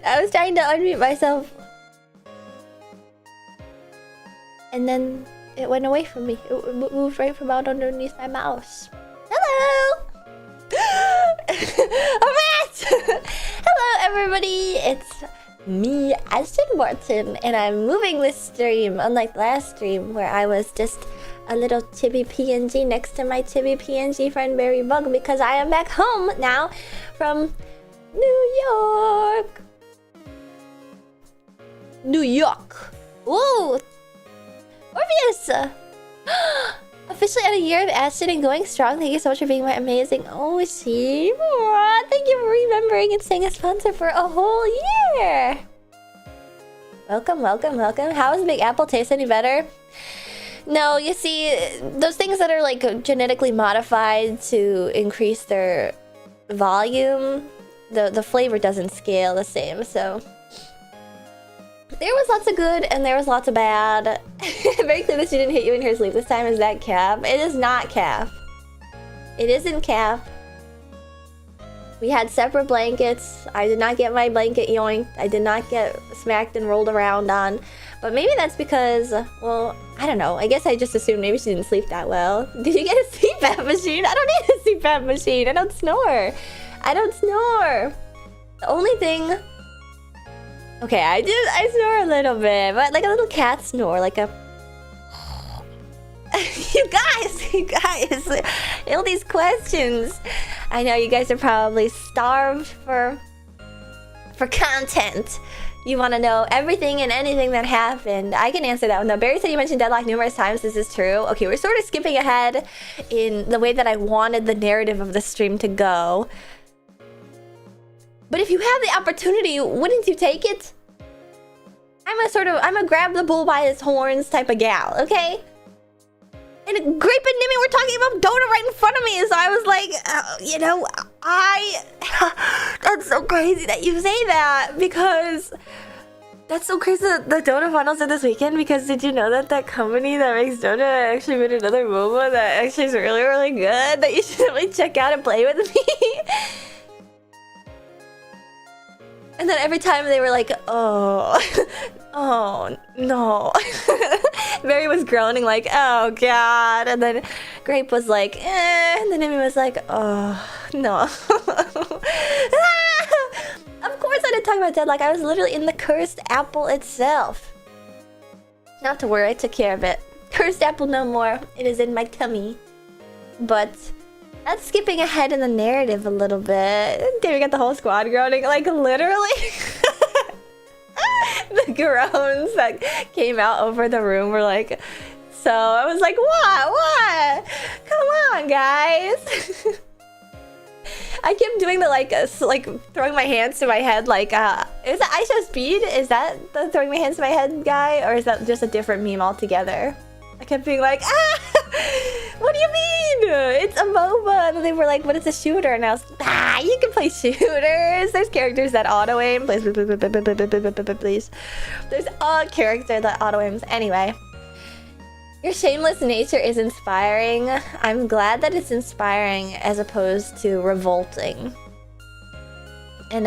I was trying to unmute myself. And then it went away from me. It moved right from out underneath my mouse. Hello! Alright! Hello everybody! It's me, Aston Martin, and I'm moving this stream, unlike the last stream where I was just a little chibi PNG next to my chibi PNG friend Berry Bug, because I am back home now from New York. New York. Ooh! Morpheus! Officially at a year of Aston and going strong. Thank you so much for being my amazing OC. Thank you for remembering and staying a sponsor for a whole year. Welcome, welcome, welcome. How does Big Apple taste any better? No, you see, those things that are like genetically modified to increase their volume, the flavor doesn't scale the same, so... There was lots of good and there was lots of bad. Very clear that she didn't hit you in her sleep this time. Is that Cap? It is not Cap. It isn't Cap. We had separate blankets. I did not get my blanket yoinked. I did not get smacked and rolled around on. But maybe that's because, well, I don't know. I guess I just assumed maybe she didn't sleep that well. Did you get a CPAP machine? I don't need a CPAP machine. I don't snore. I don't snore. The only thing... Okay, I snore a little bit, but like a little cat snore, like a... You guys, all these questions. I know you guys are probably starved for content. You want to know everything and anything that happened. I can answer that one though. Barry said you mentioned Deadlock numerous times. This is true. Okay, we're sort of skipping ahead in the way that I wanted the narrative of the stream to go. But if you have the opportunity, wouldn't you take it? I'm a grab the bull by his horns type of gal, okay? And Grape and Nimmy were talking about Dota right in front of me, so I was like, you know, that's so crazy that you say that, because that's so crazy that the Dota finals are this weekend, because did you know that that company that makes Dota actually made another MOBA that actually is really, really good, that you should really check out and play with me? And then every time they were like, oh, oh no. Mary was groaning like, oh god. And then Grape was like, eh. And then Amy was like, oh, no. Of course I didn't talk about Deadlock. I was literally in the cursed apple itself. Not to worry, I took care of it. Cursed apple no more. It is in my tummy. But... that's skipping ahead in the narrative a little bit. Damn, we got the whole squad groaning, like literally. The groans that came out over the room were like, so I was like, what? Come on, guys. I kept doing the like throwing my hands to my head like, is that Aisha Speed? Is that the throwing my hands to my head guy? Or is that just a different meme altogether? I kept being like, what do you mean? It's a MOBA. And they were like, but it's a shooter. And I was, you can play shooters. There's characters that auto-aim. Please. There's a character that auto-aims. Anyway. Your shameless nature is inspiring. I'm glad that it's inspiring as opposed to revolting. And,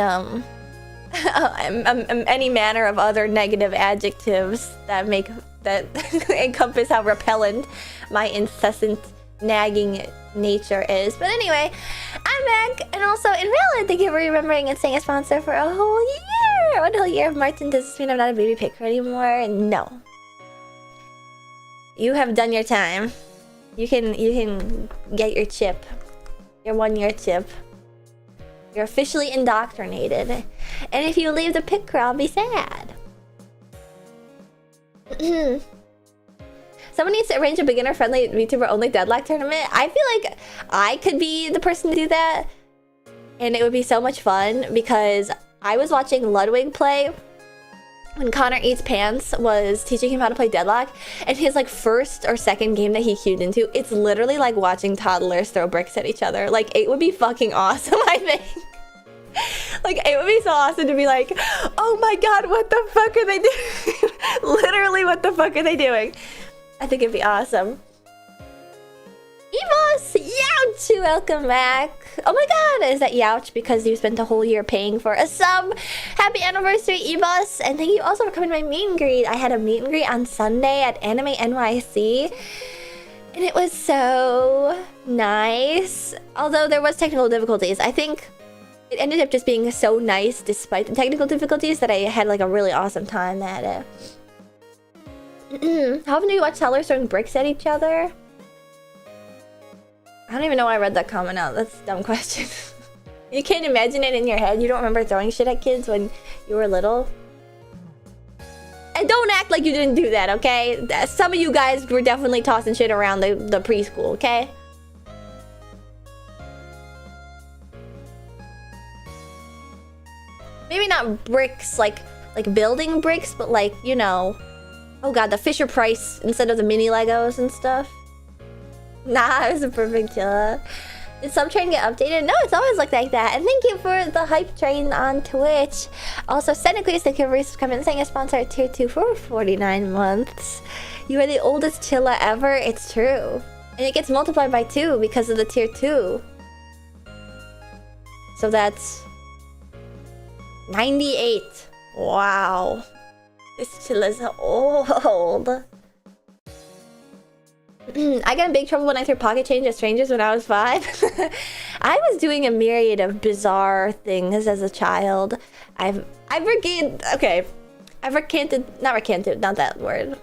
any manner of other negative adjectives that make... that encompass how repellent my incessant nagging nature is. But anyway, I'm back, and also in real, thank you for remembering and staying a sponsor for a whole year. One whole year of Martin. Does this mean I'm not a baby picker anymore? No. You have done your time. You can get your chip, your 1-year chip. You're officially indoctrinated, and if you leave the picker, I'll be sad. Someone needs to arrange a beginner-friendly VTuber-only Deadlock tournament. I feel like I could be the person to do that. And it would be so much fun because I was watching Ludwig play when Connor Eats Pants was teaching him how to play Deadlock. And his like first or second game that he queued into, it's literally like watching toddlers throw bricks at each other. Like, it would be fucking awesome, I think. Like, it would be so awesome to be like, oh my god, what the fuck are they doing? Literally, what the fuck are they doing? I think it'd be awesome. Evos! Youch! Welcome back. Oh my god, is that Youch because you spent a whole year paying for a sub? Happy anniversary, Ebus! And thank you also for coming to my meet and greet. I had a meet and greet on Sunday at Anime NYC. And it was so nice. Although there was technical difficulties. I think it ended up just being so nice despite the technical difficulties that I had like a really awesome time at it. How often do you watch sellers throwing bricks at each other? I don't even know why I read that comment out. That's a dumb question. You can't imagine it in your head. You don't remember throwing shit at kids when you were little. And don't act like you didn't do that, okay? Some of you guys were definitely tossing shit around the preschool, okay? Maybe not bricks, like building bricks, but like, you know... Oh god, the Fisher Price instead of the mini Legos and stuff. Nah, it was a perfect killer. Did Subtrain get updated? No, it's always like that. And thank you for the hype train on Twitch. Also, Seneclease, thank you for coming and saying a sponsor at tier 2 for 49 months. You are the oldest chilla ever. It's true. And it gets multiplied by 2 because of the tier 2. So that's 98. Wow. This chilla's old. I got in big trouble when I threw pocket change at strangers when I was 5. I was doing a myriad of bizarre things as a child. I've recanted, not that word.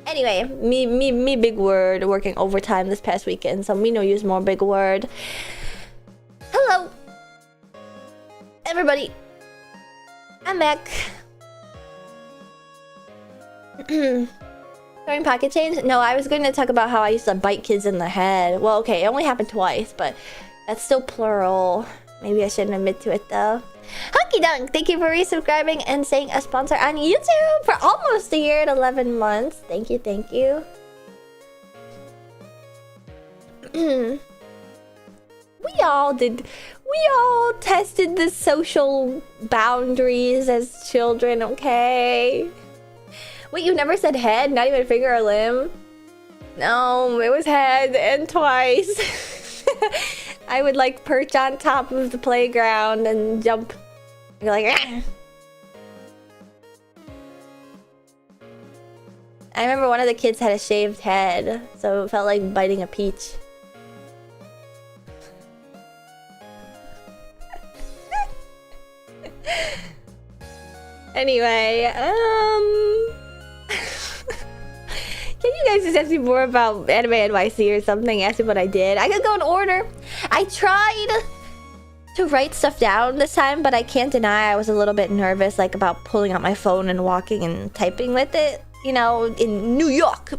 Anyway, me big word working overtime this past weekend, so me no use more big word. Hello, everybody. I'm back. Throwing pocket change? No, I was going to talk about how I used to bite kids in the head. Well, okay, it only happened twice, but that's still plural. Maybe I shouldn't admit to it, though. Hunky Dunk, thank you for resubscribing and saying a sponsor on YouTube for almost a year and 11 months. Thank you, thank you. We all tested the social boundaries as children, okay? Wait, you never said head? Not even finger or limb? No, it was head and twice. I would like perch on top of the playground and jump. You're like, ah. I remember one of the kids had a shaved head, so it felt like biting a peach. Anyway, can you guys just ask me more about Anime NYC or something? Ask me what I did. I could go in order. I tried to write stuff down this time, but I can't deny I was a little bit nervous, like about pulling out my phone and walking and typing with it. You know, in New York.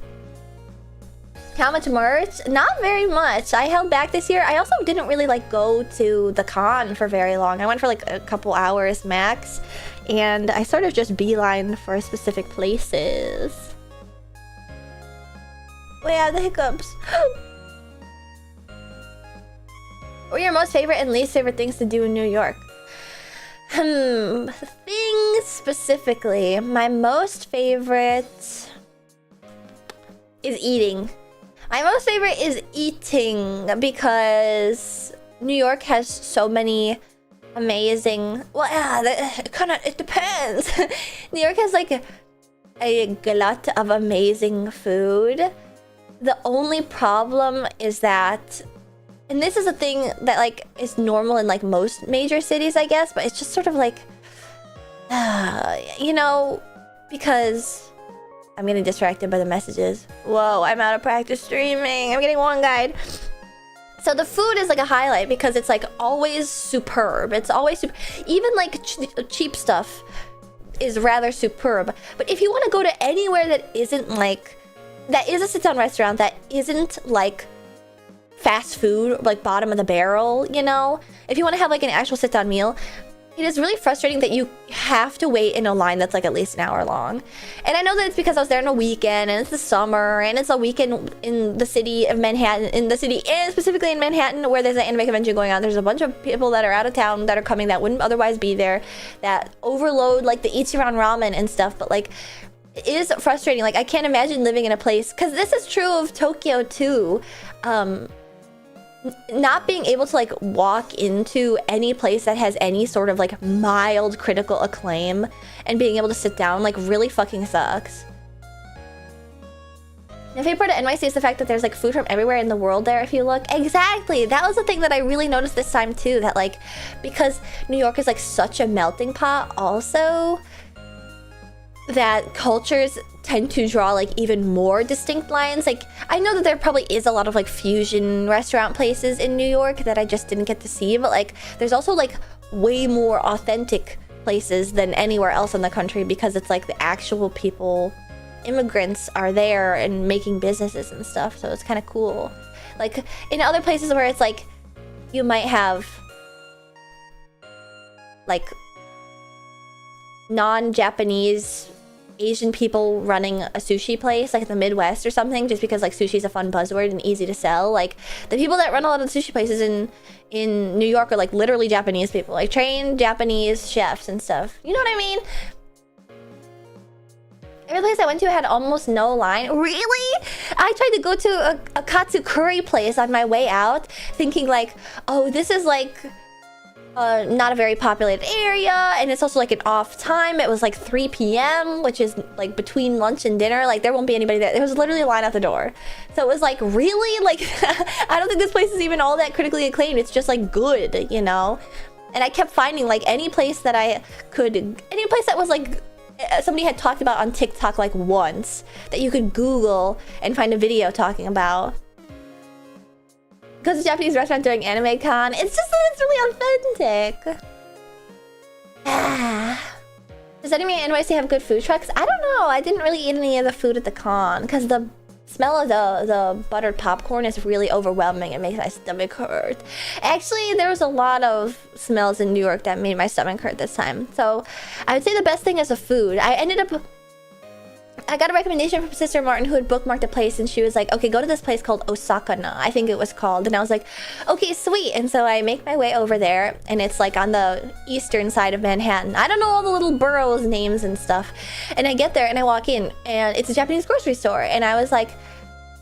How much merch? Not very much. I held back this year. I also didn't really like go to the con for very long. I went for like a couple hours max, and I sort of just beeline for specific places. Oh yeah, the hiccups. What are your most favorite and least favorite things to do in New York? Things specifically. My most favorite is eating. My most favorite is eating because New York has so many amazing... Well, yeah, it depends. New York has like a glut of amazing food. The only problem is that... And this is a thing that like is normal in like most major cities, I guess, but it's just sort of like, you know, because I'm getting distracted by the messages. Whoa, I'm out of practice streaming. I'm getting one guide. So the food is like a highlight because it's like always superb. It's always even like cheap stuff is rather superb. But if you want to go to anywhere that isn't like, that is a sit-down restaurant that isn't like fast food, like bottom of the barrel, you know? If you want to have like an actual sit-down meal, it is really frustrating that you have to wait in a line that's like at least an hour long. And I know that it's because I was there on a weekend and it's the summer and it's a weekend in the city of Manhattan, and specifically in Manhattan where there's an anime convention going on. There's a bunch of people that are out of town that are coming that wouldn't otherwise be there, that overload like the Ichiran ramen and stuff, but like it is frustrating. Like I can't imagine living in a place, because this is true of Tokyo too. not being able to like walk into any place that has any sort of like mild critical acclaim and being able to sit down like really fucking sucks. My favorite part of NYC is the fact that there's like food from everywhere in the world there if you look. Exactly! That was the thing that I really noticed this time too, that like, because New York is like such a melting pot also, that cultures tend to draw like even more distinct lines. Like, I know that there probably is a lot of like fusion restaurant places in New York that I just didn't get to see, but like there's also like way more authentic places than anywhere else in the country because it's like the actual people, immigrants are there and making businesses and stuff, so it's kind of cool. Like in other places where it's like you might have like non-Japanese Asian people running a sushi place like in the Midwest or something, just because like sushi is a fun buzzword and easy to sell. Like the people that run a lot of the sushi places in New York are like literally Japanese people, like trained Japanese chefs and stuff, you know what I mean? Every place I went to had almost no line. Really? I tried to go to a katsu curry place on my way out, thinking like, oh, this is like not a very populated area, and it's also like an off time. It was like 3 p.m., which is like between lunch and dinner. Like there won't be anybody there. There was literally a line out the door. So it was like, really? Like, I don't think this place is even all that critically acclaimed. It's just like good, you know? And I kept finding like any place that was like somebody had talked about on TikTok like once, that you could Google and find a video talking about. Because it's a Japanese restaurant during Anime Con, it's just that it's really authentic. Does anybody in NYC have good food trucks? I don't know. I didn't really eat any of the food at the con because the smell of the buttered popcorn is really overwhelming. It makes my stomach hurt. Actually, there was a lot of smells in New York that made my stomach hurt this time. So I would say the best thing is the food. I got a recommendation from Sister Martin, who had bookmarked a place, and she was like, okay, go to this place called Osakana, I think it was called. And I was like, okay, sweet. And so I make my way over there, and it's like on the eastern side of Manhattan. I don't know all the little boroughs names and stuff. And I get there and I walk in, and it's a Japanese grocery store. And I was like,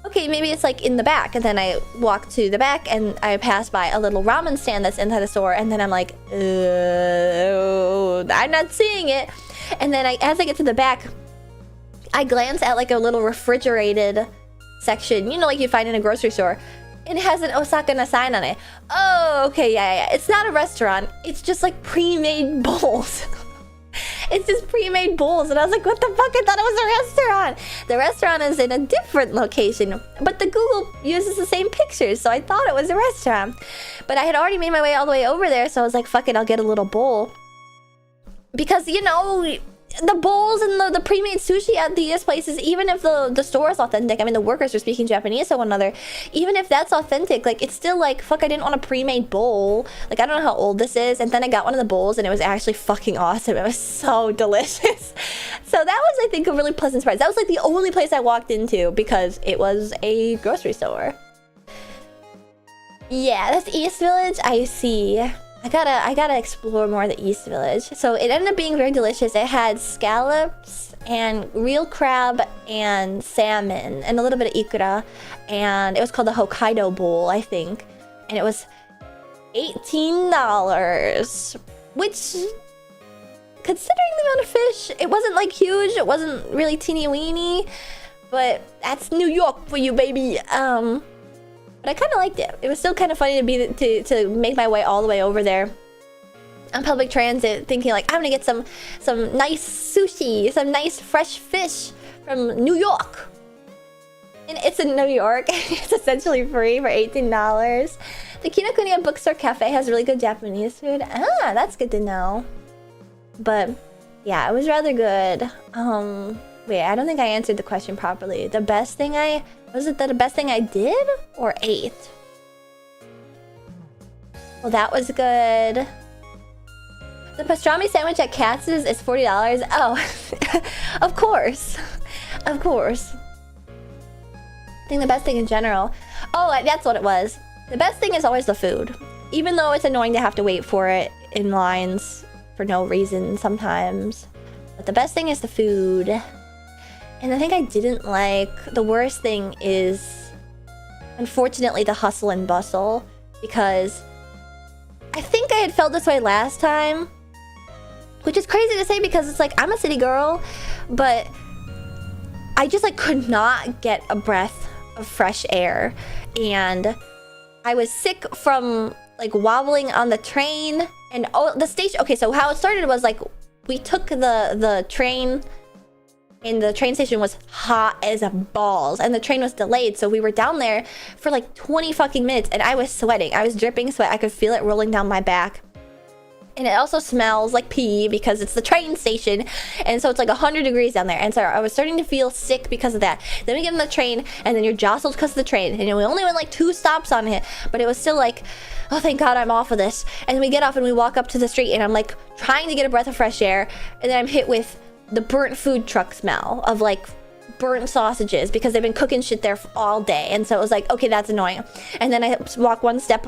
okay, maybe it's like in the back. And then I walk to the back and I pass by a little ramen stand that's inside the store. And then I'm like, I'm not seeing it. And then as I get to the back, I glance at like a little refrigerated section, you know, like you find in a grocery store. It has an Osakana sign on it. Oh, okay, yeah. It's not a restaurant. It's just like pre-made bowls. It's just pre-made bowls. And I was like, what the fuck? I thought it was a restaurant. The restaurant is in a different location, but the Google uses the same pictures, so I thought it was a restaurant. But I had already made my way all the way over there, so I was like, fuck it, I'll get a little bowl. Because, you know, the bowls and the pre-made sushi at these places, even if the store is authentic, I mean, the workers are speaking Japanese to one another, even if that's authentic, like, it's still like, fuck, I didn't want a pre-made bowl. Like, I don't know how old this is. And then I got one of the bowls, and it was actually fucking awesome. It was so delicious. So that was, I think, a really pleasant surprise. That was, like, the only place I walked into because it was a grocery store. Yeah, that's East Village. I see. I gotta explore more of the East Village. So it ended up being very delicious. It had scallops and real crab and salmon and a little bit of ikura, and it was called the Hokkaido Bowl, I think. And it was $18, which, considering the amount of fish, it wasn't like huge. It wasn't really teeny weeny, but that's New York for you, baby. But I kind of liked it. It was still kind of funny to make my way all the way over there on public transit, thinking like, I'm gonna get some nice sushi, some nice fresh fish from New York. And it's in New York. It's essentially free for $18. The Kinokuniya Bookstore Cafe has really good Japanese food. Ah, that's good to know. But yeah, it was rather good. Wait, I don't think I answered the question properly. The best thing was it the best thing I did or ate? Well, that was good. The pastrami sandwich at Katz's is $40. Oh, of course. Of course. I think the best thing in general. Oh, that's what it was. The best thing is always the food. Even though it's annoying to have to wait for it in lines for no reason sometimes. But the best thing is the food. And the thing I didn't like, the worst thing is, unfortunately, the hustle and bustle. because I think I had felt this way last time, which is crazy to say because it's like I'm a city girl, but I just like could not get a breath of fresh air, and I was sick from like wobbling on the train and the station. Okay, so how it started was like we took the train, and the train station was hot as balls, and the train was delayed, so we were down there for like 20 fucking minutes, and I was sweating. I was dripping sweat. I could feel it rolling down my back. And it also smells like pee because it's the train station, and so it's like 100 degrees down there, and so I was starting to feel sick because of that. Then we get on the train, and then you're jostled because of the train, and we only went like 2 stops on it, but it was still like, oh thank god I'm off of this. And then we get off and we walk up to the street, and I'm like trying to get a breath of fresh air, and then I'm hit with the burnt food truck smell of like burnt sausages because they've been cooking shit there all day, and so it was like, okay, that's annoying. And then I walk 1 step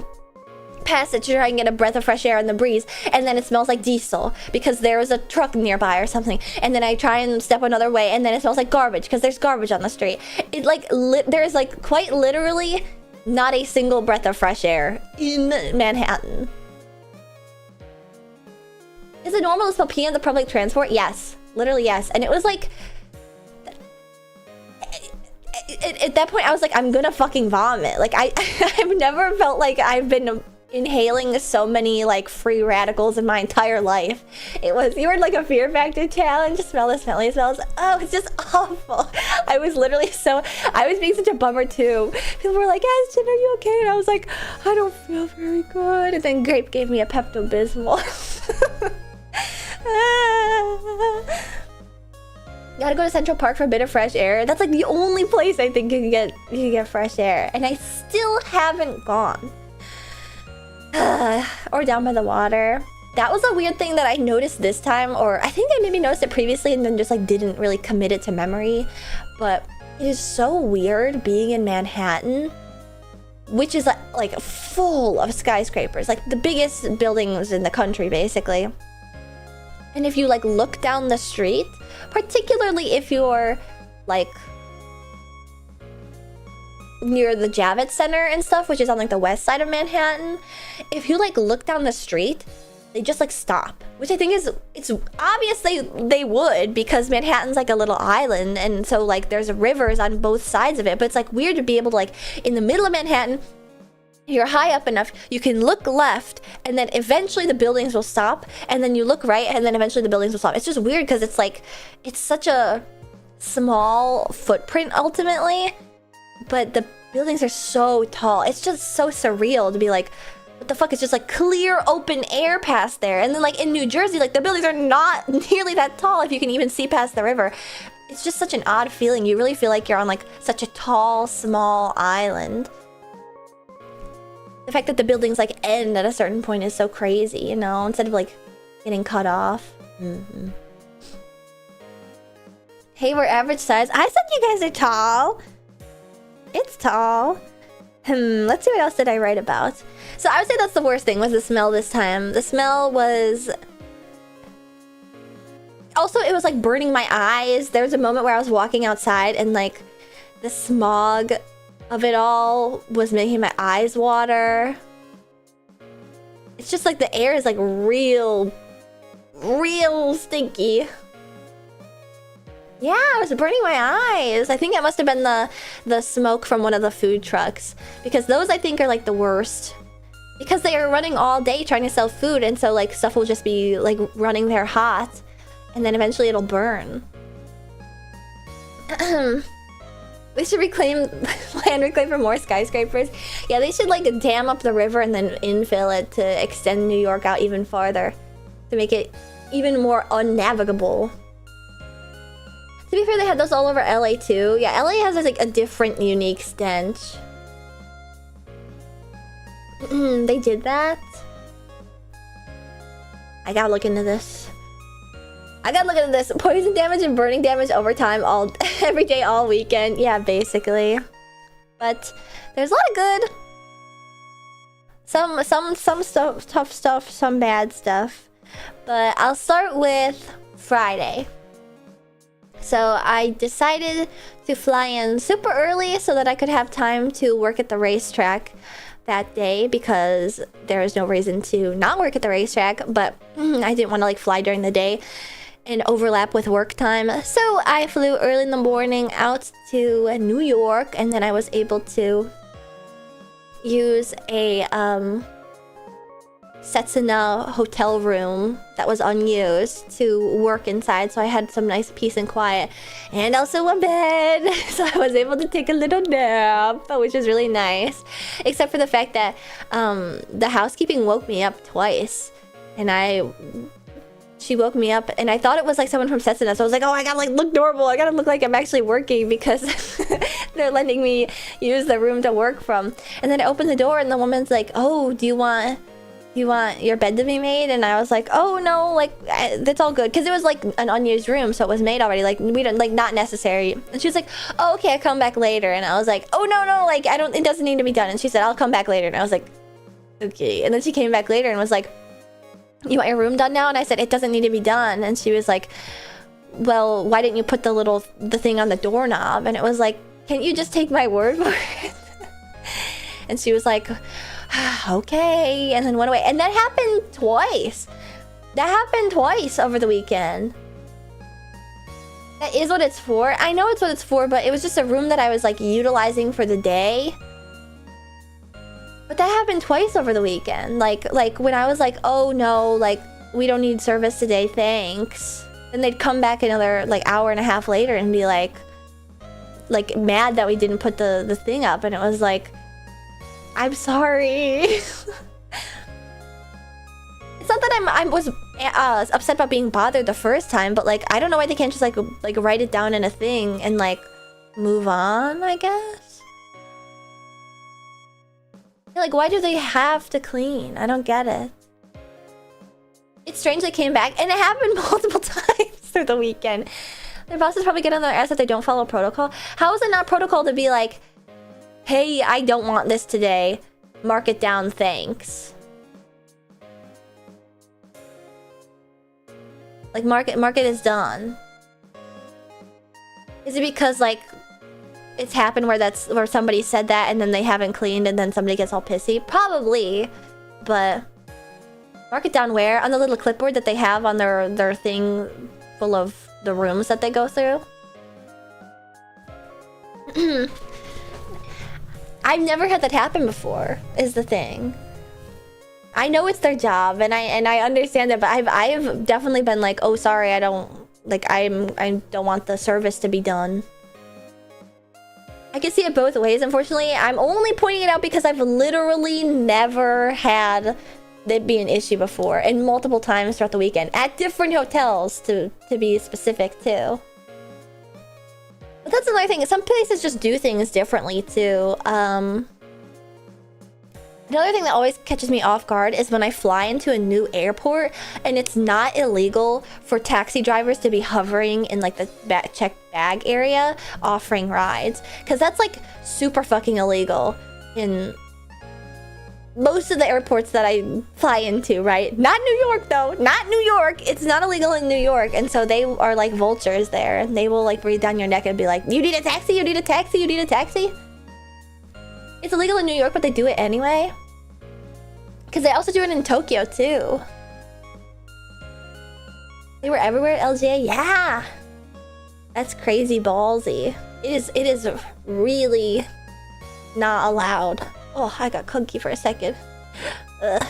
past it to try and get a breath of fresh air in the breeze, and then it smells like diesel because there is a truck nearby or something. And then I try and step another way, and then it smells like garbage because there's garbage on the street. It like there's like quite literally not a single breath of fresh air in Manhattan. Is it normal to smell pee on the public transport? Yes, literally yes. And it was like at that point I was like, I'm gonna fucking vomit. Like I've never felt like I've been inhaling so many like free radicals in my entire life. It was, you were like a fear factor challenge, smell the smelly smells. Oh, it's just awful. I was literally I was being such a bummer too. People were like, yes, Jen, are you okay? And I was like, I don't feel very good. And then Grape gave me a Pepto-Bismol. Gotta go to Central Park for a bit of fresh air. That's like the only place I think you can get fresh air, and I still haven't gone. Or down by the water. That was a weird thing that I noticed this time, or I think I maybe noticed it previously and then just like didn't really commit it to memory. But it is so weird being in Manhattan, which is like full of skyscrapers, like the biggest buildings in the country basically. And if you like look down the street, particularly if you're like near the Javits Center and stuff, which is on like the west side of Manhattan, if you like look down the street, they just like stop, which I think is, it's obviously they would, because Manhattan's like a little island, and so like there's rivers on both sides of it. But it's like weird to be able to like in the middle of Manhattan, you're high up enough, you can look left, and then eventually the buildings will stop, and then you look right, and then eventually the buildings will stop. It's just weird because it's like, it's such a small footprint ultimately, but the buildings are so tall. It's just so surreal to be like, what the fuck? It's just like clear open air past there. And then like in New Jersey, like the buildings are not nearly that tall if you can even see past the river. It's just such an odd feeling. You really feel like you're on like such a tall, small island. The fact that the buildings like end at a certain point is so crazy, you know, instead of like getting cut off. Hey, we're average size. I said you guys are tall. It's tall. Let's see what else did I write about. So I would say that's the worst thing, was the smell this time. The smell was... Also, it was like burning my eyes. There was a moment where I was walking outside and like the smog of it all was making my eyes water. It's just like the air is like real stinky. Yeah, I was burning my eyes. I think it must have been the smoke from one of the food trucks, because those I think are like the worst, because they are running all day trying to sell food, and so like stuff will just be like running there hot, and then eventually it'll burn. They should land reclaim for more skyscrapers. Yeah, they should like dam up the river and then infill it to extend New York out even farther, to make it even more unnavigable. To be fair, they had those all over LA too. Yeah, LA has like a different unique stench. They did that? I gotta look into this. Poison damage and burning damage over time every day, all weekend. Yeah, basically. But there's a lot of good. Some stuff, tough stuff, some bad stuff. But I'll start with Friday. So I decided to fly in super early so that I could have time to work at the racetrack. that day because there was no reason to not work at the racetrack, but I didn't want to like fly during the day and overlap with work time. So I flew early in the morning out to New York, and then I was able to use a Setsuna hotel room that was unused to work inside, so I had some nice peace and quiet, and also a bed, so I was able to take a little nap, which was really nice, except for the fact that the housekeeping woke me up twice, and she woke me up and I thought it was like someone from Setsuna, so I was like, oh, I gotta like look normal, I gotta look like I'm actually working because they're letting me use the room to work from. And then I opened the door and the woman's like, oh, do you want your bed to be made? And I was like, oh no, like that's all good, because it was like an unused room, so it was made already, like we don't, like not necessary. And she was like, oh, okay, I'll come back later. And I was like, oh no, like it doesn't need to be done. And she said, I'll come back later. And I was like, okay. And then she came back later and was like, you want your room done now? And I said, it doesn't need to be done. And she was like, well, why didn't you put the thing on the doorknob? And it was like, can't you just take my word for it? And she was like, okay, and then went away. And that happened twice. That happened twice over the weekend. That is what it's for. I know it's what it's for, but it was just a room that I was like utilizing for the day. But that happened twice over the weekend. Like when I was like, oh no, like we don't need service today, thanks. And they'd come back another like hour and a half later and be like like mad that we didn't put the thing up, and it was like, I'm sorry. It's not that I was upset about being bothered the first time, but like I don't know why they can't just like write it down in a thing and like move on, I guess. Like, why do they have to clean? I don't get it. It's strange they came back, and it happened multiple times through the weekend. Their bosses probably get on their ass if they don't follow protocol. How is it not protocol to be like, hey, I don't want this today, mark it down, thanks? Like, mark it as done. Is it because like it's happened where somebody said that and then they haven't cleaned and then somebody gets all pissy? Probably, but mark it down where? On the little clipboard that they have on their thing full of the rooms that they go through? I've never had that happen before, is the thing. I know it's their job and I understand that, but I've definitely been like, oh sorry, I don't want the service to be done. I can see it both ways, unfortunately. I'm only pointing it out because I've literally never had that be an issue before, and multiple times throughout the weekend at different hotels, to be specific too. But that's another thing. Some places just do things differently too. Another thing that always catches me off guard is when I fly into a new airport and it's not illegal for taxi drivers to be hovering in like the checked bag area offering rides, because that's like super fucking illegal in most of the airports that I fly into, right? Not New York though, not New York. It's not illegal in New York, and so they are like vultures there, and they will like breathe down your neck and be like, you need a taxi, you need a taxi, you need a taxi. It's illegal in New York, but they do it anyway. Because they also do it in Tokyo too. They were everywhere at LGA, yeah. That's crazy ballsy. It is really not allowed. Oh, I got cookie for a second. Ugh.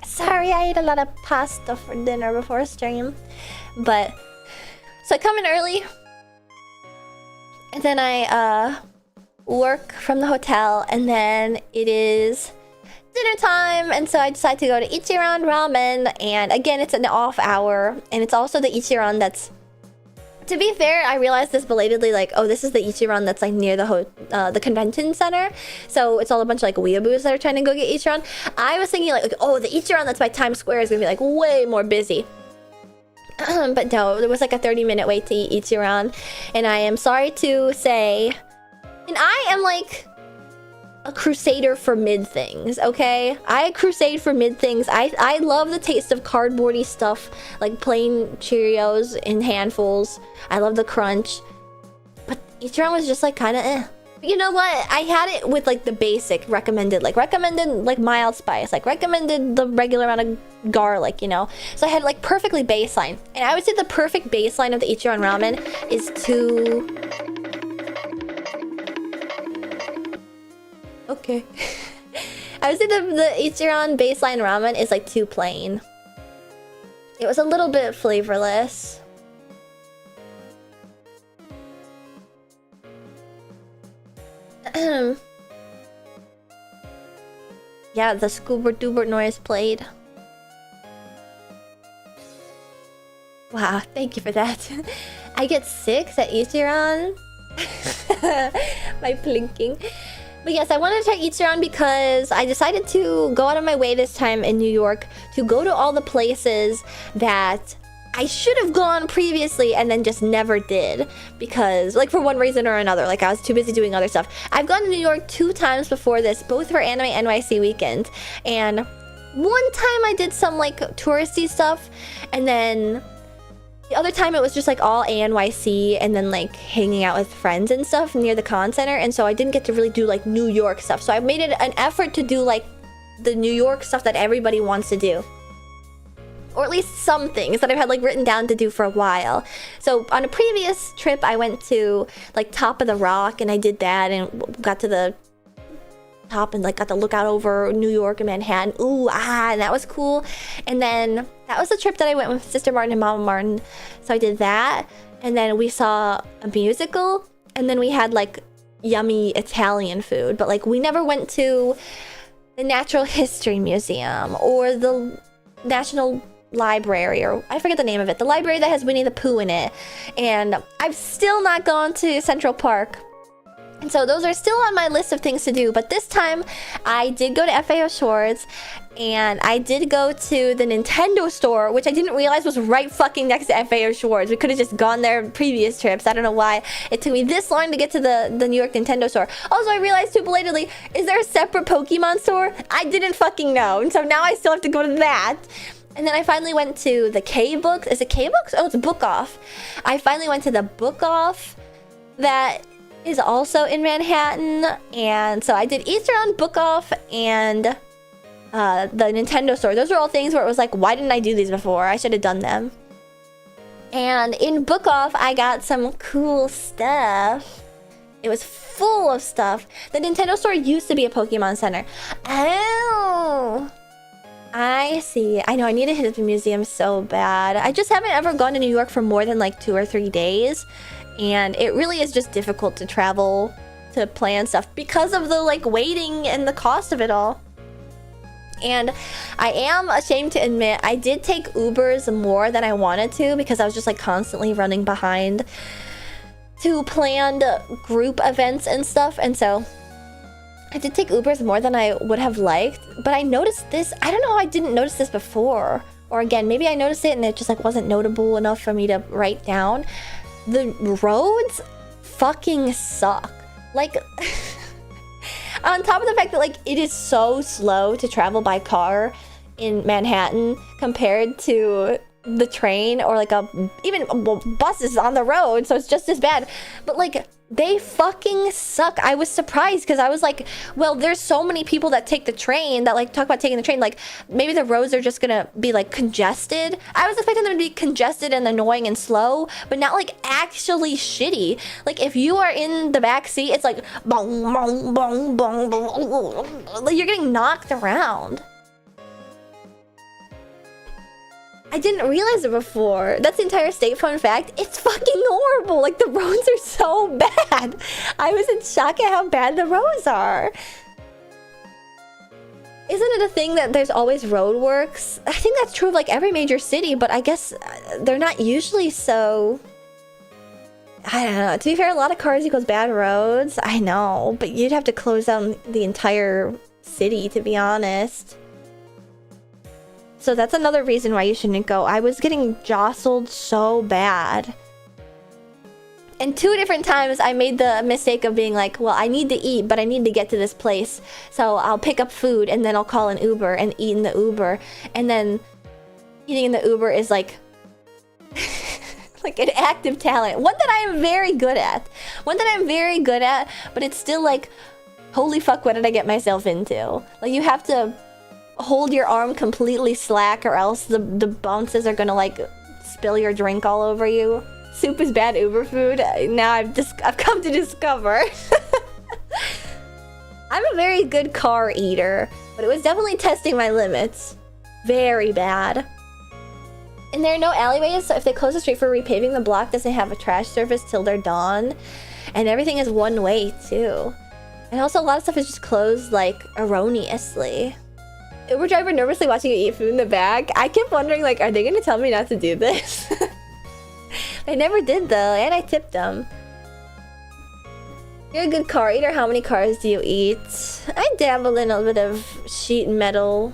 Sorry, I ate a lot of pasta for dinner before stream. But, so I come in early. And then I, work from the hotel, and then it is dinner time, and so I decide to go to Ichiran Ramen, and again, it's an off hour, and it's also the Ichiran that's, to be fair, I realized this belatedly, like, oh, this is the Ichiran that's like near the convention center, so it's all a bunch of like weeaboos that are trying to go get Ichiran. I was thinking like, oh, the Ichiran that's by Times Square is gonna be like way more busy. But no, there was like a 30-minute wait to eat Ichiran, and I am sorry to say, and I am like a crusader for mid things, okay? I crusade for mid things. I love the taste of cardboardy stuff, like plain Cheerios in handfuls. I love the crunch. But Ichiran was just like kind of eh. You know what? I had it with like the basic recommended like mild spice, like recommended the regular amount of garlic, you know? So I had like perfectly baseline. And I would say the perfect baseline of the Ichiran ramen is 2... Okay. I would say the Ichiran baseline ramen is like 2 plain. It was a little bit flavorless. Yeah, the scuba doober noise played. Wow, thank you for that. I get 6 at Ichiran. My plinking. But yes, I wanted to try Ichiran because I decided to go out of my way this time in New York to go to all the places that I should have gone previously and then just never did. Because, like, for one reason or another, like, I was too busy doing other stuff. I've gone to New York 2 times before this, both for Anime NYC weekend. And one time I did some, like, touristy stuff, and then the other time it was just like all ANYC and then like hanging out with friends and stuff near the con center, and so I didn't get to really do like New York stuff. So I made it an effort to do like the New York stuff that everybody wants to do, or at least some things that I've had like written down to do for a while. So on a previous trip I went to like Top of the Rock and I did that and got to the top and like got to look out over New York and Manhattan. Ooh, and that was cool. And then that was the trip that I went with Sister Martin and Mama Martin. So I did that, and then we saw a musical, and then we had like yummy Italian food. But like we never went to the Natural History Museum or the National Library, or I forget the name of it. The library that has Winnie the Pooh in it. And I've still not gone to Central Park. And so those are still on my list of things to do. But this time, I did go to FAO Schwartz, and I did go to the Nintendo store, which I didn't realize was right fucking next to FAO Schwartz. We could have just gone there previous trips. I don't know why it took me this long to get to the New York Nintendo store. Also, I realized too belatedly, is there a separate Pokemon store? I didn't fucking know. And so now I still have to go to that. And then I finally went to the K-Books. Is it K-Books? Oh, it's Book Off. I finally went to the Book Off that is also in Manhattan. And so I did Eastern Book Off and the Nintendo store. Those are all things where it was like, why didn't I do these before? I should have done them. And in Book Off, I got some cool stuff. It was full of stuff. The Nintendo store used to be a Pokemon Center. Oh, I see. I know, I need to hit the museum so bad. I just haven't ever gone to New York for more than like 2 or 3 days. And it really is just difficult to travel to plan stuff because of the like waiting and the cost of it all. And I am ashamed to admit I did take Ubers more than I wanted to because I was just like constantly running behind to planned group events and stuff. And so I did take Ubers more than I would have liked. But I noticed this. I don't know how I didn't notice this before. Or again, maybe I noticed it and it just like wasn't notable enough for me to write down. The roads fucking suck. Like, on top of the fact that like it is so slow to travel by car in Manhattan compared to the train or like even buses on the road, so it's just as bad. But like they fucking suck. I was surprised because I was like, well, there's so many people that take the train that like talk about taking the train, like maybe the roads are just gonna be like congested. I was expecting them to be congested and annoying and slow, but not like actually shitty. Like if you are in the back seat, it's like bong bong bong bong bong, like you're getting knocked around. I didn't realize it before. That's the entire state fun fact. It's fucking horrible. Like, the roads are so bad. I was in shock at how bad the roads are. Isn't it a thing that there's always roadworks? I think that's true of like every major city, but I guess they're not usually so... I don't know. To be fair, a lot of cars equals bad roads. I know, but you'd have to close down the entire city, to be honest. So that's another reason why you shouldn't go. I was getting jostled so bad. And 2 different times I made the mistake of being like, well, I need to eat, but I need to get to this place. So I'll pick up food and then I'll call an Uber and eat in the Uber. And then eating in the Uber is like... like an active talent. One that I am very good at. One that I'm very good at, but it's still like, holy fuck, what did I get myself into? Like, you have to hold your arm completely slack or else the bounces are gonna like spill your drink all over you. Soup is bad Uber food. Now I've come to discover. I'm a very good car eater, but it was definitely testing my limits. Very bad. And there are no alleyways, so if they close the street for repaving, the block doesn't have a trash service till they're done. And everything is one way, too. And also, a lot of stuff is just closed, like, erroneously. Uber driver nervously watching you eat food in the back. I kept wondering, like, are they gonna tell me not to do this? They never did, though, and I tipped them. You're a good car eater. How many cars do you eat? I dabble in a bit of sheet metal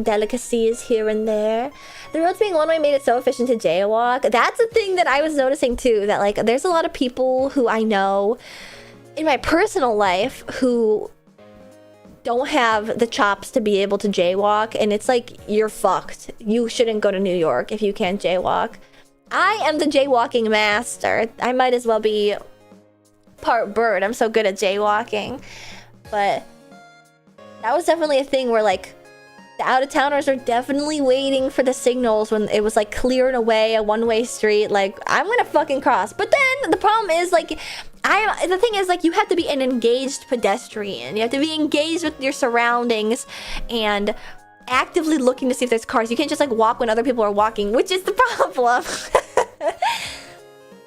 delicacies here and there. The roads being one-way made it so efficient to jaywalk. That's a thing that I was noticing too, that like there's a lot of people who I know in my personal life who don't have the chops to be able to jaywalk, and it's like, you're fucked. You shouldn't go to New York if you can't jaywalk. I am the jaywalking master. I might as well be part bird. I'm so good at jaywalking. But that was definitely a thing where like the out-of-towners were definitely waiting for the signals when it was like clearing away a one-way street. Like, I'm gonna fucking cross. But then the problem is like, the thing is like, you have to be an engaged pedestrian. You have to be engaged with your surroundings and actively looking to see if there's cars. You can't just like walk when other people are walking, which is the problem.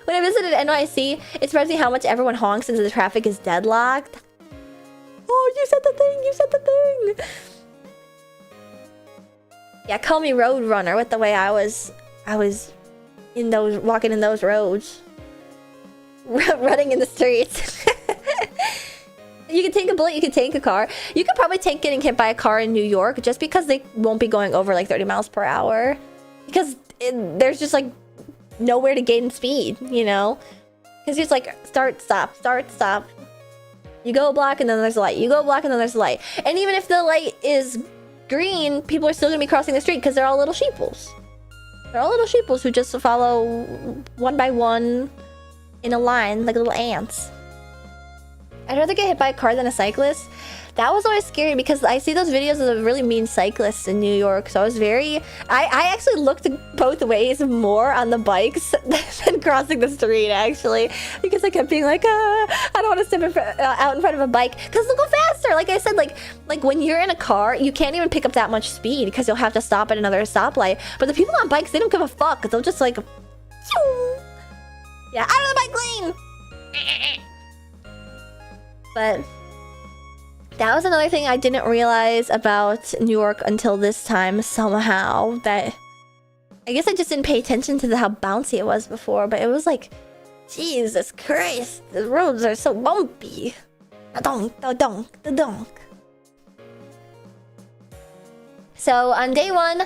When I visited NYC, it surprised me how much everyone honks since the traffic is deadlocked. Oh, you said the thing! You said the thing! Yeah, call me road runner with the way I was in those, walking in those roads. Running in the streets. You can tank a bullet, you can tank a car. You could probably tank getting hit by a car in New York just because they won't be going over like 30 miles per hour. Because there's just like nowhere to gain speed, you know? Because it's like start, stop, start, stop. You go a block and then there's a light. You go a block and then there's a light. And even if the light is green, people are still gonna be crossing the street because they're all little sheeples. They're all little sheeples who just follow one by one in a line like little ants. I'd rather get hit by a car than a cyclist. That was always scary because I see those videos of the really mean cyclists in New York. So I was very... I actually looked both ways more on the bikes than crossing the street, actually. Because I kept being like, I don't want to step out in front of a bike. Because they'll go faster. Like I said, like when you're in a car, you can't even pick up that much speed because you'll have to stop at another stoplight. But the people on bikes, they don't give a fuck. They'll just like... Yeah, out of the bike lane! But that was another thing I didn't realize about New York until this time somehow. That I guess I just didn't pay attention to how bouncy it was before, but it was like, Jesus Christ, the roads are so bumpy. Da-donk, da-donk, da-donk. So on day one,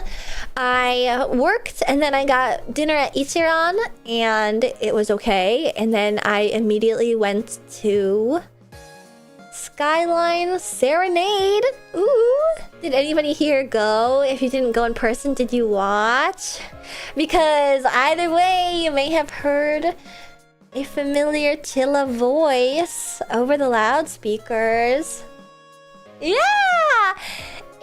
I worked and then I got dinner at Ichiran and it was okay. And then I immediately went to Skyline Serenade. Ooh. Did anybody here go? If you didn't go in person, did you watch? Because either way, you may have heard a familiar Chilla voice over the loudspeakers. Yeah!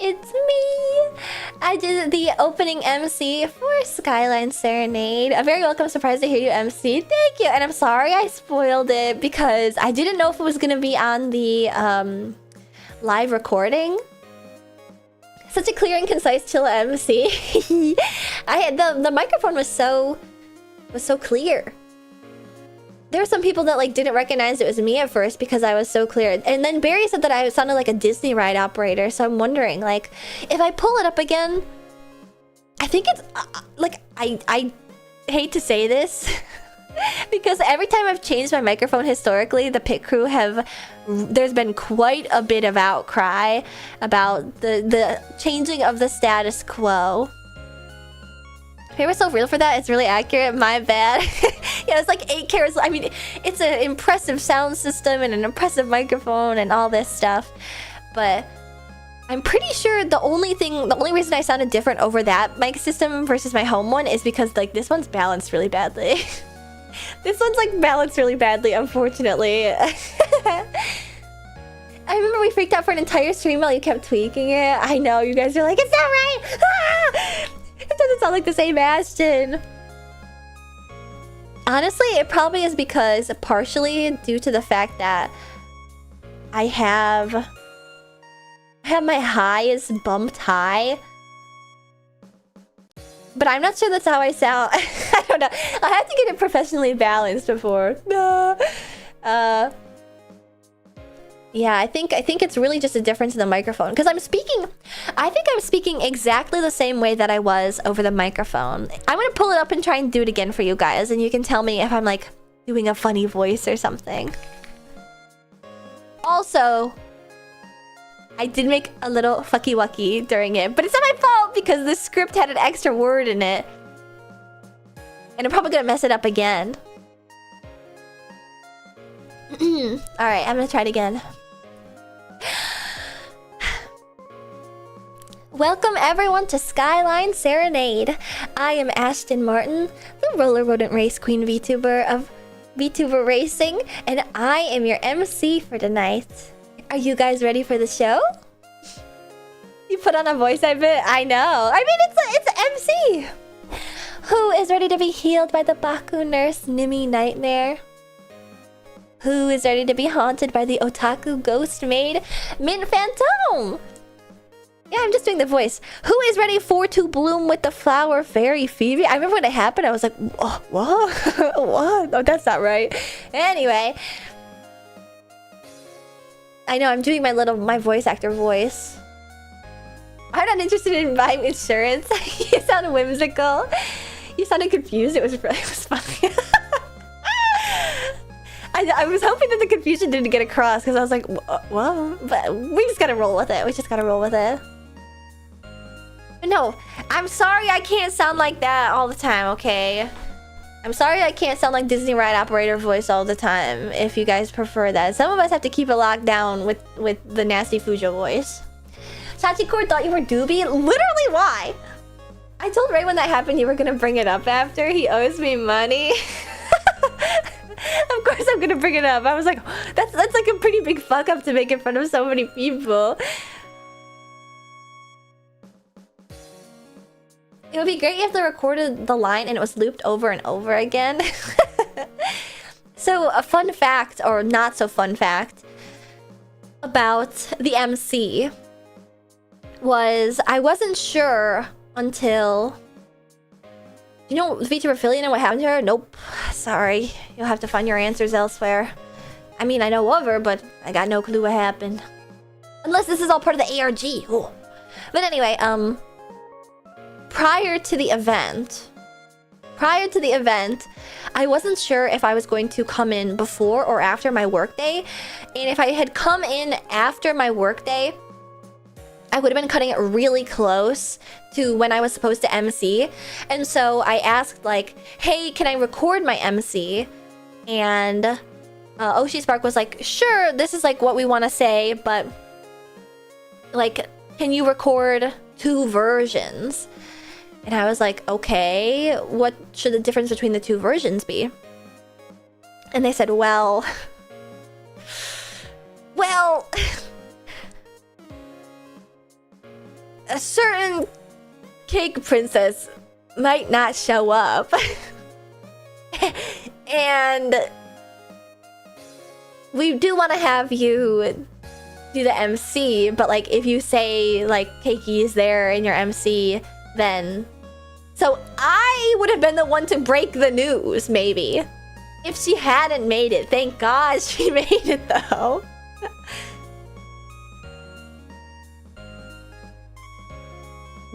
It's me! I did the opening MC for Skyline Serenade. A very welcome surprise to hear you MC. Thank you! And I'm sorry I spoiled it because I didn't know if it was gonna be on the live recording. Such a clear and concise Chilla MC. The microphone was so clear. There were some people that like didn't recognize it was me at first because I was so clear. And then Barry said that I sounded like a Disney ride operator. So I'm wondering, like, if I pull it up again, I think it's like, I hate to say this because every time I've changed my microphone historically, the pit crew there's been quite a bit of outcry about the changing of the status quo. They were so real for that. It's really accurate. My bad. Yeah, it's like 8 carats. I mean, it's an impressive sound system and an impressive microphone and all this stuff. But I'm pretty sure the only reason I sounded different over that mic system versus my home one is because like this one's balanced really badly. This one's like balanced really badly, unfortunately. I remember we freaked out for an entire stream while you kept tweaking it. I know, you guys are like, it's not right! Ah! It doesn't sound like the same Ashton. Honestly, it probably is because partially due to the fact that I have my highs bumped high. But I'm not sure that's how I sound. I don't know. I had to get it professionally balanced before. No. Yeah, I think it's really just a difference in the microphone. Because I think I'm speaking exactly the same way that I was over the microphone. I'm gonna pull it up and try and do it again for you guys, and you can tell me if I'm like doing a funny voice or something. Also, I did make a little fucky wucky during it, but it's not my fault because the script had an extra word in it. And I'm probably gonna mess it up again. Alright, I'm gonna try it again. Welcome everyone to Skyline Serenade. I am Ashton Martin, the roller rodent race queen VTuber of VTuber Racing, and I am your MC for tonight. Are you guys ready for the show? You put on a voice, I bet. I know. I mean, it's MC. Who is ready to be healed by the Baku nurse Nimi Nightmare? Who is ready to be haunted by the otaku ghost maid Mint Phantom? Yeah, I'm just doing the voice. Who is ready for to bloom with the flower fairy Phoebe? I remember when it happened, I was like, oh, what? What? Oh, that's not right. Anyway. I know, I'm doing my voice actor voice. I'm not interested in buying insurance. You sound whimsical. You sounded confused. It was funny. I was hoping that the confusion didn't get across because I was like, whoa. But we just gotta roll with it. We just gotta roll with it. No, I'm sorry I can't sound like that all the time, okay? I'm sorry I can't sound like Disney ride operator voice all the time, if you guys prefer that. Some of us have to keep it locked down with the nasty Fujo voice. Chachikor thought you were Doobie? Literally, why? I told Ray when that happened you were gonna bring it up after. He owes me money. Of course I'm gonna bring it up. I was like, that's like a pretty big fuck up to make in front of so many people. It would be great if they recorded the line and it was looped over and over again. So a fun fact, or not so fun fact, about the MC was I wasn't sure until... You know VTuber Philly and what happened to her? Nope. Sorry. You'll have to find your answers elsewhere. I mean, I know of her, but I got no clue what happened. Unless this is all part of the ARG. Ooh. But anyway, prior to the event, I wasn't sure if I was going to come in before or after my workday. And if I had come in after my workday, I would have been cutting it really close to when I was supposed to MC. And so I asked like, hey, can I record my MC? And Oshi Spark was like, sure, this is like what we want to say, but like, can you record 2 versions? And I was like, okay, what should the difference between the 2 versions be? And they said, well, a certain cake princess might not show up. And we do want to have you do the MC, but like if you say like Keiki is there in your MC, then... So I would have been the one to break the news, maybe. If she hadn't made it. Thank God she made it though.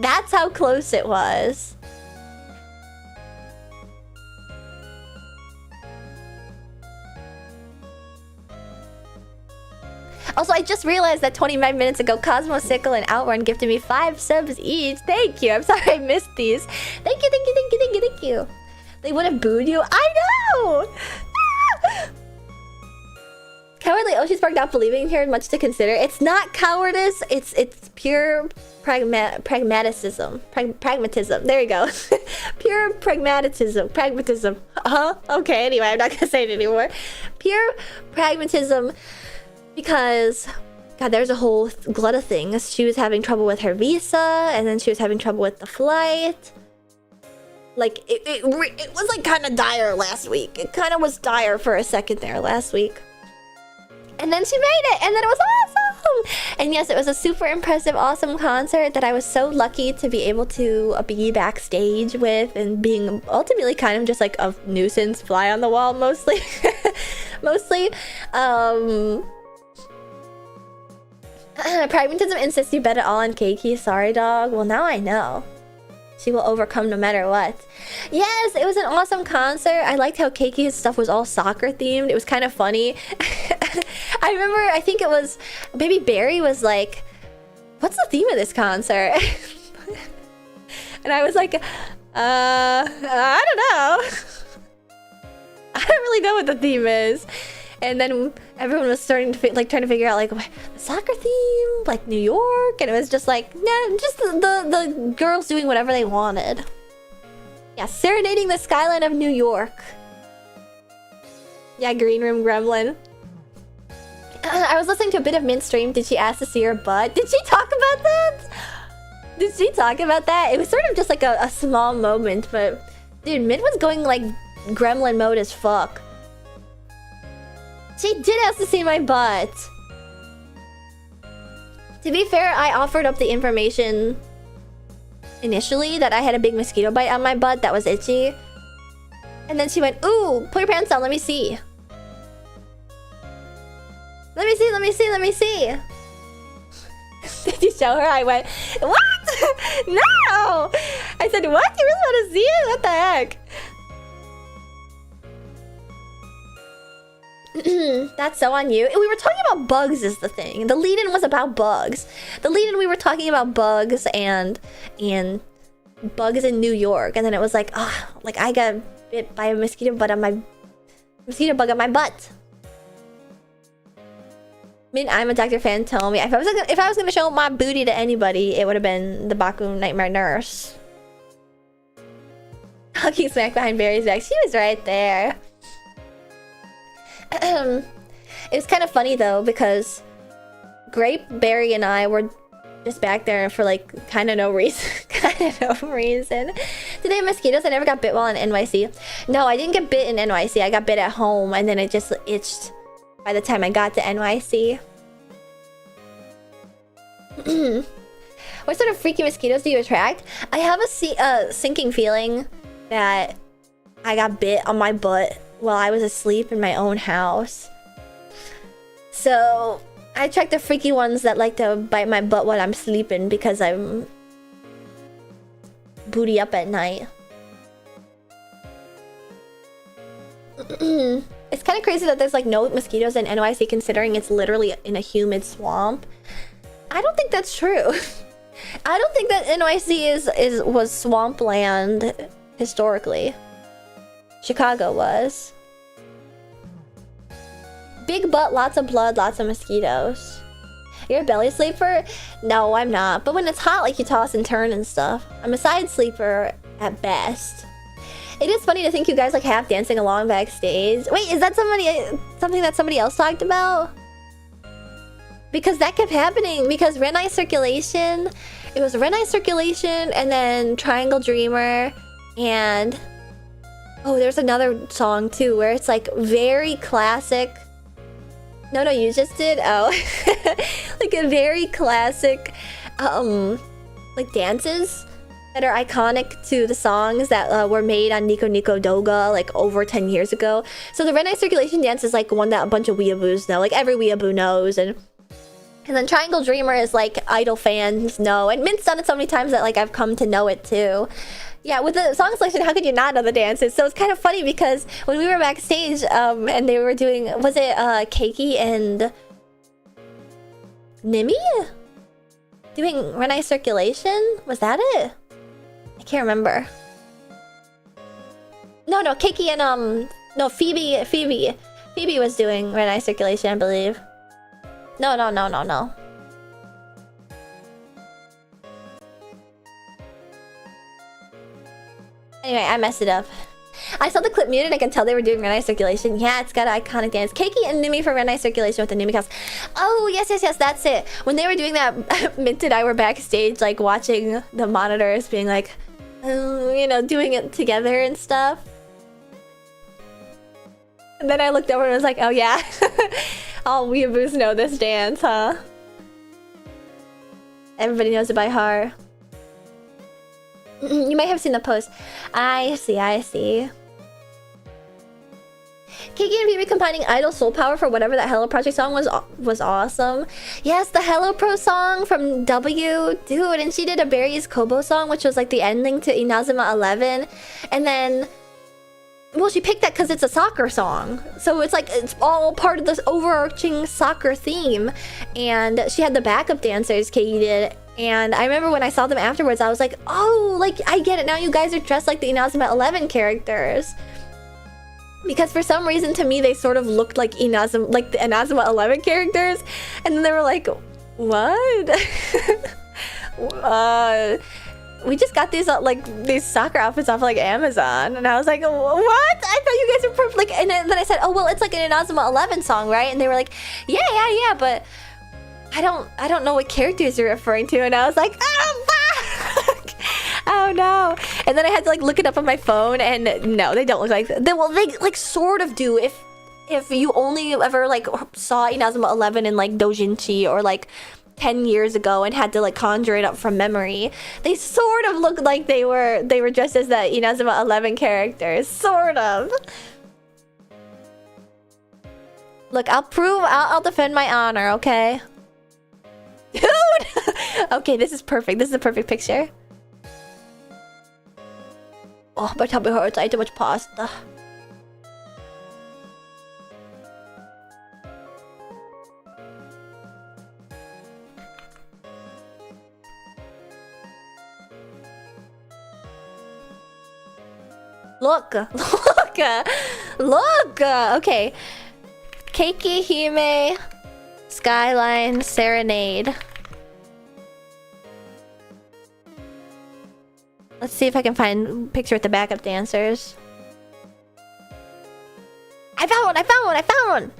That's how close it was. Also, I just realized that 25 minutes ago, Cosmo Sickle and Outrun gifted me 5 subs each. Thank you. I'm sorry I missed these. Thank you, thank you, thank you, thank you, thank you. They would have booed you. I know! Cowardly Oshi sparked not believing here, much to consider. It's not cowardice, it's pure pragmatism. Pragmatism. There you go. Pure pragmatism. Okay, anyway, I'm not gonna say it anymore. Pure pragmatism, because God, there's a whole glut of things. She was having trouble with her visa, and then she was having trouble with the flight. Like, it was like kind of dire last week. It kind of was dire for a second there last week. And then she made it, and then it was awesome! And yes, it was a super impressive, awesome concert that I was so lucky to be able to be backstage with, and being ultimately kind of just like a nuisance fly on the wall, mostly. Mostly. Pragmatism insists you bet it all on Keiki. Sorry, dog. Well, now I know. She will overcome no matter what. Yes, it was an awesome concert. I liked how Keiki's stuff was all soccer themed. It was kind of funny. I remember, I think it was, maybe Barry was like, what's the theme of this concert? And I was like, I don't know. I don't really know what the theme is. And then everyone was starting to trying to figure out like the soccer theme, like New York, and it was just like, nah, just the girls doing whatever they wanted. Yeah, serenading the skyline of New York. Yeah, Green Room Gremlin. I was listening to a bit of Mint stream. Did she ask to see her butt? Did she talk about that? Did she talk about that? It was sort of just like a small moment, but dude, Mint was going like gremlin mode as fuck. She did ask to see my butt. To be fair, I offered up the information initially that I had a big mosquito bite on my butt that was itchy. And then she went, ooh, pull your pants down, let me see. Let me see, let me see, let me see. Did you show her? I went, what? No! I said, what? You really want to see it? What the heck? That's so on you. We were talking about bugs is the thing. The lead-in was about bugs. The lead-in, we were talking about bugs and bugs in New York. And then it was like, like I got bit by a mosquito bug on my butt. I mean, I'm a Dr. Fantome. If I was gonna show my booty to anybody, it would have been the Baku Nightmare Nurse. Talking smack behind Barry's back. She was right there. It was kind of funny though, because Grape, Barry, and I were just back there for like kind of no reason. Did they have mosquitoes? I never got bit while in NYC. No, I didn't get bit in NYC. I got bit at home, and then it just itched by the time I got to NYC. What sort of freaky mosquitoes do you attract? I have a sinking feeling that I got bit on my butt while I was asleep in my own house. So I attract the freaky ones that like to bite my butt while I'm sleeping because I'm booty up at night. It's kind of crazy that there's like no mosquitoes in NYC considering it's literally in a humid swamp. I don't think that's true. I don't think that NYC was swampland historically. Chicago was. Big butt, lots of blood, lots of mosquitoes. You're a belly sleeper? No, I'm not. But when it's hot, like you toss and turn and stuff. I'm a side sleeper at best. It is funny to think you guys like half dancing along backstage. Wait, is that something that somebody else talked about? Because that kept happening. Because Red Eye Circulation, it was Red Eye Circulation and then Triangle Dreamer and oh, there's another song too where it's like very classic. No, you just did. Oh, like a very classic, like dances that are iconic to the songs that were made on Nico Nico Doga like over 10 years ago. So the Red Eye Circulation dance is like one that a bunch of weeaboos know, like every weeaboo knows, and then Triangle Dreamer is like idol fans know, and Mint's done it so many times that like I've come to know it too. Yeah, with the song selection, how could you not know the dances? So it's kind of funny because when we were backstage, and they were doing, was it Keiki and Nimi doing Red Eye Circulation? Was that it? I can't remember. No, Keiki and no, Phoebe Phoebe was doing red eye circulation, I believe. No. Anyway, I messed it up. I saw the clip muted. I can tell they were doing red eye circulation. Yeah, it's got an iconic dance. Keiki and Numi for red eye circulation with the Numi cast. Oh, yes, that's it. When they were doing that, Mint and I were backstage, like, watching the monitors, being like, you know, doing it together and stuff. And then I looked over and was like, oh, yeah. All weeaboos know this dance, huh? Everybody knows it by heart. You might have seen the post. I see. Kiki and Phoebe combining Idol Soul Power for whatever that Hello Project song was awesome. Yes, the Hello Pro song from W. Dude, and she did a Barry's Kobo song, which was like the ending to Inazuma 11. And then... well, she picked that because it's a soccer song. So it's like, it's all part of this overarching soccer theme. And she had the backup dancers, Katie did. And I remember when I saw them afterwards, I was like, oh, like, I get it. Now you guys are dressed like the Inazuma 11 characters. Because for some reason, to me, they sort of looked like the Inazuma 11 characters. And then they were like, what? We just got these these soccer outfits off like Amazon, and I was like, what? I thought you guys were perfect. Like, and then I said, oh well, it's like an Inazuma 11 song, right? And they were like, yeah, but I don't know what characters you're referring to. And I was like, oh fuck, oh no. And then I had to like look it up on my phone, and no, they don't look like that. They like sort of do if you only ever like saw Inazuma 11 in like doujinshi or like 10 years ago and had to like conjure it up from memory. They sort of looked like they were dressed as the Inazuma 11 characters, sort of. Look, I'll defend my honor, okay? Dude! Okay, this is perfect. This is a perfect picture. Oh, my tummy hurts. I ate too much pasta. Look! Okay. Keiki, Hime, Skyline, Serenade. Let's see if I can find a picture with the backup dancers. I found one!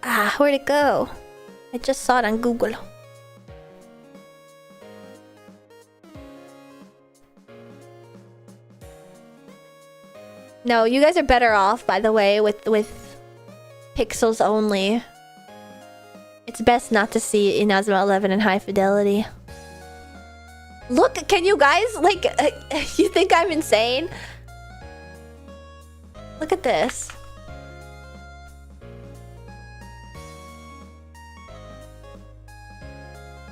Ah, where'd it go? I just saw it on Google. No, you guys are better off, by the way, with pixels only. It's best not to see Inazuma 11 in high fidelity. Look, can you guys, like, you think I'm insane? Look at this.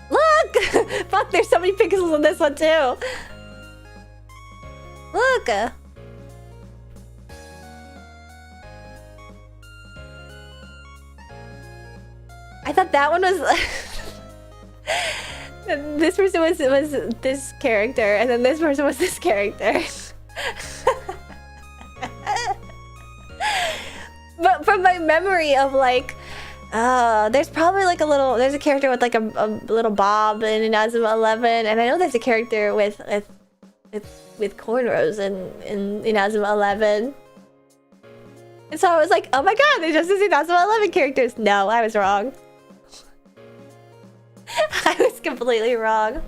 Look! Fuck, there's so many pixels on this one, too. Look! I thought that one was... this person was this character, and then this person was this character. But from my memory of like... there's probably like there's a character with like a little bob in Inazuma 11, and I know there's a character with cornrows in Inazuma 11. And so I was like, oh my god, they're just as Inazuma 11 characters. No, I was wrong. I was completely wrong.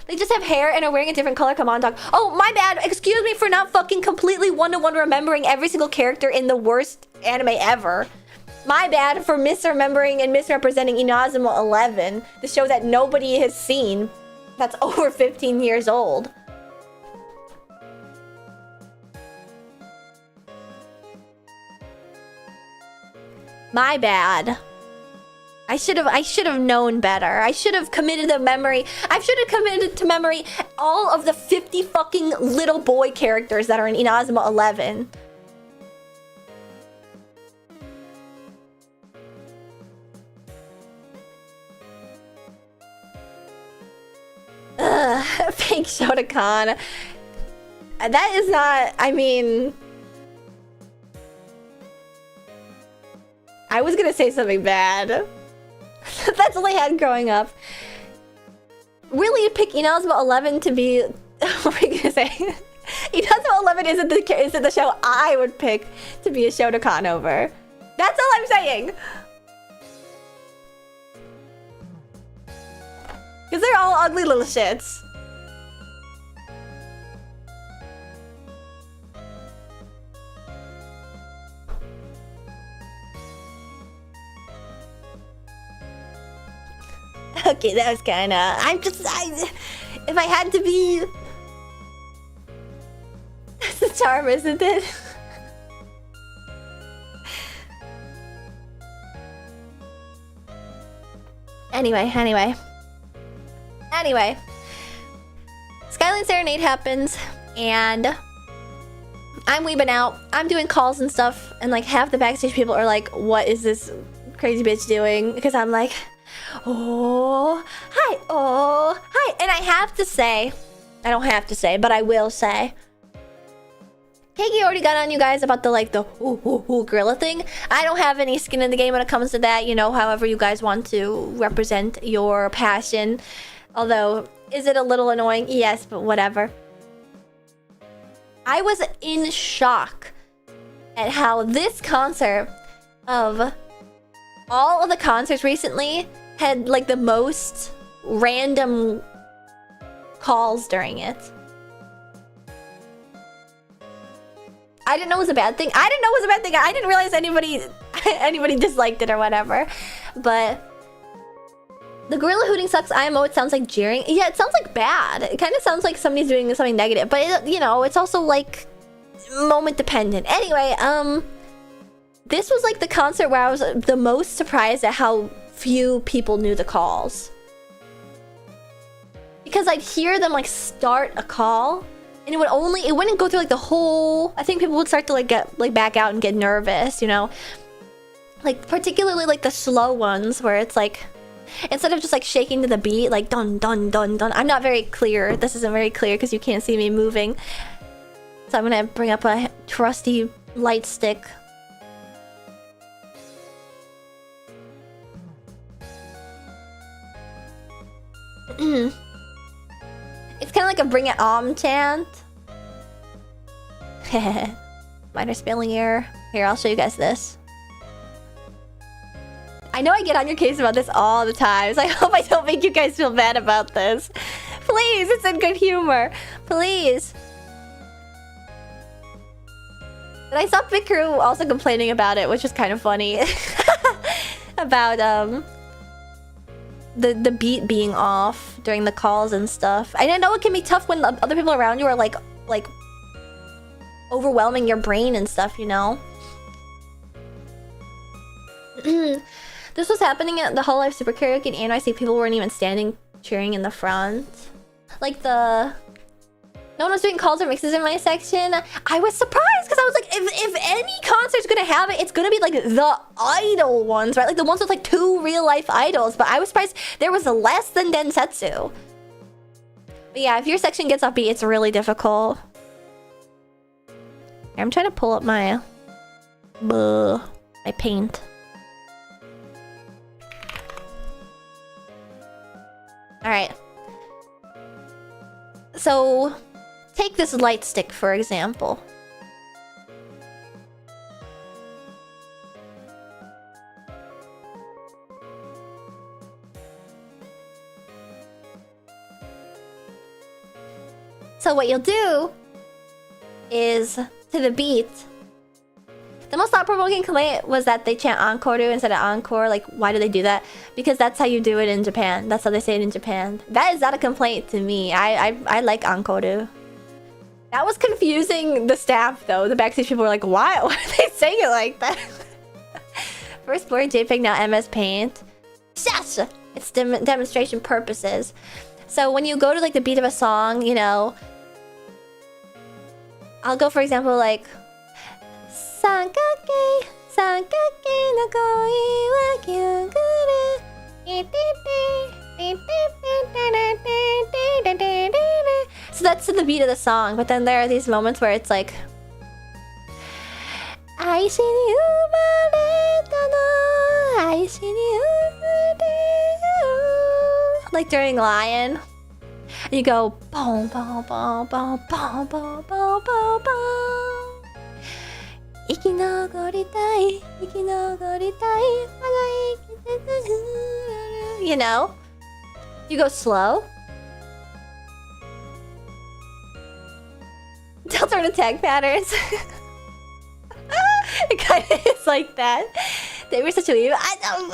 They just have hair and are wearing a different color. Come on, dog. Oh, my bad. Excuse me for not fucking completely one-to-one remembering every single character in the worst anime ever. My bad for misremembering and misrepresenting Inazuma 11, the show that nobody has seen that's over 15 years old. My bad. I should have known better. I should have committed to memory. I should have committed to memory all of the 50 fucking little boy characters that are in Inazuma 11. Ugh. Fake Shotokan. That is not, I mean... I was gonna say something bad. That's all I had growing up. Really, pick Inazuma 11 to be... what were you gonna say? Inazuma 11 isn't the show I would pick to be a Shotokan over. That's all I'm saying! Because they're all ugly little shits. Okay, that was kinda... if I had to be... That's the charm, isn't it? Anyway. Skyline Serenade happens, and... I'm weebing out. I'm doing calls and stuff, and like half the backstage people are like, what is this crazy bitch doing? Because I'm like... Oh, hi. And I have to say, I don't have to say, but I will say, Keiki already got on you guys about the like the gorilla thing. I don't have any skin in the game when it comes to that, you know, however you guys want to represent your passion. Although, is it a little annoying? Yes, but whatever. I was in shock at how this concert of all of the concerts recently had like the most random calls during it. I didn't know it was a bad thing. I didn't realize anybody disliked it or whatever. But the gorilla hooting sucks IMO, it sounds like jeering. Yeah, it sounds like bad. It kind of sounds like somebody's doing something negative. But it, you know, it's also like moment dependent. Anyway, this was like the concert where I was the most surprised at how few people knew the calls. Because I'd hear them like start a call, and it wouldn't go through like the whole... I think people would start to like get like back out and get nervous, you know? Like particularly like the slow ones where it's like, instead of just like shaking to the beat, like dun dun dun dun. I'm not very clear. This isn't very clear because you can't see me moving. So I'm gonna bring up a trusty light stick. It's kind of like a bring it on chant. Minor spelling error. Here, I'll show you guys this. I know I get on your case about this all the time, so I hope I don't make you guys feel bad about this. Please, it's in good humor. Please. But I saw Bikru also complaining about it, which is kind of funny. About, the beat being off during the calls and stuff. And I know it can be tough when other people around you are like overwhelming your brain and stuff, you know? This was happening at the Whole Life Super Karaoke in NYC. People weren't even standing cheering in the front. Like no one was doing calls or mixes in my section. I was surprised because I was like, if any concert's gonna have it, it's gonna be like the idol ones, right? Like the ones with like 2 real life idols. But I was surprised there was less than Densetsu. But yeah, if your section gets upbeat, it's really difficult. I'm trying to pull up my paint. Alright. So, take this light stick, for example. So what you'll do is, to the beat, the most thought-provoking complaint was that they chant Ankoru instead of Encore. Like, why do they do that? Because that's how you do it in Japan. That's how they say it in Japan. That is not a complaint to me. I like Ankoru. That was confusing the staff, though. The backstage people were like, why? Why are they saying it like that? First blurry JPEG, now MS Paint. Shush! It's demonstration purposes. So when you go to like the beat of a song, you know, I'll go, for example, like Sankake, Sankake no koi wa kyuguru. that's to the beat of the song, but then there are these moments where it's like, Aishi ni umareta no, aishi ni umareta. Like during Lion, and you go boom, boom, boom, boom, boom, boom, boom, boom, boom. Ikinogoritai, ikinogoritai, you know, you go slow. Delta attack patterns. It kind of is like that. They were such a weird. I don't.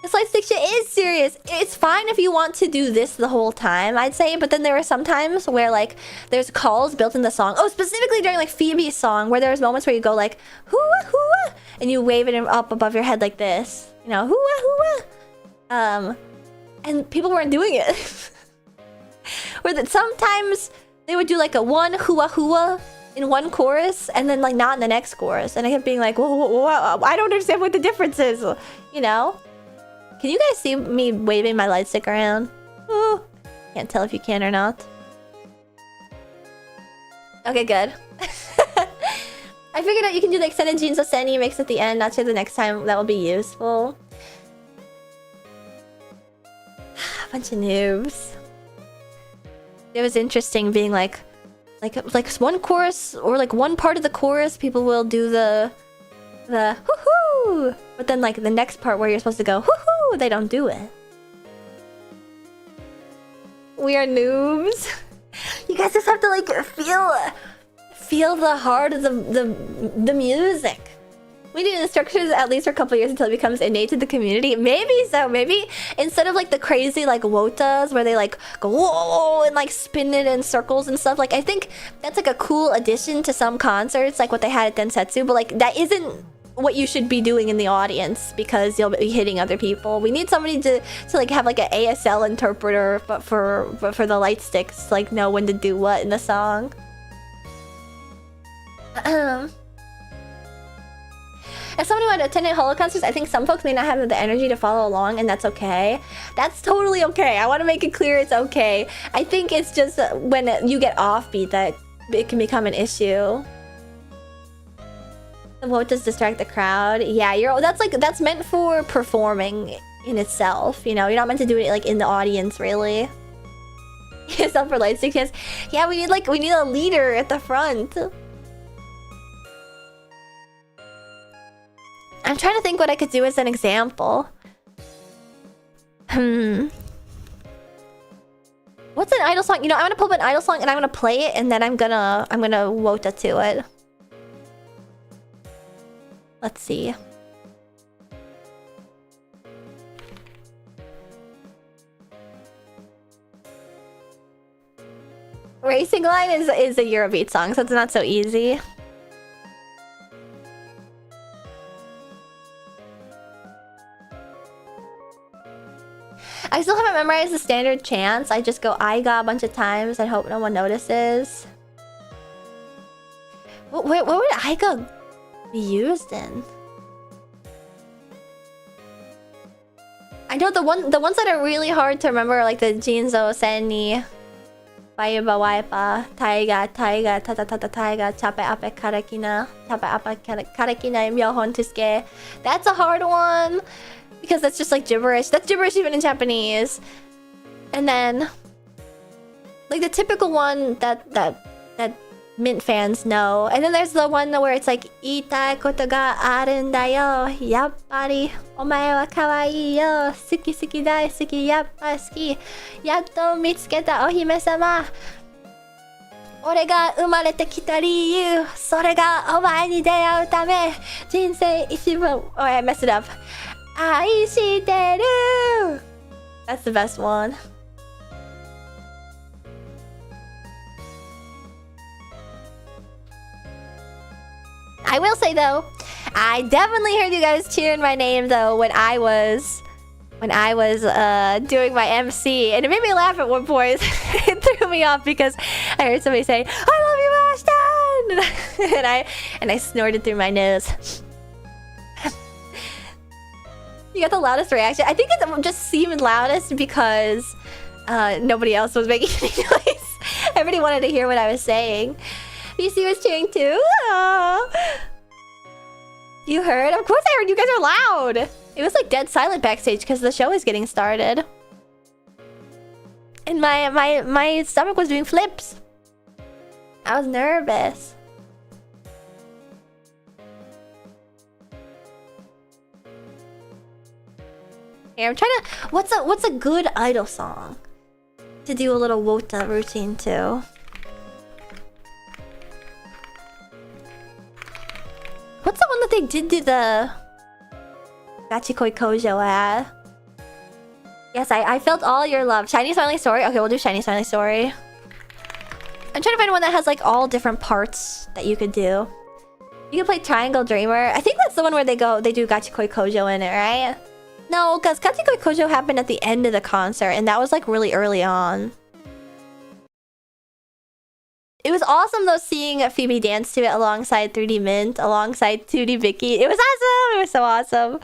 This light stick shit is serious. It's fine if you want to do this the whole time, I'd say, but then there are some times where like there's calls built in the song. Oh, specifically during like Phoebe's song, where there's moments where you go like hooah hooah, and you wave it up above your head like this, you know, hooah hooah. And people weren't doing it. Or that sometimes they would do like a one hooah hooah in one chorus and then like not in the next chorus, and I kept being like, whoa, I don't understand what the difference is, you know. Can you guys see me waving my light stick around? Ooh. Can't tell if you can or not. Okay, good. I figured out you can do the extended jeans of Senny mix at the end. Not sure the next time that will be useful. Bunch of noobs. It was interesting being like one chorus or like one part of the chorus, people will do the woohoo, but then like the next part where you're supposed to go woohoo, they don't do it. We are noobs. You guys just have to like feel the heart of the music. We need instructors at least for a couple years until it becomes innate to the community. Maybe so. Maybe instead of like the crazy like wotas where they like go whoa and like spin it in circles and stuff. Like I think that's like a cool addition to some concerts, like what they had at Densetsu. But like that isn't what you should be doing in the audience because you'll be hitting other people. We need somebody to like have like an ASL interpreter, but for the light sticks, like know when to do what in the song. As somebody who had attended holo concerts, I think some folks may not have the energy to follow along, and that's okay. That's totally okay. I want to make it clear it's okay. I think it's just when you get offbeat that it can become an issue. The vote does distract the crowd. Yeah, that's meant for performing in itself. You know, you're not meant to do it like in the audience, really. Yourself for light sticks, yes. Yeah, we need a leader at the front. I'm trying to think what I could do as an example. What's an idol song? You know, I'm gonna pull up an idol song and I'm gonna play it, and then I'm gonna wota to it. Let's see. Racing Line is a Eurobeat song, so it's not so easy. I still haven't memorized the standard chants. I just go Aiga a bunch of times and hope no one notices. What would Aiga be used in? I know the ones that are really hard to remember are like the Jinzo, Senni, Waiba Waipa, Taiga, Taiga, Tata Tata Taiga, Chape Ape Karakina, Chape Ape Karakina, Myohon Tusuke. That's a hard one. Because that's just like gibberish. That's gibberish even in Japanese. And then like the typical one that Mint fans know. And then there's the one where it's like Iitai koto ga aru nda yo. Yappari omae wa kawaii yo. Suki suki daisuki yappa suki. Yatto mitsuketa ohime sama. Ore ga umarete kita riyu. Sore ga omae ni deau tame. Jinsei ichiban. Oh, I messed it up. Aishiteru! That's the best one. I will say though, I definitely heard you guys cheering my name though when I was doing my MC, and it made me laugh at one point. It threw me off because I heard somebody say, "I love you, Ashton!" and I snorted through my nose. You got the loudest reaction. I think it just seemed loudest because nobody else was making any noise. Everybody wanted to hear what I was saying. BC was cheering too. Aww. You heard? Of course I heard. You guys are loud. It was like dead silent backstage because the show was getting started. And my stomach was doing flips. I was nervous. Here, I'm trying to... What's a good idol song? To do a little Wota routine too. What's the one that they did do the... Gachikoi Kojo at? Yes, I felt all your love. Shiny Smiling Story? Okay, we'll do Shiny Smiling Story. I'm trying to find one that has like all different parts that you could do. You can play Triangle Dreamer. I think that's the one where they do Gachikoi Kojo in it, right? No, because Gachikoi Kojo happened at the end of the concert, and that was like really early on. It was awesome though seeing Phoebe dance to it alongside 3D Mint, alongside 2D Vicky. It was awesome! It was so awesome.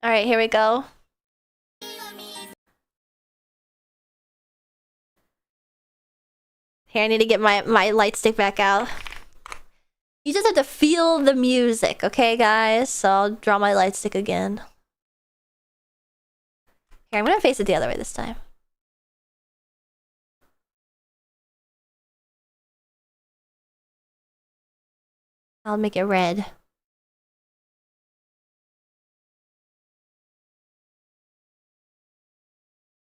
Alright, here we go. Here, I need to get my light stick back out. You just have to feel the music, okay, guys? So I'll draw my light stick again. Here, I'm gonna face it the other way this time. I'll make it red.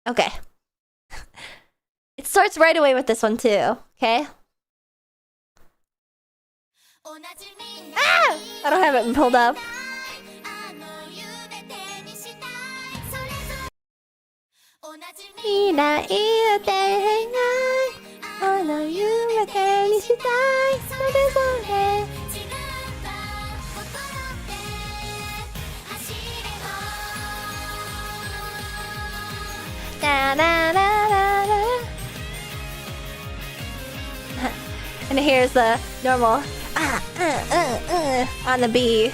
Okay. It starts right away with this one too, okay? Ah! I don't have it pulled up. And here's the normal on the B.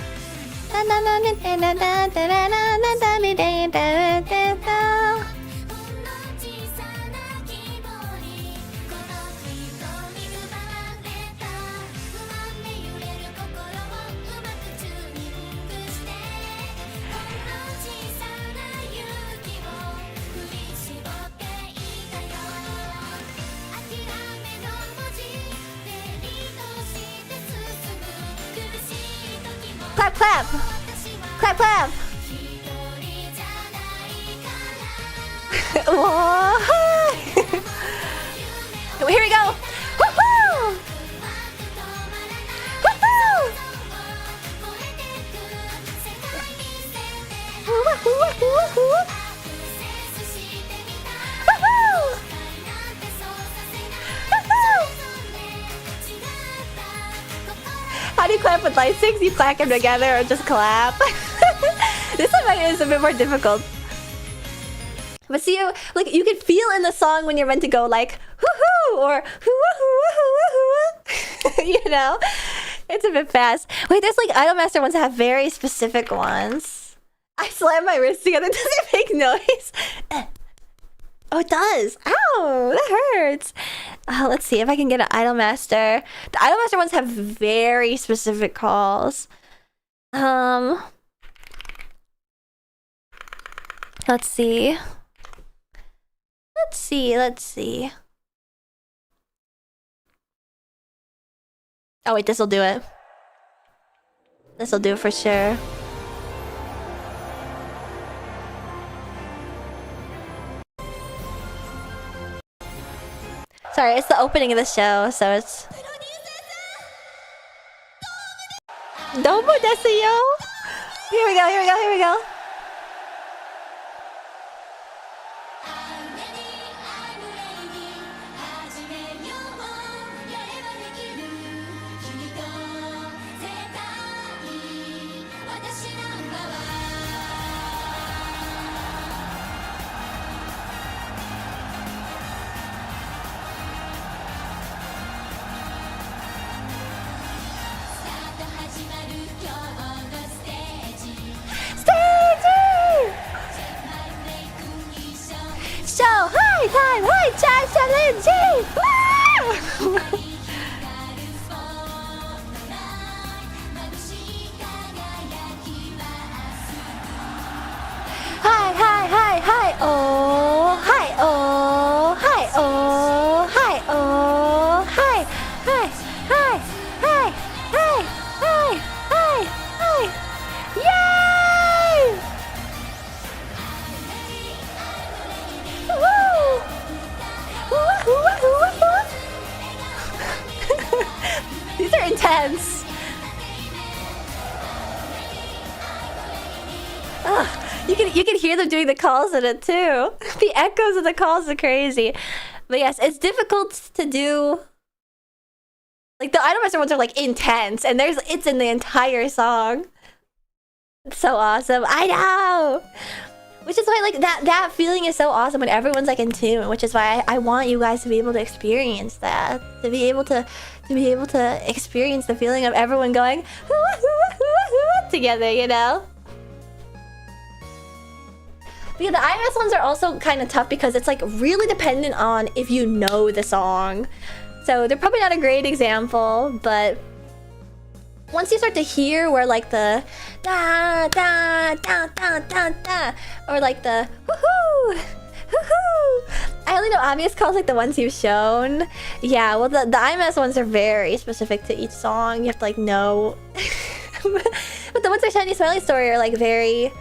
Clap, clap! Clap, clap! Here we go! Woohoo! Woohoo! How do you clap with light sticks? You clap them together or just clap? This one is a bit more difficult. But see, like you can feel in the song when you're meant to go like hoo-hoo or hoo-hoo-hoo-hoo-hoo. You know? It's a bit fast. Wait, there's like Idolmaster ones that have very specific ones. I slam my wrists together. Does it make noise? Oh, it does. Ow, that hurts. Let's see if I can get an Idolmaster. The Idolmaster ones have very specific calls. Let's see. Let's see. Oh wait, this'll do it. This'll do it for sure. Sorry, it's the opening of the show, so it's... Domo desu yo! Here we go, here we go, here we go! Stage! Hi, hi, hi, hi, oh, hi, oh, hi, oh, hi, oh, hi, hi, hi, hi, hi, hi, hi, hi, yay! Woo! These are intense. Ugh. You can hear them doing the calls in it too. The echoes of the calls are crazy. But yes, it's difficult to do. Like the Idolmaster ones are like intense, and it's in the entire song. It's so awesome. I know. Which is why like that feeling is so awesome when everyone's like in tune, which is why I want you guys to be able to experience that. To be able to experience the feeling of everyone going together, you know? Yeah, the IMS ones are also kind of tough because it's like really dependent on if you know the song. So they're probably not a great example, but once you start to hear where like the da da da da da da or like the woohoo woohoo, I only know obvious calls like the ones you've shown. Yeah, well the IMS ones are very specific to each song. You have to like know. But the ones for Shiny Smiley Story are like very.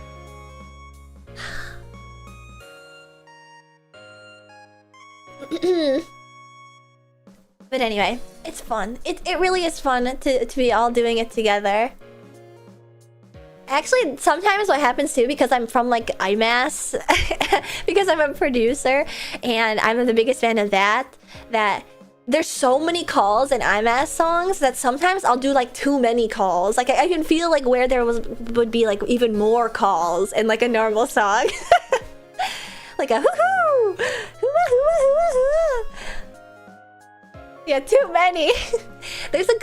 But anyway, it's fun. It really is fun to be all doing it together. Actually, sometimes what happens too, because I'm from like IMAS, because I'm a producer and I'm the biggest fan of that there's so many calls in IMAS songs that sometimes I'll do like too many calls. Like I can feel like where there would be like even more calls in like a normal song. Like a hoo-hoo! Hoo-hoo-hoo-hoo-hoo! Yeah, too many. There's like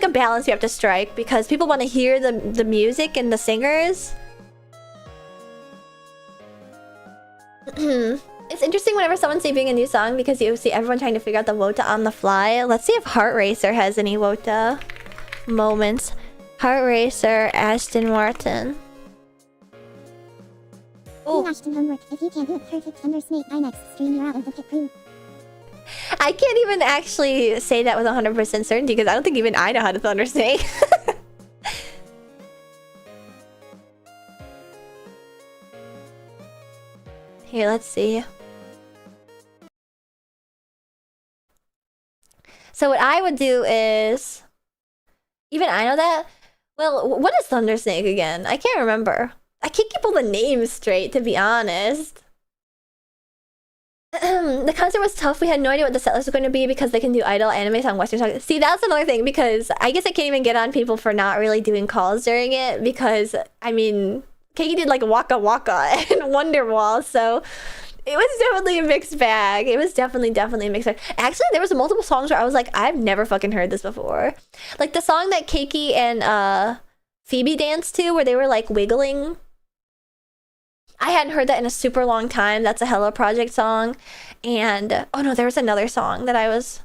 a balance you have to strike because people want to hear the music and the singers. It's interesting whenever someone's saving a new song because you see everyone trying to figure out the WOTA on the fly. Let's see if Heart Racer has any WOTA moments. Heart Racer, Aston Martin. Oh. Ashton homework. If you can't do it perfect under Snake IMAX, stream you're out of the pit crew. I can't even actually say that with 100% certainty because I don't think even I know how to Thunder Snake. Here, let's see. So what I would do is... Even I know that? Well, what is Thunder Snake again? I can't remember. I can't keep all the names straight, to be honest. The concert was tough. We had no idea what the set list was going to be because they can do idol, anime song, western song. See, that's another thing because I guess I can't even get on people for not really doing calls during it because, I mean, Keiki did like Waka Waka and Wonderwall, so it was definitely a mixed bag. It was definitely a mixed bag. Actually, there was multiple songs where I was like, I've never fucking heard this before. Like the song that Keiki and Phoebe danced to where they were like wiggling. I hadn't heard that in a super long time. That's a Hello Project song. And oh no, there was another song that I was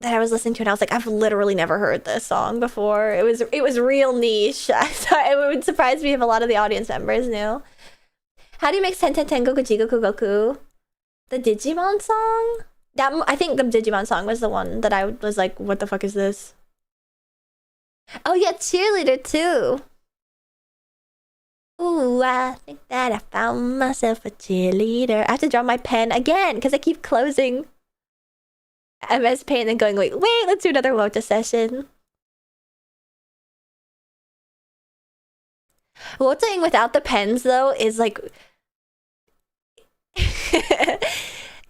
listening to and I was like, I've literally never heard this song before. It was real niche. It would surprise me if a lot of the audience members knew. How do you make Ten Ten Tengoku Jigoku Goku? The Digimon song? I think the Digimon song was the one that I was like, what the fuck is this? Oh yeah, Cheerleader too. Ooh, I think that I found myself a cheerleader. I have to draw my pen again because I keep closing MS Paint and going, wait, let's do another WOTA session. WOTAing without the pens, though, is like...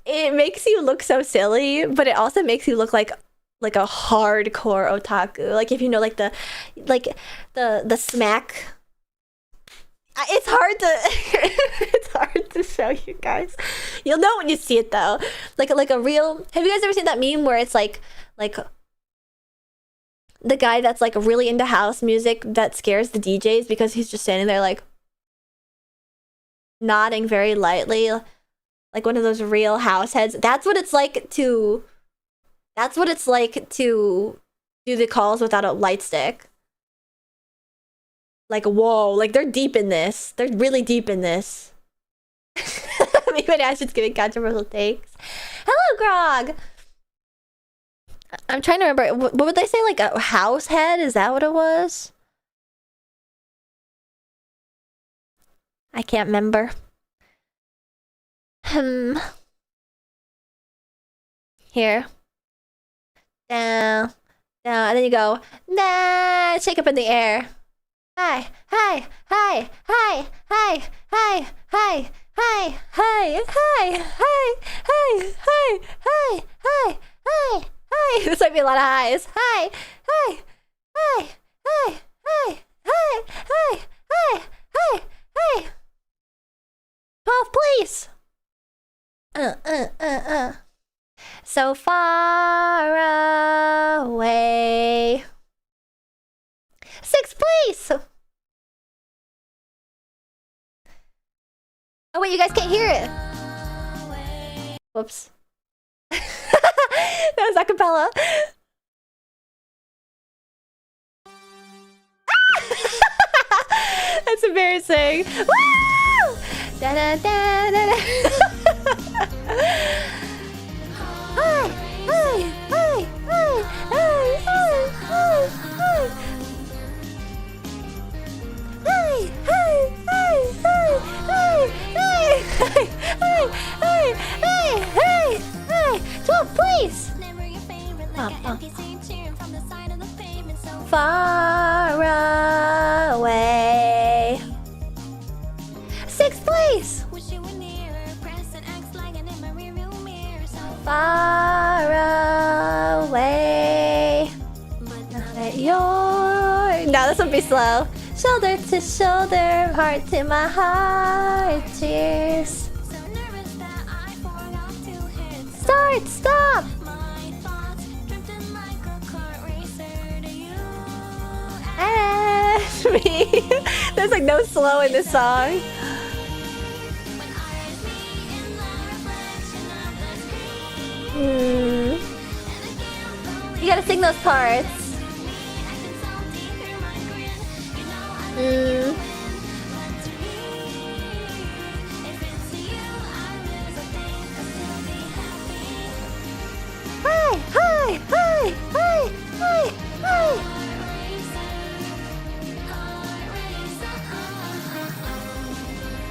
It makes you look so silly, but it also makes you look like a hardcore otaku. Like, if you know, like the smack... It's hard to show you guys. You'll know when you see it though. Like a real. Have you guys ever seen that meme where it's like the guy that's like really into house music that scares the DJs because he's just standing there like nodding very lightly. Like one of those real house heads. That's what it's like to do the calls without a light stick. Like, whoa, like they're deep in this. They're really deep in this. Maybe Ashton's giving controversial takes. Hello, Grog! I'm trying to remember. What would they say? Like a house head? Is that what it was? I can't remember. Here. Down. Down. And then you go, nah, shake up in the air. Hi, hi, hi, hi, hi, hi, hi, hi, hi, hi, hi, hi, hi, hi, hi, hi, hi. This might be a lot of highs. Hi, hi, hi, hi, hi, hi, hi, hi, hi, hi. 12, please. So far away. 6, please. Oh wait, you guys can't hear it. Whoops. That was a cappella. That's embarrassing. Woo! Da da da da da. Hi, hi, hi, hi, hi, hi, hi, hi. Hi, hi, hi, hi, hi, hi, hi, hi, hi, hi, hi. 12, please. Far away. 6, please. Far away. Now this will be slow. Shoulder to shoulder, heart to my heart, tears. Start, stop. Me. There's like no slow in this song. You gotta sing those parts. Hi, hi, hi, hi, hi, hi.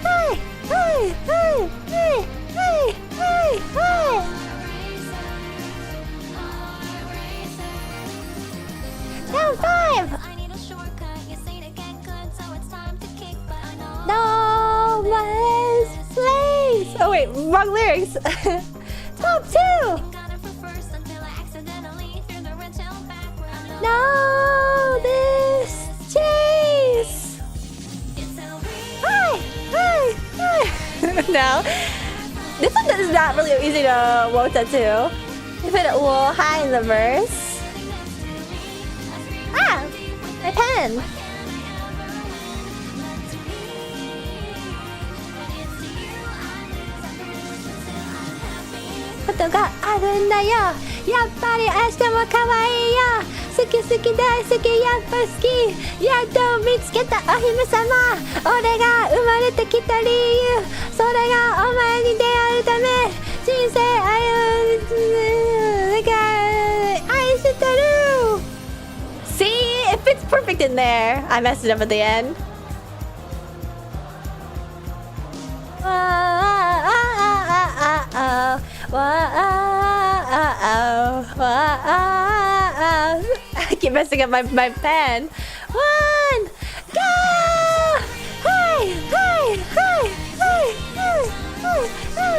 Hi, hi, hi, hi, hi, hi, hi. Down 5. No less place. Oh wait, wrong lyrics. Top 2. No, this chase. Hi, hi, hi. No, this one is not really easy to wota to. You put it a little high in the verse. Ah, my pen. Whatがあるんだよ。やっぱり明日も可愛いよ。好き好き大好きやっぱ好き。やっと見つけたお姫様。俺が生まれてきた理由。それがお前に出会うため。人生歩むが愛してる。See, it fits perfect in there. I messed it up at the end. I keep messing up my pen. 1, go! Hi, hi, hi, hi, hi, hi.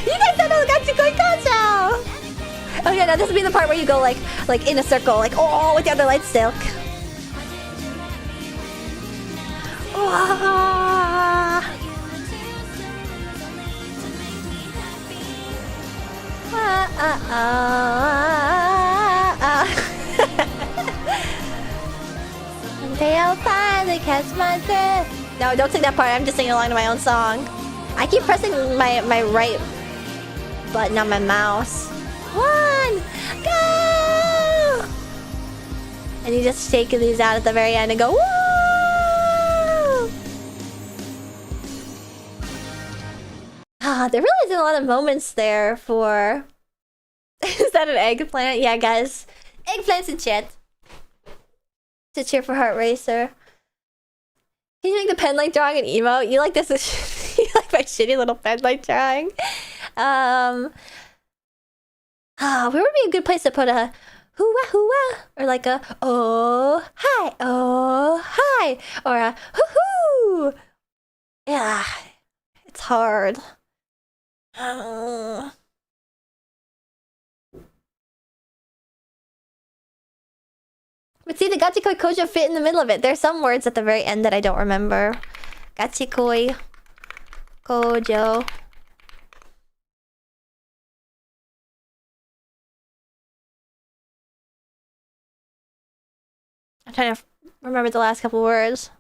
You guys don't know got you going go. Oh yeah, now this will be the part where you go like in a circle, like oh with the other light silk. They'll finally catch my drift. No, don't sing that part. I'm just singing along to my own song. I keep pressing my right button on my mouse. 1, go! And you just shake these out at the very end and go, woo! Ah, there really isn't a lot of moments there for... Is that an eggplant? Yeah, guys. Eggplants in chat. To cheer for Heart Racer. Can you make the pen light drawing an emote? You like this? You like my shitty little pen light drawing? Where would be a good place to put a hoo-wah hoo-wah? Or like a oh hi, or a hoo-hoo. Yeah, it's hard. But see, the Gachikoi Kojo fit in the middle of it. There's some words at the very end that I don't remember. Gachikoi Kojo. I'm trying to remember the last couple words.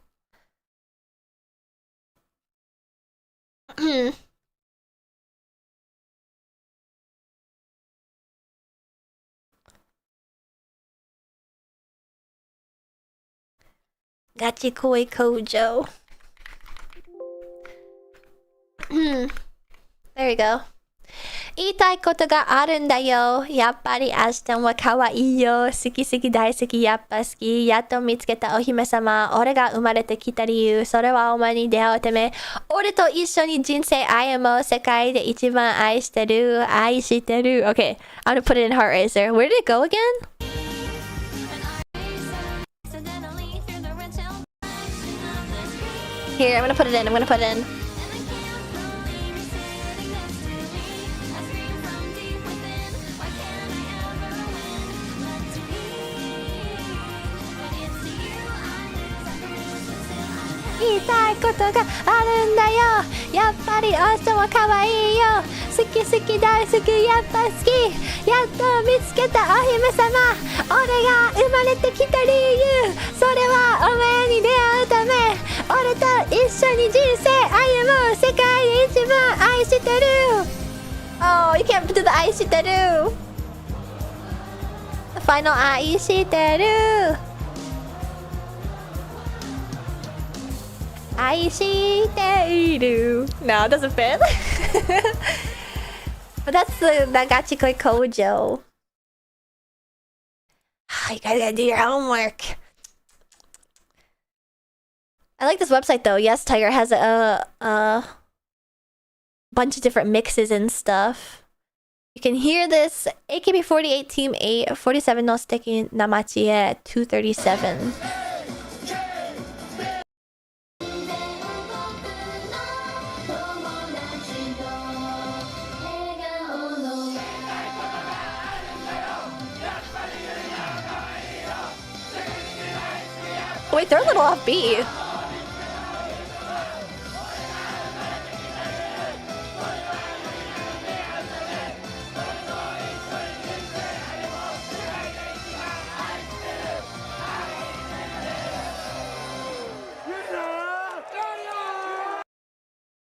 Gachikoi Kojo. There we go. 言いたいことがあるんだよ。やっぱり明日も可愛いよ。好き好き大好きやっぱ好き。やっと見つけたお姫様。俺が生まれてきた理由。それはお前に出会うため。俺と一緒に人生歩もう。世界で一番愛してる。愛してる。Okay, I'm gonna put it in Heart Racer. Where did it go again? Here, I'm gonna put it in. I'm gonna put it in. "言いたいことがあるんだよ。やっぱり明日も可愛いよ。好き好き大好きやっぱ好き。やっと見つけたお姫様。俺が生まれてきた理由。それはお前に出会うため。俺と一緒に人生歩もう。世界で一番愛してる。Oh, you can't do the 愛してる。The final 愛してる。愛している. No, it doesn't fit. But that's the Gachikoi Kojo. You guys gotta do your homework. I like this website though. Yes, Tiger has a bunch of different mixes and stuff. You can hear this AKB48 Team 8 47 no Suteki Namachi at 237. Wait, they're a little offbeat.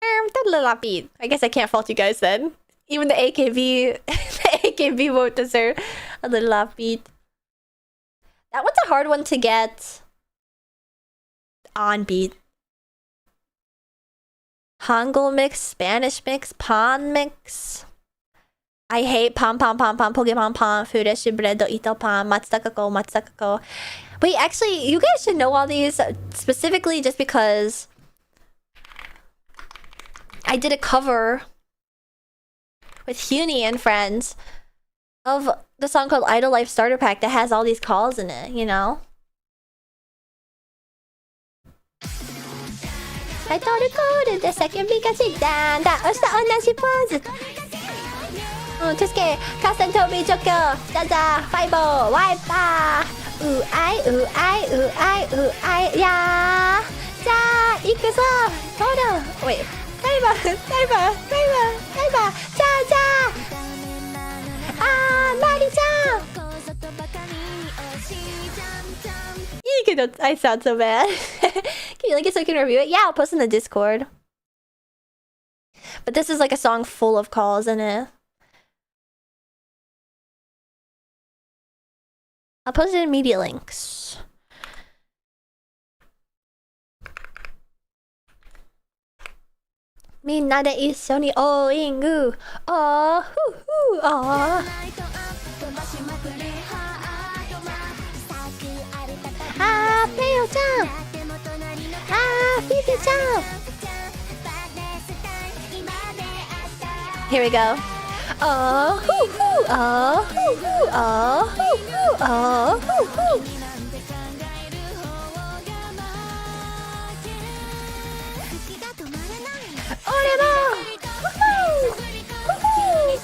They're a little offbeat. I guess I can't fault you guys then. Even the AKB, the AKB won't deserve a little offbeat. That one's a hard one to get on beat. Hangul mix, Spanish mix, Pan mix. I hate Pan Pan Pan Pan, Pokemon Pan, Fureshi Bredo, Ito Pan, Matsutakako, Matsutakako. Wait, actually, you guys should know all these specifically just because I did a cover with Huni and friends of the song called Idol Life Starter Pack that has all these calls in it, you know? I thought it coded the second because it down that was the unnecessary pose. Tusuke, Kasan Toby Joko, Zaza, Fibo, Wipa. Ooh, I, yeah. Ja, ikuzo, Todo. Wait, Saiba, Ja. Ah, Mari-chan. I sound so bad. Can you link it so I can review it? Yeah, I'll post in the Discord. But this is like a song full of calls in it. I'll post it in media links. Minna de issho ni oingu. Oh, hoo hoo, oh. Ah, Peo-chan. Ah, Fifi-chan. Here we go. Oh, hoo hoo, oh, hoo hoo, oh, hoo hoo, oh, hoo hoo. Oremo! Woohoo! Woohoo!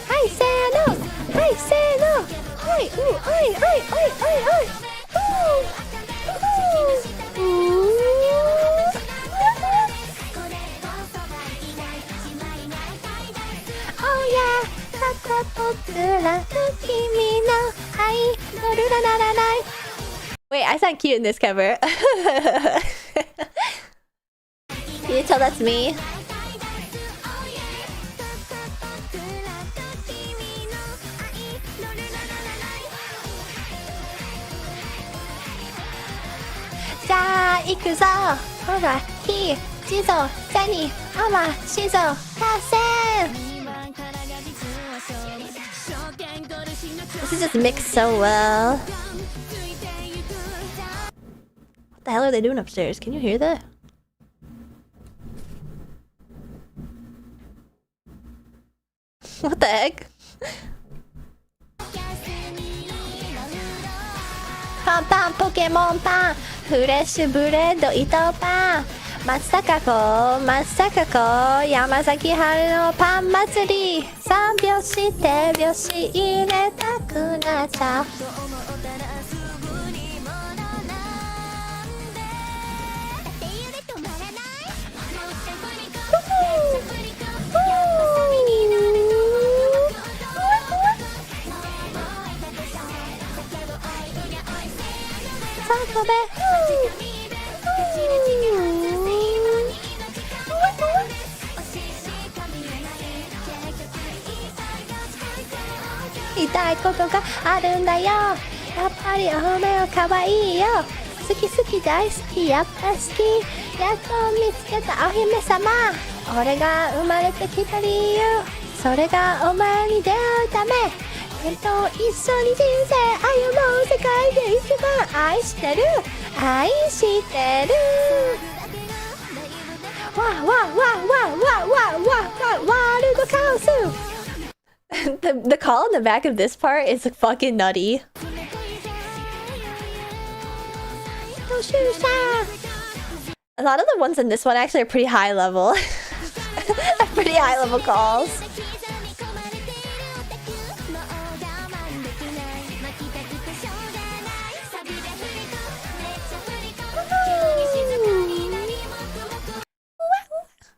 Hai, seno! Hai, seno! Hai, oi, oi, oi, oi, oi! Oh yeah! Wait, I sound cute in this cover. Can you tell that's me? Ja, ikuzo! Hora, hi, jizo, sani, ama, shizo, kasen! This is just mixed so well. What the hell are they doing upstairs? Can you hear that? What the heck? Pam pam Pokemon pan, fresh bread 糸パン、松坂子山崎春のパン祭り、3拍子手拍子入れたくなっちゃう。言いたいことがあるんだよ。やっぱりおめおかわいいよ。好き好き大好きやっぱ好き。やっと見つけたお姫様。俺が生まれてきた理由。それがお前に出会うため。君と一緒に人生歩もう。世界で一番愛してる。愛してる。わわわわわわわわワールドカオス。The call in the back of this part is fucking nutty. A lot of the ones in this one actually are pretty high level. Pretty high level calls.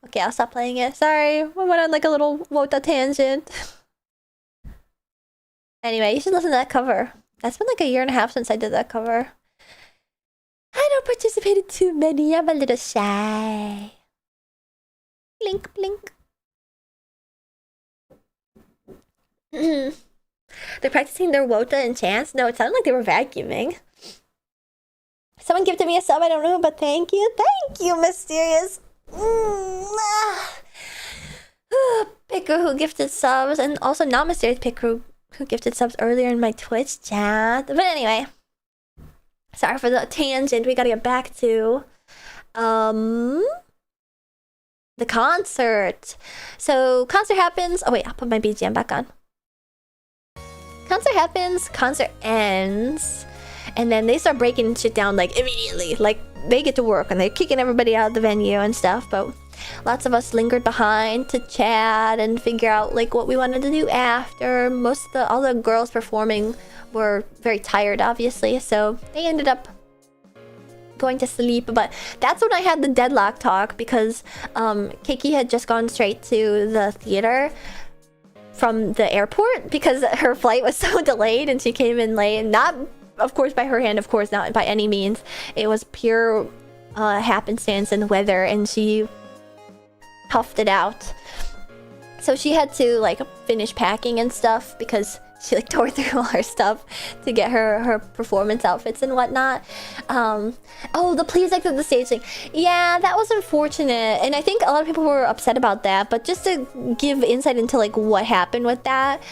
Okay, I'll stop playing it. Sorry, I went on like a little Wota tangent. Anyway, you should listen to that cover. That's been like a year and a half since I did that cover. I don't participate in too many. I'm a little shy. Blink, blink. They're practicing their Wota and chants. No, it sounded like they were vacuuming. Someone gifted me a sub. I don't know, but thank you. Thank you, Mysterious. Picker who gifted subs, and also not Mysterious Picker who gifted subs earlier in my Twitch chat. But anyway, sorry for the tangent. We gotta get back to the concert. So concert happens. Oh wait, I'll put my BGM back on. Concert happens, concert ends, and then they start breaking shit down like immediately. Like they get to work and they're kicking everybody out of the venue and stuff, but lots of us lingered behind to chat and figure out like what we wanted to do after. All the girls performing were very tired, obviously, so they ended up going to sleep. But that's when I had the deadlock talk, because Keiki had just gone straight to the theater from the airport because her flight was so delayed and she came in late. Not, of course, by her hand, of course, not by any means. It was pure happenstance and weather, and she toughed it out. So she had to like finish packing and stuff because she like tore through all her stuff to get her performance outfits and whatnot. Oh, the please exit the stage thing. Yeah, that was unfortunate, and I think a lot of people were upset about that. But just to give insight into like what happened with that,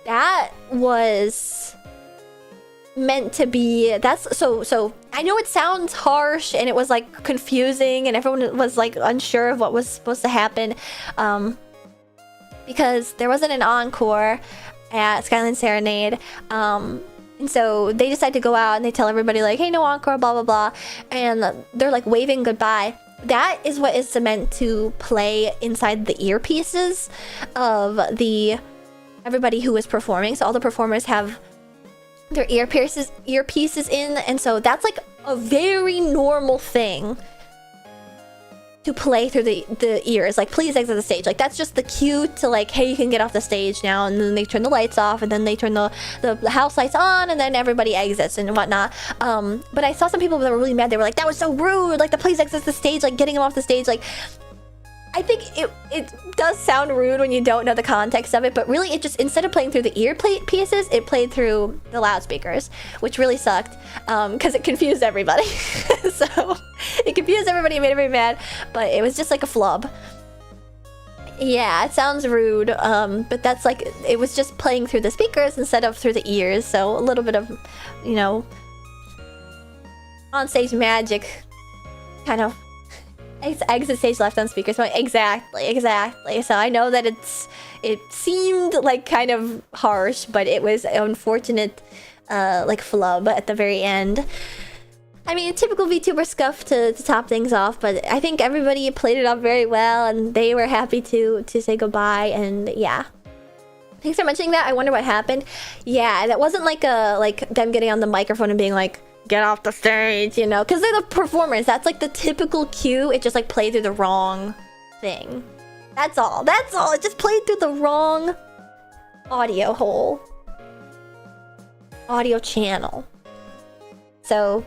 that was meant to be. That's so I know it sounds harsh and it was like confusing and everyone was like unsure of what was supposed to happen, because there wasn't an encore at Skyline Serenade, and so they decide to go out and they tell everybody like, hey, no encore, blah blah blah, and they're like waving goodbye. That is what is meant to play inside the earpieces of everybody who is performing. So all the performers have their earpieces in, and so that's like a very normal thing to play through the ears, like please exit the stage. Like that's just the cue to like, hey, you can get off the stage now, and then they turn the lights off, and then they turn the house lights on, and then everybody exits and whatnot. But I saw some people that were really mad. They were like, that was so rude, like the please exit the stage, like getting them off the stage. Like I think it does sound rude when you don't know the context of it, but really it just, instead of playing through the earpieces, it played through the loudspeakers, which really sucked, because it confused everybody. So it confused everybody and made everybody mad, but it was just like a flub. Yeah, it sounds rude, but that's like, it was just playing through the speakers instead of through the ears, so a little bit of, you know, on-stage magic, kind of. Exit stage left on speakers. Exactly. So I know that it seemed like kind of harsh, but it was an unfortunate like flub at the very end. I mean, typical VTuber scuff to top things off, but I think everybody played it off very well, and they were happy to say goodbye. And yeah, thanks for mentioning that. I wonder what happened. Yeah, that wasn't like them getting on the microphone and being like, get off the stage, you know, because they're the performers. That's like the typical cue. It just like played through the wrong thing. That's all. It just played through the wrong audio hole, audio channel. So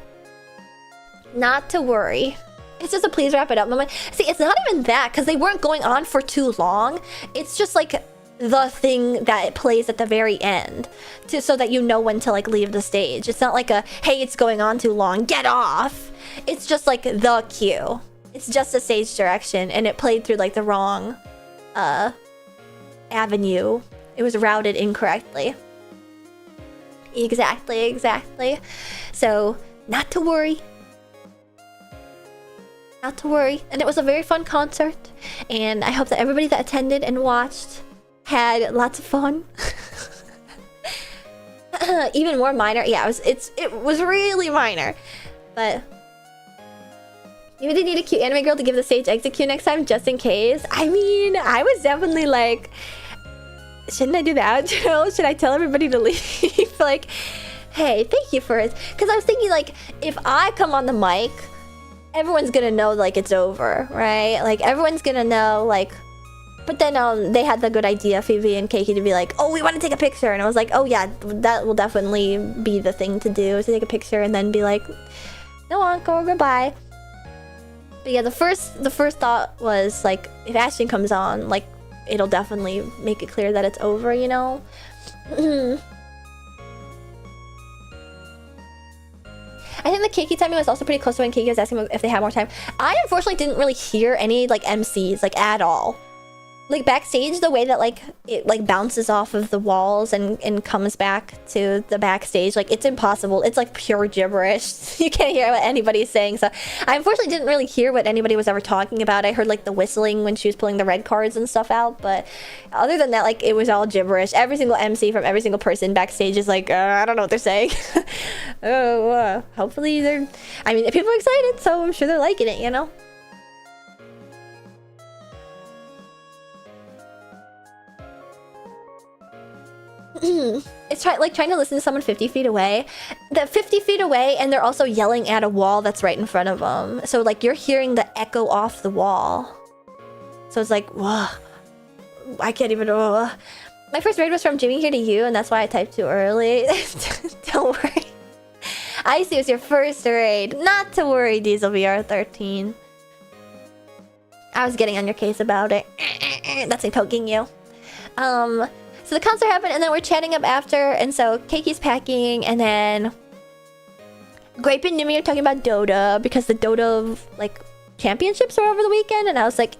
not to worry. It's just a please wrap it up moment. See, it's not even that, because they weren't going on for too long. It's just like the thing that it plays at the very end, so that you know when to like leave the stage. It's not like a, hey, it's going on too long, get off. It's just like the cue. It's just a stage direction, and it played through like the wrong avenue. It was routed incorrectly. Exactly. So not to worry. And it was a very fun concert, and I hope that everybody that attended and watched had lots of fun. Even more minor. Yeah, it was really minor. But you really need a cute anime girl to give the stage exit cue next time, just in case. I mean, I was definitely like, shouldn't I do the outro? Should I tell everybody to leave? Like, hey, thank you for it. Because I was thinking, like, if I come on the mic, everyone's gonna know like it's over, right? Like everyone's gonna know, like. But then they had the good idea, Phoebe and Keiki, to be like, oh, we want to take a picture. And I was like, oh yeah, that will definitely be the thing to do, is to take a picture and then be like, no encore, goodbye. But yeah, the first thought was like, if Ashton comes on, like, it'll definitely make it clear that it's over, you know? I think the Keiki timing was also pretty close to when Keiki was asking if they had more time. I unfortunately didn't really hear any like MCs like at all. Like backstage, the way that like it like bounces off of the walls and comes back to the backstage, like it's impossible. It's like pure gibberish. You can't hear what anybody's saying. So I unfortunately didn't really hear what anybody was ever talking about. I heard like the whistling when she was pulling the red cards and stuff out, but other than that, like it was all gibberish. Every single MC from every single person backstage is like, I don't know what they're saying. Hopefully they're, I mean, people are excited, so I'm sure they're liking it, you know? It's trying to listen to someone 50 feet away. They're 50 feet away, and they're also yelling at a wall that's right in front of them. So like you're hearing the echo off the wall. So it's like, whoa, I can't even. My first raid was from Jimmy here to you, and that's why I typed too early. Don't worry. Icy was your first raid. Not to worry, Diesel VR13. I was getting on your case about it. That's me poking you. So the concert happened, and then we're chatting up after, and so Keiki's packing, and then Grape and Numi are talking about Dota because the Dota like championships were over the weekend, and I was like,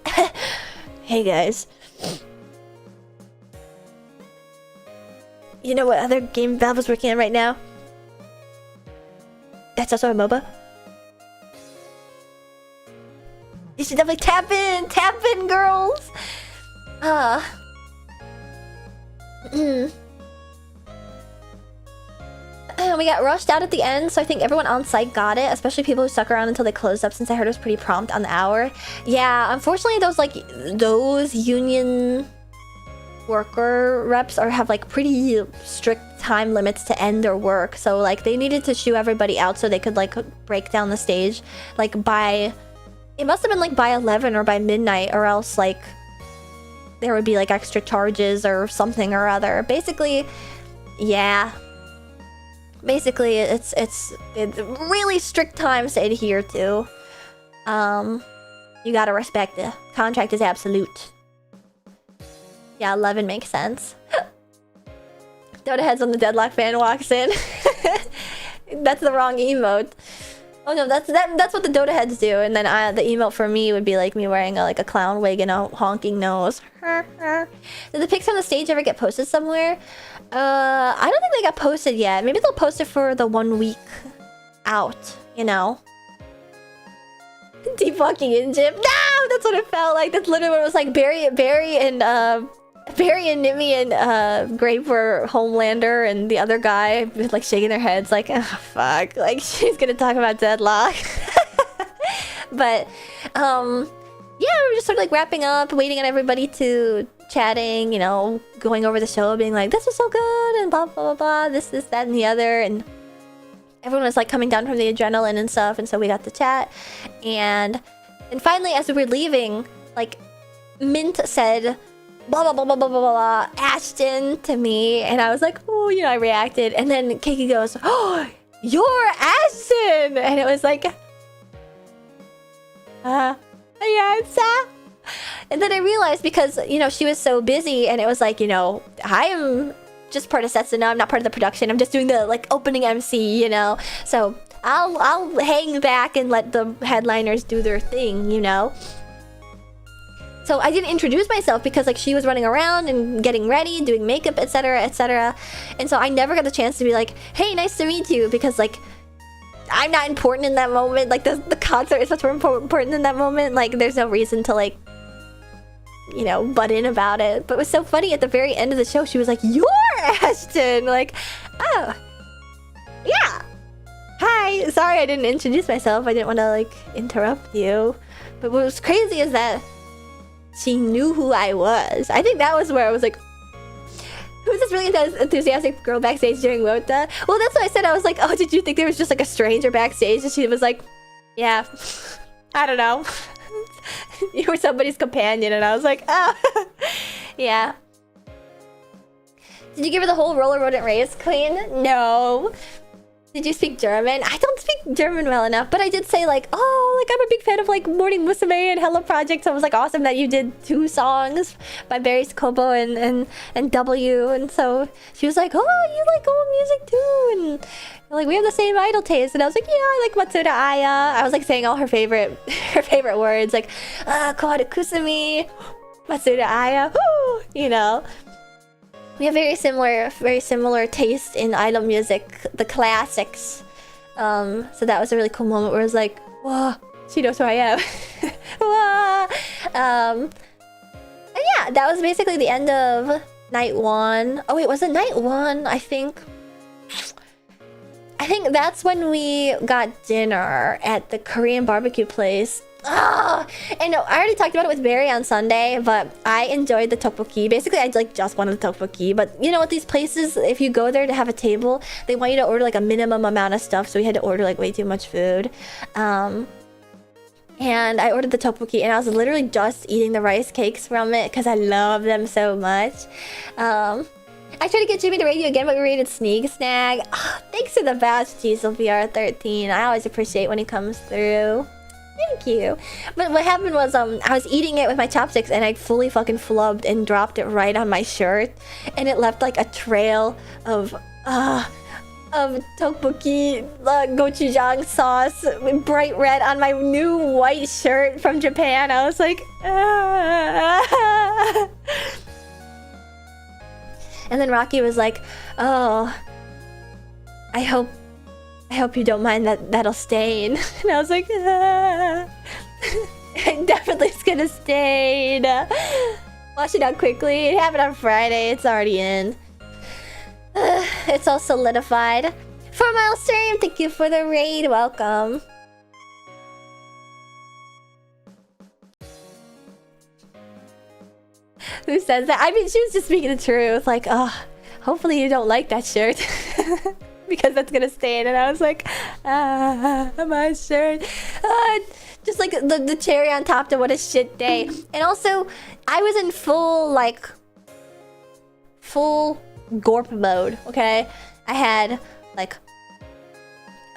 hey guys, you know what other game Valve is working on right now? That's also a MOBA. You should definitely tap in, girls. We got rushed out at the end, so I think everyone on site got it, especially people who stuck around until they closed up, since I heard it was pretty prompt on the hour. Yeah, unfortunately, those union worker reps have like pretty strict time limits to end their work, so like they needed to shoo everybody out so they could like break down the stage like by, it must have been like by 11 or by midnight, or else like there would be like extra charges or something or other. Basically, yeah. Basically, it's really strict times to adhere to. You gotta respect it. Contract is absolute. Yeah, 11 makes sense. Dota heads on the deadlock fan walks in. That's the wrong emote. Oh no, that's what the Dota heads do, and then the emote for me would be like me wearing a clown wig and a honking nose. Did the pics from the stage ever get posted somewhere? I don't think they got posted yet. Maybe they'll post it for the 1 week out, you know? Deep walking in gym. No! That's what it felt like. That's literally what it was like. Barry and Nimi and Grape were Homelander, and the other guy was like shaking their heads like, oh fuck, like she's gonna talk about deadlock. But yeah, we were just sort of like wrapping up, waiting on everybody to chatting, you know, going over the show, being like, this was so good, and blah blah blah blah, this, that, and the other, and everyone was like coming down from the adrenaline and stuff, and so we got to chat, and finally, as we were leaving, like Mint said, blah blah blah blah blah blah blah, Ashton to me, and I was like, oh, you know, I reacted, and then Keiki goes, oh, you're Ashton, and it was like, yes. And then I realized, because, you know, she was so busy, and it was like, you know, I am just part of Setsuna, I'm not part of the production, I'm just doing the, like, opening MC, you know? So, I'll hang back and let the headliners do their thing, you know? So I didn't introduce myself because, like, she was running around and getting ready, doing makeup, etc, etc. And so I never got the chance to be like, hey, nice to meet you, because, like, I'm not important in that moment. Like, the concert is much more important in that moment. Like, there's no reason to, like, you know, butt in about it. But it was so funny, at the very end of the show, she was like, you're Ashton! Like, oh, yeah. Hi, sorry I didn't introduce myself. I didn't want to, like, interrupt you. But what was crazy is that she knew who I was. I think that was where I was like, who's this really enthusiastic girl backstage during Wota? Well, that's what I said. I was like, oh, did you think there was just like a stranger backstage? And she was like, yeah, I don't know. You were somebody's companion. And I was like, oh, yeah. Did you give her the whole roller rodent race, Queen? No. Did you speak German? I don't speak German well enough, but I did say, like, oh, like, I'm a big fan of, like, Morning Musume and Hello Project, so it was, like, awesome that you did 2 songs by Barry Kobo and W, and so she was like, oh, you like old music too, and, like, we have the same idol taste, and I was like, yeah, I like Matsuda Aya. I was, like, saying all her favorite words, like, Kawada Kusumi, Matsuda Aya, woo, you know. We have very similar taste in idol music, the classics. So that was a really cool moment where I was like, whoa, she knows who I am. Whoa. And yeah, that was basically the end of night 1. Oh wait, was it night 1? I think that's when we got dinner at the Korean barbecue place. And no, I already talked about it with Barry on Sunday, but I enjoyed the tteokbokki. Basically, I like just wanted the tteokbokki, but you know, at these places, if you go there to have a table, they want you to order like a minimum amount of stuff, so we had to order like way too much food. And I ordered the tteokbokki, and I was literally just eating the rice cakes from it because I love them so much. I tried to get Jimmy to raid you again, but we raided Sneak Snag. Oh, thanks for the badge, GSLBR13. I always appreciate when he comes through. Thank you. But what happened was, I was eating it with my chopsticks and I fully fucking flubbed and dropped it right on my shirt. And it left like a trail of tteokbokki gochujang sauce, bright red on my new white shirt from Japan. I was like, ah. And then Rocky was like, oh, I hope you don't mind that'll stain. And I was like, ah. It definitely is gonna stain. Wash it out quickly. It happened on Friday. It's already in. It's all solidified. 4 Mile Stream, thank you for the raid. Welcome. Who says that? I mean, she was just speaking the truth. Like, oh, hopefully you don't like that shirt. Because that's gonna stain. And I was like, my shirt. Just like the cherry on top to what a shit day. And also, I was in full gorp mode, okay? I had like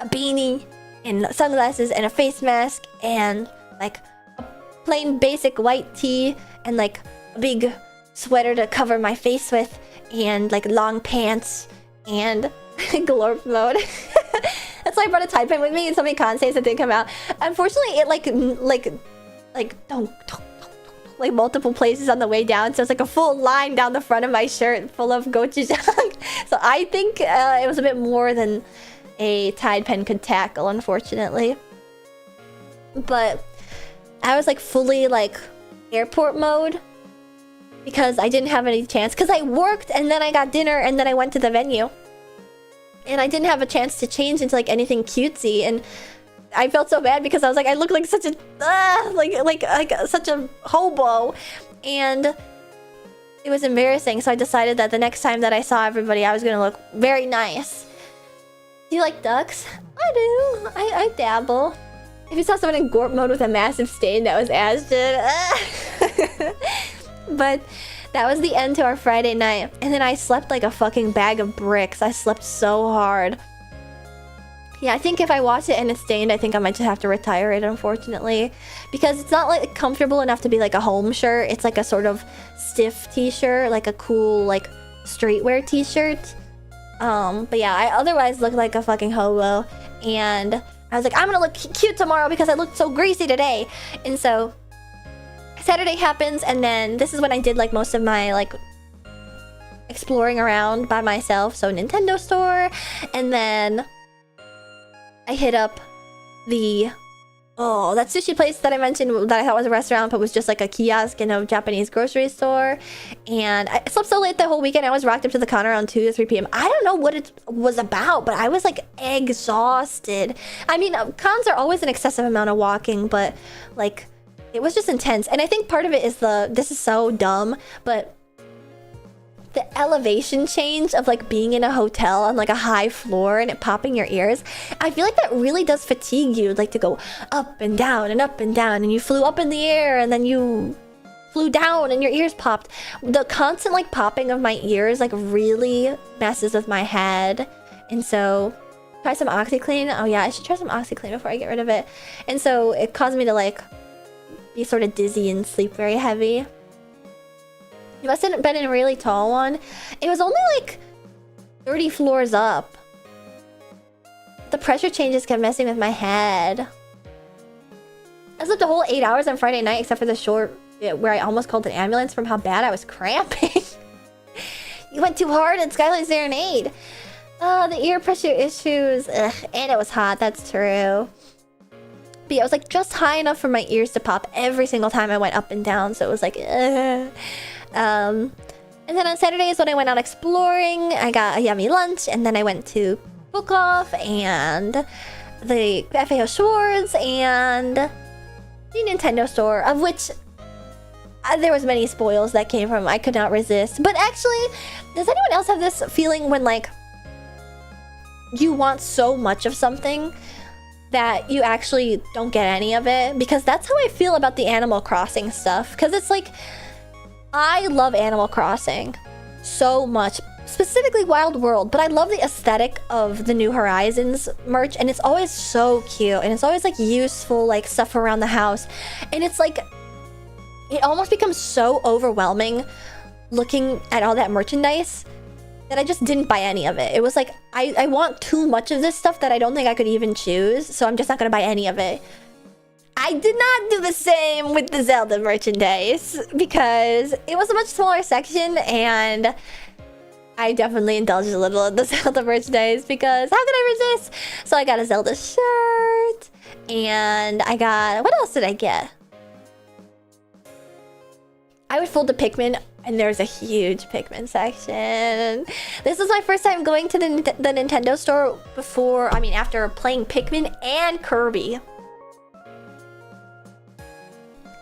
a beanie and sunglasses and a face mask and like a plain basic white tee and like a big sweater to cover my face with and like long pants and glorp mode. That's why I brought a tie pen with me and so many consays that didn't come out. Unfortunately, it like like multiple places on the way down, so it's like a full line down the front of my shirt full of gochujang. So I think it was a bit more than a Tide pen could tackle, unfortunately. But I was like fully like airport mode because I didn't have any chance, because I worked and then I got dinner and then I went to the venue and I didn't have a chance to change into like anything cutesy. And I felt so bad because I was like, I look like such a like such a hobo, and it was embarrassing. So I decided that the next time that I saw everybody, I was gonna look very nice. Do you like ducks? I do. I dabble. If you saw someone in gorp mode with a massive stain, that was Ashton. But that was the end to our Friday night, and then I slept like a fucking bag of bricks. I slept so hard. Yeah, I think if I wash it and it's stained, I think I might just have to retire it, unfortunately. Because it's not like comfortable enough to be like a home shirt. It's like a sort of stiff t-shirt, like a cool like streetwear t-shirt. But yeah, I otherwise look like a fucking hobo. And I was like, I'm gonna look cute tomorrow because I looked so greasy today. And so Saturday happens, and then this is when I did like most of my like exploring around by myself. So Nintendo store, and then I hit up that sushi place that I mentioned that I thought was a restaurant but was just like a kiosk in a Japanese grocery store. And I slept so late the whole weekend. I was rocked up to the counter around 2 to 3 p.m. I don't know what it was about, but I was like exhausted. I mean, cons are always an excessive amount of walking, but like it was just intense. And I think part of it is this is so dumb, but the elevation change of like being in a hotel on like a high floor and it popping your ears, I feel like that really does fatigue you, like to go up and down and up and down, and you flew up in the air and then you flew down and your ears popped. The constant like popping of my ears like really messes with my head. And so try some OxyClean. Oh yeah, I should try some OxyClean before I get rid of it. And so it caused me to like be sort of dizzy and sleep very heavy. You must have been in a really tall one. It was only like 30 floors up. The pressure changes kept messing with my head. I slept a whole 8 hours on Friday night, except for the short bit where I almost called an ambulance from how bad I was cramping. You went too hard at Skyline Serenade. Oh, the ear pressure issues. Ugh. And it was hot, that's true. But yeah, it was like just high enough for my ears to pop every single time I went up and down. So it was like, and then on Saturday is when I went out exploring. I got a yummy lunch, and then I went to Book Off and the FAO Schwartz and the Nintendo store, of which there was many spoils that came from. I could not resist. But actually, does anyone else have this feeling when like you want so much of something that you actually don't get any of it? Because that's how I feel about the Animal Crossing stuff. Because it's like, I love Animal Crossing so much, specifically Wild World, but I love the aesthetic of the New Horizons merch, and it's always so cute, and it's always like useful like stuff around the house, and it's like it almost becomes so overwhelming looking at all that merchandise that I just didn't buy any of it. It was like I want too much of this stuff that I don't think I could even choose, so I'm just not gonna buy any of it. I did not do the same with the Zelda merchandise because it was a much smaller section, and I definitely indulged a little in the Zelda merchandise because how could I resist? So I got a Zelda shirt, and I got... What else did I get? I would fold the Pikmin, and there's a huge Pikmin section. This is my first time going to the Nintendo store before... I mean, after playing Pikmin and Kirby.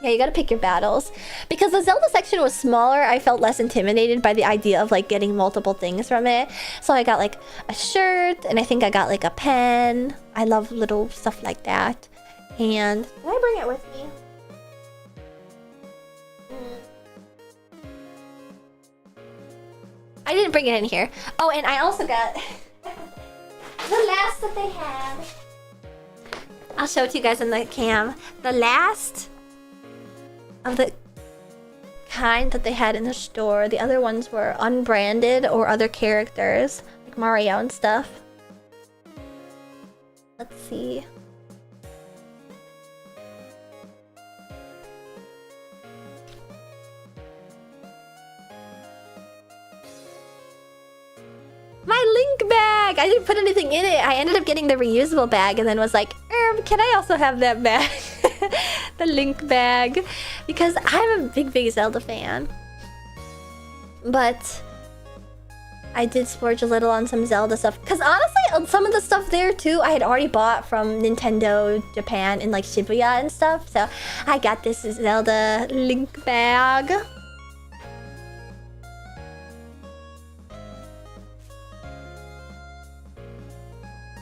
Yeah, you gotta pick your battles. Because the Zelda section was smaller, I felt less intimidated by the idea of like getting multiple things from it. So I got like a shirt, and I think I got like a pen. I love little stuff like that. And did I bring it with me? I didn't bring it in here. Oh, and I also got the last that they had. I'll show it to you guys in the cam. The last of the kind that they had in the store. The other ones were unbranded or other characters, like Mario and stuff. Let's see. My Link bag! I didn't put anything in it. I ended up getting the reusable bag and then was like, can I also have that bag? The Link bag. Because I'm a big Zelda fan. But I did splurge a little on some Zelda stuff. Because honestly, some of the stuff there too, I had already bought from Nintendo Japan in like Shibuya and stuff. So I got this Zelda Link bag.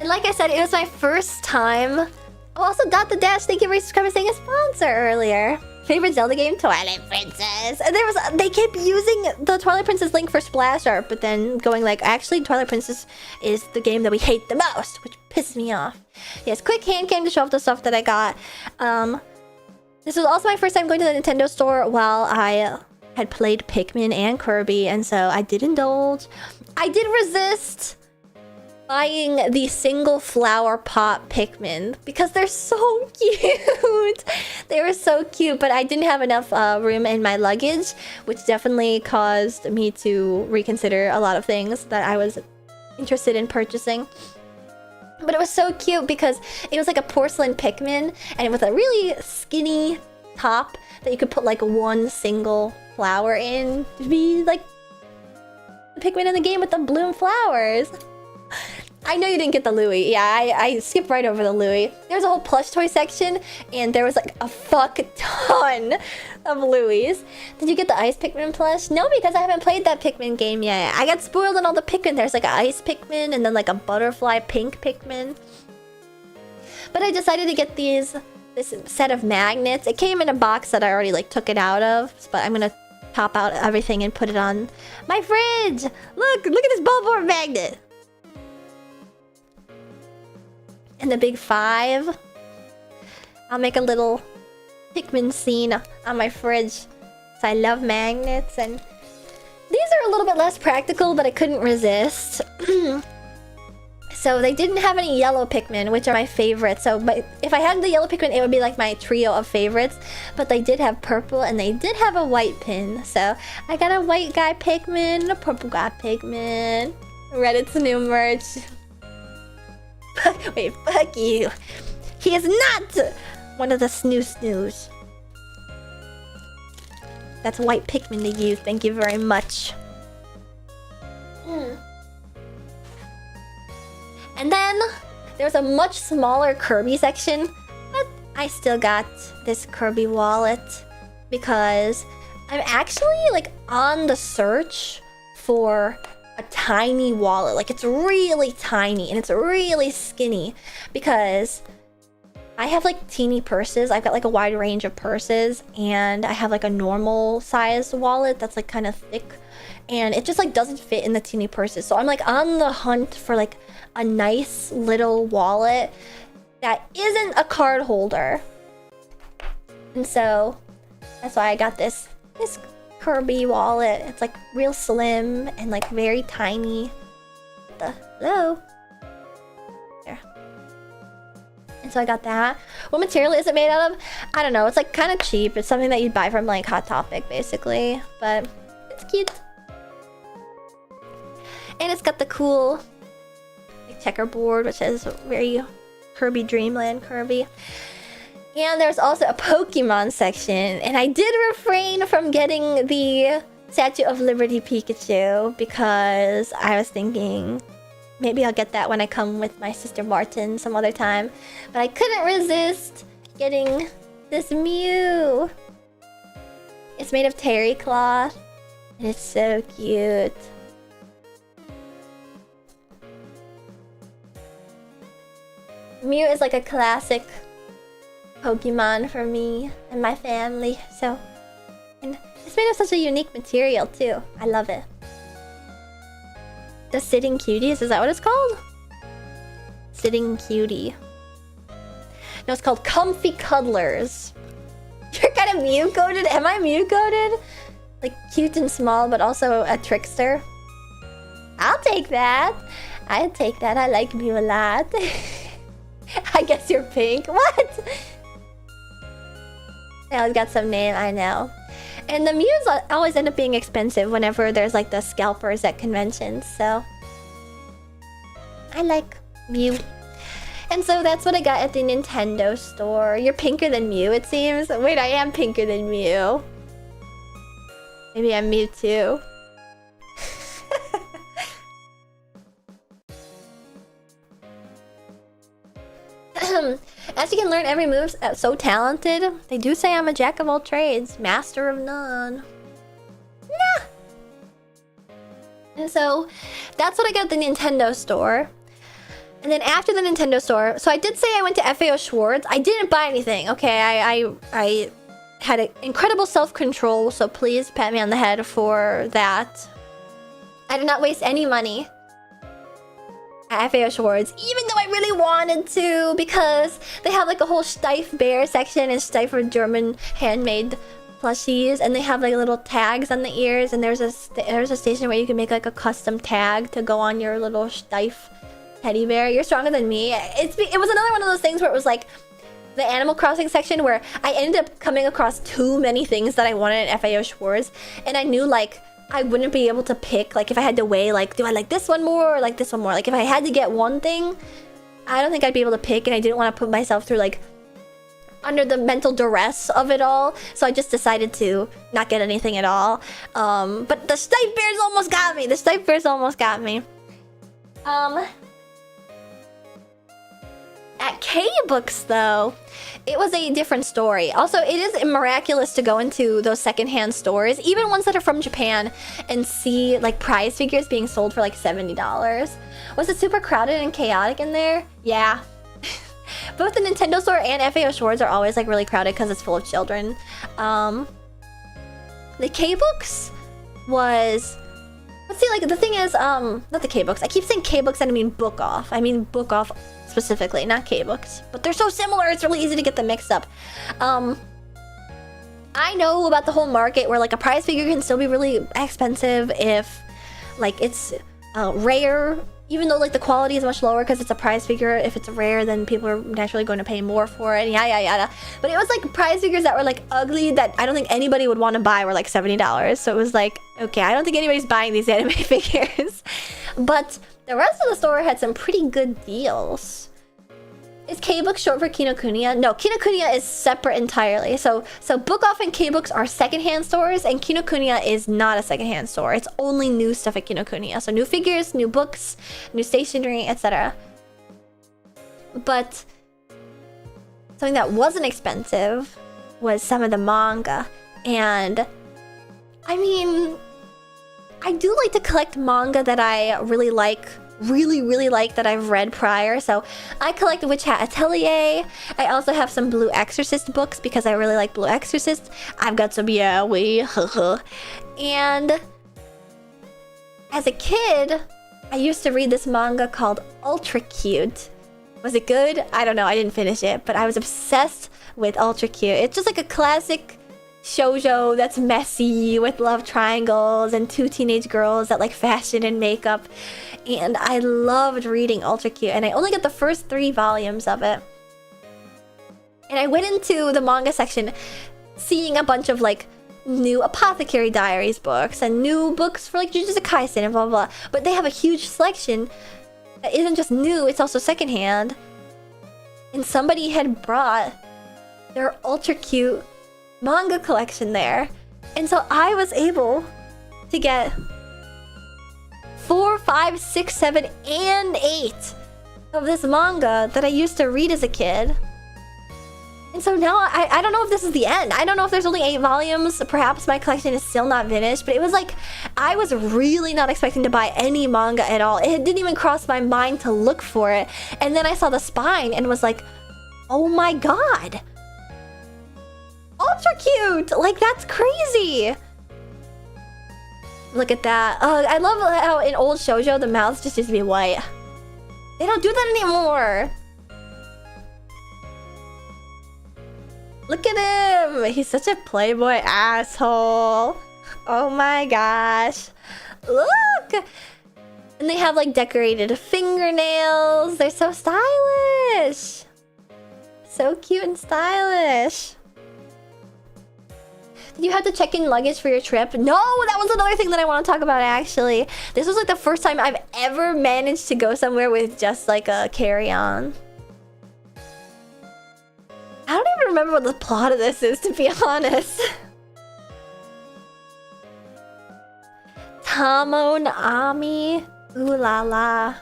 And like I said, it was my first time. Oh, also Dot the Dash, thank you for saying a sponsor earlier. Favorite Zelda game? Twilight Princess. And they kept using the Twilight Princess link for splash art, but then going like, actually Twilight Princess is the game that we hate the most, which pisses me off. Yes, quick hand cam to show off the stuff that I got. This was also my first time going to the Nintendo store while I had played Pikmin and Kirby, and so I did indulge. I did resist buying the single flower pot Pikmin because they're so cute. They were so cute, but I didn't have enough room in my luggage, which definitely caused me to reconsider a lot of things that I was interested in purchasing. But it was so cute because it was like a porcelain Pikmin, and with a really skinny top that you could put like one single flower in to be like the Pikmin in the game with the bloom flowers. I know you didn't get the Louie. Yeah, I skipped right over the Louie. There's a whole plush toy section, and there was like a fuck ton of Louies. Did you get the Ice Pikmin plush? No, because I haven't played that Pikmin game yet. I got spoiled on all the Pikmin. There's like an Ice Pikmin and then like a butterfly pink Pikmin. But I decided to get this set of magnets. It came in a box that I already like took it out of, but I'm gonna pop out everything and put it on my fridge. Look at this ballboard magnet. And the big 5. I'll make a little Pikmin scene on my fridge. So I love magnets, and these are a little bit less practical, but I couldn't resist. So they didn't have any yellow Pikmin, which are my favorites. So if I had the yellow Pikmin, it would be like my trio of favorites. But they did have purple, and they did have a white pin. So I got a white guy Pikmin and a purple guy Pikmin. Reddit's new merch. Wait, fuck you. He is not one of the snoo-snoos. That's white Pikmin to you. Thank you very much. And then there's a much smaller Kirby section, but I still got this Kirby wallet because I'm actually like on the search for a tiny wallet. Like, it's really tiny and it's really skinny because I have like teeny purses. I've got like a wide range of purses, and I have like a normal size wallet that's like kind of thick, and it just like doesn't fit in the teeny purses. So I'm like on the hunt for like a nice little wallet that isn't a card holder. And so that's why I got this Kirby wallet. It's like real slim and like very tiny. Hello? There. And so I got that. What material is it made out of? I don't know. It's like kind of cheap. It's something that you'd buy from like Hot Topic basically. But it's cute. And it's got the cool like, checkerboard, which is very Kirby Dreamland Kirby. And there's also a Pokemon section. And I did refrain from getting the Statue of Liberty Pikachu because I was thinking maybe I'll get that when I come with my sister Martin some other time. But I couldn't resist getting this Mew. It's made of terry cloth. And it's so cute. Mew is like a classic Pokemon for me and my family, so... And it's made of such a unique material, too. I love it. The Sitting Cuties, is that what it's called? Sitting Cutie. No, it's called Comfy Cuddlers. You're kind of Mew-coded? Am I Mew-coded? Like, cute and small, but also a trickster. I'll take that. I'll take that. I like Mew a lot. I guess you're pink. What? Now it's got some name, I know. And the Mews always end up being expensive whenever there's like the scalpers at conventions, so... I like Mew. And so that's what I got at the Nintendo store. You're pinker than Mew, it seems. Wait, I am pinker than Mew. Maybe I'm Mew too. As you can learn every move, so talented. They do say I'm a jack of all trades, master of none. Nah. And so that's what I got at the Nintendo store. And then after the Nintendo store, so I did say I went to FAO Schwartz. I didn't buy anything. Okay, I had incredible self-control, so please pat me on the head for that. I did not waste any money at FAO Schwartz, even though I really wanted to, because they have like a whole Steiff Bear section and Steiff German handmade plushies, and they have like little tags on the ears, and there's a station where you can make like a custom tag to go on your little Steiff teddy bear. You're stronger than me. It was another one of those things where it was like the Animal Crossing section where I ended up coming across too many things that I wanted at FAO Schwartz, and I knew like I wouldn't be able to pick, like if I had to weigh like, do I like this one more or like this one more? Like if I had to get one thing, I don't think I'd be able to pick, and I didn't want to put myself through like under the mental duress of it all, so I just decided to not get anything at all. But the Steiff Bears almost got me. The Steiff Bears almost got me. At K-Books though, it was a different story. Also, it is miraculous to go into those secondhand stores, even ones that are from Japan, and see like prize figures being sold for like $70. Was it super crowded and chaotic in there? Yeah. Both the Nintendo store and FAO Schwartz are always like really crowded because it's full of children. The K-Books was... Let's see, like the thing is, not the K-Books. I keep saying K-Books and I mean Book Off. I mean Book Off specifically, not K-Books. But they're so similar, it's really easy to get them mixed up. I know about the whole market where like a prize figure can still be really expensive if like it's rare, even though like the quality is much lower because it's a prize figure. If it's rare, then people are naturally going to pay more for it, yada yada. But it was like prize figures that were like ugly that I don't think anybody would want to buy were like $70. So it was like, okay, I don't think anybody's buying these anime figures. But the rest of the store had some pretty good deals. Is K-Books short for Kinokuniya? No, Kinokuniya is separate entirely. So Book Off and K-Books are secondhand stores, and Kinokuniya is not a secondhand store. It's only new stuff at Kinokuniya. So new figures, new books, new stationery, etc. But something that wasn't expensive was some of the manga. And I mean, I do like to collect manga that I really like really, really like that I've read prior. So I collect Witch Hat Atelier. I also have some Blue Exorcist books because I really like Blue Exorcist. I've got some yaoi, and as a kid, I used to read this manga called Ultra Cute. Was it good? I don't know. I didn't finish it, but I was obsessed with Ultra Cute. It's just like a classic shoujo that's messy with love triangles and two teenage girls that like fashion and makeup. And I loved reading Ultra Cute, and I only got the first 3 volumes of it. And I went into the manga section seeing a bunch of like new Apothecary Diaries books and new books for like Jujutsu Kaisen and blah blah blah. But they have a huge selection that isn't just new, it's also secondhand. And somebody had brought their Ultra Cute manga collection there. And so I was able to get 4, 5, 6, 7, and 8 of this manga that I used to read as a kid. And so now I don't know if this is the end. I don't know if there's only 8 volumes. Perhaps my collection is still not finished. But it was like, I was really not expecting to buy any manga at all. It didn't even cross my mind to look for it. And then I saw the spine and was like, oh my god. Ultra Cute! Like, that's crazy! Look at that. I love how in old shoujo, the mouths just used to be white. They don't do that anymore. Look at him! He's such a playboy asshole. Oh my gosh. Look! And they have like decorated fingernails. They're so stylish. So cute and stylish. Did you have to check in luggage for your trip? No, that was another thing that I want to talk about actually. This was like the first time I've ever managed to go somewhere with just like a carry-on. I don't even remember what the plot of this is, to be honest. Tamon Ami. Ooh la la.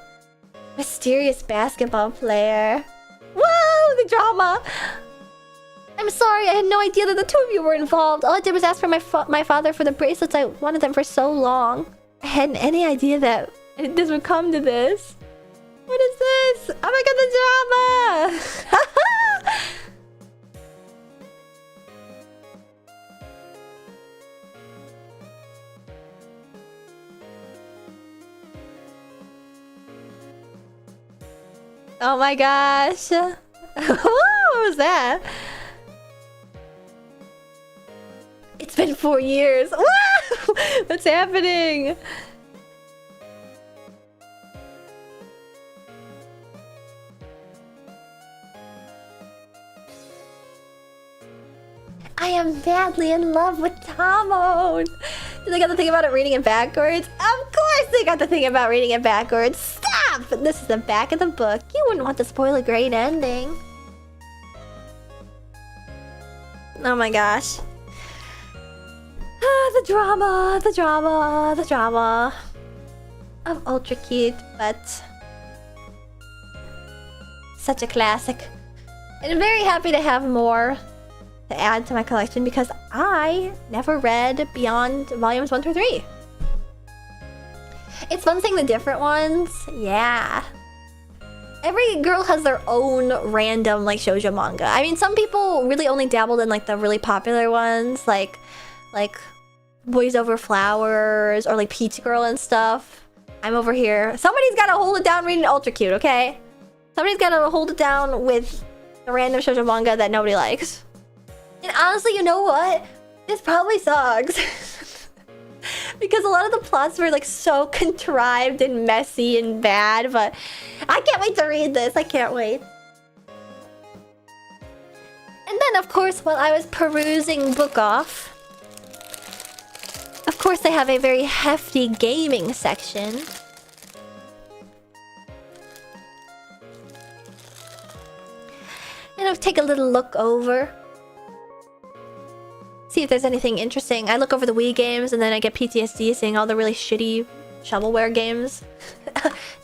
Mysterious basketball player. Whoa, the drama. I'm sorry, I had no idea that the 2 of you were involved. All I did was ask for my father for the bracelets. I wanted them for so long. I hadn't any idea that this would come to this. What is this? Oh my god, the drama! Oh my gosh. What was that? It's been 4 years. Wow! What's happening? I am madly in love with Tamon. Did they got to think about it reading it backwards? Of course they got to think about reading it backwards. Stop! This is the back of the book. You wouldn't want to spoil a great ending. Oh my gosh. Ah, the drama, the drama, the drama of Ultra Cute, but such a classic. And I'm very happy to have more to add to my collection because I never read beyond volumes 1 through 3. It's fun seeing the different ones. Yeah. Every girl has their own random like shoujo manga. I mean, some people really only dabbled in like the really popular ones, like Boys Over Flowers or like Peach Girl and stuff. I'm over here. Somebody's gotta hold it down reading Ultra Cute, okay? Somebody's gotta hold it down with the random shoujo manga that nobody likes. And honestly, you know what? This probably sucks. Because a lot of the plots were like so contrived and messy and bad, but I can't wait to read this. I can't wait. And then, of course, while I was perusing Book Off, of course, they have a very hefty gaming section. And I'll take a little look over. See if there's anything interesting. I look over the Wii games and then I get PTSD seeing all the really shitty shovelware games.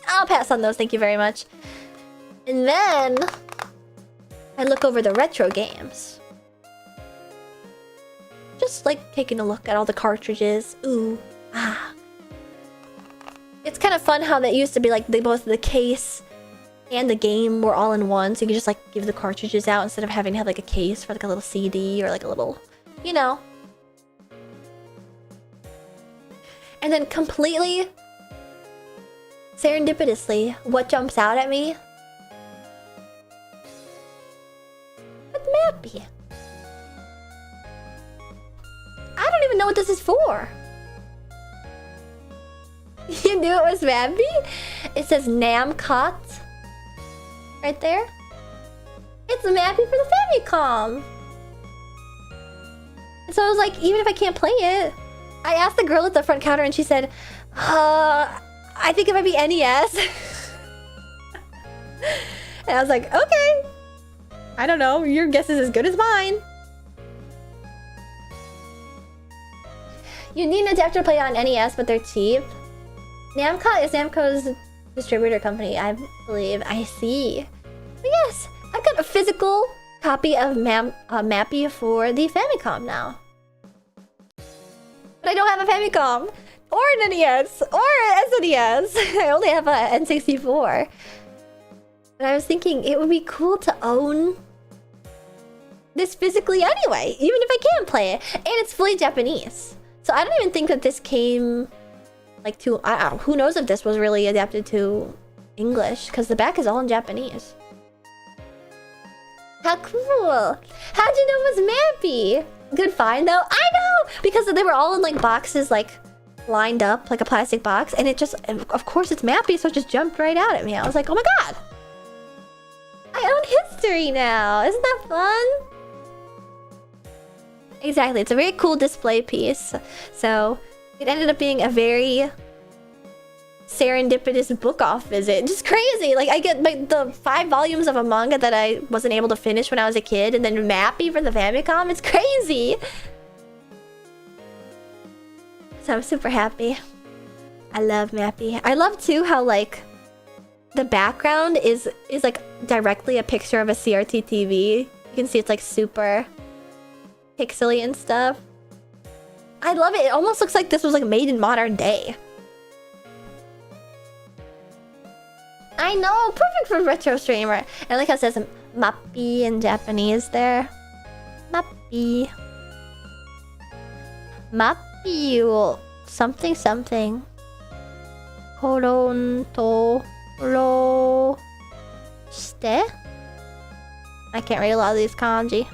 I'll pass on those, thank you very much. And then I look over the retro games. Just like taking a look at all the cartridges. Ooh, ah. It's kind kind of fun how that used to be like both the case and the game were all in one, so you could just like give the cartridges out instead of having to have like a case for like a little CD or like a little, you know. And then completely serendipitously, what jumps out at me? What's Mappy? I don't even know what this is for. You knew it was Mappy? It says Namcot right there. It's Mappy for the Famicom. So I was like, even if I can't play it, I asked the girl at the front counter and she said, I think it might be NES. And I was like, okay. I don't know, your guess is as good as mine. You need an adapter to play on NES, but they're cheap. Namco is Namco's distributor company, I believe. I see. But yes, I've got a physical copy of Mappy for the Famicom now. But I don't have a Famicom, or an NES, or an SNES. I only have an N64. But I was thinking it would be cool to own this physically anyway, even if I can't play it. And it's fully Japanese. So I don't even think that this came like to, who knows if this was really adapted to English, because the back is all in Japanese. How cool! How'd you know it was Mappy? Good find though. I know! Because they were all in like boxes, like lined up, like a plastic box, and it just, of course it's Mappy, so it just jumped right out at me. I was like, oh my god! I own history now! Isn't that fun? Exactly, it's a very cool display piece. So it ended up being a very serendipitous book-off visit. Just crazy! Like, I get like the 5 volumes of a manga that I wasn't able to finish when I was a kid, and then Mappy for the Famicom. It's crazy! So I'm super happy. I love Mappy. I love too how like the background is like directly a picture of a CRT TV. You can see it's like super pixely and stuff. I love it. It almost looks like this was like made in modern day. I know, perfect for retro streamer. And I like how it says Mappy in Japanese there. Mappy. Mappyを something something. Koronto ro shite? I can't read a lot of these kanji.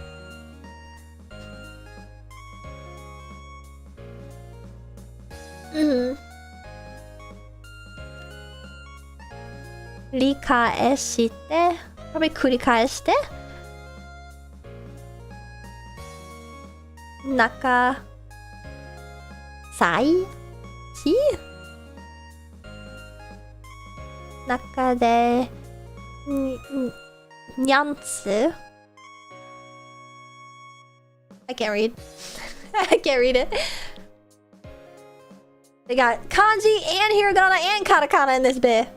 Rikaeshite? Probably kurikaeshite? Naka sai? Chi? Naka de nyansu? I can't read. I can't read it. They got kanji and hiragana and katakana in this bit.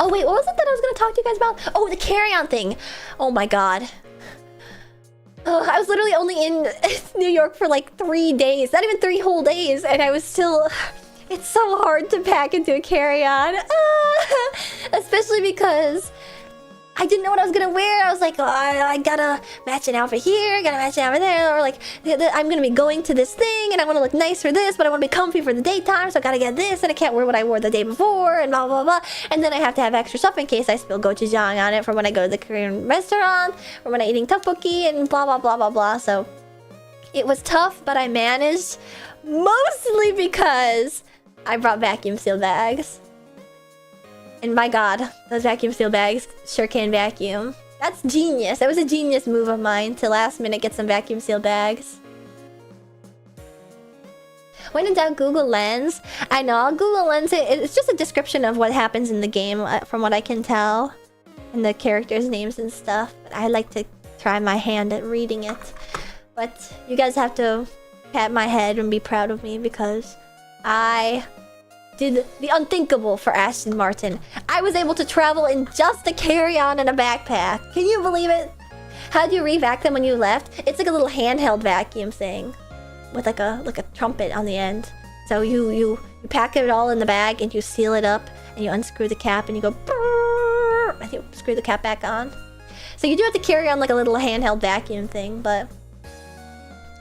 Oh wait, what was it that I was gonna talk to you guys about? Oh, the carry-on thing. Oh my god. I was literally only in New York for like 3 days. Not even 3 whole days. And I was still... It's so hard to pack into a carry-on. Especially because I didn't know what I was gonna wear. I was like, oh, I gotta match an outfit here, I gotta match an outfit there, or like, I'm gonna be going to this thing, and I wanna look nice for this, but I wanna be comfy for the daytime, so I gotta get this, and I can't wear what I wore the day before, and blah, blah, blah. And then I have to have extra stuff in case I spill gochujang on it for when I go to the Korean restaurant, or when I'm eating tteokbokki, and blah, blah, blah, blah, blah. So it was tough, but I managed, mostly because I brought vacuum seal bags. And my god, those vacuum seal bags sure can vacuum. That's genius. That was a genius move of mine to last minute get some vacuum seal bags. When in doubt, Google Lens. I know, Google Lens, it's just a description of what happens in the game from what I can tell. And the characters' names and stuff. But I like to try my hand at reading it. But you guys have to pat my head and be proud of me because I did the unthinkable for Aston Martin. I was able to travel in just a carry-on and a backpack. Can you believe it? How do you re-vac them when you left? It's like a little handheld vacuum thing with like a trumpet on the end. So you pack it all in the bag and you seal it up and you unscrew the cap and you go brrr, and you screw the cap back on. So you do have to carry on like a little handheld vacuum thing, but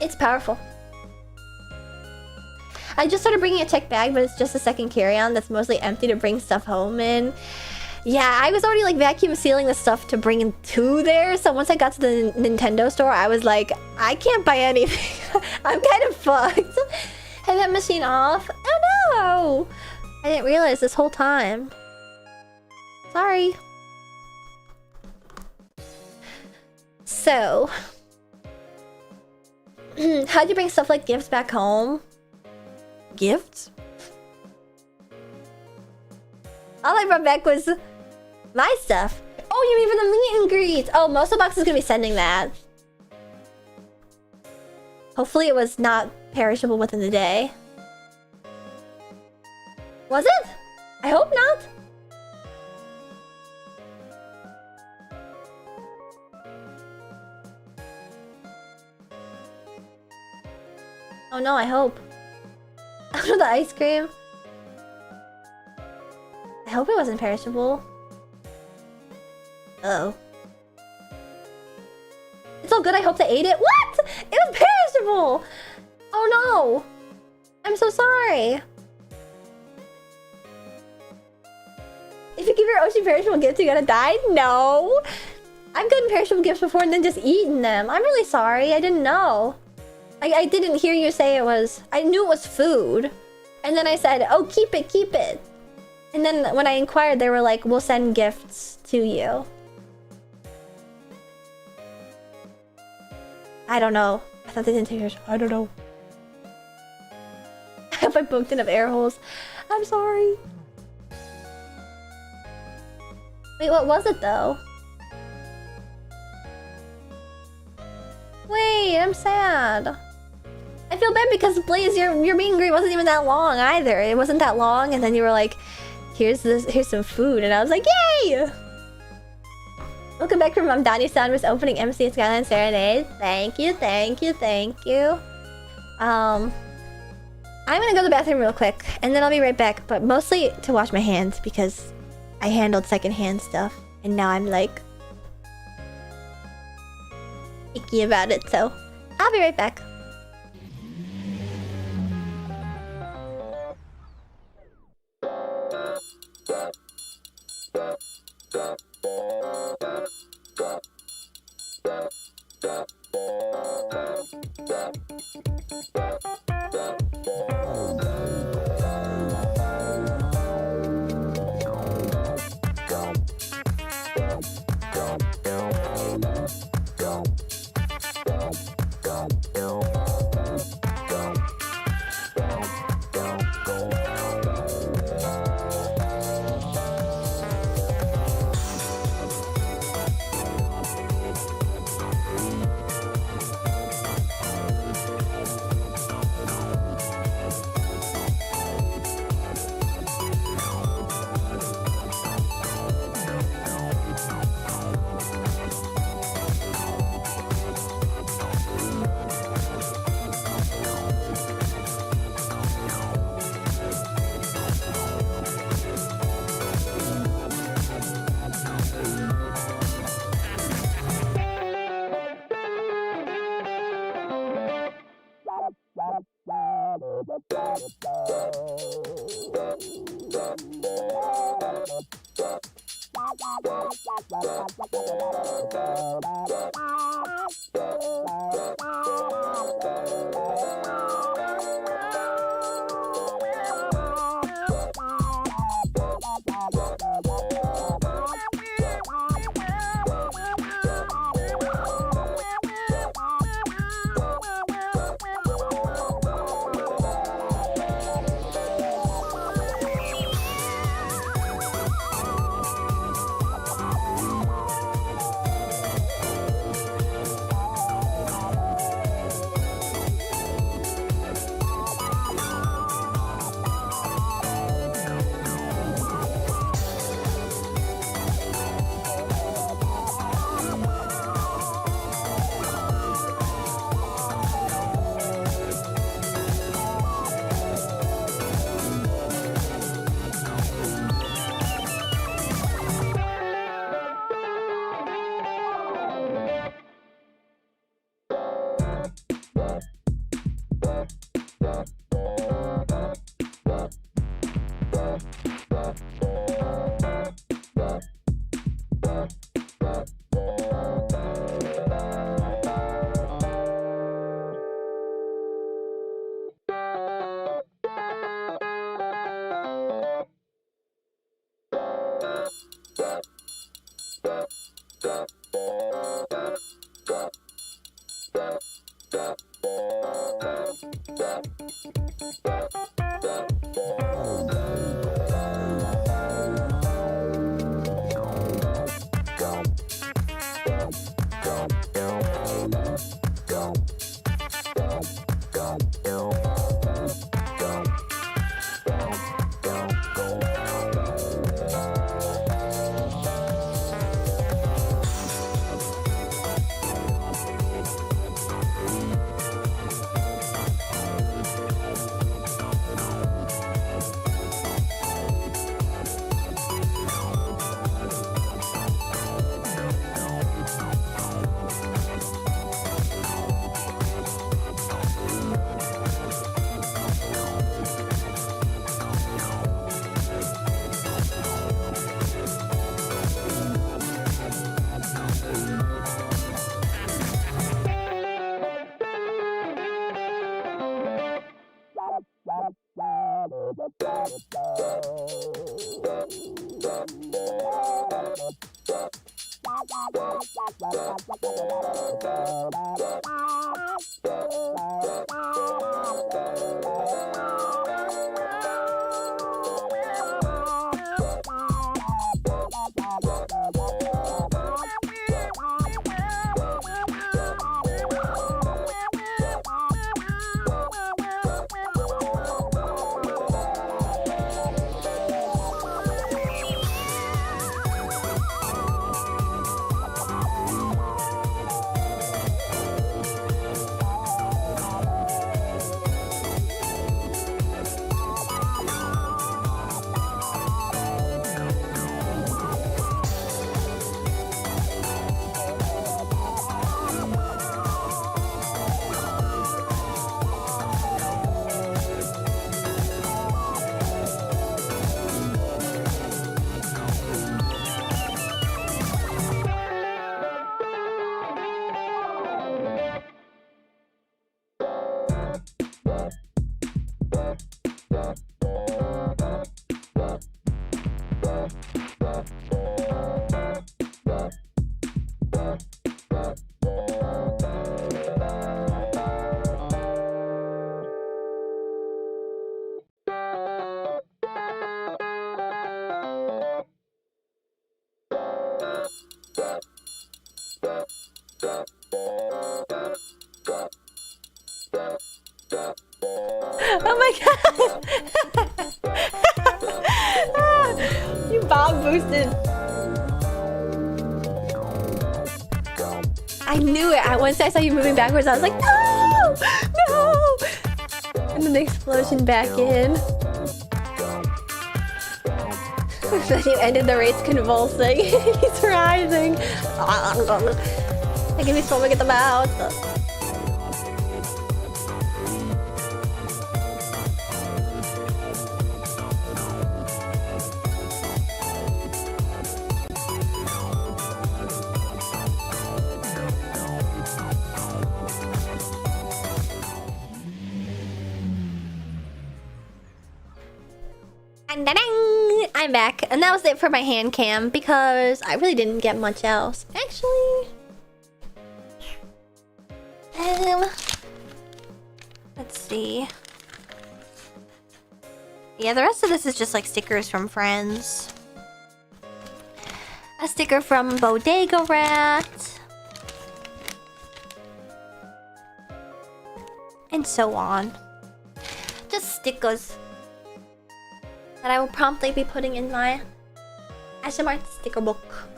it's powerful. I just started bringing a tech bag, but it's just a second carry-on that's mostly empty to bring stuff home in. Yeah, I was already like vacuum sealing the stuff to bring into there. So once I got to the Nintendo store, I was like, I can't buy anything. I'm kind of fucked. Had that machine off? Oh no! I didn't realize this whole time. Sorry. So, how'd you bring stuff like gifts back home? Gifts? All I brought back was my stuff. Oh, you mean for the meet and greet? Oh, most of the box is gonna be sending that. Hopefully it was not perishable within the day. Was it? I hope not. Oh no, I hope. After the ice cream. I hope it wasn't perishable. Uh-oh. It's all good, I hope they ate it. What? It was perishable! Oh no! I'm so sorry. If you give your Oshi perishable gifts, you gotta die? No! I've gotten perishable gifts before and then just eaten them. I'm really sorry, I didn't know. I didn't hear you say it was... I knew it was food. And then I said, oh, keep it, keep it. And then when I inquired, they were like, we'll send gifts to you. I don't know. I thought they didn't take yours. I don't know. I hope I poked enough air holes. I'm sorry. Wait, what was it though? Wait, I'm sad. I feel bad because Blaze, your meet and greet wasn't even that long either. It wasn't that long, and then you were like, here's some food, and I was like, yay! Welcome back from Mamdani-san was opening MC at Skyline Serenade. Thank you, thank you, thank you. I'm gonna go to the bathroom real quick, and then I'll be right back, but mostly to wash my hands because I handled secondhand stuff, and now I'm like icky about it, so I'll be right back. Oh my god! You bomb boosted. I knew it. Once I saw you moving backwards, I was like, no! No! And then the explosion back in. Then you ended the race convulsing. He's rising. I give me stomach at the mouth. And I'm back, and that was it for my hand cam because I really didn't get much else. Actually, let's see. Yeah, the rest of this is just like stickers from friends. A sticker from Bodega Rat. And so on. Just stickers that I will promptly be putting in my ASMR sticker book.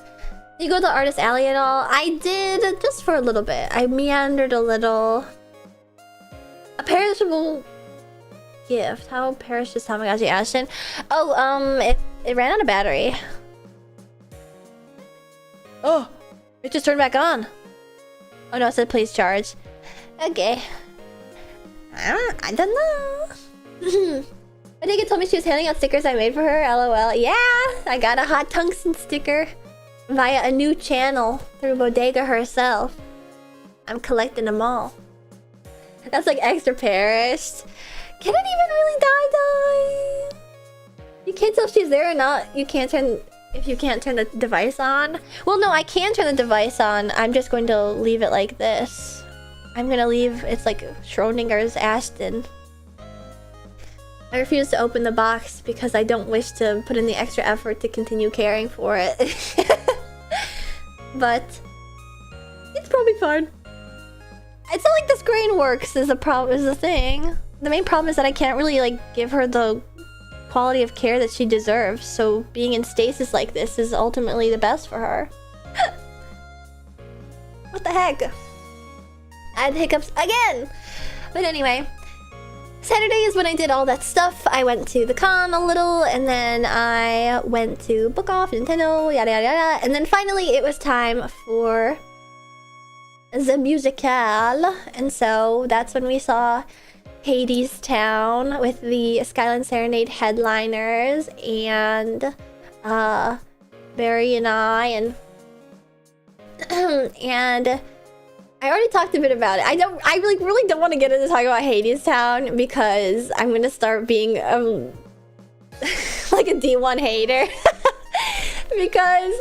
Did you go to the artist alley at all? I did, just for a little bit. I meandered a little. A perishable gift. How perished is Tamagotchi Ashton? Oh, it ran out of battery. Oh, it just turned back on. Oh no, it said please charge. Okay. I don't know. I think it told me she was handing out stickers I made for her. LOL. Yeah, I got a hot tungsten sticker via a new channel through Bodega herself. I'm collecting them all. That's like extra perished. Can it even really die? You can't tell if she's there or not. You can't turn If you can't turn the device on. Well, no, I can turn the device on. I'm just going to leave it like this. I'm gonna leave, it's like Schrodinger's Ashton. I refuse to open the box because I don't wish to put in the extra effort to continue caring for it. But it's probably fine. It's not like the screen works is the thing. The main problem is that I can't really like give her the quality of care that she deserves. So being in stasis like this is ultimately the best for her. What the heck? I had hiccups again! But anyway, Saturday is when I did all that stuff. I went to the con a little, and then I went to Book Off, Nintendo, yada yada yada. And then finally it was time for the musical. And so that's when we saw Hades Town with the Skyline Serenade headliners and Barry and I and I already talked a bit about it. I really don't want to get into talking about Hades Town because I'm gonna start being like a D1 hater because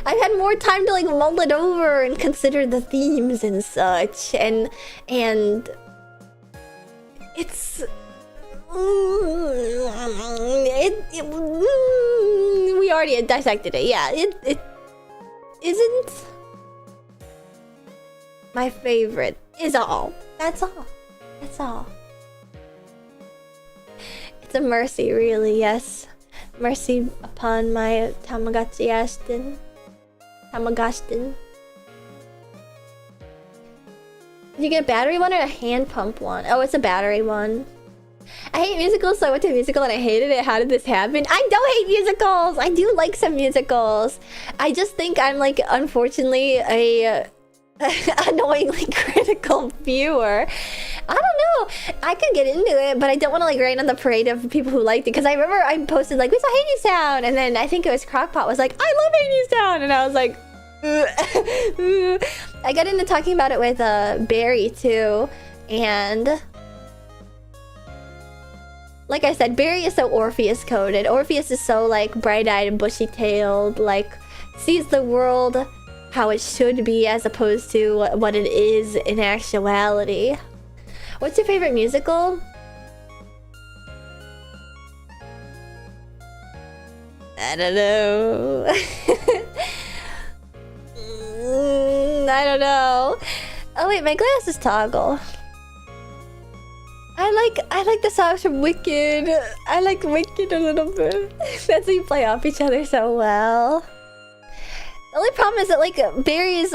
I've had more time to like mull it over and consider the themes and such, and it's we already dissected it. Yeah, it isn't my favorite. Is all. That's all. That's all. It's a mercy, really. Yes, mercy upon my Tamagotchi Ashton. Tamagashton. Did you get a battery one or a hand pump one? Oh, it's a battery one. I hate musicals, so I went to a musical and I hated it. How did this happen? I don't hate musicals! I do like some musicals. I just think I'm like, unfortunately, a annoyingly critical viewer. I don't know. I could get into it, but I don't want to like rain on the parade of people who liked it. Because I remember I posted like, we saw Hades Town, and then I think it was Crockpot was like, I love Hades Town, and I was like, I got into talking about it with Barry too, and like I said, Barry is so Orpheus coded. Orpheus is so like bright-eyed and bushy-tailed, like sees the world how it should be as opposed to what it is in actuality. What's your favorite musical? I don't know. I don't know. Oh wait, my glasses toggle. I like the songs from Wicked. I like Wicked a little bit. That's how you play off each other so well. The only problem is that like Barry's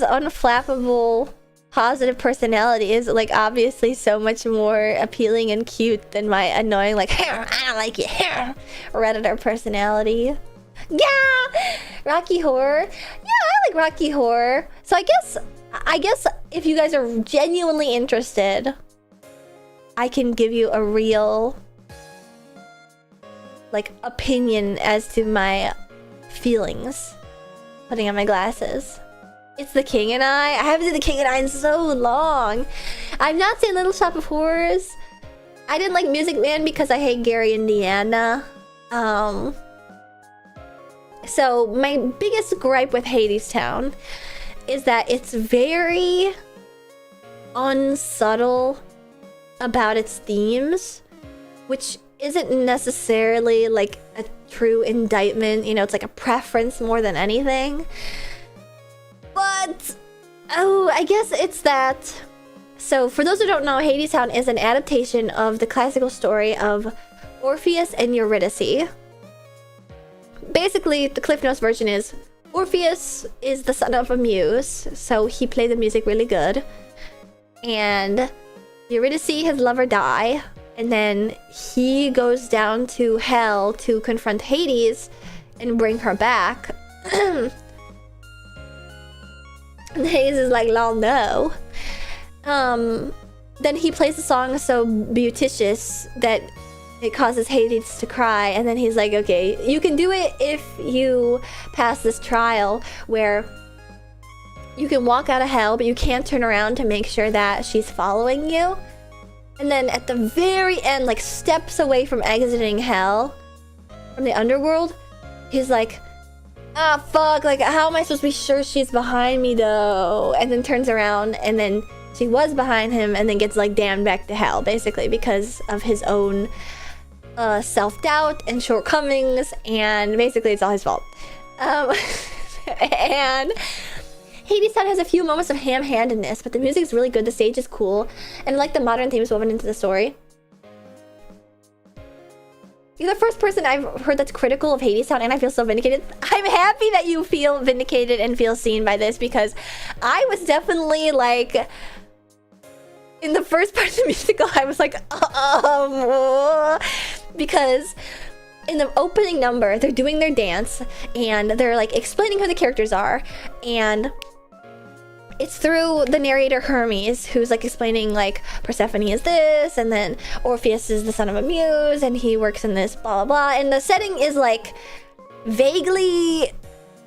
unflappable positive personality is like obviously so much more appealing and cute than my annoying like I don't like it Redditor personality. Yeah, Rocky Horror. Yeah, I like Rocky Horror. So I guess if you guys are genuinely interested, I can give you a real like opinion as to my feelings putting on my glasses. It's The King and I haven't seen The King and I in so long. I've not seen Little Shop of Horrors. I didn't like Music Man because I hate Gary, Indiana. So my biggest gripe with Hades Town is that it's very unsubtle about its themes, which isn't necessarily like a true indictment. You know, it's like a preference more than anything. But oh, I guess it's that. So for those who don't know, Hades Town is an adaptation of the classical story of Orpheus and Eurydice. Basically, the Cliff Notes version is Orpheus is the son of a muse, so he played the music really good. And Eurydice, his lover, die, and then he goes down to hell to confront Hades and bring her back. And Hades is like, lol, no. Then he plays a song so beauticious that it causes Hades to cry, and then he's like, okay, you can do it if you pass this trial where you can walk out of hell, but you can't turn around to make sure that she's following you. And then at the very end, like steps away from exiting hell, from the underworld, he's like, ah, fuck, like, how am I supposed to be sure she's behind me, though? And then turns around, and then she was behind him, and then gets, like, damned back to hell, basically, because of his own self-doubt and shortcomings, and basically it's all his fault. And Hades Town has a few moments of ham-handedness, but the music's really good, the stage is cool, and I like the modern themes woven into the story. You're the first person I've heard that's critical of Hades Town, and I feel so vindicated. I'm happy that you feel vindicated and feel seen by this, because I was definitely like, in the first part of the musical, I was like, because in the opening number, they're doing their dance, and they're like explaining who the characters are, and it's through the narrator Hermes, who's like explaining like Persephone is this, and then Orpheus is the son of a muse, and he works in this blah blah blah, and the setting is like vaguely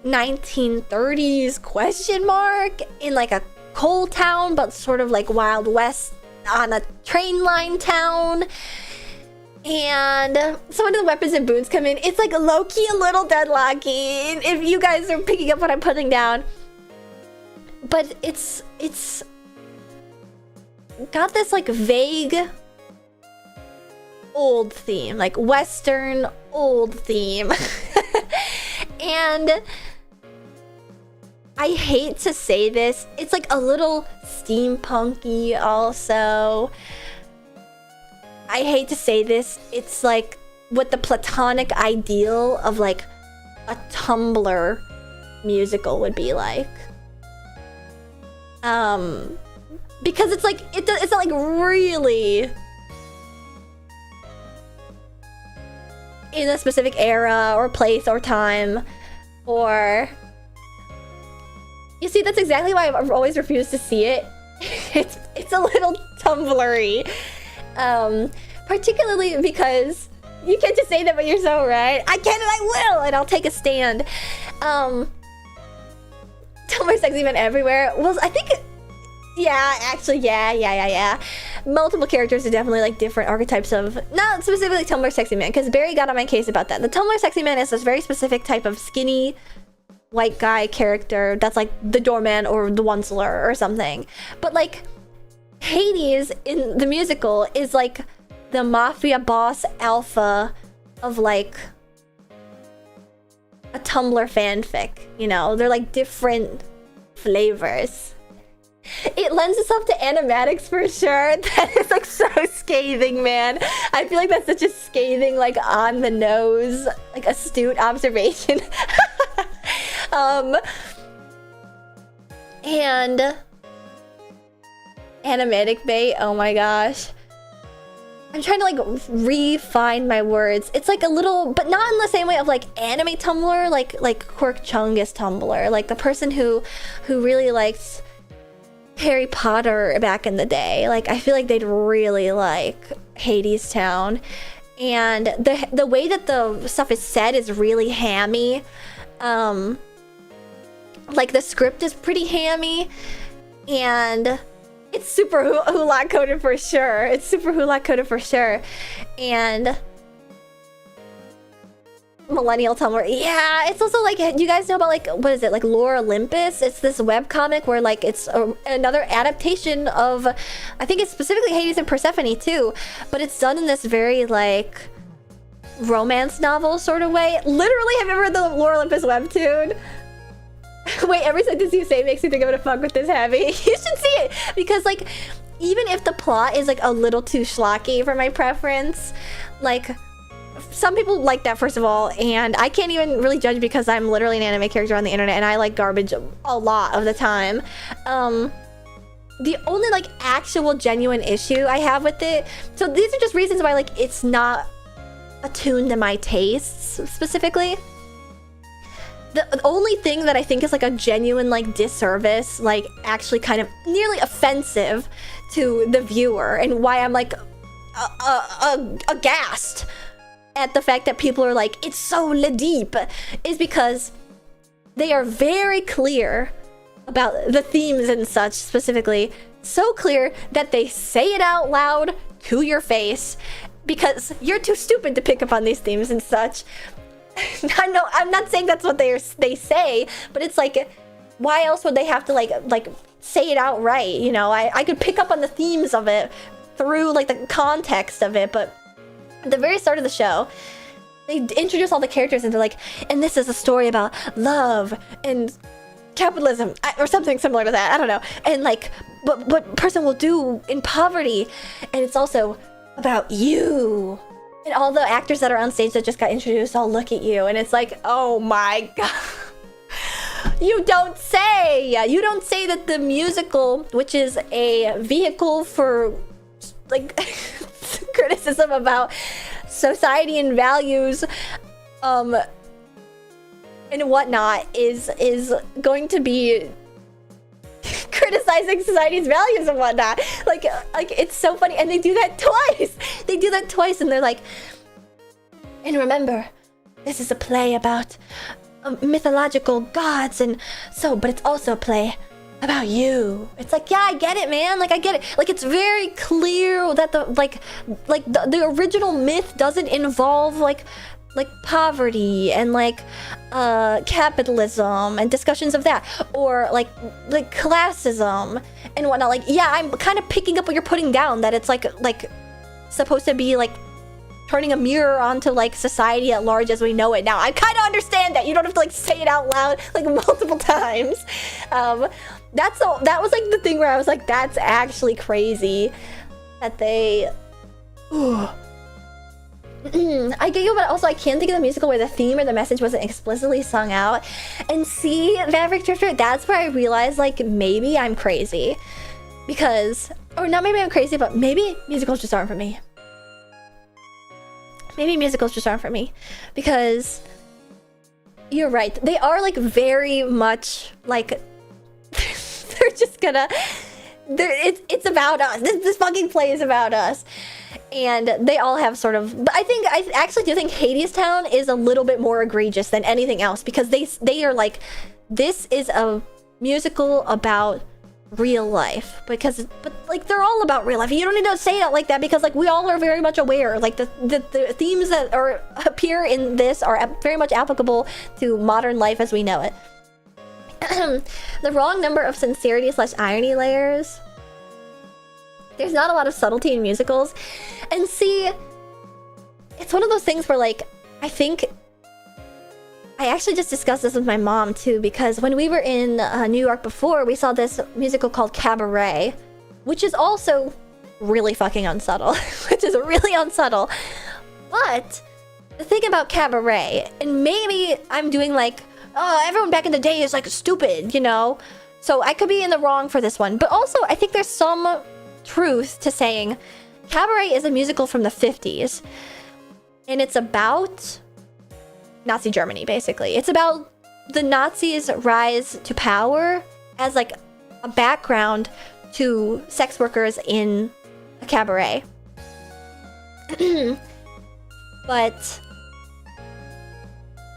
1930s question mark in like a coal town, but sort of like Wild West on a train line town. And some of the weapons and boons come in. It's like low-key a little deadlocky, if you guys are picking up what I'm putting down. But it's got this like vague old theme, like Western old theme. And I hate to say this, it's like a little steampunky also. I hate to say this, it's like what the platonic ideal of like a Tumblr musical would be like. Because it's like, it's not like really in a specific era or place or time, or... You see, that's exactly why I've always refused to see it. It's a little Tumblr-y. Particularly because you can't just say that, but you're so right. I can and I will, and I'll take a stand. Tumblr sexy men everywhere. Well, I think, yeah, actually, yeah. Multiple characters are definitely like different archetypes of, not specifically Tumblr sexy man, because Barry got on my case about that. The Tumblr sexy man is this very specific type of skinny white guy character that's like the doorman or the onceler or something. But like Hades in the musical is like the mafia boss alpha of like a Tumblr fanfic, you know? They're like different flavors. It lends itself to animatics for sure. That is like so scathing, man. I feel like that's such a scathing, like on the nose, like astute observation. And animatic bait, oh my gosh. I'm trying to like refine my words. It's like a little, but not in the same way of like anime Tumblr, like Quirk Chungus Tumblr, like the person who really likes Harry Potter back in the day. Like I feel like they'd really like Hades Town, and the way that the stuff is said is really hammy. Like the script is pretty hammy, and it's super hula coded for sure. It's super hula coded for sure, and millennial Tumblr. Yeah, it's also like, you guys know about like, what is it, like Lore Olympus? It's this webcomic where like it's another adaptation of, I think it's specifically Hades and Persephone too, but it's done in this very like romance novel sort of way. Literally, have you ever read the Lore Olympus webtoon? Wait, every sentence you say makes me think I'm gonna fuck with this heavy. You should see it, because like, even if the plot is like a little too schlocky for my preference, like some people like that, first of all, and I can't even really judge because I'm literally an anime character on the internet and I like garbage a lot of the time. The only like actual genuine issue I have with it, so these are just reasons why like it's not attuned to my tastes specifically. The only thing that I think is like a genuine like disservice, like actually kind of nearly offensive to the viewer, and why I'm like aghast at the fact that people are like, it's so deep, is because they are very clear about the themes and such specifically. So clear that they say it out loud to your face because you're too stupid to pick up on these themes and such. I'm not saying that's what they say, but it's like, why else would they have to like say it outright? You know, I could pick up on the themes of it through like the context of it, but at the very start of the show, they introduce all the characters and they're like, and this is a story about love and capitalism or something similar to that. I don't know. And like, what a person will do in poverty, and it's also about you. And all the actors that are on stage that just got introduced all look at you, and it's like, oh my god. You don't say that the musical, which is a vehicle for like criticism about society and values and whatnot, is going to be criticizing society's values and whatnot. Like it's so funny, and they do that twice. And they're like, and remember, this is a play about mythological gods, and so, but it's also a play about you. It's like, yeah, I get it, man. Like I get it. Like it's very clear that the original myth doesn't involve like poverty and like capitalism and discussions of that, or like classism and whatnot. Like, yeah, I'm kind of picking up what you're putting down, that it's like supposed to be like turning a mirror onto like society at large as we know it now. I kind of understand that. You don't have to like say it out loud like multiple times. That was like the thing where I was like, that's actually crazy that they I get you, but also I can't think of the musical where the theme or the message wasn't explicitly sung out. And see, Maverick Drifter, that's where I realized like maybe I'm crazy. Because, or not maybe I'm crazy, but maybe musicals just aren't for me. Maybe musicals just aren't for me. Because you're right, they are like very much like they're just gonna it's about us. This fucking play is about us. And they all have sort of, but I actually do think Hadestown is a little bit more egregious than anything else, because they are like, this is a musical about real life, but like they're all about real life. You don't need to say it like that, because like we all are very much aware, like the themes that appear in this are very much applicable to modern life as we know it. The wrong number of sincerity/irony layers. There's not a lot of subtlety in musicals. And see, it's one of those things where like, I think I actually just discussed this with my mom too, because when we were in New York before, we saw this musical called Cabaret, which is also really fucking unsubtle. But the thing about Cabaret, and maybe I'm doing like, oh, everyone back in the day is like stupid, you know? So I could be in the wrong for this one. But also, I think there's some truth to saying Cabaret is a musical from the 50s. And it's about Nazi Germany, basically. It's about the Nazis' rise to power as like a background to sex workers in a cabaret. But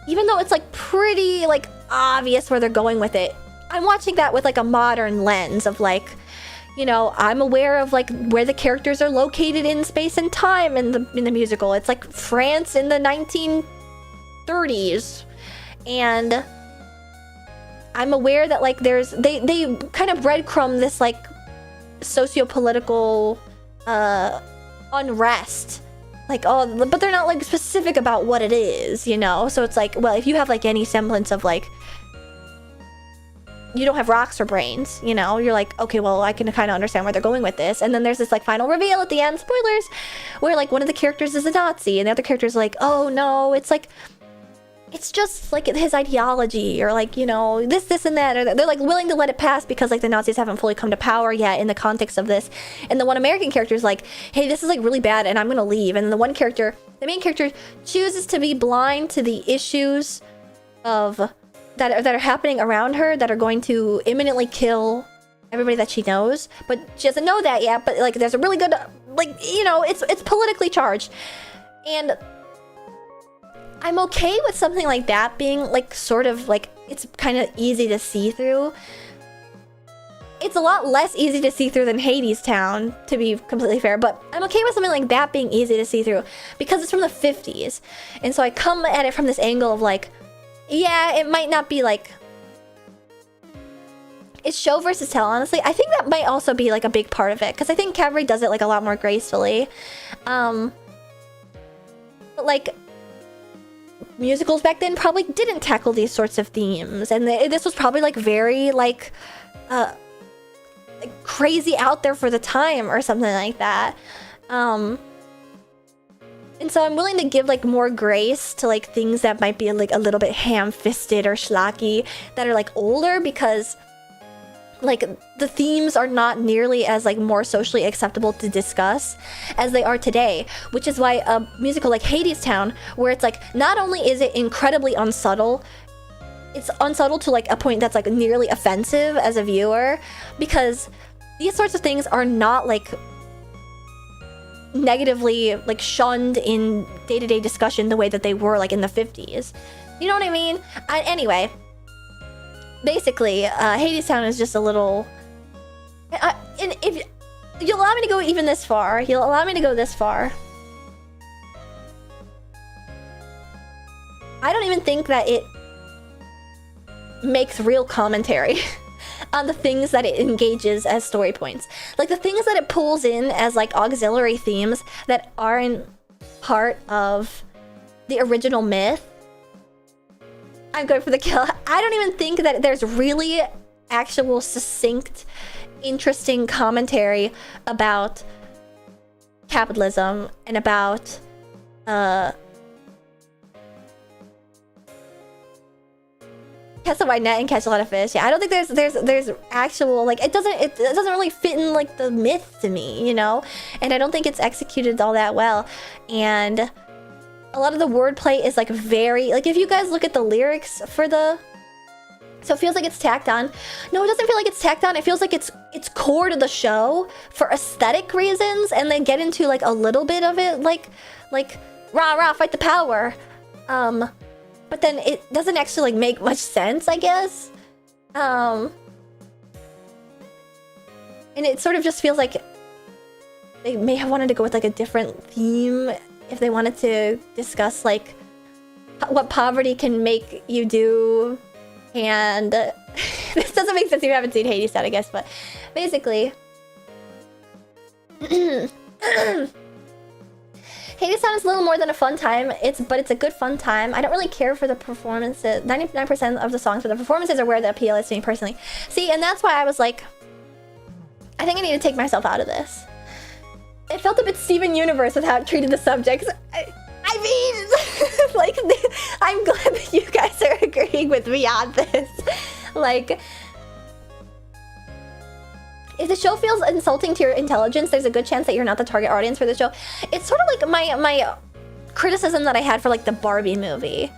even though it's like pretty like obvious where they're going with it, I'm watching that with like a modern lens of like, you know, I'm aware of like where the characters are located in space and time in the musical. It's like France in the 1930s, and I'm aware that like there's they kind of breadcrumb this like socio-political unrest, like, oh, but they're not like specific about what it is, you know. So it's like, well, if you have like any semblance of like, you don't have rocks or brains, you know, you're like, okay, well, I can kind of understand where they're going with this. And then there's this like final reveal at the end, spoilers, where like one of the characters is a Nazi and the other character's like, oh no, it's like, it's just like his ideology, or like, you know, this and that, or they're like willing to let it pass because like the Nazis haven't fully come to power yet in the context of this. And the one American character is like, hey, this is like really bad and I'm gonna leave. And then the one character, the main character, chooses to be blind to the issues of that are happening around her that are going to imminently kill everybody that she knows, but she doesn't know that yet. But like, there's a really good, like, you know, it's politically charged, and I'm okay with something like that being like sort of like, it's kind of easy to see through. it's a lot less easy to see through than Hades Town, to be completely fair, but I'm okay with something like that being easy to see through because it's from the 50s. And so I come at it from this angle of like, yeah, it might not be like... It's show versus tell, honestly. I think that might also be like a big part of it because I think Cabaret does it like a lot more gracefully. But like... musicals back then probably didn't tackle these sorts of themes, and this was probably like very like crazy out there for the time or something like that. And so I'm willing to give like more grace to like things that might be like a little bit ham-fisted or schlocky that are like older, because like the themes are not nearly as like more socially acceptable to discuss as they are today, which is why a musical like Hades Town, where it's like not only is it incredibly unsubtle, it's unsubtle to like a point that's like nearly offensive as a viewer, because these sorts of things are not like negatively like shunned in day-to-day discussion the way that they were like in the 50s. You know what I mean? Anyway, basically, Hades Town is just a little... and if you'll allow me to go even this far, you'll allow me to go this far. I don't even think that it makes real commentary on the things that it engages as story points. Like the things that it pulls in as like auxiliary themes that aren't part of the original myth. I'm going for the kill. I don't even think that there's really actual succinct, interesting commentary about capitalism and about cast a wide net and catch a lot of fish. Yeah, I don't think there's actual like it doesn't really fit in like the myth to me, you know, and I don't think it's executed all that well. And a lot of the wordplay is like very like if you guys look at the lyrics for the. So it feels like it's tacked on. No, it doesn't feel like it's tacked on. It feels like it's core to the show for aesthetic reasons, and then get into like a little bit of it, like rah rah, fight the power. But then it doesn't actually like make much sense, I guess. And it sort of just feels like they may have wanted to go with like a different theme if they wanted to discuss like what poverty can make you do. And this doesn't make sense if you haven't seen Hades Town, I guess, but basically Hades Town is a little more than a fun time. But it's a good fun time. I don't really care for the performances. 99% of the songs, but the performances are where the appeal is to me personally. See, and that's why I was like, I think I need to take myself out of this. It felt a bit Steven Universe with how it treated the subjects. I mean, like, I'm glad that you guys are agreeing with me on this. Like, if the show feels insulting to your intelligence, there's a good chance that you're not the target audience for the show. It's sort of like my criticism that I had for like the Barbie movie.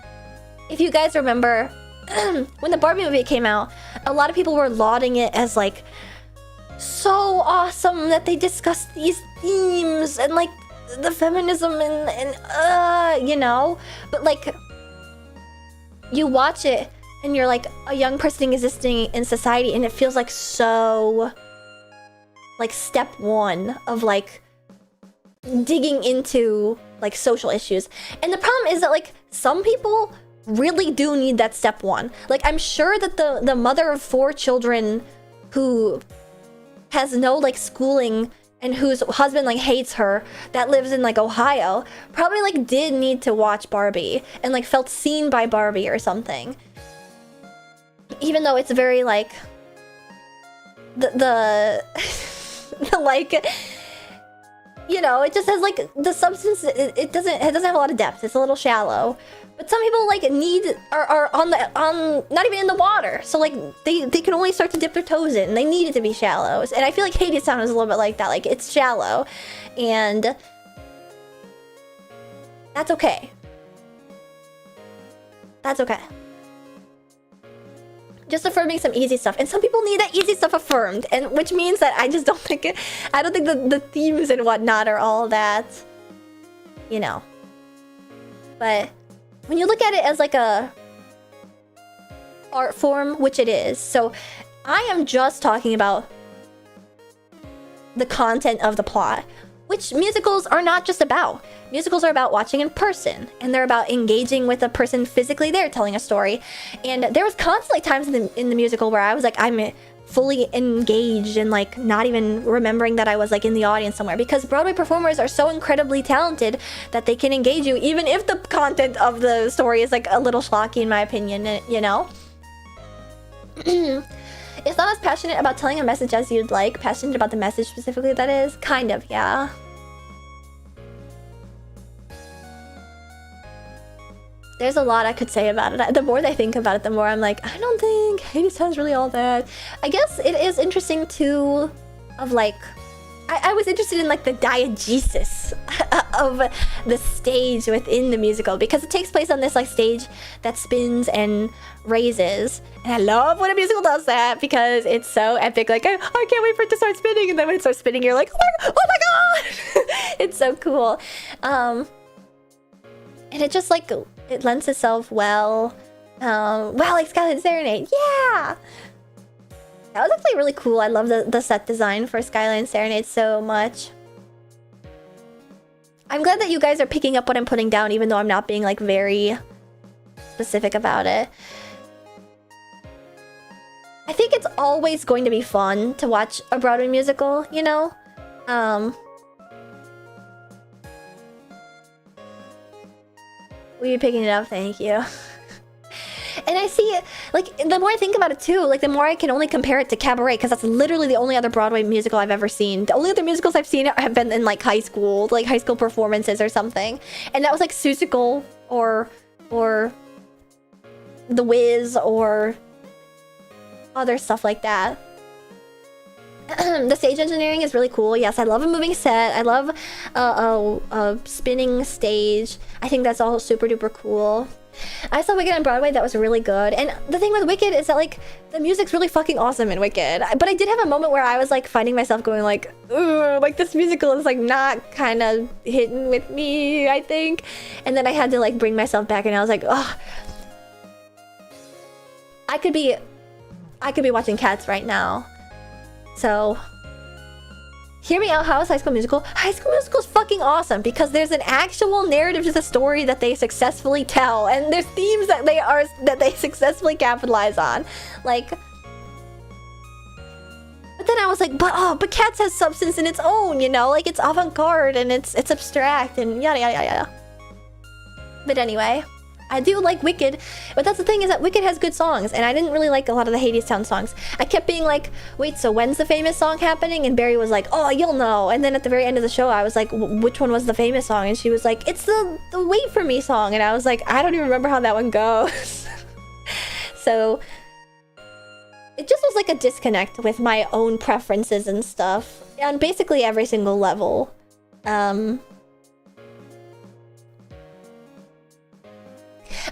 If you guys remember, when the Barbie movie came out, a lot of people were lauding it as like so awesome that they discussed these themes and like the feminism and you know, but like you watch it and you're like a young person existing in society, and it feels like so like step one of like digging into like social issues. And the problem is that like some people really do need that step one. Like I'm sure that the mother of 4 children who has no like schooling and whose husband like hates her, that lives in like Ohio, probably like did need to watch Barbie and like felt seen by Barbie or something. Even though it's very like the like, you know, it just has like the substance. It doesn't have a lot of depth. It's a little shallow. But some people like are on not even in the water, so like they can only start to dip their toes in. And they need it to be shallow, and I feel like Hades Town is a little bit like that. Like it's shallow, and that's okay. That's okay. Just affirming some easy stuff, and some people need that easy stuff affirmed, and which means that I just don't think the themes and whatnot are all that, you know. But when you look at it as like a art form, which it is, so I am just talking about the content of the plot, which musicals are not just about. Musicals are about watching in person, and they're about engaging with a person physically there telling a story. And there was constantly times in the musical where I was like, I'm fully engaged and like not even remembering that I was like in the audience somewhere, because Broadway performers are so incredibly talented that they can engage you even if the content of the story is like a little schlocky in my opinion, you know? It's not as passionate about telling a message as you'd like. Passionate about the message specifically, that is. Kind of, yeah. There's a lot I could say about it. The more I think about it, the more I'm like, I don't think Hadestown's really all that. I guess it is interesting too, of like, I was interested in like the diegesis of the stage within the musical, because it takes place on this like stage that spins and raises, and I love when a musical does that because it's so epic. Like I can't wait for it to start spinning, and then when it starts spinning, you're like, oh my god, it's so cool. And it just like it lends itself well. Wow, like Skyline Serenade, yeah. That was actually really cool. I love the set design for Skyline Serenade so much. I'm glad that you guys are picking up what I'm putting down, even though I'm not being like very specific about it. I think it's always going to be fun to watch a Broadway musical, you know? Will you be picking it up? Thank you. And I see it, like, the more I think about it too, like, the more I can only compare it to Cabaret, because that's literally the only other Broadway musical I've ever seen. The only other musicals I've seen have been in, like, high school performances or something. And that was, like, Seussical, or The Wiz, or other stuff like that. The stage engineering is really cool. Yes, I love a moving set. I love a spinning stage. I think that's all super duper cool. I saw Wicked on Broadway. That was really good. And the thing with Wicked is that, like, the music's really fucking awesome in Wicked. But I did have a moment where I was, like, finding myself going, like, ugh, like, this musical is, like, not kind of hitting with me, I think. And then I had to, like, bring myself back, and I was like, oh. I could be watching Cats right now. So, hear me out. How is High School Musical? High School Musical is fucking awesome because there's an actual narrative to the story that they successfully tell, and there's themes that they successfully capitalize on. Like, but then I was like, but Cats has substance in its own, you know? Like, it's avant-garde and it's abstract and yada yada yada. But anyway, I do like Wicked, but that's the thing, is that Wicked has good songs, and I didn't really like a lot of the Hadestown songs. I kept being like, wait, so when's the famous song happening? And Barry was like, oh, you'll know. And then at the very end of the show, I was like, which one was the famous song? And she was like, it's the Wait For Me song. And I was like, I don't even remember how that one goes. So it just was like a disconnect with my own preferences and stuff on basically every single level.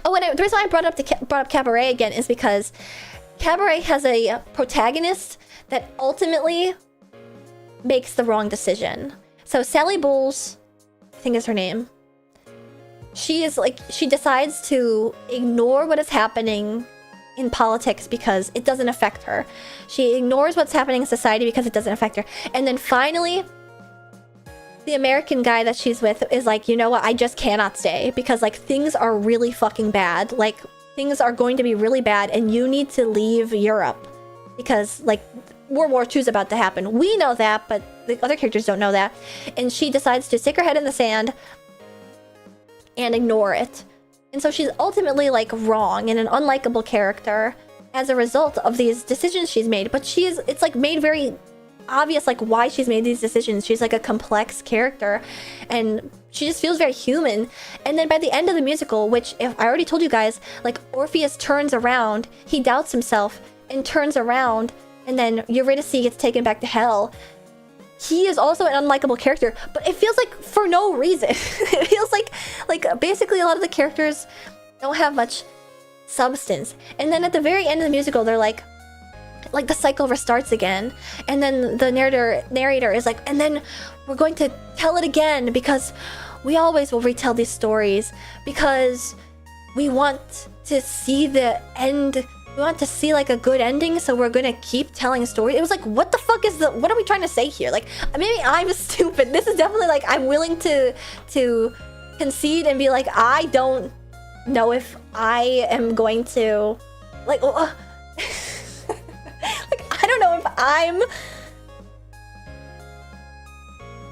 Oh, and the reason why I brought up Cabaret again is because Cabaret has a protagonist that ultimately makes the wrong decision. So Sally Bowles, I think is her name. She decides to ignore what is happening in politics because it doesn't affect her. She ignores what's happening in society because it doesn't affect her. And then finally, the American guy that she's with is like, you know what, I just cannot stay because, like, things are really fucking bad. Like, things are going to be really bad and you need to leave Europe because, like, World War II is about to happen. We know that, but the other characters don't know that. And she decides to stick her head in the sand and ignore it. And so she's ultimately, like, wrong and an unlikable character as a result of these decisions she's made. But it's, like, made very obvious, like, why she's made these decisions. She's like a complex character and she just feels very human. And then by the end of the musical, which, if I already told you guys, like, Orpheus turns around, he doubts himself and turns around, and then Eurydice gets taken back to hell. He is also an unlikable character, but it feels like for no reason. It feels like basically a lot of the characters don't have much substance. And then at the very end of the musical, they're like the cycle restarts again, and then the narrator is like, and then we're going to tell it again because we always will retell these stories because we want to see the end we want to see like a good ending, so we're gonna keep telling stories. It was like, what the fuck is what are we trying to say here? Like, maybe I'm stupid. This is definitely like, I'm willing to concede and be like, I don't know if I am going to like like, I don't know if I'm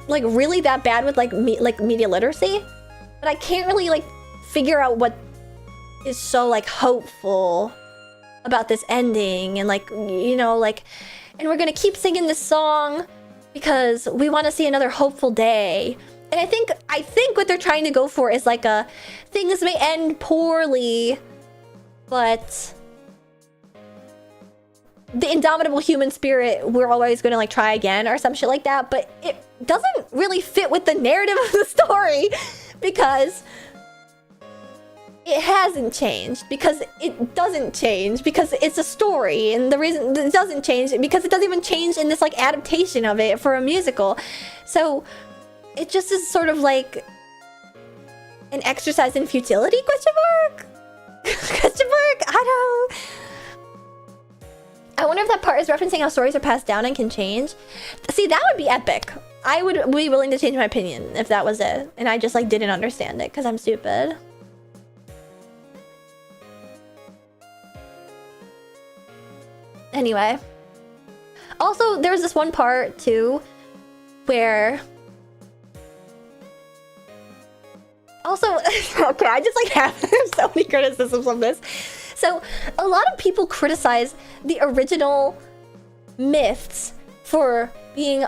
like really that bad with like media literacy, but I can't really like figure out what is so like hopeful about this ending. And like, you know, like, and we're gonna keep singing this song because we want to see another hopeful day. And I think what they're trying to go for is like a things may end poorly, but the indomitable human spirit, we're always gonna like try again or some shit like that. But it doesn't really fit with the narrative of the story because it hasn't changed, because it doesn't change, because it's a story. And the reason it doesn't change because it doesn't even change in this like adaptation of it for a musical. So it just is sort of like an exercise in futility, question mark? Question mark? I wonder if that part is referencing how stories are passed down and can change. See, that would be epic. I would be willing to change my opinion if that was it. And I just like didn't understand it because I'm stupid. Anyway. Also, there was this one part too where... Also, okay, I just like have so many criticisms of this. So, a lot of people criticize the original myths for being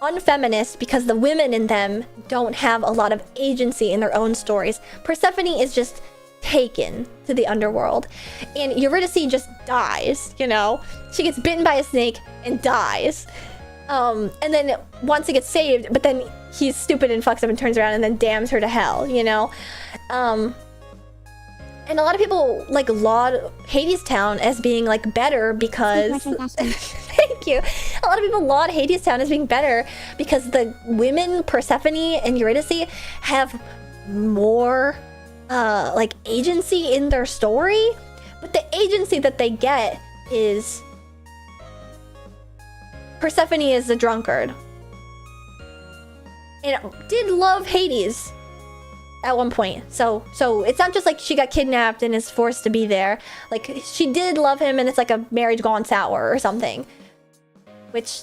unfeminist because the women in them don't have a lot of agency in their own stories. Persephone is just taken to the underworld, and Eurydice just dies, you know? She gets bitten by a snake and dies. And then wants to get saved, but then he's stupid and fucks up and turns around and then damns her to hell, you know? And a lot of people like laud Hades Town as being like better because thank you. A lot of people laud Hades Town as being better because the women Persephone and Eurydice have more like agency in their story, but the agency that they get is Persephone is the drunkard and did love Hades at one point. So it's not just like she got kidnapped and is forced to be there. Like, she did love him and it's like a marriage gone sour or something. Which,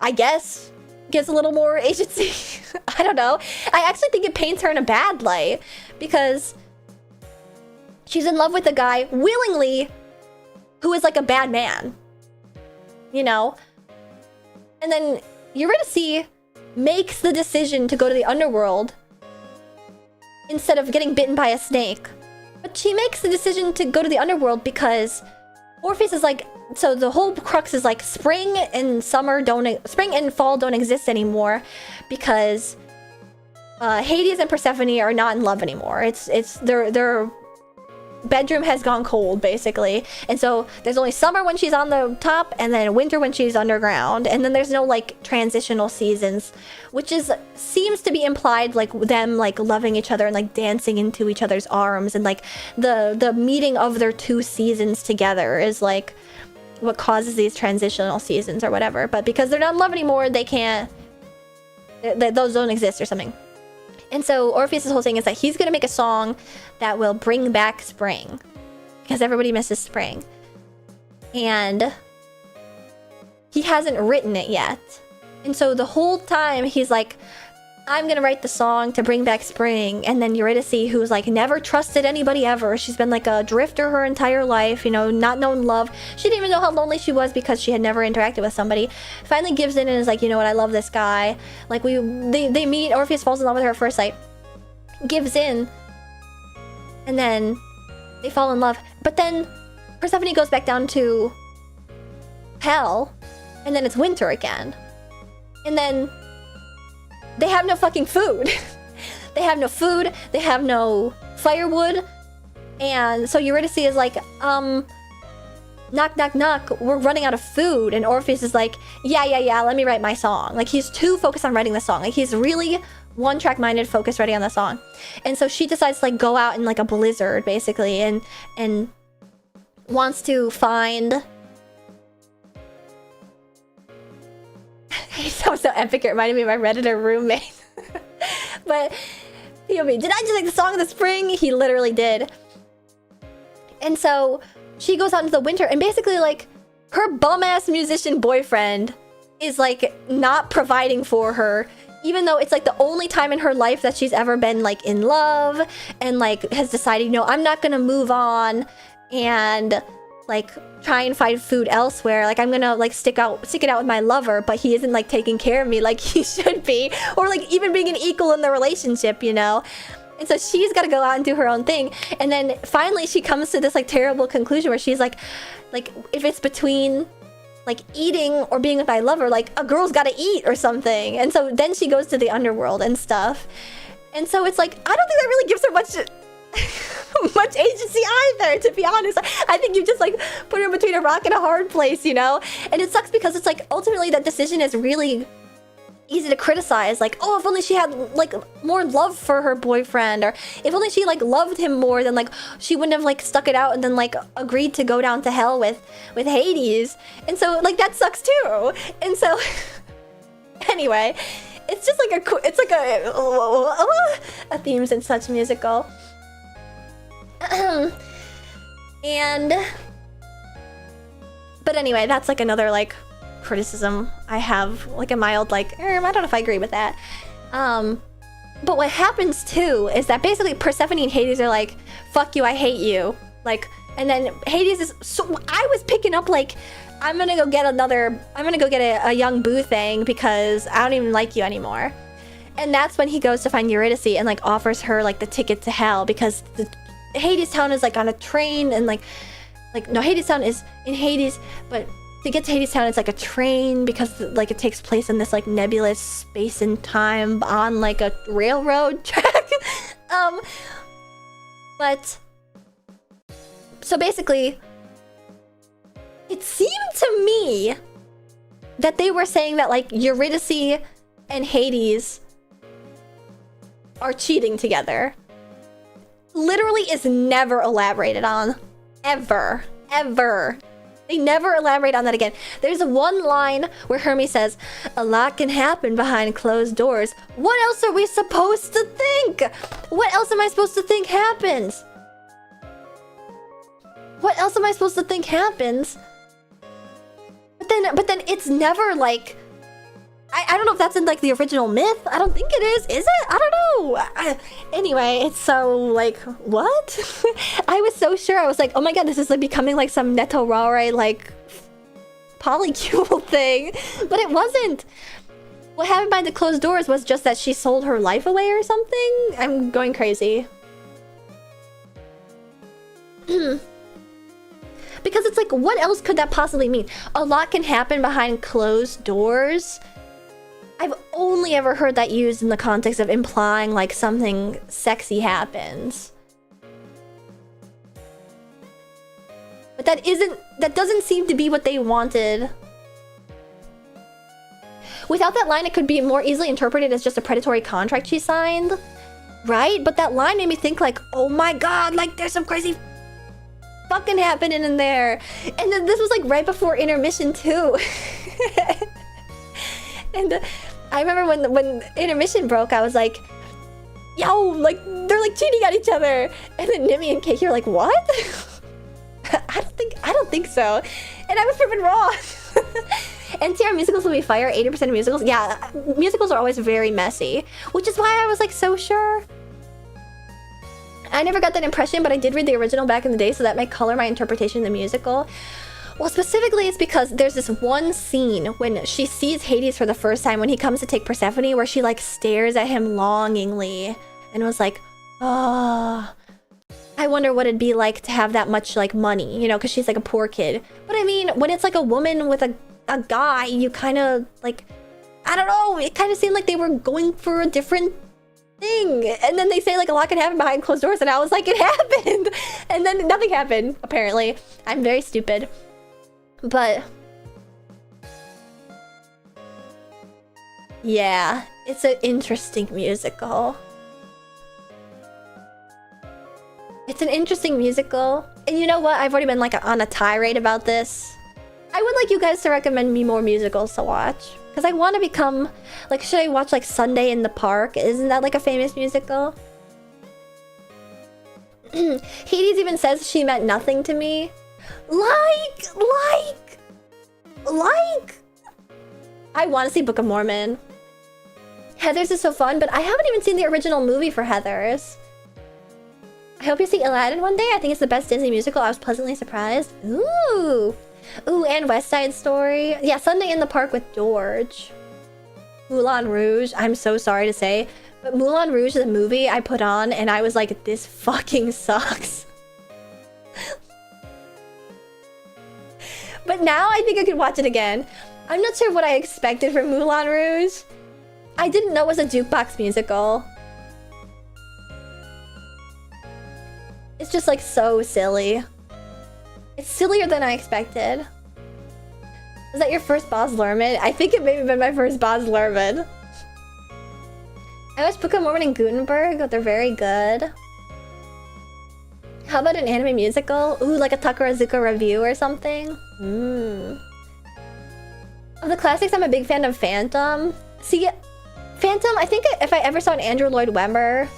I guess, gives a little more agency. I don't know. I actually think it paints her in a bad light. Because she's in love with a guy, willingly, who is like a bad man. You know? And then Eurydice makes the decision to go to the underworld instead of getting bitten by a snake. But she makes the decision to go to the underworld because Orpheus is like, so the whole crux is like spring and fall don't exist anymore because Hades and Persephone are not in love anymore. It's their bedroom has gone cold, basically. And so there's only summer when she's on the top and then winter when she's underground, and then there's no like transitional seasons, which seems to be implied like them like loving each other and like dancing into each other's arms, and like the meeting of their two seasons together is like what causes these transitional seasons or whatever. But because they're not in love anymore, they can't, those don't exist or something. And so Orpheus' whole thing is that he's gonna make a song that will bring back spring, because everybody misses spring. And he hasn't written it yet. And so the whole time he's like, I'm gonna write the song to bring back spring. And then Eurydice, who's like never trusted anybody ever, she's been like a drifter her entire life, you know, not known love. She didn't even know how lonely she was because she had never interacted with somebody. Finally gives in and is like, you know what, I love this guy. Like they meet, Orpheus falls in love with her at first sight, gives in, and then they fall in love. But then Persephone goes back down to hell, and then it's winter again. And then they have no fucking food. They have no food. They have no firewood. And so Eurydice is like, knock, knock, knock. We're running out of food. And Orpheus is like, yeah, let me write my song. Like, he's too focused on writing the song. Like, he's really one-track minded, focused, writing on the song. And so she decides to like go out in like a blizzard, basically, and wants to find... It sounds so epic, it reminded me of my Redditor roommate. But, POV, did I just like the song of the spring? He literally did. And so, she goes out into the winter, and basically, like, her bum-ass musician boyfriend is, like, not providing for her, even though it's, like, the only time in her life that she's ever been, like, in love, and, like, has decided, you know, I'm not gonna move on, and, like, try and find food elsewhere. Like, I'm gonna, like, stick it out with my lover, but he isn't, like, taking care of me like he should be, or, like, even being an equal in the relationship, you know? And so she's got to go out and do her own thing. And then finally she comes to this like terrible conclusion where she's like if it's between like eating or being with my lover, like a girl's got to eat or something. And so then she goes to the underworld and stuff. And so it's like, I don't think that really gives her much agency either, to be honest. I think you just like put her between a rock and a hard place, you know? And it sucks because it's like ultimately that decision is really easy to criticize, like, oh, if only she had like more love for her boyfriend, or if only she like loved him more, then like she wouldn't have like stuck it out and then like agreed to go down to hell with Hades. And so like that sucks too. And so anyway, it's just like a themes in such musical. And but anyway, that's like another like criticism I have, like a mild like I don't know if I agree with that. But what happens too is that basically Persephone and Hades are like, fuck you, I hate you, like, and then Hades is so I was picking up like I'm gonna go get a young boo thing because I don't even like you anymore. And that's when he goes to find Eurydice and like offers her like the ticket to hell, because the Hades town is like on a train, and like no, Hades town is in Hades, but to get to Hades town, it's like a train because like it takes place in this like nebulous space and time on like a railroad track. But so basically, it seemed to me that they were saying that like Eurydice and Hades are cheating together. Literally is never elaborated on. Ever. They never elaborate on that again. There's one line where Hermes says, a lot can happen behind closed doors. What else are we supposed to think? What else am I supposed to think happens? What else am I supposed to think happens? But then it's never like... I don't know if that's in like the original myth. I don't think it is. Is it? I don't know. Anyway, it's so like, what? I was so sure. I was like, oh my god, this is like becoming like some Neto Rare like polycule thing. But it wasn't. What happened behind the closed doors was just that she sold her life away or something. I'm going crazy. Because it's like, what else could that possibly mean? A lot can happen behind closed doors. I've only ever heard that used in the context of implying like something sexy happens. But that doesn't seem to be what they wanted. Without that line, it could be more easily interpreted as just a predatory contract she signed, right? But that line made me think like, oh my god, like there's some crazy fucking happening in there. And then this was like right before intermission too. And I remember when intermission broke, I was like, yo, like they're like cheating on each other. And then Nimi and Keiki are like, what? I don't think so. And I was proven wrong. NCR musicals will be fire. 80% of musicals. Yeah, musicals are always very messy, which is why I was like so sure. I never got that impression, but I did read the original back in the day, so that might color my interpretation of the musical. Well, specifically, it's because there's this one scene when she sees Hades for the first time when he comes to take Persephone, where she like stares at him longingly and was like, oh, I wonder what it'd be like to have that much like money, you know, because she's like a poor kid. But I mean, when it's like a woman with a guy, you kind of like, I don't know, it kind of seemed like they were going for a different thing. And then they say like a lot can happen behind closed doors, and I was like, it happened. And then nothing happened, apparently. I'm very stupid. But yeah, it's an interesting musical. It's an interesting musical. And you know what? I've already been like on a tirade about this. I would like you guys to recommend me more musicals to watch. Because I want to become... Like, should I watch like Sunday in the Park? Isn't that like a famous musical? Hades even says she meant nothing to me. Like... I want to see Book of Mormon. Heathers is so fun, but I haven't even seen the original movie for Heathers. I hope you see Aladdin one day. I think it's the best Disney musical. I was pleasantly surprised. Ooh. Ooh, and West Side Story. Yeah, Sunday in the Park with George. Moulin Rouge. I'm so sorry to say, but Moulin Rouge is a movie I put on and I was like, this fucking sucks. But now I think I could watch it again. I'm not sure what I expected from Moulin Rouge. I didn't know it was a jukebox musical. It's just like so silly. It's sillier than I expected. Was that your first Baz Luhrmann? I think it may have been my first Baz Luhrmann. I watched Book of Mormon and Gutenberg, but they're very good. How about an anime musical? Ooh, like a Takarazuka Review or something? Of the classics, I'm a big fan of Phantom. See, Phantom, I think if I ever saw an Andrew Lloyd Webber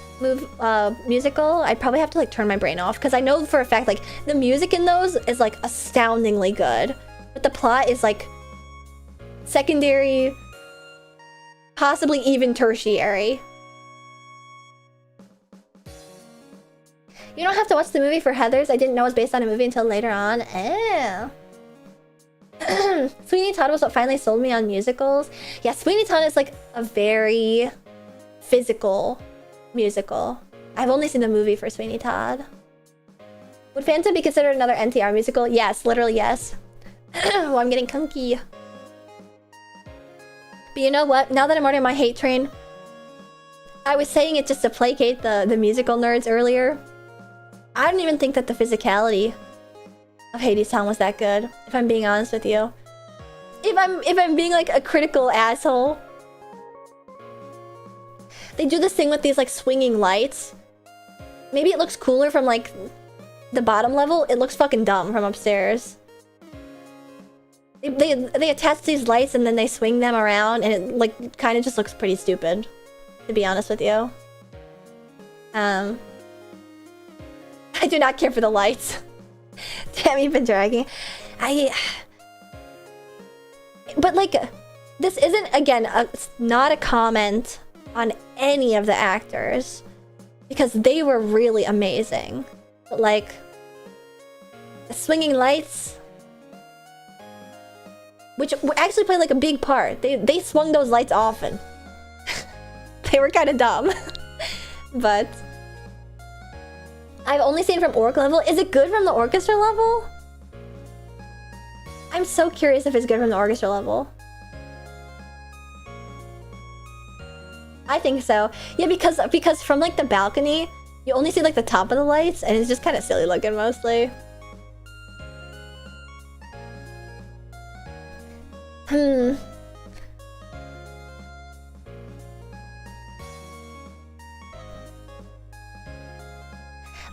musical, I'd probably have to like turn my brain off because I know for a fact like the music in those is like astoundingly good, but the plot is like secondary, possibly even tertiary. You don't have to watch the movie for Heathers. I didn't know it was based on a movie until later on. Oh. Sweeney Todd was what finally sold me on musicals. Yeah, Sweeney Todd is like a very physical musical. I've only seen the movie for Sweeney Todd. Would Phantom be considered another NTR musical? Yes, literally yes. Well, I'm getting kunky. But you know what? Now that I'm already on my hate train, I was saying it just to placate the musical nerds earlier. I don't even think that the physicality of Hadestown was that good, if I'm being honest with you. If I'm being like a critical asshole. They do this thing with these like swinging lights. Maybe it looks cooler from like the bottom level. It looks fucking dumb from upstairs. They attach these lights and then they swing them around and it like kind of just looks pretty stupid, to be honest with you. I do not care for the lights. Damn, you've been dragging. But like, this isn't, again, not a comment on any of the actors. Because they were really amazing. But like, the swinging lights, which actually played like a big part. They swung those lights often. They were kind of dumb. But I've only seen from orc level. Is it good from the orchestra level? I'm so curious if it's good from the orchestra level. I think so. Yeah, because from like the balcony, you only see like the top of the lights, and it's just kind of silly looking mostly.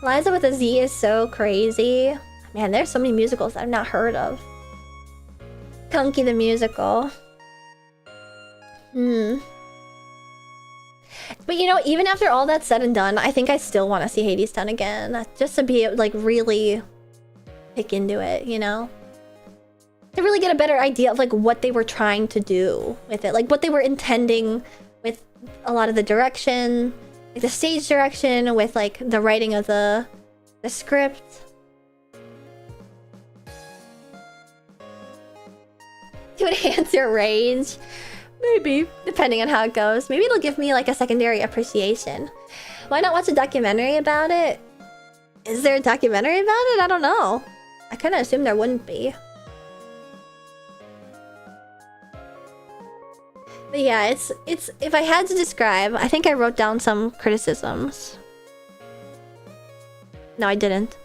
Liza with a Z is so crazy. Man, there's so many musicals that I've not heard of. Kunky the musical. But you know, even after all that's said and done, I think I still want to see Hadestown again. Just to be like really pick into it, you know? To really get a better idea of like what they were trying to do with it. Like what they were intending with a lot of the direction. Like the stage direction, with like the writing of the script. To enhance your rage. Maybe, depending on how it goes. Maybe it'll give me like a secondary appreciation. Why not watch a documentary about it? Is there a documentary about it? I don't know. I kind of assumed there wouldn't be. But yeah, it's if I had to describe, I think I wrote down some criticisms. No, I didn't.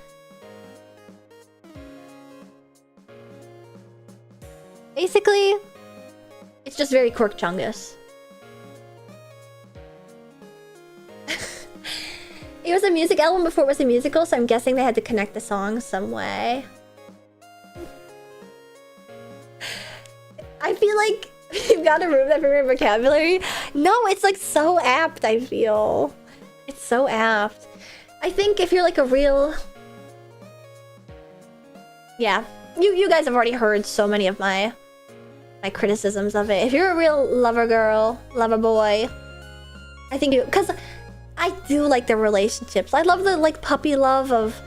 Basically, it's just very Quirk Chungus. It was a music album before it was a musical, so I'm guessing they had to connect the songs some way. I feel like you've got to remove that from your vocabulary. No, it's like so apt, I feel. It's so apt. I think if you're like a real... Yeah. You guys have already heard so many of my criticisms of it. If you're a real lover girl, lover boy, I think you... Because I do like the relationships. I love the like puppy love of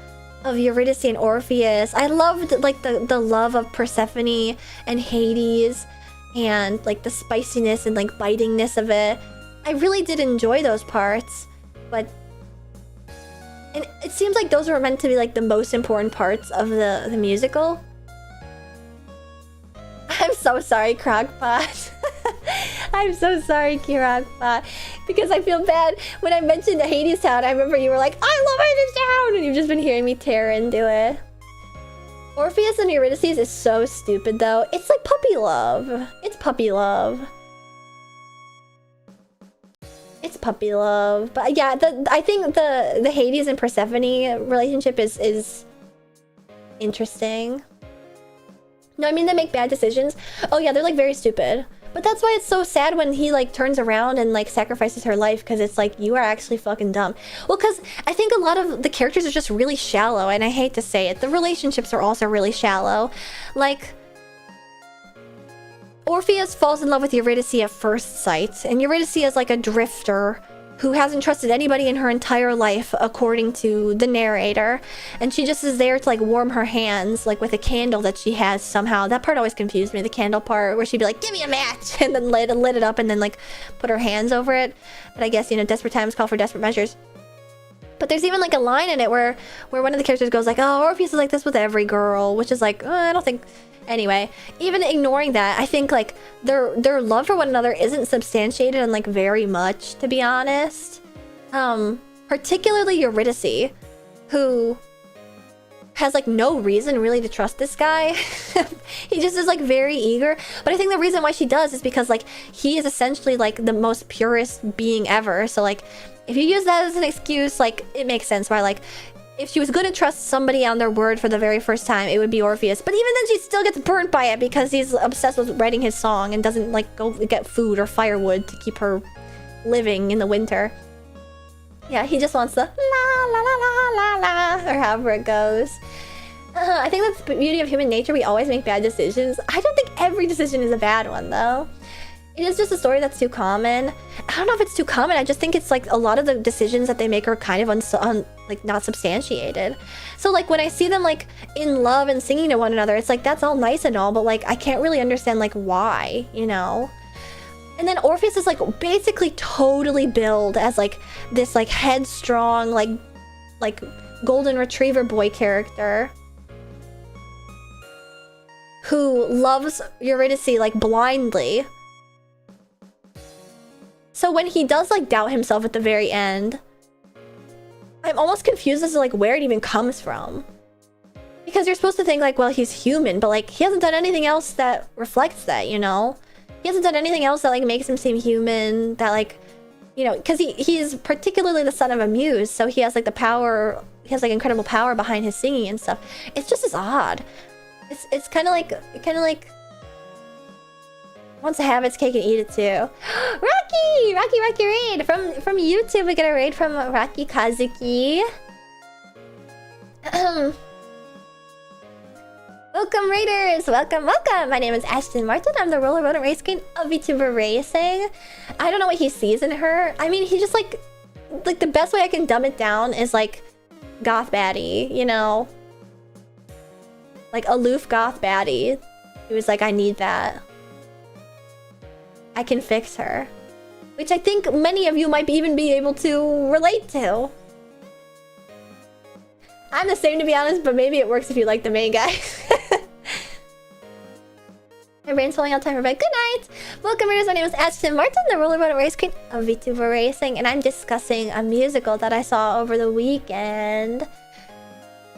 Eurydice and Orpheus. I loved like the love of Persephone and Hades and like the spiciness and like bitingness of it. I really did enjoy those parts, but and it seems like those were meant to be like the most important parts of the musical. I'm so sorry, Crockpot. I'm so sorry, Crockpot, because I feel bad when I mentioned Hades Town. I remember you were like, I love Hades Town, and you've just been hearing me tear into it. Orpheus and Eurydice is so stupid, though. It's like puppy love. It's puppy love. It's puppy love. But yeah, I think the Hades and Persephone relationship is interesting. No, I mean, they make bad decisions. Oh yeah, they're like very stupid. But that's why it's so sad when he like turns around and like sacrifices her life, because it's like, you are actually fucking dumb. Well, because I think a lot of the characters are just really shallow, and I hate to say it, the relationships are also really shallow. Like, Orpheus falls in love with Eurydice at first sight, and Eurydice is like a drifter who hasn't trusted anybody in her entire life, according to the narrator. And she just is there to like warm her hands, like with a candle that she has somehow. That part always confused me, the candle part, where she'd be like, give me a match, and then lit it up and then like put her hands over it. But I guess, you know, desperate times call for desperate measures. But there's even like a line in it where one of the characters goes like, oh, Orpheus is like this with every girl, which is like, I don't think... Anyway, even ignoring that, I think like their love for one another isn't substantiated in like very much, to be honest. Particularly Eurydice, who has like no reason really to trust this guy. He just is like very eager. But I think the reason why she does is because like he is essentially like the most purest being ever. So like if you use that as an excuse, like it makes sense why like if she was going to trust somebody on their word for the very first time, it would be Orpheus. But even then, she still gets burnt by it because he's obsessed with writing his song and doesn't, like, go get food or firewood to keep her living in the winter. Yeah, he just wants the la la la la la la, or however it goes. I think that's the beauty of human nature. We always make bad decisions. I don't think every decision is a bad one, though. It is just a story that's too common. I don't know if it's too common. I just think it's like a lot of the decisions that they make are kind of like not substantiated. So like when I see them like in love and singing to one another, it's like that's all nice and all, but like I can't really understand like why, you know? And then Orpheus is like basically totally billed as like this like headstrong like golden retriever boy character who loves Eurydice like blindly. So when he does like doubt himself at the very end, I'm almost confused as to like where it even comes from. Because you're supposed to think like, well, he's human, but like he hasn't done anything else that reflects that, you know? He hasn't done anything else that like makes him seem human, that like, you know, because he's particularly the son of a muse, so he has like the power, he has like incredible power behind his singing and stuff. It's just as odd. It's kind of like wants to have its cake and eat it too. Rocky raid from YouTube. We get a raid from Rocky Kazuki. Welcome raiders, welcome. My name is Ashton Martin. I'm the roller rodent race queen of VTuber Racing. I don't know what he sees in her. I mean, he just like the best way I can dumb it down is like goth baddie, you know, like aloof goth baddie. He was like, I need that. I can fix her. Which I think many of you might even be able to relate to. I'm the same, to be honest, but maybe it works if you like the main guy. My brain's falling out time for bed. Good night! Welcome, readers. My name is Ashton Martin, the roller rodent race queen of VTuber Racing, and I'm discussing a musical that I saw over the weekend.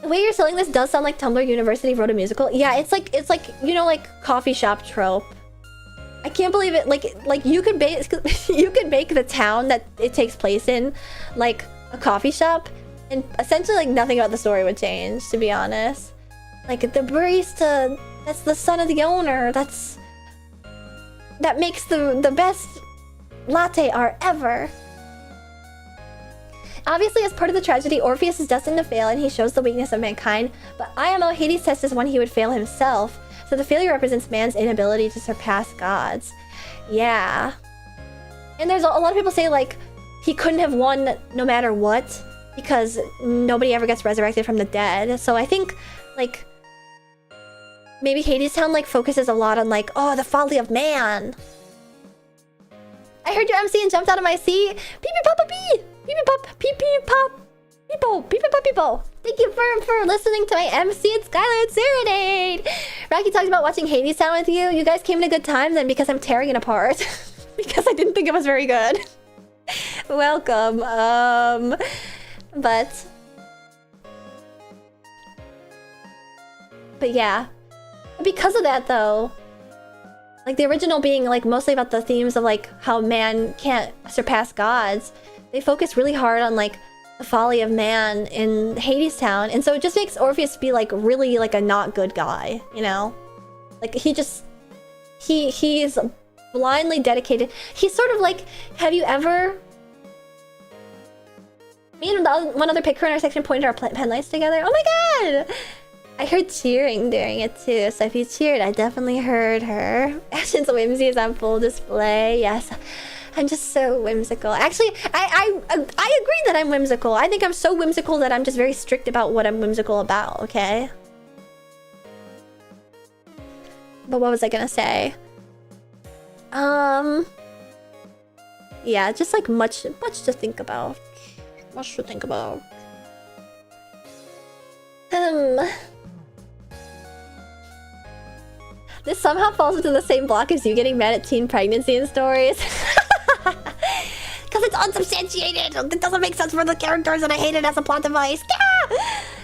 The way you're selling this does sound like Tumblr University wrote a musical. Yeah, it's like, you know, like coffee shop trope. I can't believe it. Like you could make the town that it takes place in, like a coffee shop, and essentially like nothing about the story would change, to be honest. Like the barista, that's the son of the owner. That makes the best latte art ever. Obviously, as part of the tragedy, Orpheus is destined to fail and he shows the weakness of mankind, but IMO Hades' test is one he would fail himself, so the failure represents man's inability to surpass gods. Yeah. And there's a lot of people say, like, he couldn't have won no matter what, because nobody ever gets resurrected from the dead. So I think, like, maybe Hades Town, like, focuses a lot on, like, oh, the folly of man. I heard your MC and jumped out of my seat. Pee pee papa pee! Pee pee pop! Pee pee pop! Peepo! Pee pee pop peepo! Thank you for listening to my MC and Skyline Serenade! Rocky talked about watching Hades Town with you. You guys came at a good time then because I'm tearing it apart. Because I didn't think it was very good. Welcome. But yeah. Because of that though, like the original being like mostly about the themes of like how man can't surpass gods, they focus really hard on like the folly of man in Hades Town, and so it just makes Orpheus be like really like a not good guy, you know? Like he's blindly dedicated. He's sort of like, have you ever... Me and one other picker in our section pointed our pen lights together. Oh my god! I heard cheering during it too, so if you cheered, I definitely heard her. Ashton's whimsy is on full display. Yes, I'm just so whimsical. Actually, I agree that I'm whimsical. I think I'm so whimsical that I'm just very strict about what I'm whimsical about, okay? But what was I gonna say? Yeah, just like much to think about. Much to think about. This somehow falls into the same block as you getting mad at teen pregnancy and stories. Because it's unsubstantiated. It doesn't make sense for the characters and I hate it as a plot device.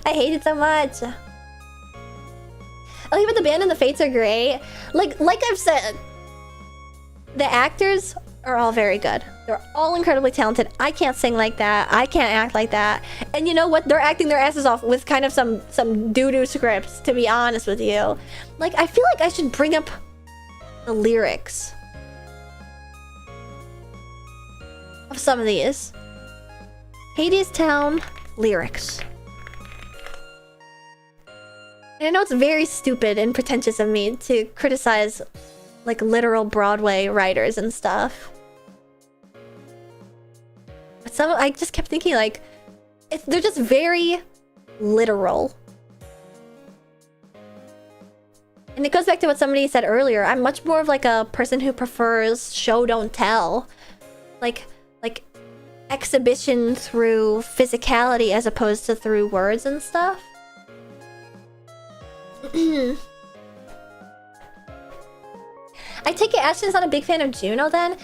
I hate it so much. Okay, but the band and the fates are great. Like I've said, the actors are all very good. They're all incredibly talented. I can't sing like that. I can't act like that. And you know what? They're acting their asses off with kind of some doo-doo scripts, to be honest with you. Like, I feel like I should bring up the lyrics of some of these. Hades Town lyrics. And I know it's very stupid and pretentious of me to criticize, like, literal Broadway writers and stuff. But I just kept thinking, like, they're just very literal. And it goes back to what somebody said earlier. I'm much more of, like, a person who prefers show, don't tell. Like exhibition through physicality as opposed to through words and stuff. I take it Ashton's not a big fan of Juno then?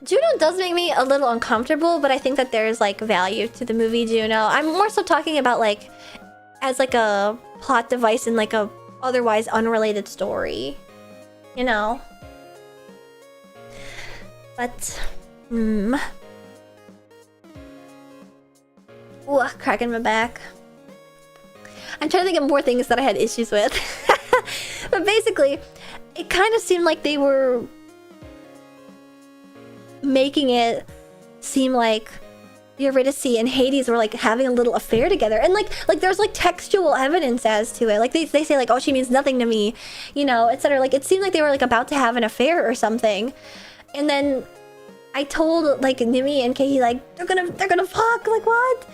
Juno does make me a little uncomfortable, but I think that there's like value to the movie Juno. I'm more so talking about like as like a plot device in like a otherwise unrelated story. You know? But ooh, cracking my back. I'm trying to think of more things that I had issues with. But basically, it kind of seemed like they were making it seem like Eurydice and Hades were like having a little affair together, and like there's like textual evidence as to it. Like they say like, oh, she means nothing to me, you know, etc. Like it seemed like they were like about to have an affair or something. And then I told like Nimi and Kehi like they're gonna fuck, like what?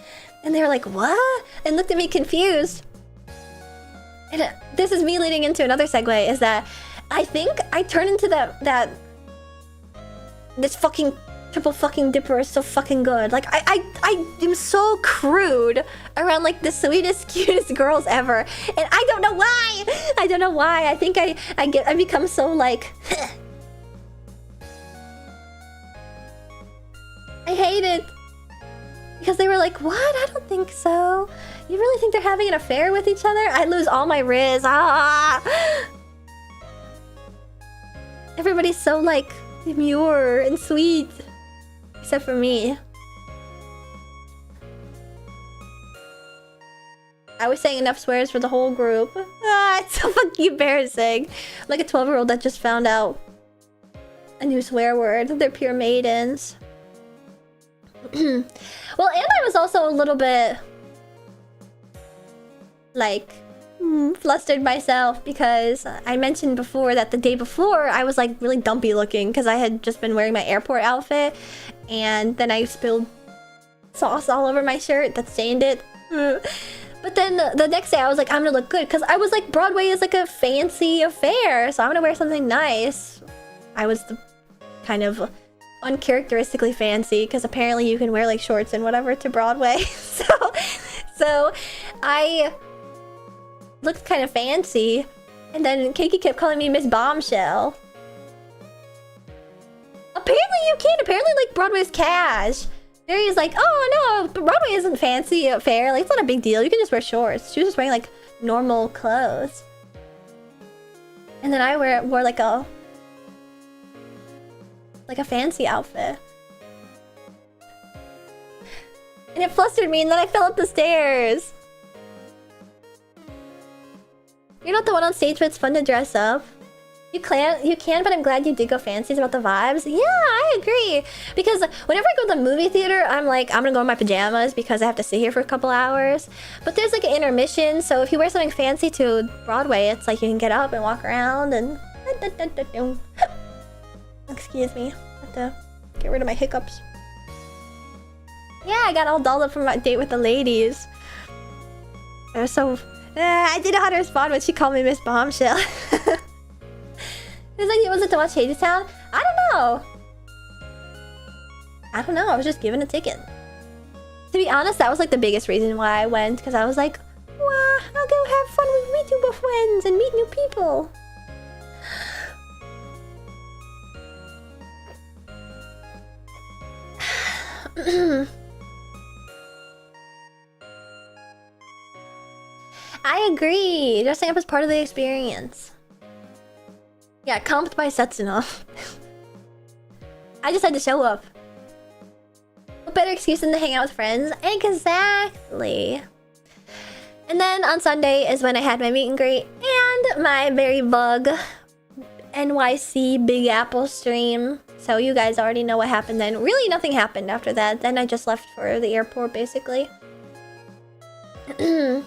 And they were like, what? And looked at me confused. And this is me leading into another segue, is that I think I turned into that this fucking triple fucking dipper is so fucking good. Like I am so crude around like the sweetest, cutest girls ever, and I don't know why. I don't know why. I think I become so like. I hate it because they were like, what? I don't think so. You really think they're having an affair with each other? I lose all my riz. Ah! Everybody's so like demure and sweet, except for me. I was saying enough swears for the whole group. Ah, it's so fucking embarrassing. I'm like a 12-year-old that just found out a new swear word. They're pure maidens. Well, and I was also a little bit like flustered myself because I mentioned before that the day before I was like really dumpy looking because I had just been wearing my airport outfit and then I spilled sauce all over my shirt that stained it. But then the next day I was like, I'm gonna look good because I was like, Broadway is like a fancy affair, so I'm gonna wear something nice. I was the kind of uncharacteristically fancy because apparently you can wear like shorts and whatever to Broadway. so I looked kind of fancy, and then Keiki kept calling me Miss Bombshell. Apparently you can't. Apparently like Broadway's cash. Barry's like, oh no, Broadway isn't fancy affair. Like it's not a big deal. You can just wear shorts. She was just wearing like normal clothes, and then I wore like a fancy outfit, and it flustered me. And then I fell up the stairs. You're not the one on stage, but it's fun to dress up. You can, but I'm glad you did go fancy. It's about the vibes. Yeah, I agree. Because whenever I go to the movie theater, I'm like, I'm gonna go in my pajamas because I have to sit here for a couple hours. But there's like an intermission, so if you wear something fancy to Broadway, it's like you can get up and walk around and... Excuse me. I have to get rid of my hiccups. Yeah, I got all dolled up from my date with the ladies. They were so... I didn't know how to respond when she called me Miss Bombshell. It was like, was it to watch Hadestown? I don't know. I was just given a ticket. To be honest, that was like the biggest reason why I went, because I was like, wow, I'll go have fun with VTuber friends and meet new people. I agree. Dressing up is part of the experience. Yeah, comped by Setsuno. I just had to show up. What better excuse than to hang out with friends? Exactly. And then on Sunday is when I had my meet and greet and my Berry Bug NYC Big Apple stream. So you guys already know what happened then. Really nothing happened after that. Then I just left for the airport basically. Yeah,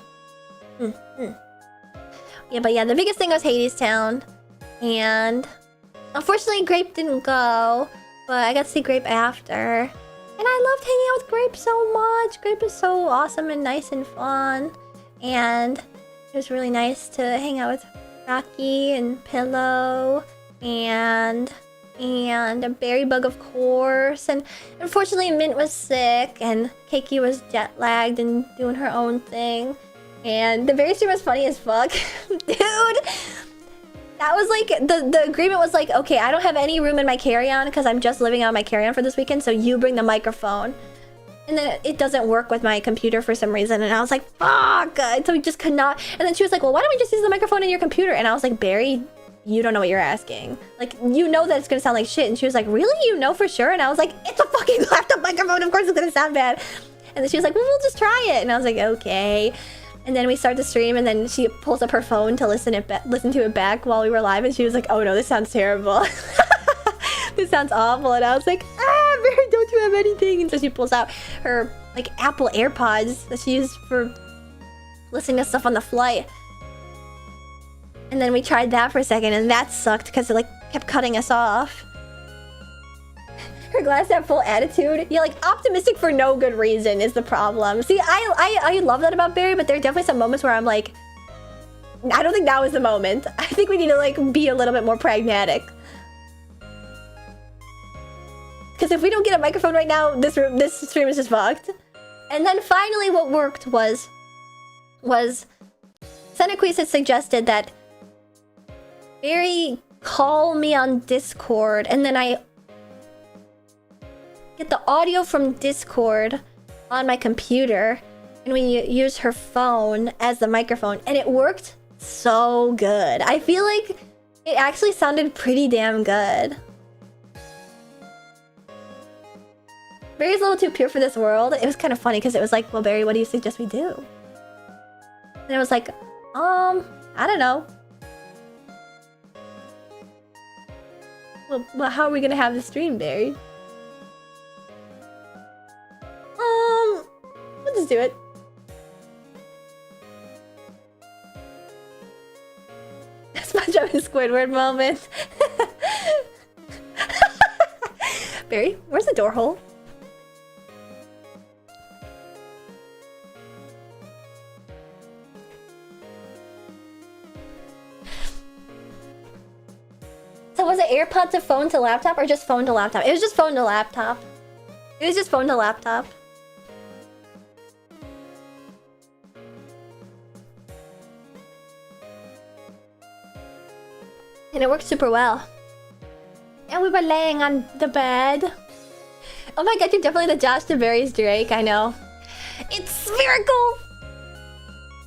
but yeah, the biggest thing was Hadestown. And unfortunately Grape didn't go, but I got to see Grape after. And I loved hanging out with Grape so much. Grape is so awesome and nice and fun. And it was really nice to hang out with Rocky and Pillow and a Berry Bug, of course. And unfortunately Mint was sick and Keiki was jet lagged and doing her own thing. And the Berry stream was funny as fuck. Dude! That was like, the agreement was like, okay, I don't have any room in my carry-on because I'm just living on my carry-on for this weekend, so you bring the microphone. And then it doesn't work with my computer for some reason, and I was like, fuck! So we just could not. And then she was like, well, why don't we just use the microphone in your computer? And I was like, Barry, you don't know what you're asking. Like, you know that it's gonna sound like shit. And she was like, really? You know for sure? And I was like, it's a fucking laptop microphone, of course it's gonna sound bad. And then she was like, well, we'll just try it. And I was like, okay. And then we start the stream, and then she pulls up her phone to listen to it back while we were live, and she was like, "Oh no, this sounds terrible. This sounds awful." And I was like, "Ah, Mary, don't you have anything?" And so she pulls out her like Apple AirPods that she used for listening to stuff on the flight. And then we tried that for a second, and that sucked because it like kept cutting us off. Her glass had full attitude. Yeah, like optimistic for no good reason is the problem. See, I love that about Barry, but there are definitely some moments where I'm like, I don't think that was the moment. I think we need to like be a little bit more pragmatic. Because if we don't get a microphone right now, this stream is just fucked. And then finally what worked was Senequise had suggested that Barry call me on Discord, and then I get the audio from Discord on my computer, and we use her phone as the microphone, and it worked so good. I feel like it actually sounded pretty damn good. Barry's a little too pure for this world. It was kind of funny because it was like, well, Barry, what do you suggest we do? And I was like, I don't know. Well, how are we gonna have the stream, Barry? We'll just do it. SpongeBob and Squidward moment. Barry, where's the door hole? So was it AirPod to phone to laptop or just phone to laptop? It was just phone to laptop. It was just phone to laptop. And it worked super well. And we were laying on the bed. Oh my god, you're definitely the Josh to Barry's Drake, I know. It's spherical!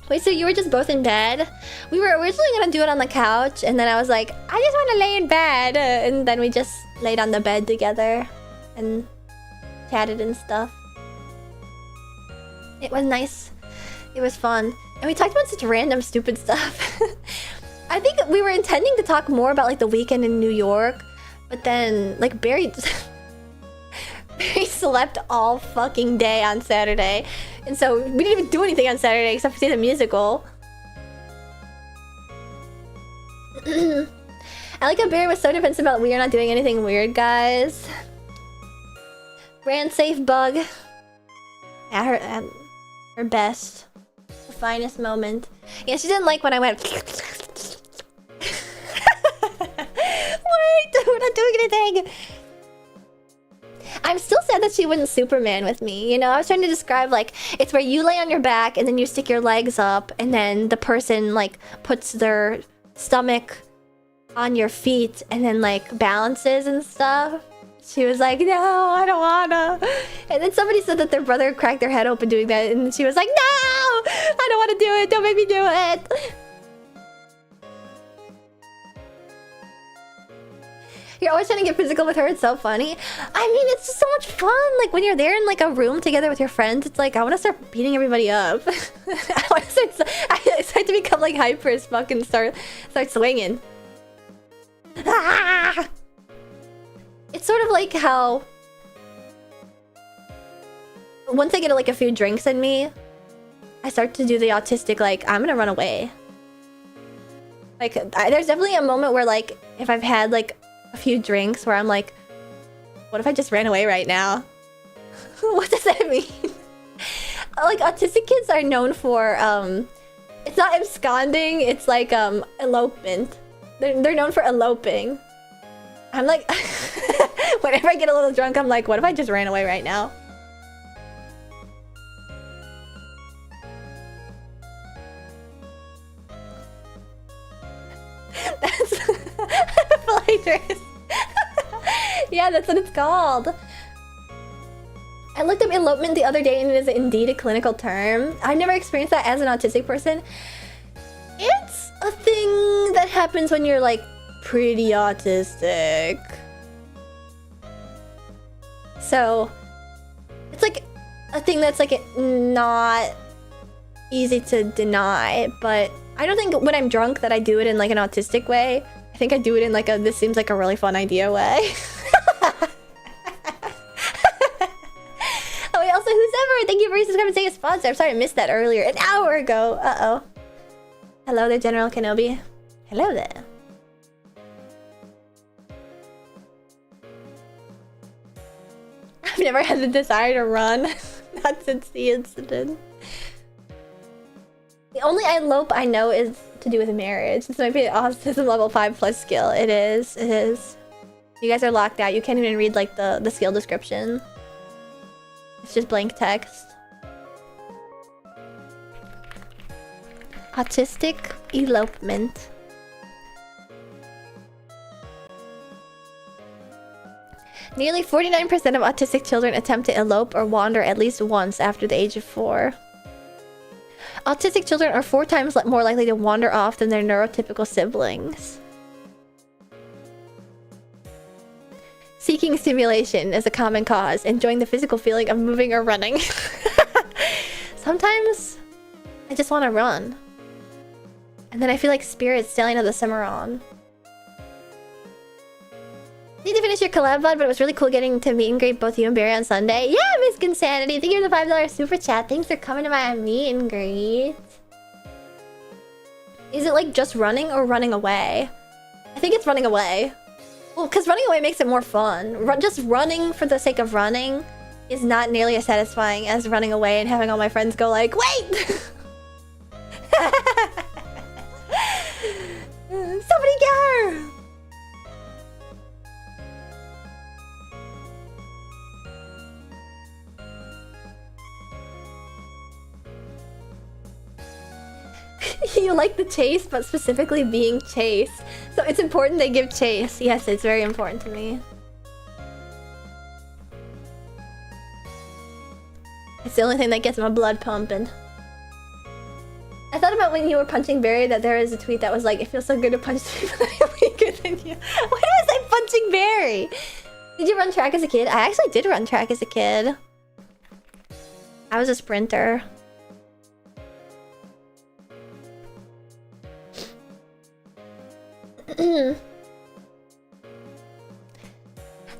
Wait, so you were just both in bed? We were originally gonna do it on the couch, and then I was like, I just want to lay in bed. And then we just laid on the bed together and chatted and stuff. It was nice. It was fun. And we talked about such random, stupid stuff. I think we were intending to talk more about like the weekend in New York, but then like Barry slept all fucking day on Saturday, and so we didn't even do anything on Saturday except for see the musical. I like how Barry was so defensive about we are not doing anything weird, guys. Brand safe bug at her best, the finest moment. Yeah, she didn't like when I went. Wait, we're not doing anything. I'm still sad that she wouldn't Superman with me. You know, I was trying to describe like it's where you lay on your back and then you stick your legs up, and then the person like puts their stomach on your feet and then like balances and stuff. She was like, no, I don't wanna. And then somebody said that their brother cracked their head open doing that, and she was like, no, I don't want to do it. Don't make me do it. You're always trying to get physical with her. It's so funny. I mean, it's just so much fun. Like when you're there in like a room together with your friends, it's like I want to start beating everybody up. I want to start to become like hyper as fuck and start swinging. Ah! It's sort of like how once I get like a few drinks in me, I start to do the autistic like I'm gonna run away. Like there's definitely a moment where like if I've had like a few drinks where I'm like, what if I just ran away right now? What does that mean? Like autistic kids are known for it's not absconding, it's like elopement. They're known for eloping. I'm like whenever I get a little drunk, I'm like, what if I just ran away right now? That's flightress. Yeah, that's what it's called. I looked up elopement the other day and it is indeed a clinical term. I've never experienced that as an autistic person. It's a thing that happens when you're like pretty autistic. So it's like a thing that's like not easy to deny, but I don't think when I'm drunk that I do it in like an autistic way. I think I do it in like a this seems like a really fun idea way. Oh wait, also who's ever? Thank you for subscribing and saying a sponsor. I'm sorry I missed that earlier. An hour ago. Uh-oh. Hello there, General Kenobi. Hello there. I've never had the desire to run. Not since the incident. The only elope I know is to do with marriage. This might be an autism level 5+ skill. It is. It is. You guys are locked out. You can't even read like the skill description. It's just blank text. Autistic elopement. Nearly 49% of autistic children attempt to elope or wander at least once after the age of 4. Autistic children are 4 times more likely to wander off than their neurotypical siblings. Seeking stimulation is a common cause, enjoying the physical feeling of moving or running. Sometimes I just want to run. And then I feel like Spirit's sailing to the Cimarron. Need to finish your collab, bud, but it was really cool getting to meet and greet both you and Barry on Sunday. Yeah, Miss Insanity, thank you for the $5 super chat. Thanks for coming to my meet and greet. Is it like just running or running away? I think it's running away. Well, because running away makes it more fun. Just running for the sake of running is not nearly as satisfying as running away and having all my friends go like, wait! Somebody get her! You like the chase, but specifically being chased. So it's important they give chase. Yes, it's very important to me. It's the only thing that gets my blood pumping. I thought about when you were punching Barry that there is a tweet that was like, it feels so good to punch people that are weaker than you. Why was I punching Barry? Did you run track as a kid? I actually did run track as a kid. I was a sprinter.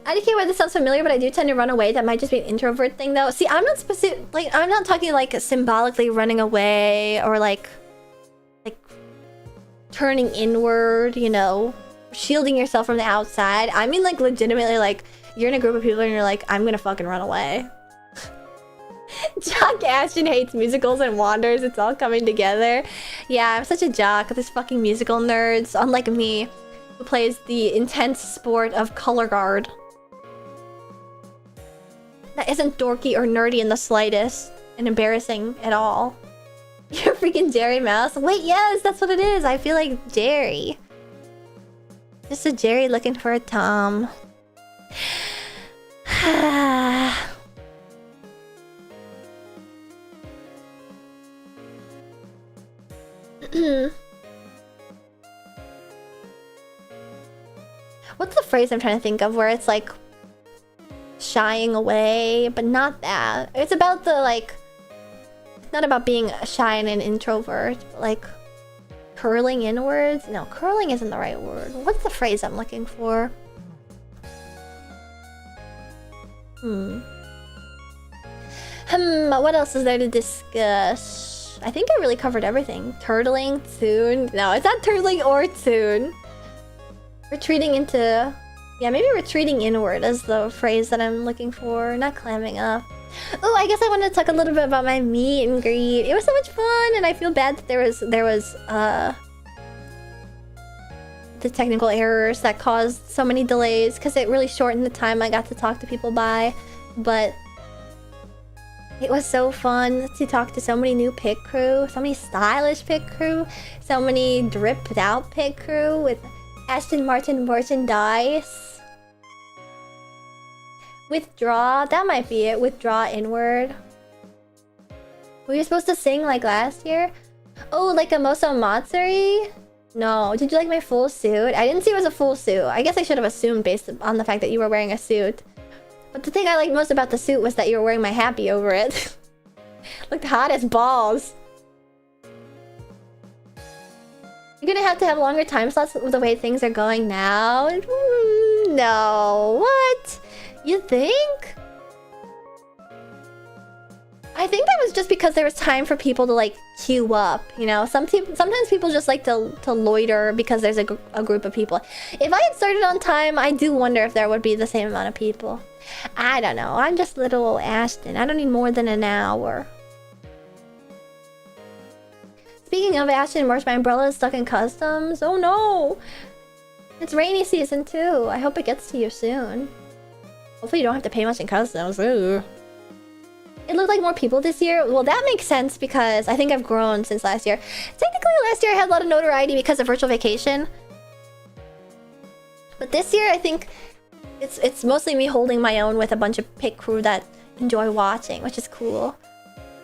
I don't care why this sounds familiar, but I do tend to run away. That might just be an introvert thing, though. See, I'm not specific. Like, I'm not talking like symbolically running away or like turning inward. You know, shielding yourself from the outside. I mean, like, legitimately, like you're in a group of people and you're like, I'm gonna fucking run away. Jock Ashton hates musicals and wanders. It's all coming together. Yeah, I'm such a jock. This fucking musical nerds, unlike me, who plays the intense sport of color guard. That isn't dorky or nerdy in the slightest, and embarrassing at all. You're freaking Jerry Mouse. Wait, yes, that's what it is. I feel like Jerry. Just a Jerry looking for a Tom. What's the phrase I'm trying to think of where it's like shying away, but not that. It's about the like, it's not about being shy and an introvert, but like curling inwards. No, curling isn't the right word. What's the phrase I'm looking for? What else is there to discuss? I think I really covered everything. Turtling, soon. No, it's not turtling or soon. Retreating into... Yeah, maybe retreating inward is the phrase that I'm looking for. Not clamming up. Oh, I guess I wanted to talk a little bit about my meet and greet. It was so much fun, and I feel bad that there was the technical errors that caused so many delays, because it really shortened the time I got to talk to people by. But it was so fun to talk to so many new pit crew, so many stylish pit crew, so many dripped out pit crew with Aston Martin merchandise. Withdraw, that might be it. Withdraw inward. Were you supposed to sing like last year? Oh, like a Moso Matsuri? No. Did you like my full suit? I didn't see it was a full suit. I guess I should have assumed based on the fact that you were wearing a suit. But the thing I liked most about the suit was that you were wearing my happy over it. Looked hot as balls. You're gonna have to have longer time slots with the way things are going now. No. What? You think? I think that was just because there was time for people to like queue up, you know? Sometimes people just like to loiter because there's a group of people. If I had started on time, I do wonder if there would be the same amount of people. I don't know. I'm just little old Ashton. I don't need more than an hour. Speaking of Ashton merch, my umbrella is stuck in customs. Oh no! It's rainy season too. I hope it gets to you soon. Hopefully you don't have to pay much in customs. Ooh. It looked like more people this year. Well, that makes sense because I think I've grown since last year. Technically, last year I had a lot of notoriety because of Virtual Vacation. But this year, I think it's mostly me holding my own with a bunch of pit crew that enjoy watching, which is cool.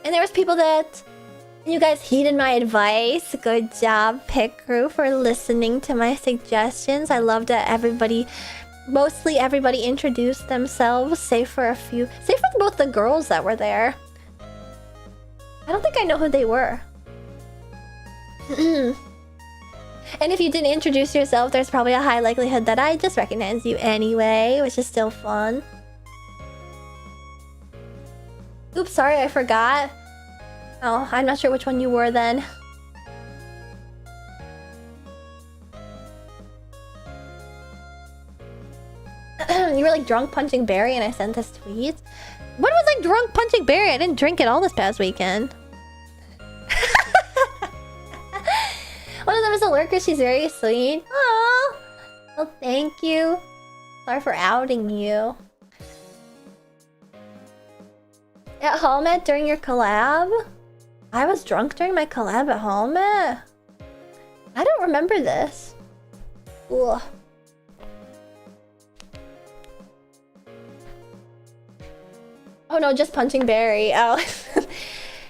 And there was people that... You guys heeded my advice. Good job, pit crew, for listening to my suggestions. I love that mostly everybody introduced themselves, save for both the girls that were there. I don't think I know who they were. And if you didn't introduce yourself, there's probably a high likelihood that I just recognize you anyway, which is still fun. Oops, sorry, I forgot. Oh, I'm not sure which one you were then. You were like drunk punching Barry and I sent this tweet. When was I drunk punching Barry? I didn't drink at all this past weekend. One of them is a lurker. She's very sweet. Aww. Well, thank you. Sorry for outing you. At Helmet during your collab? I was drunk during my collab at Helmet? I don't remember this. Ugh. Oh no, just punching Barry. Oh.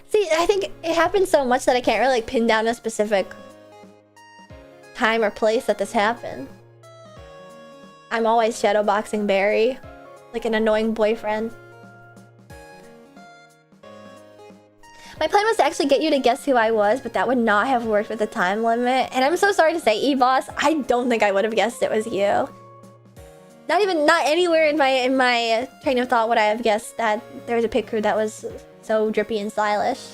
See, I think it happens so much that I can't really like pin down a specific time or place that this happened. I'm always shadowboxing Barry. Like an annoying boyfriend. My plan was to actually get you to guess who I was, but that would not have worked with the time limit. And I'm so sorry to say, E-Boss, I don't think I would have guessed it was you. Not anywhere in my train of thought would I have guessed that there was a pit crew that was so drippy and stylish.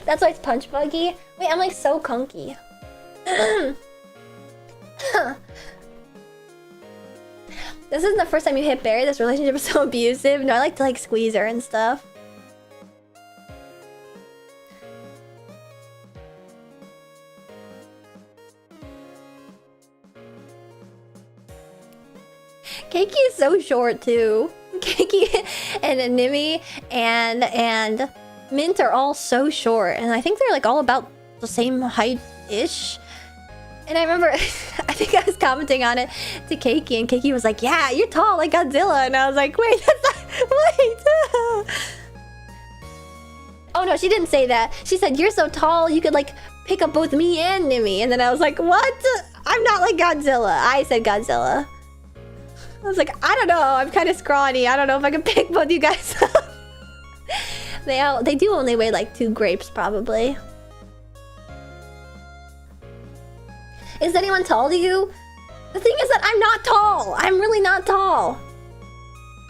That's why it's punch buggy. Wait, I'm like so kunky. This isn't the first time you hit Barry. This relationship is so abusive. No, I like to like squeeze her and stuff. Keiki is so short too. Keiki and Nimi and Mint are all so short, and I think they're like all about the same height-ish. And I remember, I think I was commenting on it to Keiki, and Keiki was like, "Yeah, you're tall like Godzilla," and I was like, "Wait, that's not wait." Oh no, she didn't say that. She said, "You're so tall, you could like pick up both me and Nimi," and then I was like, "What? I'm not like Godzilla." I said Godzilla. I was like, I don't know, I'm kind of scrawny. I don't know if I can pick both you guys up. They do only weigh like 2 grapes, probably. Is anyone tall to you? The thing is that I'm not tall. I'm really not tall.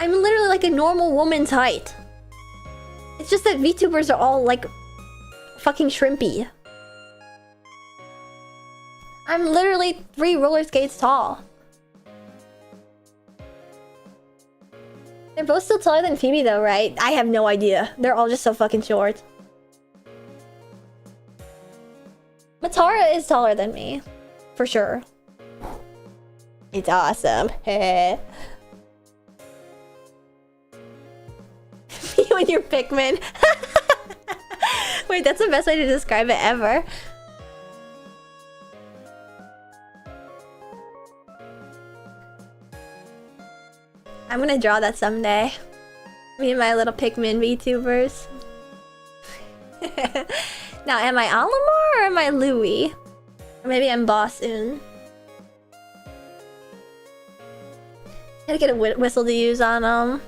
I'm literally like a normal woman's height. It's just that VTubers are all like fucking shrimpy. I'm literally 3 roller skates tall. They're both still taller than Phoebe though, right? I have no idea. They're all just so fucking short. Matara is taller than me. For sure. It's awesome. Hehe. You and your Pikmin. Wait, that's the best way to describe it ever. I'm gonna draw that someday. Me and my little Pikmin VTubers. Now, am I Olimar or am I Louie? Or maybe I'm Bossoon. Gotta get a whistle to use on them.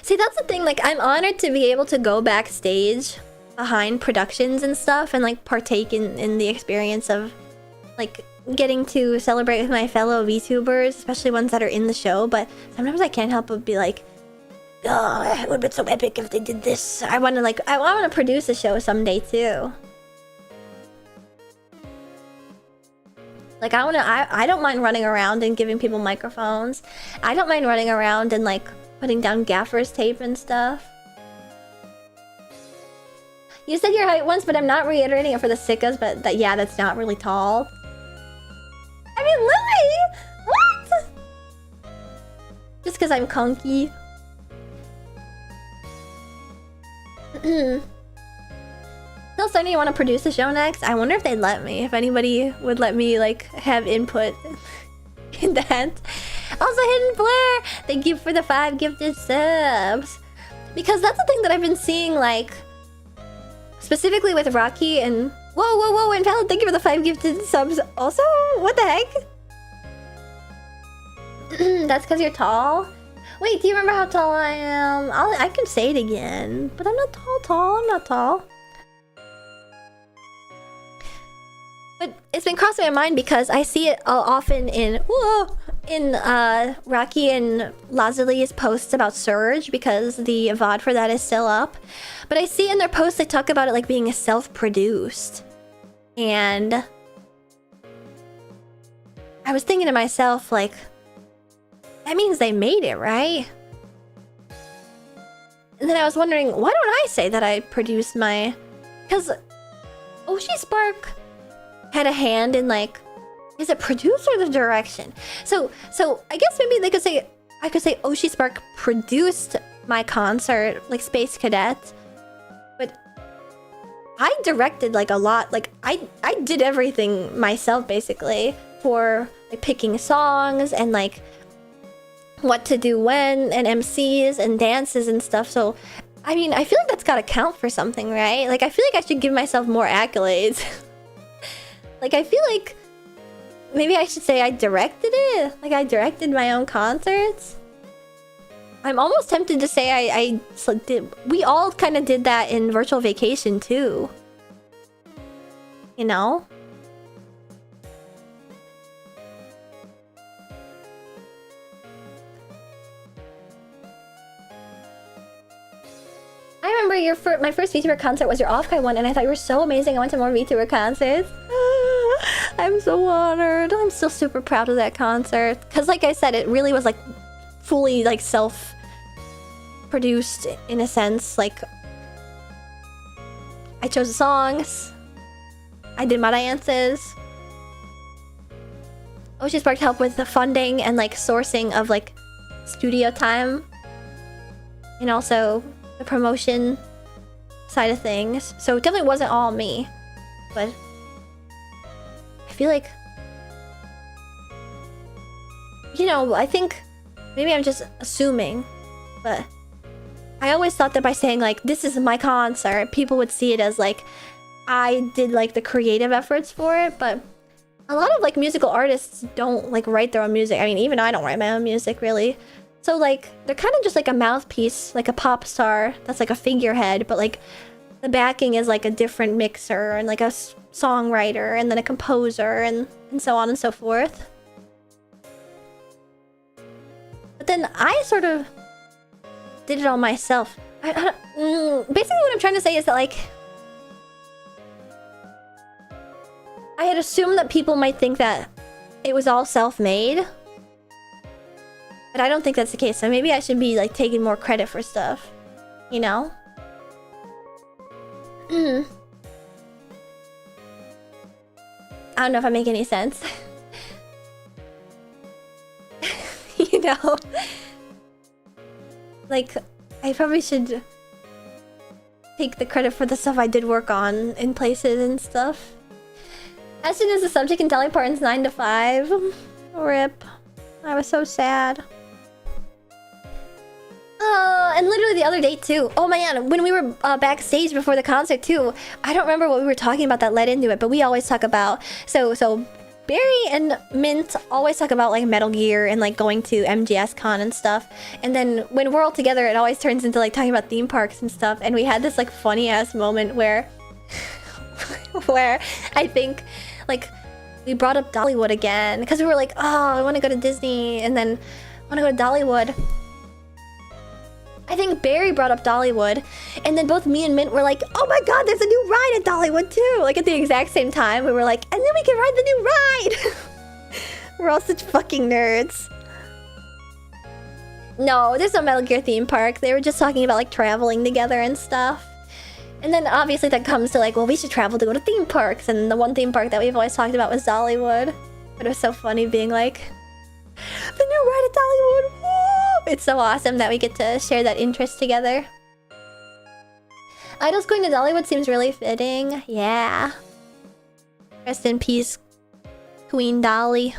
See, that's the thing, like, I'm honored to be able to go backstage behind productions and stuff and, like, partake in the experience of, like, getting to celebrate with my fellow VTubers, especially ones that are in the show, but sometimes I can't help but be like, oh, it would have been so epic if they did this. I want to produce a show someday too. Like I don't mind running around and giving people microphones. I don't mind running around and like putting down gaffer's tape and stuff. You said your height once, but I'm not reiterating it for the sickas, but yeah, that's not really tall. I mean, Louie! What? Just because I'm conky. Tell Sony you want to produce a show next. I wonder if they'd let me. If anybody would let me, like, have input in that. Also, Hidden Flare! Thank you for the 5 gifted subs. Because that's the thing that I've been seeing, like, specifically with Rocky and... Whoa, Invalid, thank you for the 5 gifted subs. Also, what the heck? That's because you're tall? Wait, do you remember how tall I am? I can say it again. But I'm not tall. I'm not tall. But it's been crossing my mind because I see it often in Rocky and Lazaly's posts about Surge because the VOD for that is still up. But I see in their posts they talk about it like being self-produced. And I was thinking to myself, like, that means they made it, right? And then I was wondering, why don't I say that I produced my... Because Oshi Spark had a hand in, like, is it produce or the direction? So I guess maybe they could say, I could say Oshi Spark produced my concert, like Space Cadet. But I directed, like, a lot. Like, I did everything myself, basically, for, like, picking songs and, like, what to do when, and MCs and dances and stuff. So, I mean, I feel like that's gotta count for something, right? Like, I feel like I should give myself more accolades. Like, I feel like maybe I should say I directed it. Like, I directed my own concerts. I'm almost tempted to say I did. We all kind of did that in Virtual Vacation, too. You know? I remember my first VTuber concert was your Off-Kai one, and I thought you were so amazing. I went to more VTuber concerts. I'm so honored. I'm still super proud of that concert. Because like I said, it really was like fully like self-produced in a sense. Like, I chose the songs. I did my dances. Oshi Spark helped with the funding and like sourcing of like studio time. And also the promotion side of things. So it definitely wasn't all me. But I feel like, you know, I think maybe I'm just assuming, but I always thought that by saying like, this is my concert, people would see it as like, I did like the creative efforts for it. But a lot of like musical artists don't like write their own music. I mean, even I don't write my own music really. So like, they're kind of just like a mouthpiece, like a pop star that's like a figurehead, but like the backing is like a different mixer and like a songwriter and then a composer and so on and so forth. But then I sort of did it all myself. Basically what I'm trying to say is that like, I had assumed that people might think that it was all self-made. But I don't think that's the case, so maybe I should be like taking more credit for stuff. You know? I don't know if I make any sense. You know? Like, I probably should take the credit for the stuff I did work on in places and stuff. As soon as the subject in Dolly Parton's 9 to 5. RIP. I was so sad. And literally the other day too. Oh man, when we were backstage before the concert too, I don't remember what we were talking about that led into it, but we always talk about so Barry and Mint always talk about like Metal Gear and like going to MGS Con and stuff. And then when we're all together, it always turns into like talking about theme parks and stuff. And we had this like funny ass moment where where I think like we brought up Dollywood again because we were like, oh, I want to go to Disney and then I want to go to Dollywood. I think Barry brought up Dollywood, and then both me and Mint were like, oh my god, there's a new ride at Dollywood too! Like at the exact same time, we were like, and then we can ride the new ride! We're all such fucking nerds. No, there's no Metal Gear theme park. They were just talking about like traveling together and stuff. And then obviously that comes to like, well, we should travel to go to theme parks, and the one theme park that we've always talked about was Dollywood. But it was so funny being like, the new ride at Dollywood! Woo! It's so awesome that we get to share that interest together. Idols going to Dollywood seems really fitting. Yeah. Rest in peace, Queen Dolly.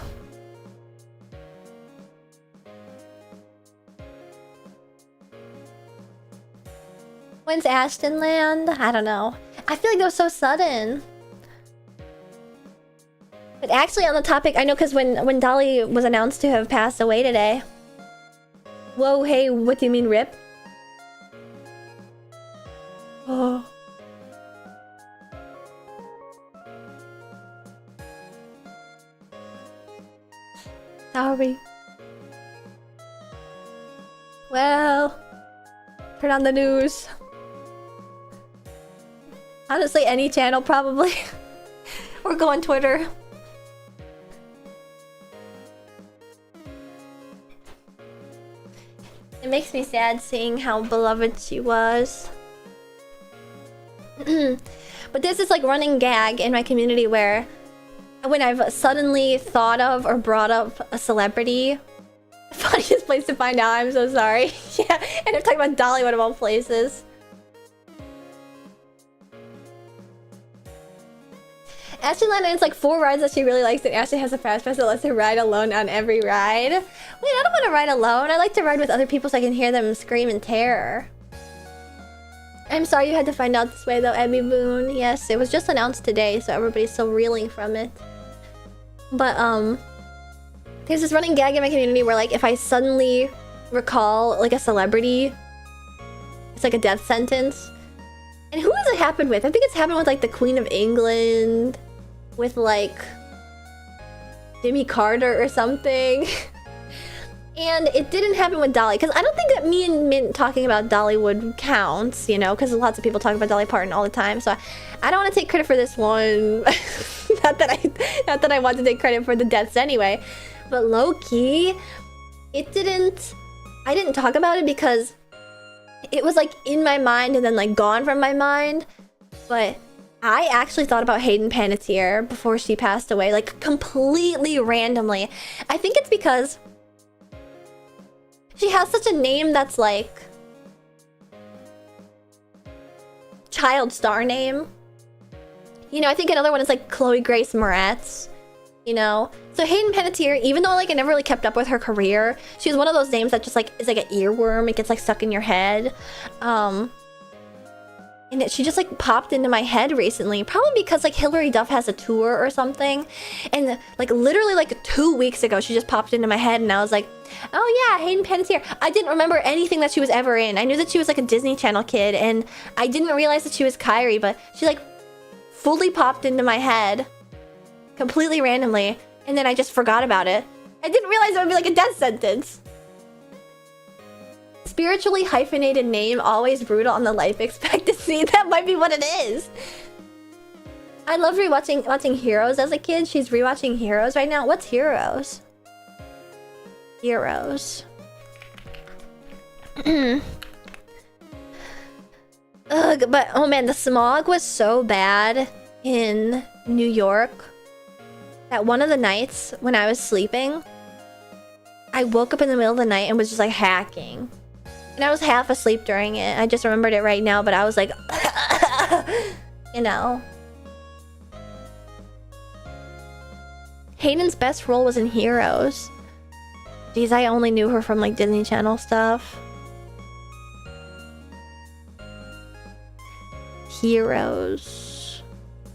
When's Ashton land? I don't know. I feel like that was so sudden. But actually on the topic, I know because when Dolly was announced to have passed away today. Whoa, hey, what do you mean RIP? Oh. Sorry. Well, turn on the news. Honestly, any channel probably. Or go on Twitter. It makes me sad seeing how beloved she was. But there's this like running gag in my community where when I've suddenly thought of or brought up a celebrity, the funniest place to find out, I'm so sorry. Yeah, and I'm talking about Dollywood of all places. Ashley Lennon's like 4 rides that she really likes, and Ashley has a fast pass that lets her ride alone on every ride. Wait, I don't want to ride alone. I like to ride with other people so I can hear them scream in terror. I'm sorry you had to find out this way though, Abby Boone. Yes, it was just announced today, so everybody's still reeling from it. But there's this running gag in my community where like if I suddenly recall like a celebrity, it's like a death sentence. And who has it happened with? I think it's happened with like the Queen of England, with like Jimmy Carter or something. And it didn't happen with Dolly, because I don't think that me and Mint talking about Dollywood counts, you know, because lots of people talk about Dolly Parton all the time. So I don't want to take credit for this one. not that I want to take credit for the deaths anyway. But low-key, I didn't talk about it because it was like in my mind and then like gone from my mind. But I actually thought about Hayden Panettiere before she passed away, like completely randomly. I think it's because she has such a name that's like child star name. You know, I think another one is like Chloe Grace Moretz, you know? So Hayden Panettiere, even though like I never really kept up with her career, she was one of those names that just like is like an earworm. It gets like stuck in your head. And she just like popped into my head recently, probably because like Hilary Duff has a tour or something. And like literally like 2 weeks ago, she just popped into my head and I was like, oh yeah, Hayden Panettiere. I didn't remember anything that she was ever in. I knew that she was like a Disney Channel kid and I didn't realize that she was Kyrie, but she like fully popped into my head completely randomly. And then I just forgot about it. I didn't realize it would be like a death sentence. Spiritually hyphenated name, always brutal on the life expectancy. That might be what it is. I loved watching Heroes as a kid. She's rewatching Heroes right now. What's Heroes? Heroes. Ugh, but oh man, the smog was so bad in New York that one of the nights when I was sleeping, I woke up in the middle of the night and was just like hacking. And I was half asleep during it. I just remembered it right now, but I was like, you know. Hayden's best role was in Heroes. Jeez, I only knew her from like Disney Channel stuff. Heroes.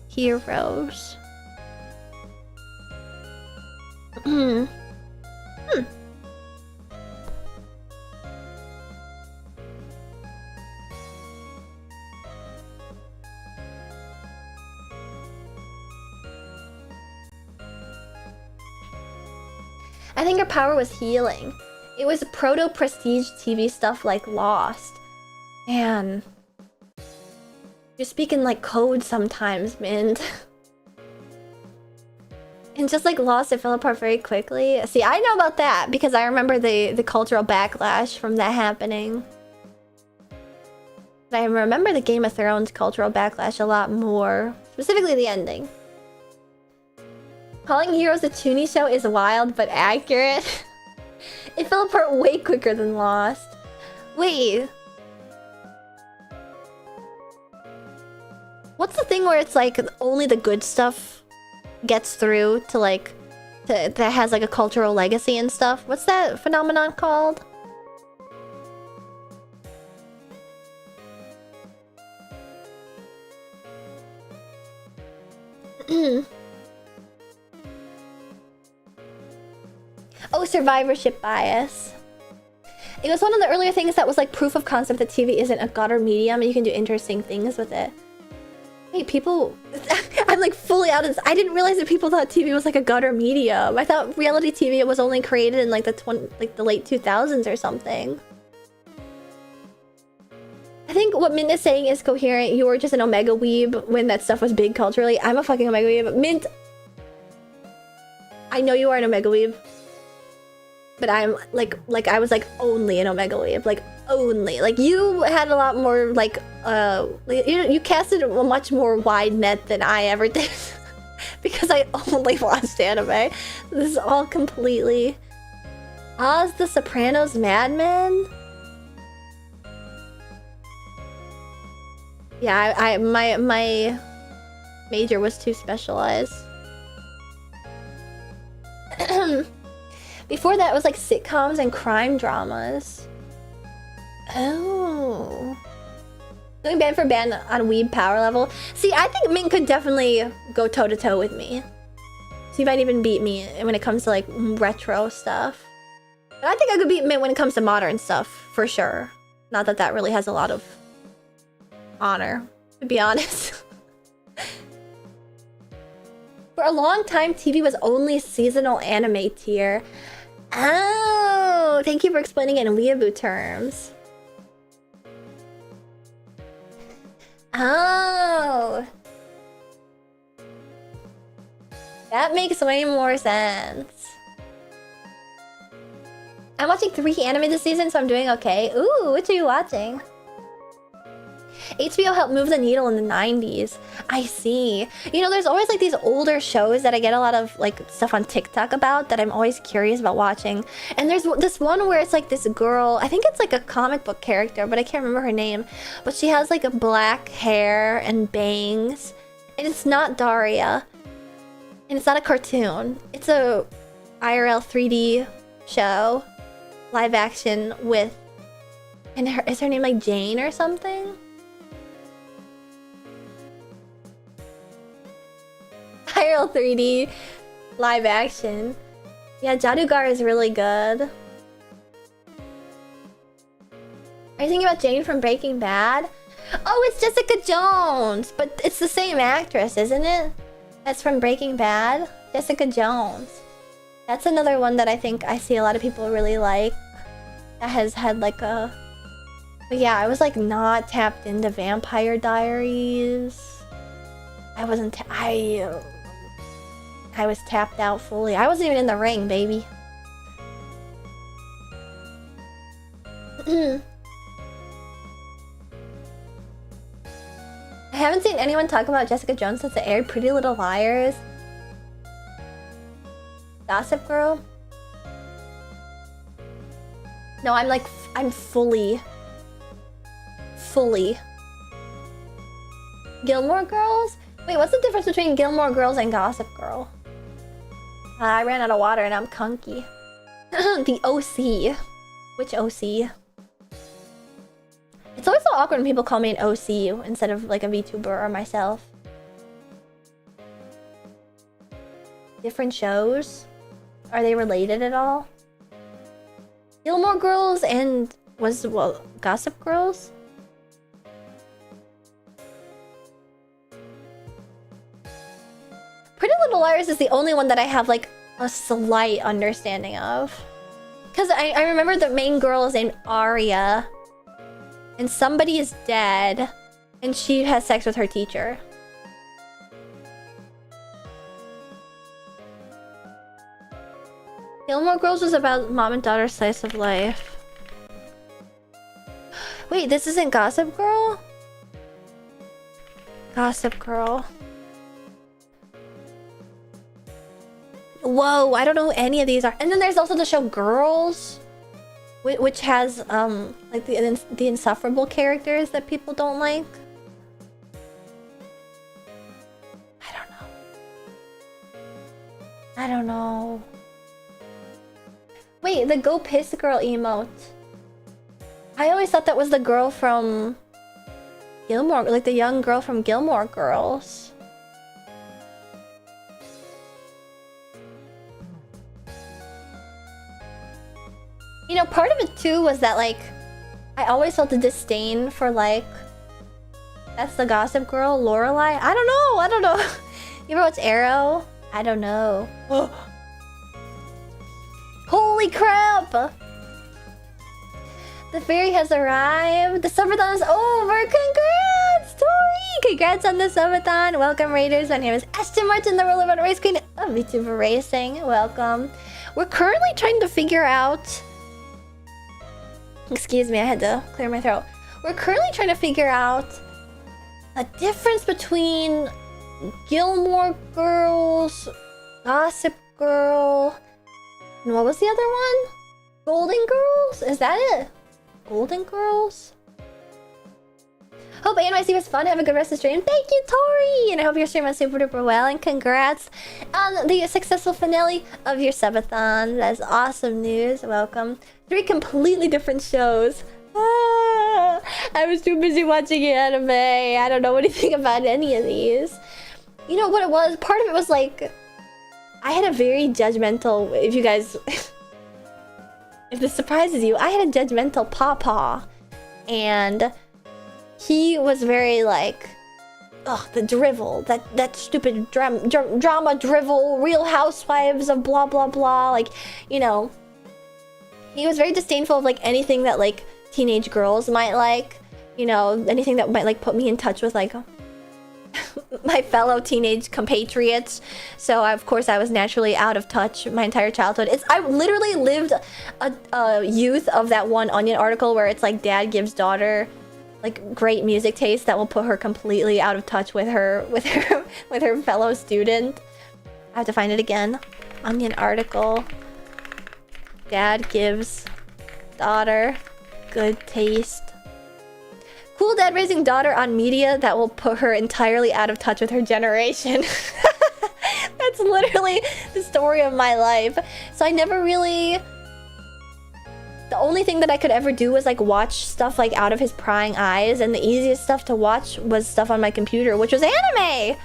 Heroes. I think her power was healing. It was proto-prestige TV stuff like Lost. Man. You're speaking like code sometimes, Mint. And just like Lost, it fell apart very quickly. See, I know about that because I remember the cultural backlash from that happening. But I remember the Game of Thrones cultural backlash a lot more. Specifically the ending. Calling Heroes a Toonie show is wild but accurate. It fell apart way quicker than Lost. Wait. What's the thing where it's like only the good stuff gets through to like that has like a cultural legacy and stuff? What's that phenomenon called? Oh, survivorship bias. It was one of the earlier things that was like proof of concept that TV isn't a gutter medium and you can do interesting things with it. Wait, people... I'm like fully out of this. I didn't realize that people thought TV was like a gutter medium. I thought reality TV was only created in like the late 2000s or something. I think what Mint is saying is coherent. You were just an Omega weeb when that stuff was big culturally. I'm a fucking Omega weeb. Mint, I know you are an Omega weeb, but I'm like I was like only an Omega weeb, like only. Like you had a lot more like you casted a much more wide net than I ever did because I only watched anime. This is all completely Oz the Sopranos Mad Men. Yeah, my major was too specialized. Before that, it was like sitcoms and crime dramas. Oh. Going band for band on weeb power level. See, I think Mint could definitely go toe to toe with me. So you might even beat me when it comes to like retro stuff. But I think I could beat Mint when it comes to modern stuff, for sure. Not that that really has a lot of honor, to be honest. For a long time, TV was only seasonal anime tier. Oh, thank you for explaining it in weeaboo terms. Oh. That makes way more sense. I'm watching 3 anime this season, so I'm doing okay. Ooh, what are you watching? HBO helped move the needle in the 90s. I see. You know, there's always like these older shows that I get a lot of like stuff on TikTok about that I'm always curious about watching. And there's this one where it's like this girl, I think it's like a comic book character, but I can't remember her name. But she has like a black hair and bangs. And it's not Daria. And it's not a cartoon. It's a IRL 3D show. Live action with... And is her name like Jane or something? IRL 3D live action. Yeah, Jadugar is really good. Are you thinking about Jane from Breaking Bad? Oh, it's Jessica Jones! But it's the same actress, isn't it? That's from Breaking Bad. Jessica Jones. That's another one that I think I see a lot of people really like. That has had like a... But yeah, I was like not tapped into Vampire Diaries. I wasn't... I was tapped out fully. I wasn't even in the ring, baby. I haven't seen anyone talk about Jessica Jones since it aired. Pretty Little Liars. Gossip Girl. No, I'm fully Gilmore Girls? Wait, what's the difference between Gilmore Girls and Gossip Girl? I ran out of water and I'm kunky. The OC. Which OC? It's always so awkward when people call me an OC instead of like a VTuber or myself. Different shows? Are they related at all? Gilmore Girls and... well, Gossip Girls? Pretty Little Liars is the only one that I have like a slight understanding of. Because I remember the main girl is named Aria. And somebody is dead. And she has sex with her teacher. Gilmore Girls was about mom and daughter slice of life. Wait, this isn't Gossip Girl? Gossip Girl. Whoa, I don't know who any of these are. And then there's also the show Girls, which has like the insufferable characters that people don't like. I don't know. Wait, the Go Piss Girl emote. I always thought that was the girl from Gilmore, like the young girl from Gilmore Girls. You know, part of it too was that like I always felt a disdain for like, that's the Gossip Girl, Lorelai. I don't know. You ever watch Arrow? I don't know. Holy crap! The fairy has arrived. The subathon is over. Congrats, Tori! Congrats on the subathon. Welcome, Raiders. My name is Ashton Martin, the Rollerboat Race Queen of VTuber Racing. Welcome. We're currently trying to figure out... Excuse me, I had to clear my throat. We're currently trying to figure out a difference between Gilmore Girls, Gossip Girl, and what was the other one? Golden Girls? Is that it? Golden Girls? Hope NYC was fun. Have a good rest of the stream. Thank you, Tori! And I hope your stream went super duper well. And congrats on the successful finale of your subathon. That's awesome news. Welcome. 3 completely different shows. Ah, I was too busy watching anime. I don't know anything about any of these. You know what it was? Part of it was like... I had a very judgmental... If you guys... if this surprises you, I had a judgmental pawpaw. And... he was very like... Ugh, the drivel. That stupid drama drivel. Real Housewives of blah blah blah. Like, you know... he was very disdainful of like anything that like teenage girls might like, you know, anything that might like put me in touch with like my fellow teenage compatriots. So of course I was naturally out of touch my entire childhood. I literally lived a youth of that one Onion article where it's like dad gives daughter like great music taste that will put her completely out of touch with her fellow student. I have to find it again. Onion article. Dad gives daughter good taste. Cool dad raising daughter on media that will put her entirely out of touch with her generation. That's literally the story of my life. So I never really... The only thing that I could ever do was like watch stuff like out of his prying eyes, and the easiest stuff to watch was stuff on my computer, which was anime!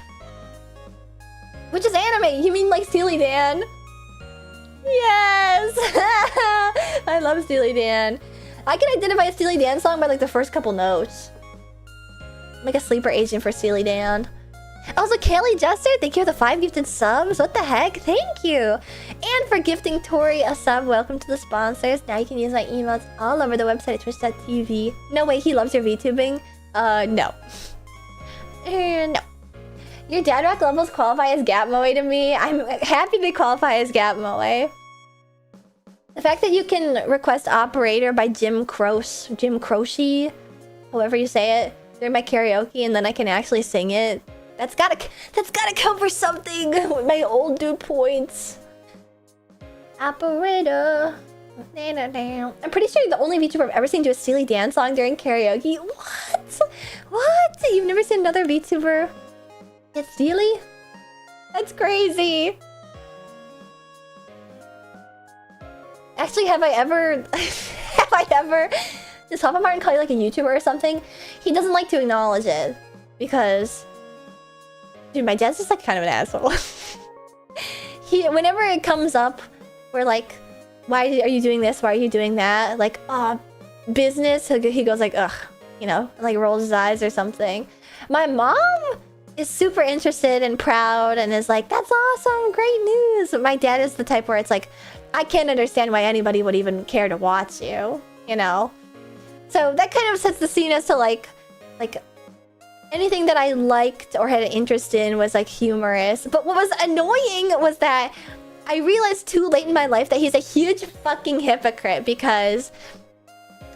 Which is anime! You mean like Steely Dan? Yes! I love Steely Dan. I can identify a Steely Dan song by like the first couple notes. I'm like a sleeper agent for Steely Dan. Also, Kelly Jester, thank you for the 5 gifted subs. What the heck? Thank you! And for gifting Tori a sub, welcome to the sponsors. Now you can use my emotes all over the website at twitch.tv. No way, he loves your VTubing? No. No. Your dad rock levels qualify as Gap Moe to me. I'm happy they qualify as Gap Moe. The fact that you can request Operator by Jim Croce, however you say it, during my karaoke, and then I can actually sing it. That's gotta count for something with my old dude points. Operator. I'm pretty sure the only VTuber I've ever seen do a Steely Dan song during karaoke. What? What? You've never seen another VTuber get Steely? That's crazy. Actually, have I ever... Does Papa Martin call you like a YouTuber or something? He doesn't like to acknowledge it. Because... Dude, my dad's just like kind of an asshole. Whenever it comes up, we're like, why are you doing this? Why are you doing that? Like, business. He goes like, ugh. You know, like rolls his eyes or something. My mom is super interested and proud and is like, that's awesome, great news. But my dad is the type where it's like, I can't understand why anybody would even care to watch you, you know? So that kind of sets the scene as to like anything that I liked or had an interest in was like humorous. But what was annoying was that I realized too late in my life that he's a huge fucking hypocrite, because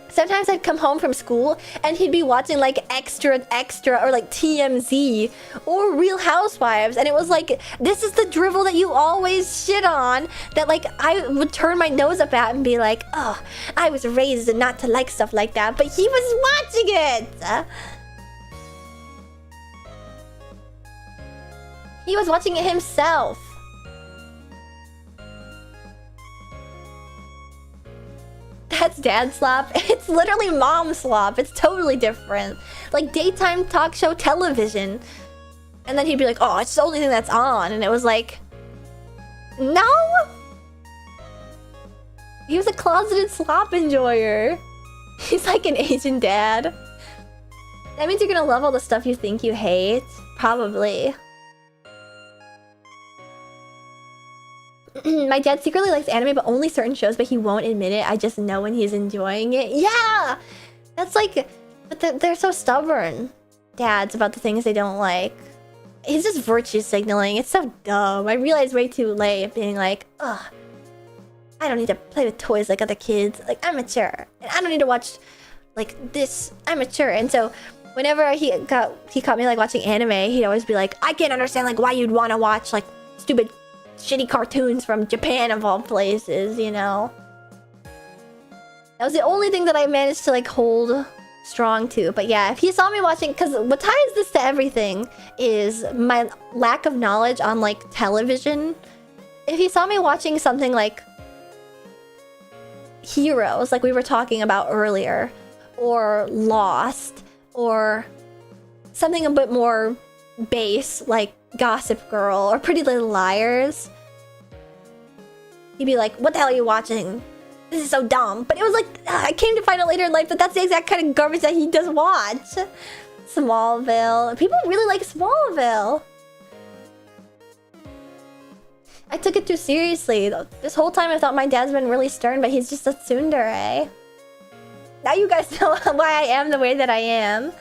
sometimes I'd come home from school and he'd be watching like Extra or like TMZ or Real Housewives, and it was like, this is the drivel that you always shit on, that like I would turn my nose up at and be like, oh, I was raised not to like stuff like that, but he was watching it! He was watching it himself. That's dad slop. It's literally mom slop. It's totally different. Like daytime talk show television. And then he'd be like, oh, it's the only thing that's on. And it was like, no! He was a closeted slop enjoyer. He's like an Asian dad. That means you're gonna love all the stuff you think you hate. Probably. My dad secretly likes anime, but only certain shows, but he won't admit it. I just know when he's enjoying it. Yeah! That's like... But they're so stubborn, dads, about the things they don't like. It's just virtue signaling. It's so dumb. I realized way too late, being like, ugh, I don't need to play with toys like other kids. Like, I'm mature. And I don't need to watch, like, this. I'm mature. And so... Whenever he caught me like watching anime, he'd always be like, I can't understand like why you'd want to watch like stupid shitty cartoons from Japan of all places, you know? That was the only thing that I managed to like hold strong to. But yeah, if he saw me watching, because what ties this to everything is my lack of knowledge on like television. If he saw me watching something like Heroes, like we were talking about earlier, or Lost, or something a bit more base, like Gossip Girl or Pretty Little Liars, he'd be like, what the hell are you watching? This is so dumb. But it was like, I came to find out later in life that that's the exact kind of garbage that he does watch. Smallville. People really like Smallville. I took it too seriously. This whole time I thought my dad's been really stern, but he's just a tsundere. Now you guys know why I am the way that I am.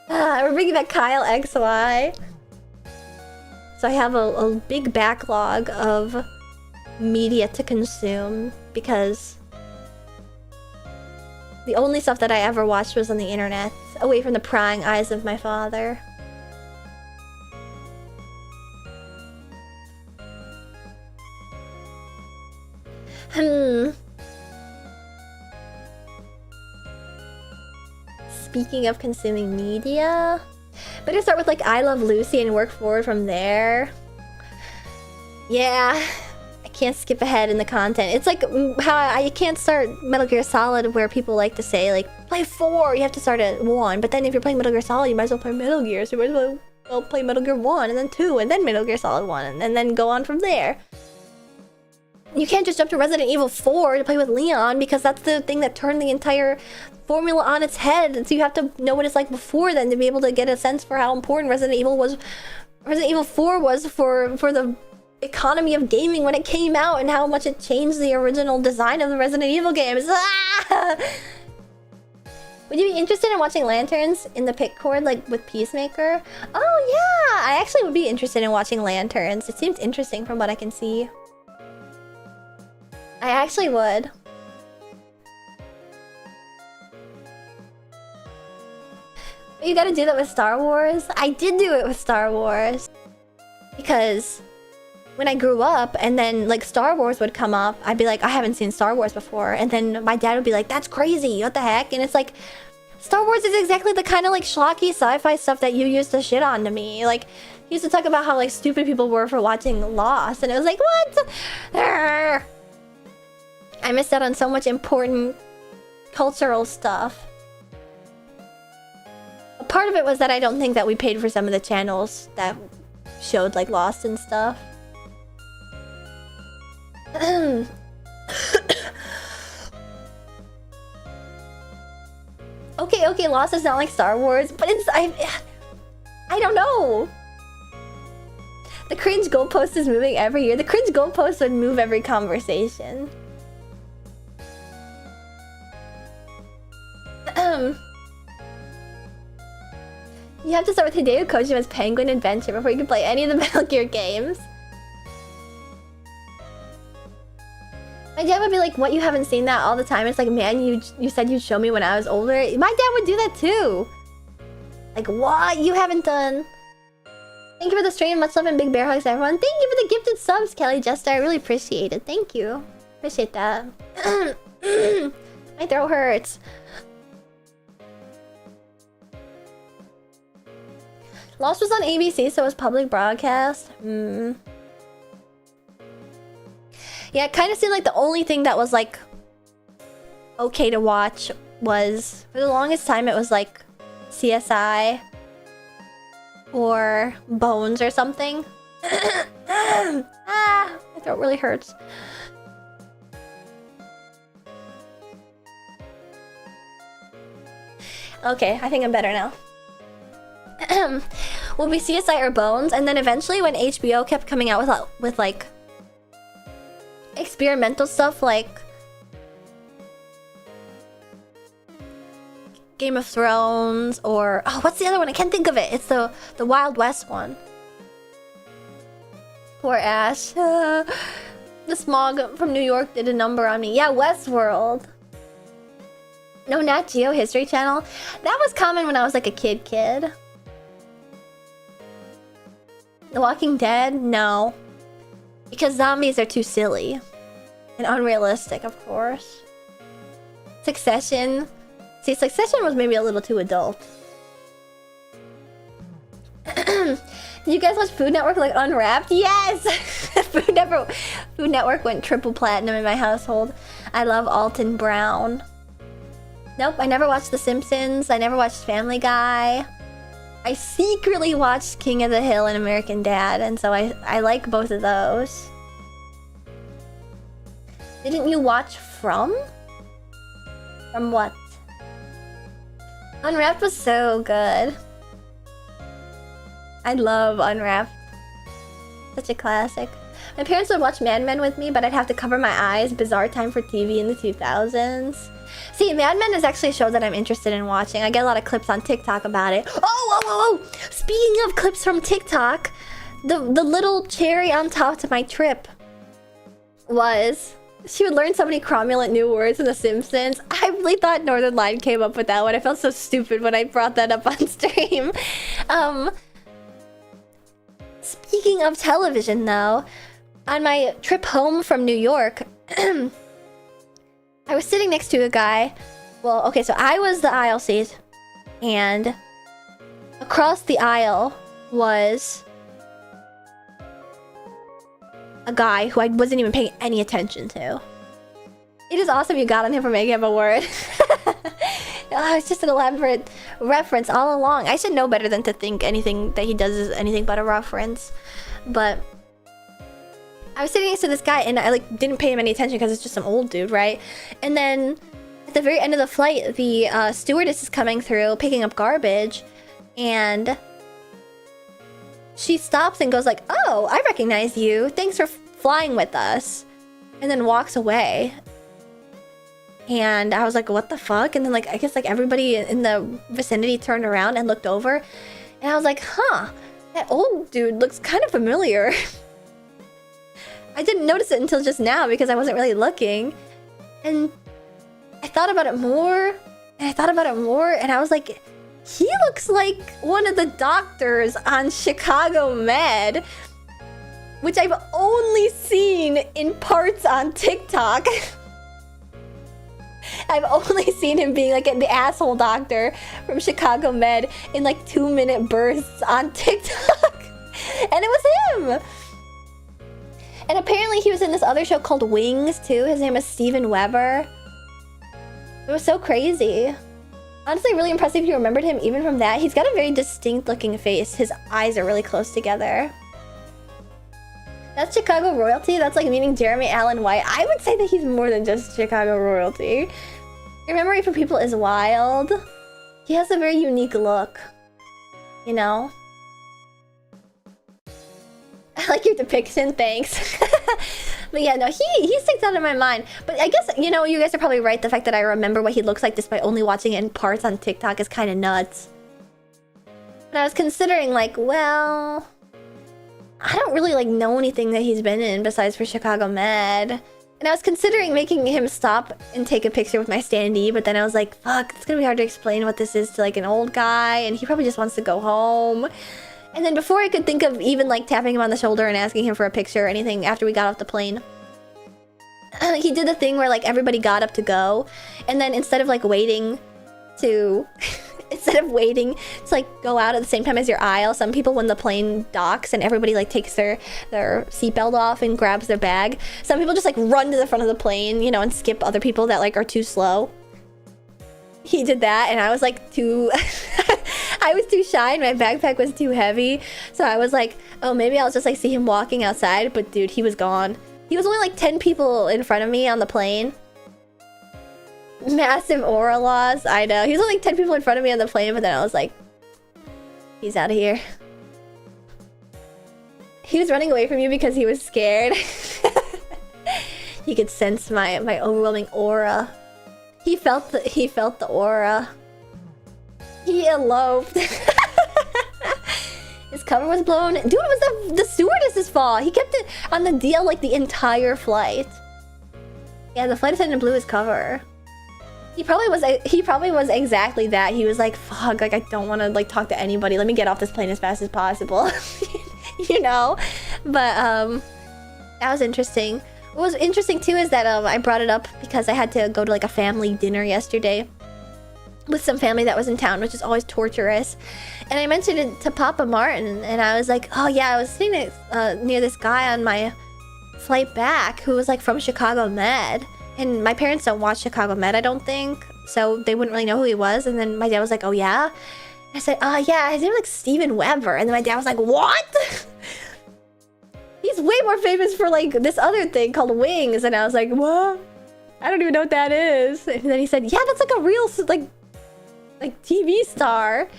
We're bringing back Kyle XY. So I have a big backlog of media to consume because the only stuff that I ever watched was on the internet, away from the prying eyes of my father. Speaking of consuming media, better start with like I Love Lucy and work forward from there. Yeah, I can't skip ahead in the content. It's like how I can't start Metal Gear Solid where people like to say like play 4, you have to start at 1. But then if you're playing Metal Gear Solid, you might as well play Metal Gear. So you might as well play Metal Gear 1 and then 2 and then Metal Gear Solid 1 and then go on from there. You can't just jump to Resident Evil 4 to play with Leon because that's the thing that turned the entire formula on its head. So you have to know what it's like before then to be able to get a sense for how important Resident Evil 4 was for the economy of gaming when it came out and how much it changed the original design of the Resident Evil games. Ah! Would you be interested in watching Lanterns in the Pitcord, like with Peacemaker? Oh yeah, I actually would be interested in watching Lanterns. It seems interesting from what I can see. I actually would. You gotta do that with Star Wars? I did do it with Star Wars. Because when I grew up and then like Star Wars would come up, I'd be like, I haven't seen Star Wars before. And then my dad would be like, that's crazy, what the heck? And it's like, Star Wars is exactly the kind of like schlocky sci-fi stuff that you used to shit on to me. Like, he used to talk about how like stupid people were for watching Lost. And it was like, what? Arrgh. I missed out on so much important cultural stuff. A part of it was that I don't think that we paid for some of the channels that showed like Lost and stuff. Okay, Lost is not like Star Wars, but it's I don't know. The cringe goalpost is moving every year. The cringe goalpost would move every conversation. You have to start with Hideo Kojima's Penguin Adventure before you can play any of the Metal Gear games. My dad would be like, what, you haven't seen that all the time? It's like, man, you said you'd show me when I was older. My dad would do that too. Like, what? You haven't done? Thank you for the stream. Much love and big bear hugs, everyone. Thank you for the gifted subs, Kelly Jester. I really appreciate it. Thank you. Appreciate that. My throat hurts. Lost was on ABC, so it was public broadcast. Yeah, it kind of seemed like the only thing that was like okay to watch was, for the longest time, it was like CSI or Bones or something. Ah, my throat really hurts. Okay, I think I'm better now. Will be CSI or Bones, and then eventually when HBO kept coming out with like experimental stuff like Game of Thrones or oh, what's the other one? I can't think of it. It's the Wild West one. Poor Ash. The smog from New York did a number on me. Yeah, Westworld. No, Nat Geo History Channel. That was common when I was like a kid. The Walking Dead? No. Because zombies are too silly. And unrealistic, of course. Succession. See, Succession was maybe a little too adult. You guys watch Food Network like Unwrapped? Yes! Food Network went triple platinum in my household. I love Alton Brown. Nope, I never watched The Simpsons. I never watched Family Guy. I secretly watched King of the Hill and American Dad, and so I like both of those. Didn't you watch From? From what? Unwrapped was so good. I love Unwrapped. Such a classic. My parents would watch Mad Men with me, but I'd have to cover my eyes. Bizarre time for TV in the 2000s. See, Mad Men is actually a show that I'm interested in watching. I get a lot of clips on TikTok about it. Oh! Speaking of clips from TikTok, the little cherry on top to my trip was she would learn so many cromulent new words in The Simpsons. I really thought Northern Line came up with that one. I felt so stupid when I brought that up on stream. Speaking of television, though, on my trip home from New York, I was sitting next to a guy. Well, okay, so I was the aisle seat, and across the aisle was a guy who I wasn't even paying any attention to. It is awesome you got on him for making up a word. Oh, it's just an elaborate reference all along. I should know better than to think anything that he does is anything but a reference. But I was sitting next to this guy and I like didn't pay him any attention because it's just some old dude, right? And then at the very end of the flight, the stewardess is coming through picking up garbage, and she stops and goes like, "Oh, I recognize you. Thanks for flying with us," and then walks away. And I was like, what the fuck? And then like I guess like everybody in the vicinity turned around and looked over, and I was like, huh, that old dude looks kind of familiar. I didn't notice it until just now because I wasn't really looking. And I thought about it more, and I thought about it more, and I was like, he looks like one of the doctors on Chicago Med, which I've only seen in parts on TikTok. I've only seen him being like the asshole doctor from Chicago Med in like 2-minute bursts on TikTok. And it was him. And apparently he was in this other show called Wings too. His name is Steven Weber. It was so crazy. Honestly, really impressive you remembered him even from that. He's got a very distinct looking face. His eyes are really close together. That's Chicago royalty? That's like meaning Jeremy Allen White. I would say that he's more than just Chicago royalty. Your memory for people is wild. He has a very unique look. You know? I like your depiction, thanks. But yeah, no, he sticks out in my mind. But I guess, you know, you guys are probably right. The fact that I remember what he looks like despite only watching it in parts on TikTok is kind of nuts. And I was considering like, well, I don't really like know anything that he's been in besides for Chicago Med. And I was considering making him stop and take a picture with my standee, but then I was like, fuck, it's gonna be hard to explain what this is to like an old guy, and he probably just wants to go home. And then before I could think of even like tapping him on the shoulder and asking him for a picture or anything after we got off the plane, he did the thing where like everybody got up to go, and then instead of waiting to like go out at the same time as your aisle, some people, when the plane docks and everybody like takes their seatbelt off and grabs their bag, some people just like run to the front of the plane, you know, and skip other people that like are too slow. He did that, and I was like too I was too shy and my backpack was too heavy, so I was like, oh, maybe I'll just like see him walking outside. But dude, he was gone. He was only like 10 people in front of me on the plane. Massive aura loss. I know. He was only like 10 people in front of me on the plane, but then I was like, he's out of here. He was running away from you because he was scared. He could sense my overwhelming aura. He felt the aura. He eloped. His cover was blown. Dude, it was the stewardess's fault. He kept it on the DL like the entire flight. Yeah, the flight attendant blew his cover. He probably was exactly that. He was like, fuck, like I don't want to like talk to anybody. Let me get off this plane as fast as possible. You know? But that was interesting. What was interesting too is that I brought it up because I had to go to like a family dinner yesterday with some family that was in town, which is always torturous. And I mentioned it to Papa Martin, and I was like, oh yeah, I was sitting near this guy on my flight back who was like from Chicago Med. And my parents don't watch Chicago Med, I don't think. So they wouldn't really know who he was. And then my dad was like, oh yeah? I said, yeah, his name's like Steven Weber. And then my dad was like, what? He's way more famous for like this other thing called Wings. And I was like, what? I don't even know what that is. And then he said, yeah, that's like a real like TV star.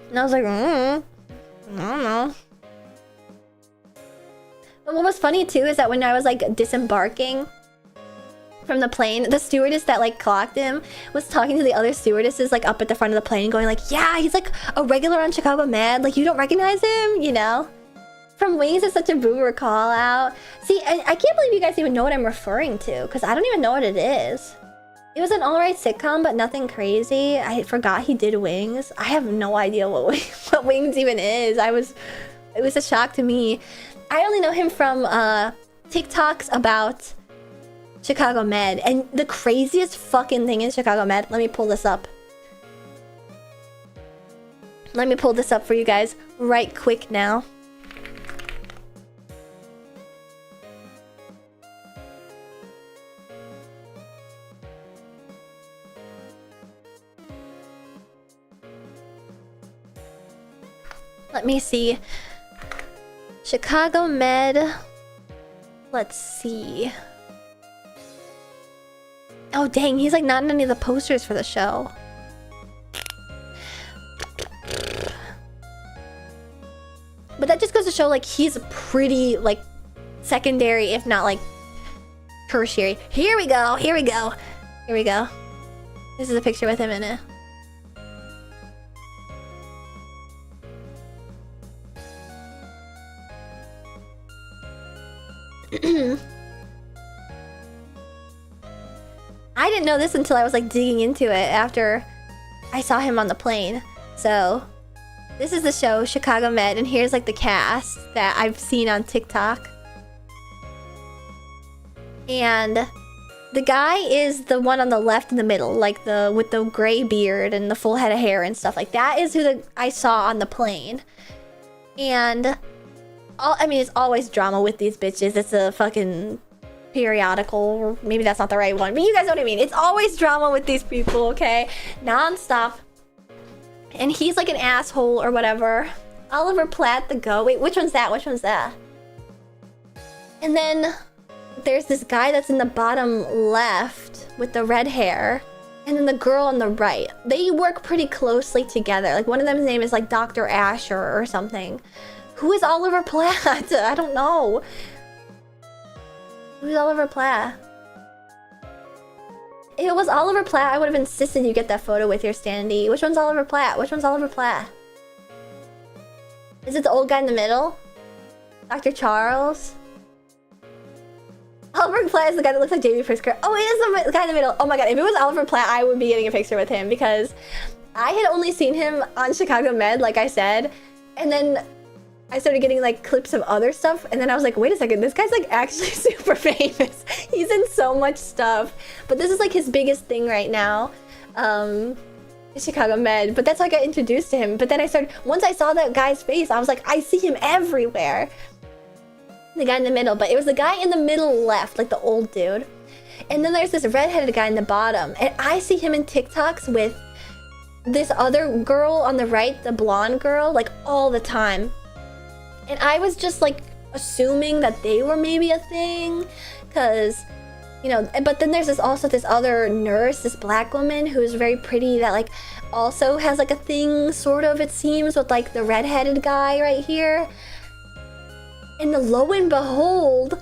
And I was like, I don't know. But what was funny too is that when I was like disembarking from the plane, the stewardess that like clocked him was talking to the other stewardesses like up at the front of the plane going like, yeah, he's like a regular on Chicago Med. Like, you don't recognize him, you know? From Wings is such a boomer call out. See, I can't believe you guys even know what I'm referring to, because I don't even know what it is. It was an alright sitcom, but nothing crazy. I forgot he did Wings. I have no idea what Wings even is. It was a shock to me. I only know him from TikToks about Chicago Med. And the craziest fucking thing in Chicago Med, let me pull this up. Let me pull this up for you guys right quick now. Let me see. Chicago Med. Let's see. Oh dang, he's like not in any of the posters for the show. But that just goes to show like he's pretty like secondary, if not like tertiary. Here we go, here we go. Here we go. This is a picture with him in it. I didn't know this until I was like digging into it after I saw him on the plane. So this is the show Chicago Med, and here's like the cast that I've seen on TikTok. And the guy is the one on the left in the middle, like with the gray beard and the full head of hair and stuff like that is who I saw on the plane. And I mean, it's always drama with these bitches. It's a fucking periodical, or maybe that's not the right one, but you guys know what I mean. It's always drama with these people, okay? Non-stop. And he's like an asshole or whatever. Oliver Platt, the goat. Wait, which one's that? Which one's that? And then there's this guy that's in the bottom left with the red hair. And then the girl on the right. They work pretty closely together. Like one of them's name is like Dr. Asher or something. Who is Oliver Platt? I don't know. Who's Oliver Platt? If it was Oliver Platt, I would have insisted you get that photo with your standee. Which one's Oliver Platt? Which one's Oliver Platt? Is it the old guy in the middle? Dr. Charles? Oliver Platt is the guy that looks like Jamie Prisker. Oh, it is the guy in the middle. Oh my god, if it was Oliver Platt, I would be getting a picture with him because I had only seen him on Chicago Med, like I said. And then I started getting like clips of other stuff, and then I was like, wait a second, this guy's like actually super famous. He's in so much stuff, but this is like his biggest thing right now, Chicago Med. But that's how I got introduced to him. But then once I saw that guy's face, I was like, I see him everywhere. The guy in the middle, but it was the guy in the middle left, like the old dude. And then there's this redheaded guy in the bottom, and I see him in TikToks with this other girl on the right, the blonde girl, like all the time. And I was just like assuming that they were maybe a thing, because, you know, but then there's also this other nurse, this black woman who's very pretty that like also has like a thing, sort of, it seems, with like the redheaded guy right here. And lo and behold,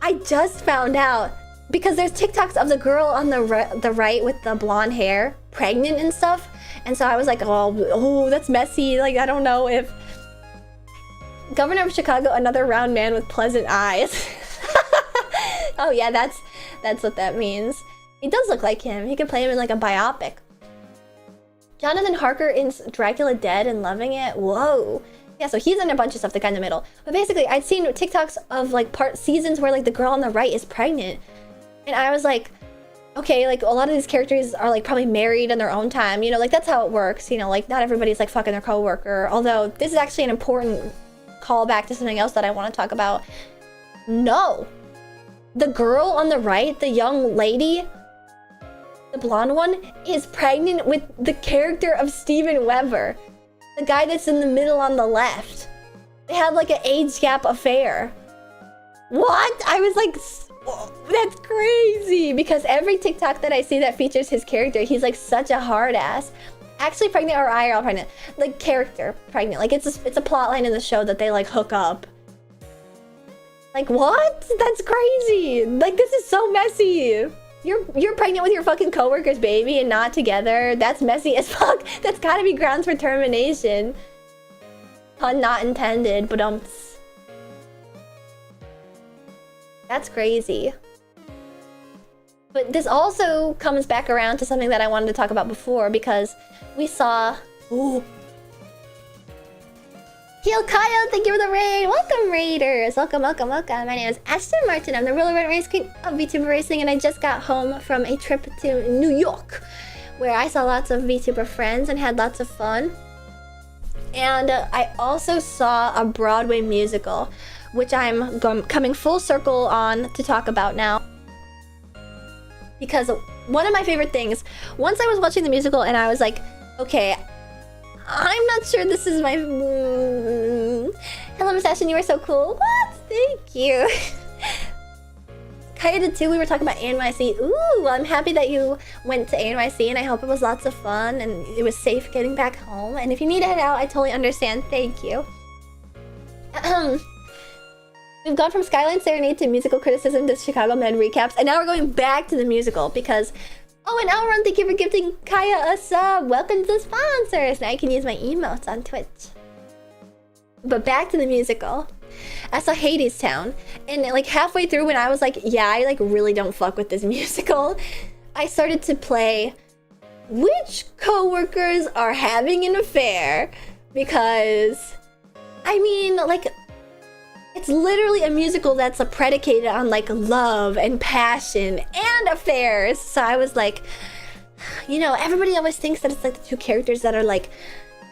I just found out because there's TikToks of the girl on the right with the blonde hair, pregnant and stuff. And so I was like, oh, that's messy. Like, I don't know if Governor of Chicago, another round man with pleasant eyes. Oh yeah, that's what that means. He does look like him. He could play him in like a biopic. Jonathan Harker in Dracula Dead and loving it. Whoa. Yeah, so he's in a bunch of stuff, the guy in the middle. But basically, I'd seen TikToks of like seasons where like the girl on the right is pregnant. And I was like, okay, like a lot of these characters are like probably married in their own time. You know, like that's how it works. You know, like not everybody's like fucking their coworker. Although this is actually an important callback to something else that I want to talk about. No. The girl on the right, the young lady, the blonde one, is pregnant with the character of Steven Weber. The guy that's in the middle on the left. They have like an age gap affair. What? I was like, that's crazy. Because every TikTok that I see that features his character, he's like such a hard ass. Actually pregnant or IRL pregnant. Like character pregnant. Like it's a plot line in the show that they like hook up. Like what? That's crazy. Like this is so messy. You're pregnant with your fucking coworker's baby and not together. That's messy as fuck. That's gotta be grounds for termination. Pun not intended, but that's crazy. But this also comes back around to something that I wanted to talk about before because we saw... Ooh. Heal Kyle, thank you for the raid. Welcome, Raiders. Welcome, welcome, welcome. My name is Ashton Martin. I'm the Real Red Race Queen of VTuber Racing, and I just got home from a trip to New York, where I saw lots of VTuber friends and had lots of fun. And I also saw a Broadway musical, which I'm coming full circle on to talk about now. Because one of my favorite things, once I was watching the musical and I was like, okay, I'm not sure this is my... Hello, Miss Ashton, you are so cool. What? Thank you. Kaya did too. We were talking about NYC. Ooh, well, I'm happy that you went to NYC and I hope it was lots of fun and it was safe getting back home. And if you need to head out, I totally understand. Thank you. We've gone from Skyline Serenade to musical criticism to Chicago Med recaps, and now we're going back to the musical because... Oh, and Elron, thank you for gifting Kaya a sub. Welcome to the sponsors. Now you can use my emotes on Twitch. But back to the musical. I saw Hades Town, and like halfway through when I was like, yeah, I like really don't fuck with this musical, I started to play which coworkers are having an affair, because I mean, like, it's literally a musical that's predicated on like love and passion and affairs. So I was like, you know, everybody always thinks that it's like the two characters that are like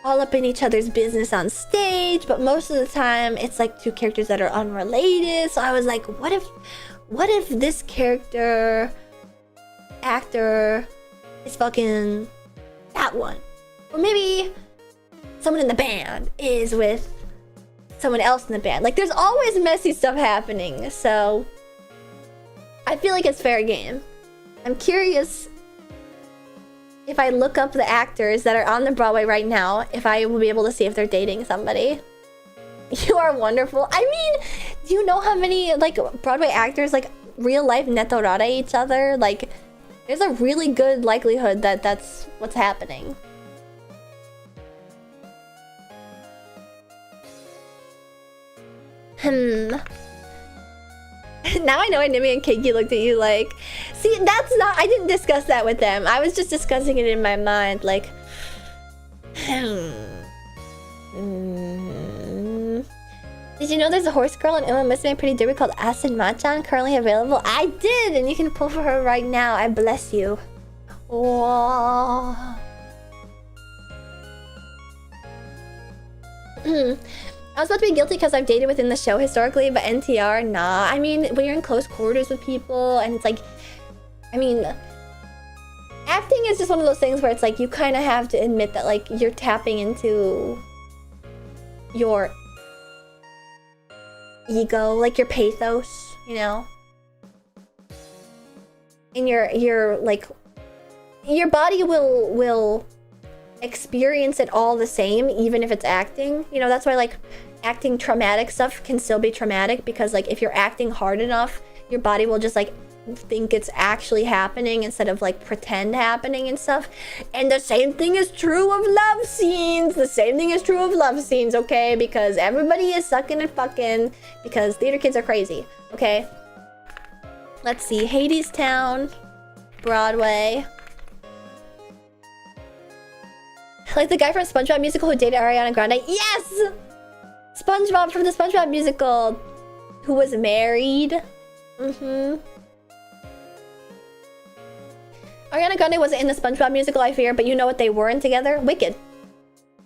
all up in each other's business on stage, but most of the time it's like two characters that are unrelated. So I was like, what if this actor is fucking that one? Or maybe someone in the band is with someone else in the band. Like, there's always messy stuff happening, so I feel like it's fair game. I'm curious if I look up the actors that are on the Broadway right now, if I will be able to see if they're dating somebody. You are wonderful. I mean, do you know how many like Broadway actors like real life netorare each other? Like, there's a really good likelihood that that's what's happening. Now I know why Nimi and Keiki looked at you like... See, that's not... I didn't discuss that with them. I was just discussing it in my mind, like... Did you know there's a horse girl in Uma Musume Pretty Derby called Asin Machan currently available? I did! And you can pull for her right now. I bless you. Oh. I was about to be guilty because I've dated within the show historically, but NTR, nah. I mean, when you're in close quarters with people and it's like... I mean... Acting is just one of those things where it's like you kind of have to admit that like you're tapping into your ego, like your pathos, you know? And your like... Your body will experience it all the same, even if it's acting. You know, that's why like acting traumatic stuff can still be traumatic, because like if you're acting hard enough, your body will just like think it's actually happening instead of like pretend happening and stuff. And the same thing is true of love scenes. The same thing is true of love scenes, okay? Because everybody is sucking and fucking because theater kids are crazy, okay? Let's see. Hades Town, Broadway. Like the guy from SpongeBob musical who dated Ariana Grande. Yes! SpongeBob from the SpongeBob musical who was married. Ariana Grande wasn't in the SpongeBob musical, I fear, but you know what they weren't together? Wicked.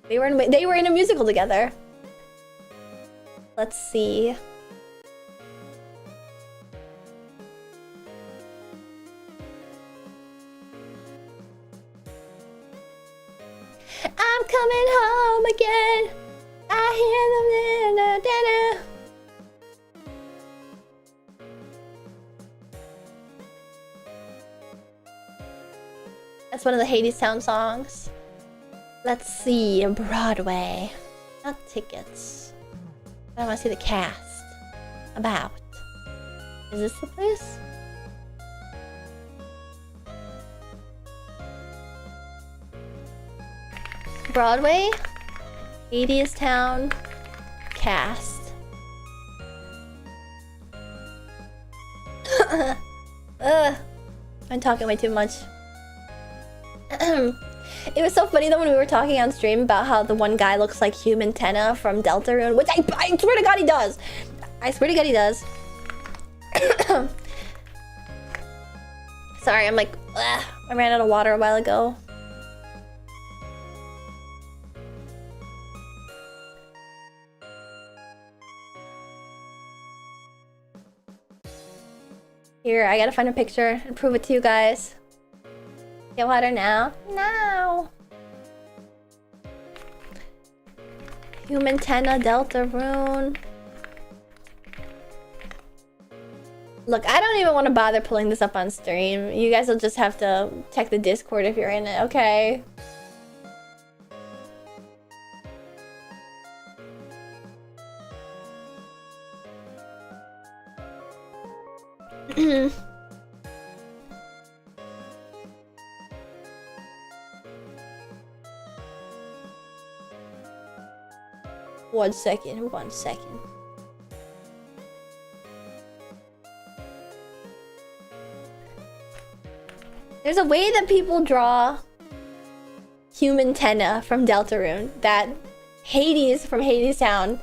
They were in a musical together. Let's see. I'm coming home again. I hear them. That's one of the Hades Town songs. Let's see, Broadway. Not tickets. I want to see the cast. About. Is this the place? Broadway, Hades Town, cast. I'm talking way too much. It was so funny though when we were talking on stream about how the one guy looks like Human Tenna from Deltarune, which I swear to God he does. I swear to God he does. Sorry, I'm like, ugh. I ran out of water a while ago. Here, I gotta find a picture and prove it to you guys. Get water now. Now! Human Tenna, Deltarune. Look, I don't even want to bother pulling this up on stream. You guys will just have to check the Discord if you're in it, okay? One second. There's a way that people draw Human Tenna from Deltarune that Hades from Hades Town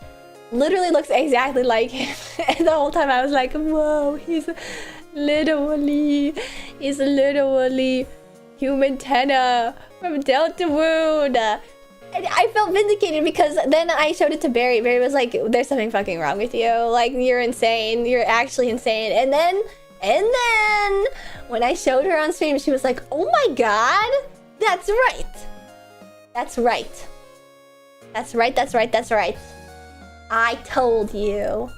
literally looks exactly like him. And the whole time I was like, whoa, he's literally Human Tenna from Deltarune. And I felt vindicated because then I showed it to Barry. Barry was like, there's something fucking wrong with you. Like, you're insane. You're actually insane. And then when I showed her on stream, she was like, oh my God, that's right. That's right. That's right, that's right, that's right. I told you.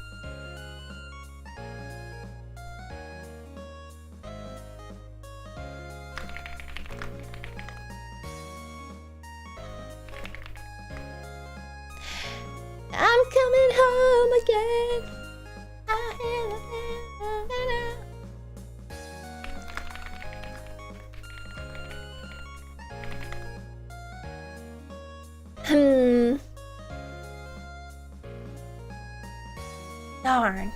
I'm coming home again. Darn.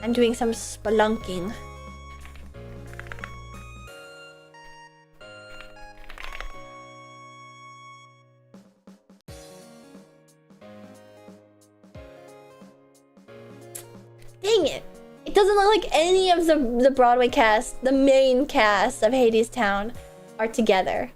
I'm doing some spelunking. Dang it. It doesn't look like any of the Broadway cast, the main cast of Hades Town, are together.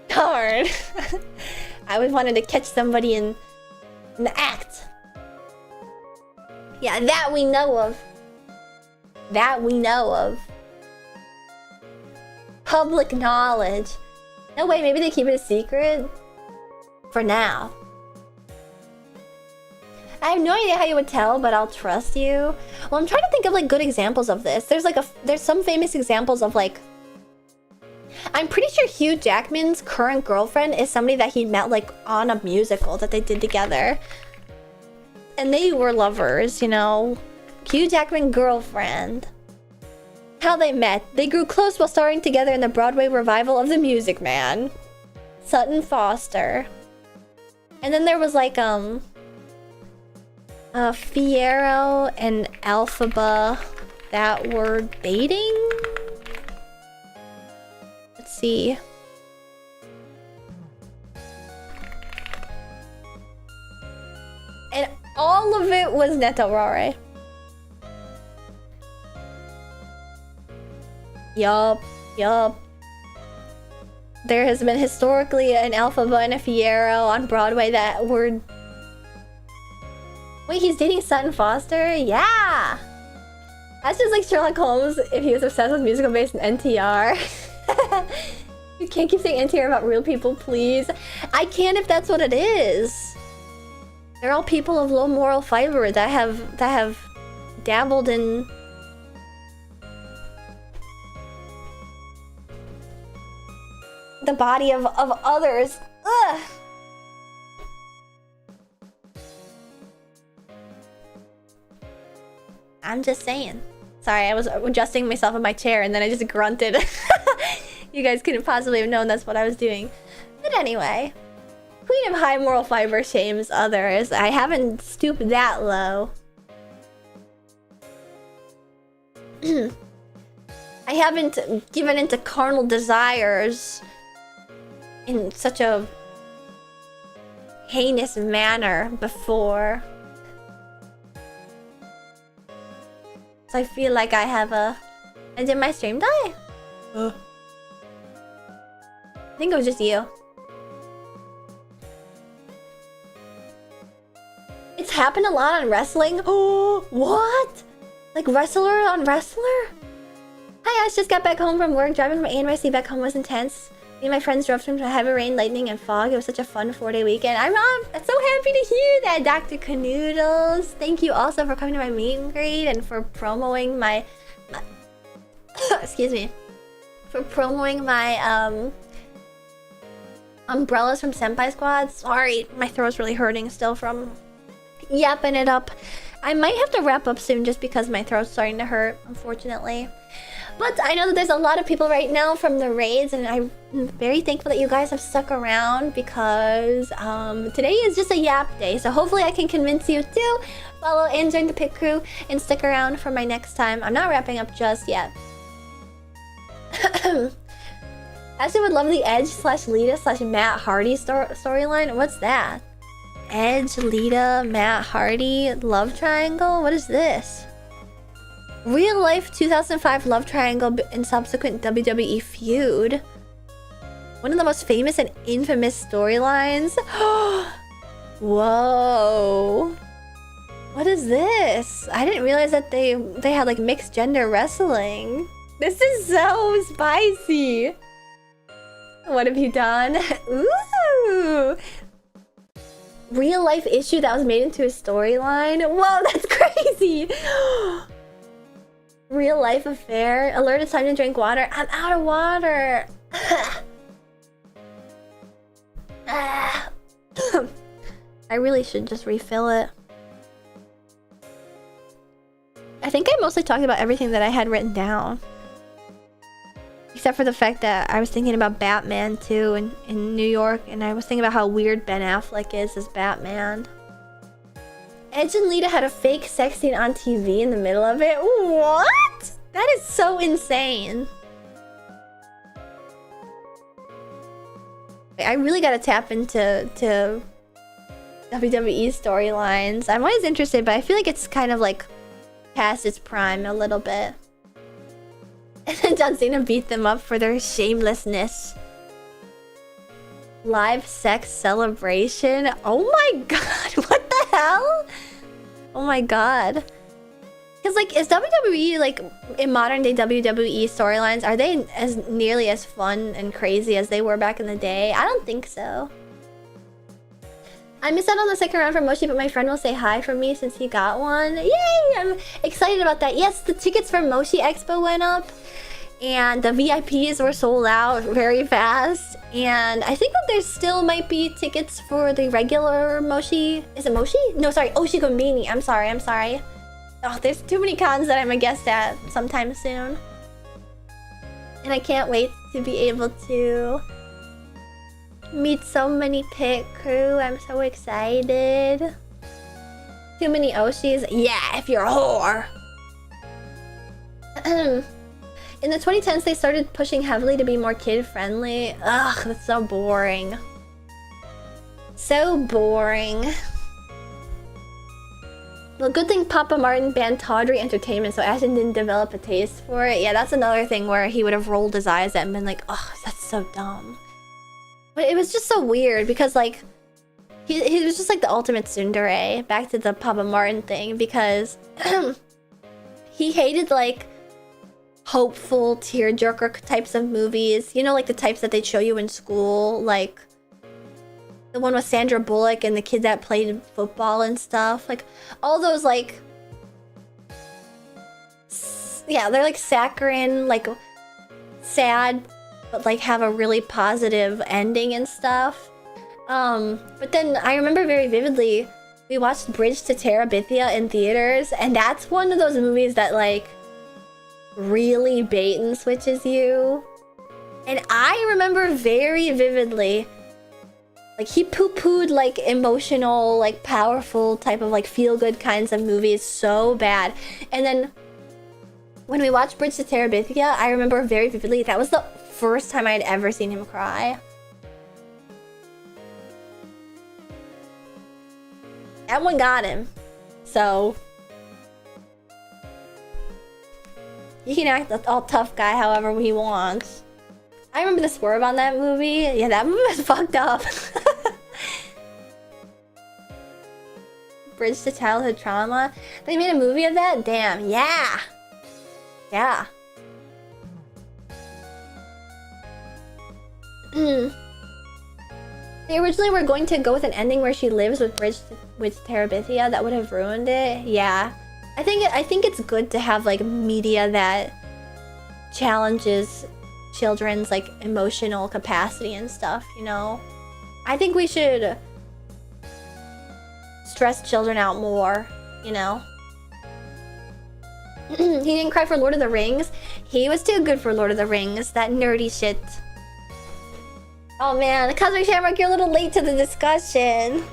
Darn. I always wanted to catch somebody in the act. Yeah, that we know of. That we know of. Public knowledge. No way, maybe they keep it a secret? For now. I have no idea how you would tell, but I'll trust you. Well, I'm trying to think of like good examples of this. There's some famous examples of like, I'm pretty sure Hugh Jackman's current girlfriend is somebody that he met like on a musical that they did together. And they were lovers, you know. Hugh Jackman girlfriend. How they met. They grew close while starring together in the Broadway revival of The Music Man. Sutton Foster. And then there was like Fiyero and Elphaba that were dating. Let's see. And all of it was Netorare. Yup. There has been historically an Elphaba and a Fiyero on Broadway that were... Wait, he's dating Sutton Foster? Yeah! That's just like Sherlock Holmes if he was obsessed with musical based in NTR. You can't keep saying NTR about real people, please. I can if that's what it is. They're all people of low moral fiber that have dabbled in... the body of others. Ugh. I'm just saying. Sorry, I was adjusting myself in my chair and then I just grunted. You guys couldn't possibly have known that's what I was doing. But anyway, Queen of High Moral Fiber shames others. I haven't stooped that low. I haven't given into carnal desires in such a heinous manner before. So I feel like I have a... And did my stream die? I think it was just you. It's happened a lot on wrestling. Oh, what? Like wrestler on wrestler? Hi, I just got back home from work. Driving from NYC back home was intense. Me and my friends drove through heavy rain, lightning, and fog. It was such a fun 4-day weekend. I'm so happy to hear that, Dr. Canoodles. Thank you also for coming to my meet and greet and for promoting my excuse me. For promoting my umbrellas from Senpai Squad. Sorry, my throat's really hurting still from yapping it up. I might have to wrap up soon just because my throat's starting to hurt, unfortunately. But I know that there's a lot of people right now from the raids, and I'm very thankful that you guys have stuck around because today is just a yap day. So hopefully I can convince you to follow and join the pit crew and stick around for my next time. I'm not wrapping up just yet. Actually would love the Edge / Lita / Matt Hardy storyline. What's that? Edge, Lita, Matt Hardy, love triangle? What is this? Real life 2005 love triangle and subsequent WWE feud. One of the most famous and infamous storylines. Whoa. What is this? I didn't realize that they had like mixed gender wrestling. This is so spicy. What have you done? Ooh. Real life issue that was made into a storyline. Whoa, that's crazy. Real life affair. Alert, it's time to drink water. I'm out of water. I really should just refill it. I think I mostly talked about everything that I had written down. Except for the fact that I was thinking about Batman too in New York, and I was thinking about how weird Ben Affleck is as Batman. Edge and Lita had a fake sex scene on TV in the middle of it. What? That is so insane. I really gotta tap into WWE storylines. I'm always interested, but I feel like it's kind of like past its prime a little bit. And then John Cena beat them up for their shamelessness. Live sex celebration. Oh my god, what the hell? Oh my god. Because like, is WWE like in modern day WWE storylines, are they as nearly as fun and crazy as they were back in the day? I don't think so. I missed out on the second round for Moshi, but my friend will say hi for me since he got one. Yay! I'm excited about that. Yes, the tickets for Moshi Expo went up. And the VIPs were sold out very fast. And I think that there still might be tickets for the regular Moshi. Is it Moshi? No, sorry. Oshi Konbini. I'm sorry. Oh, there's too many cons that I'm a guest at sometime soon. And I can't wait to be able to meet so many pit crew. I'm so excited. Too many Oshis. Yeah, if you're a whore. In the 2010s, they started pushing heavily to be more kid-friendly. Ugh, that's so boring. So boring. Well, good thing Papa Martin banned tawdry entertainment, so Ashton didn't develop a taste for it. Yeah, that's another thing where he would have rolled his eyes at and been like, oh, that's so dumb. But it was just so weird because, like, he was just like the ultimate tsundere. Back to the Papa Martin thing, because he hated, like, hopeful tearjerker types of movies. You know, like the types that they'd show you in school, like the one with Sandra Bullock and the kid that played football and stuff. Like all those, like, yeah, they're like saccharine, like sad, but like have a really positive ending and stuff. But then I remember very vividly we watched Bridge to Terabithia in theaters, and that's one of those movies that, like, really bait and switches you. And I remember very vividly, like, he poo-pooed, like, emotional, like, powerful type of, like, feel-good kinds of movies so bad. And then when we watched Bridge to Terabithia, I remember very vividly that was the first time I'd ever seen him cry. That one got him. So he can act all tough guy however he wants. I remember the swerve on that movie. Yeah, that movie was fucked up. Bridge to Childhood Trauma. They made a movie of that? Damn, yeah. Yeah. They originally were going to go with an ending where she lives with Terabithia. That would have ruined it. Yeah. I think it's good to have, like, media that challenges children's, like, emotional capacity and stuff, you know? I think we should stress children out more, you know? He didn't cry for Lord of the Rings. He was too good for Lord of the Rings. That nerdy shit. Oh man, Cosmic Shamrock, you're a little late to the discussion.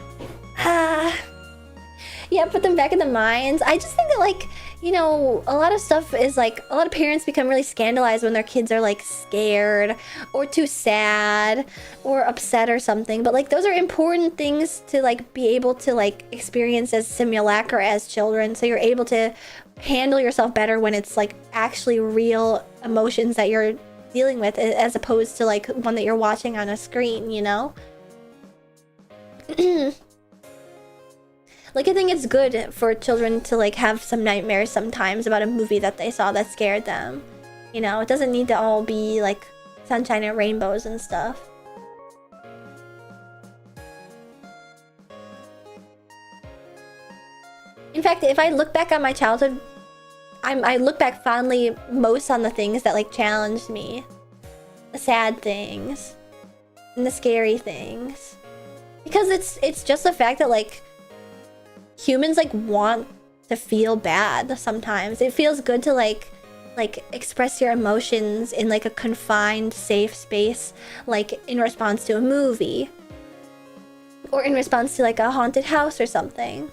Yeah, put them back in the minds. I just think that, like, you know, a lot of stuff is like, a lot of parents become really scandalized when their kids are, like, scared or too sad or upset or something. But, like, those are important things to, like, be able to, like, experience as simulacra as children, so you're able to handle yourself better when it's, like, actually real emotions that you're dealing with, as opposed to, like, one that you're watching on a screen, you know? Like, I think it's good for children to, like, have some nightmares sometimes about a movie that they saw that scared them. You know, it doesn't need to all be, like, sunshine and rainbows and stuff. In fact, if I look back on my childhood, I look back fondly most on the things that, like, challenged me. The sad things. And the scary things. Because it's just the fact that, like, humans, like, want to feel bad sometimes. It feels good to, like express your emotions in, like, a confined, safe space, like, in response to a movie. Or in response to, like, a haunted house or something.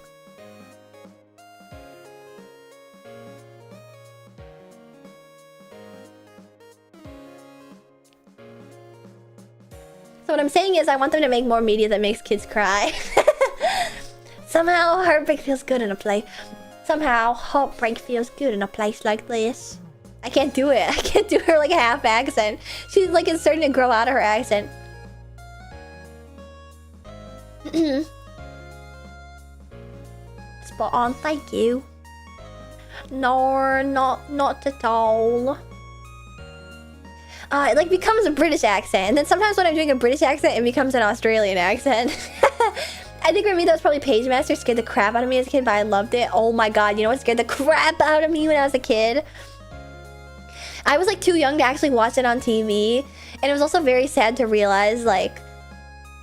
So what I'm saying is I want them to make more media that makes kids cry. Somehow heartbreak feels good in a place. Somehow heartbreak feels good in a place like this. I can't do it. I can't do her, like, half accent. She's, like, it's starting to grow out of her accent. Spot on, thank you. No, not at all. It, like, becomes a British accent, and then sometimes when I'm doing a British accent, it becomes an Australian accent. I think for me that was probably Page Master. Scared the crap out of me as a kid, but I loved it. Oh my god, you know what scared the crap out of me when I was a kid? I was like too young to actually watch it on TV. And it was also very sad to realize, like,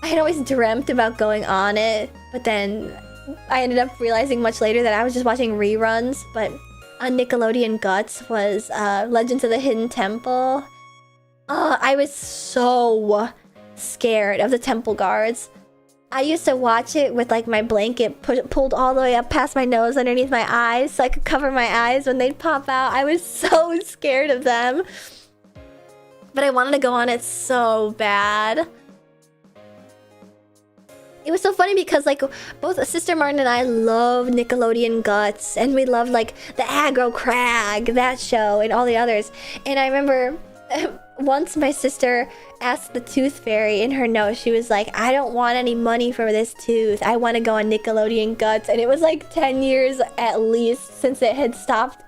I had always dreamt about going on it, but then I ended up realizing much later that I was just watching reruns. But on Nickelodeon Guts was Legends of the Hidden Temple. I was so scared of the temple guards. I used to watch it with like my blanket pulled all the way up past my nose underneath my eyes so I could cover my eyes when they'd pop out. I was so scared of them. But I wanted to go on it so bad. It was so funny because like both Sister Martin and I love Nickelodeon Guts, and we loved like the Aggro Crag, that show, and all the others. And I remember once my sister asked the Tooth Fairy in her note, she was like, I don't want any money for this tooth. I want to go on Nickelodeon Guts. And it was like 10 years at least since it had stopped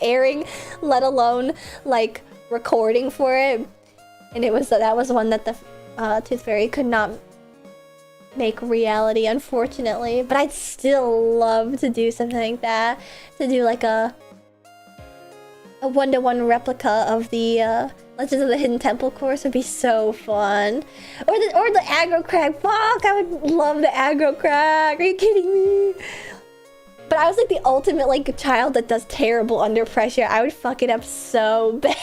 airing, let alone like recording for it. And it was that was one that the Tooth Fairy could not make reality, unfortunately. But I'd still love to do something like that, to do like a one-to-one replica of the Legends of the Hidden Temple course would be so fun. Or the Aggro Crag. Fuck, I would love the Aggro Crag. Are you kidding me? But I was like the ultimate like child that does terrible under pressure. I would fuck it up so bad.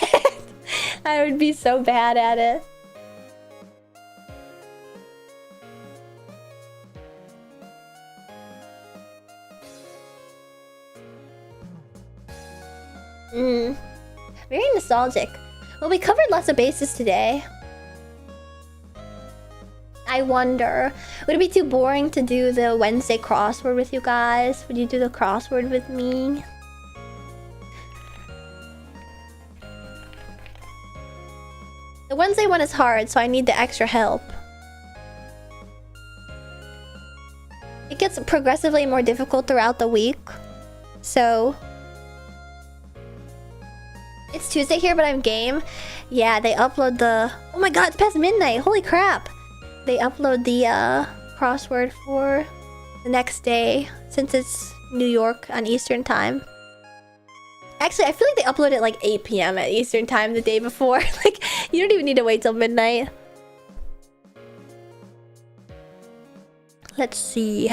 I would be so bad at it. Very nostalgic. Well, we covered lots of bases today. I wonder, would it be too boring to do the Wednesday crossword with you guys? Would you do the crossword with me? The Wednesday one is hard, so I need the extra help. It gets progressively more difficult throughout the week, so... It's Tuesday here, but I'm game. Yeah, they upload the... Oh my god, it's past midnight! Holy crap! They upload the crossword for the next day, since it's New York on Eastern time. Actually, I feel like they upload it like 8 PM at Eastern time the day before. Like, you don't even need to wait till midnight. Let's see.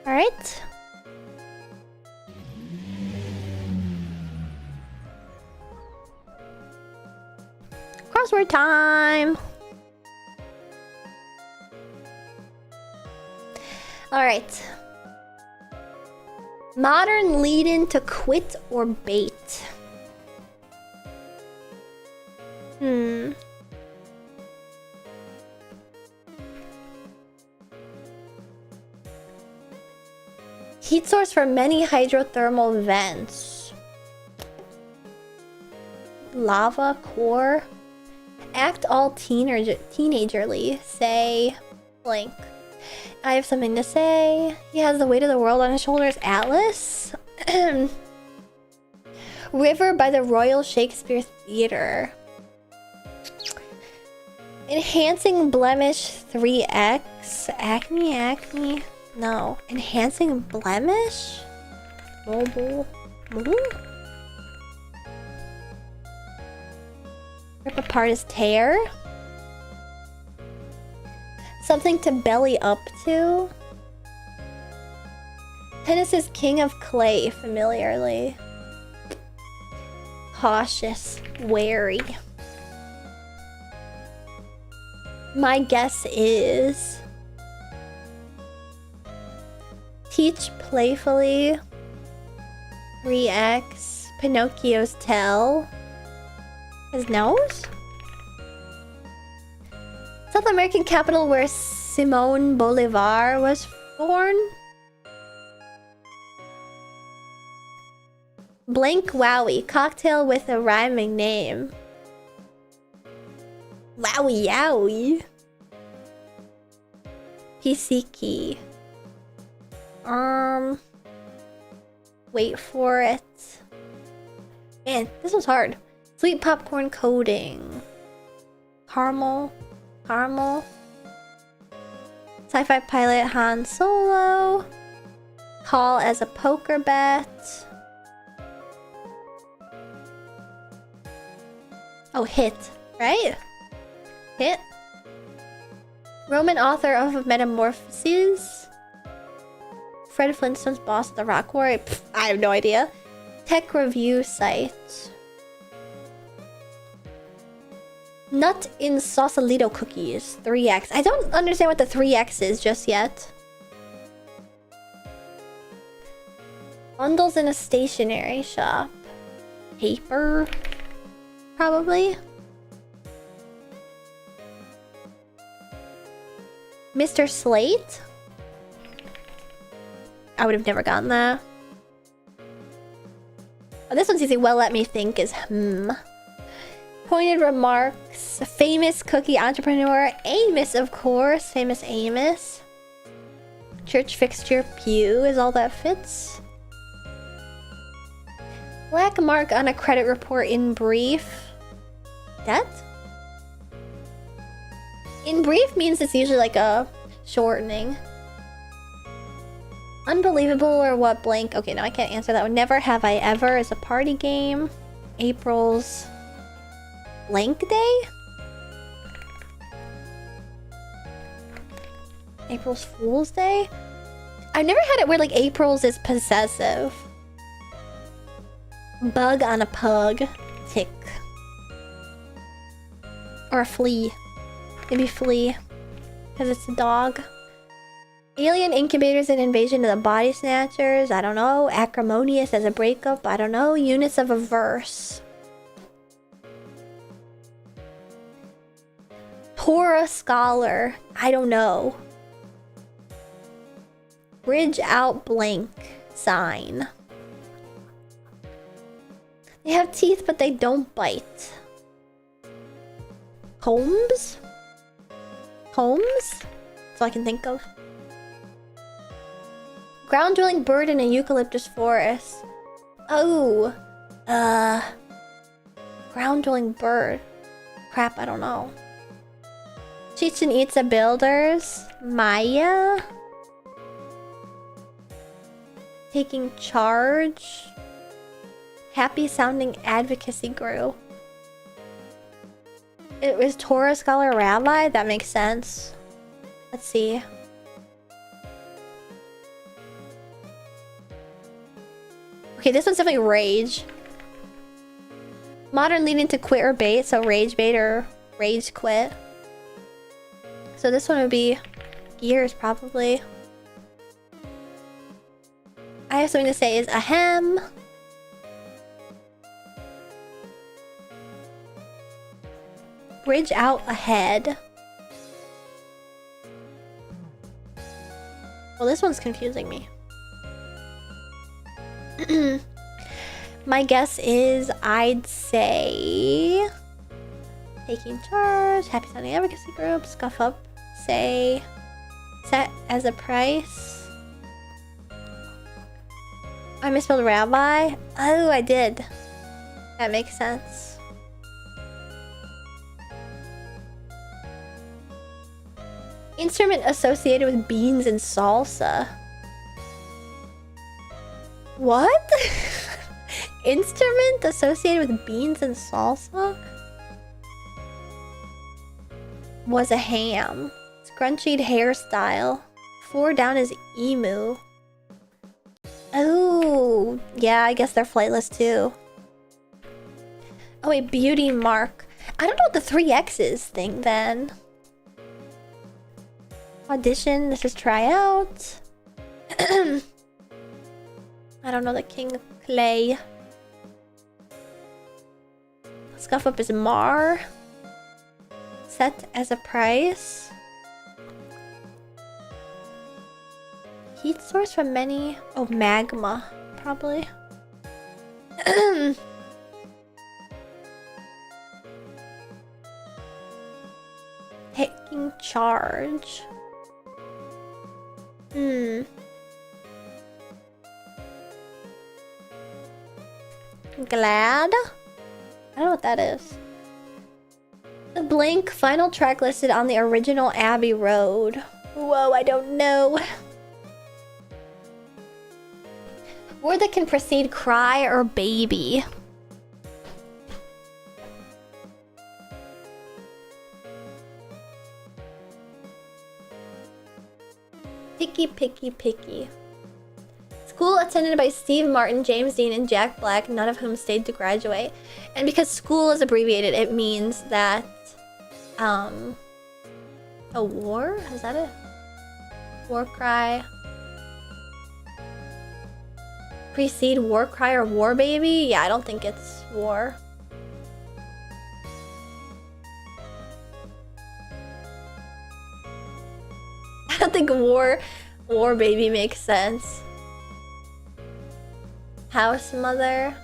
Alright. Crossword time! Alright. Modern lead-in to quit or bait. Heat source for many hydrothermal vents. Lava core. Act all teenagerly. Say blank. I have something to say. He has the weight of the world on his shoulders. Atlas. River by the Royal Shakespeare Theatre. Enhancing blemish 3x. Acne. No. Enhancing blemish? Mobile. Rip apart his tear? Something to belly up to? Tennis is king of clay, familiarly. Cautious. Wary. My guess is... Teach playfully. 3x. Pinocchio's tell. His nose? South American capital where Simón Bolívar was born? Blank Wowie. Cocktail with a rhyming name. Wowie yowie. PC key. Wait for it. Man, this one's hard. Sweet popcorn coating. Caramel. Caramel. Sci-fi pilot Han Solo. Call as a poker bet. Oh, hit. Right? Hit. Roman author of Metamorphoses. Fred Flintstone's boss at the Rock War. Pff, I have no idea. Tech review site. Nut in Sausalito cookies. 3x. I don't understand what the 3x is just yet. Bundles in a stationery shop. Paper. Probably. Mr. Slate? I would have never gotten that. Oh, this one's easy. Well, let me think is Pointed remarks. Famous cookie entrepreneur. Amos, of course. Famous Amos. Church fixture. Pew is all that fits. Black mark on a credit report in brief. Debt? In brief means it's usually like a shortening. Unbelievable or what blank? Okay, no, I can't answer that one. Never have I ever is a party game. April's blank day? April's Fool's Day? I've never had it where like April's is possessive. Bug on a pug. Tick. Or a flea. Maybe flea. Because it's a dog. Alien incubators and invasion of the body snatchers. I don't know. Acrimonious as a breakup. I don't know. Units of a verse. Torah scholar. I don't know. Bridge out blank sign. They have teeth, but they don't bite. Combs? Combs? That's all I can think of. Ground dwelling bird in a eucalyptus forest. Oh. Ground dwelling bird. Crap, I don't know. Chichen Itza builders. Maya. Taking charge. Happy sounding advocacy group. It was Torah scholar rabbi? That makes sense. Let's see. Okay, this one's definitely rage. Modern leading to quit or bait, so rage bait or rage quit. So this one would be gears probably. I have something to say is ahem. Bridge out ahead. Well, this one's confusing me. My guess is I'd say taking charge, happy sounding advocacy group, scuff up, say set as a price. I misspelled rabbi. Oh, I did. That makes sense. Instrument associated with beans and salsa. What? Instrument associated with beans and salsa? Was a ham. Scrunchied hairstyle. 4 down is emu. Oh, yeah, I guess they're flightless too. Oh wait, beauty mark. I don't know what the 3X's thing then. Audition, this is tryout. I don't know the king of clay. Scuff up is mar. Set as a price. Heat source from many. Oh, magma, probably. Taking charge. Glad? I don't know what that is. The Blink final track listed on the original Abbey Road. Whoa, I don't know. Word that can precede cry or baby. Picky, picky, picky. School attended by Steve Martin, James Dean, and Jack Black, none of whom stayed to graduate. And because school is abbreviated, it means that, a war? Is that it? War cry. Precede war cry or war baby? Yeah, I don't think it's war. I don't think war baby makes sense. House mother.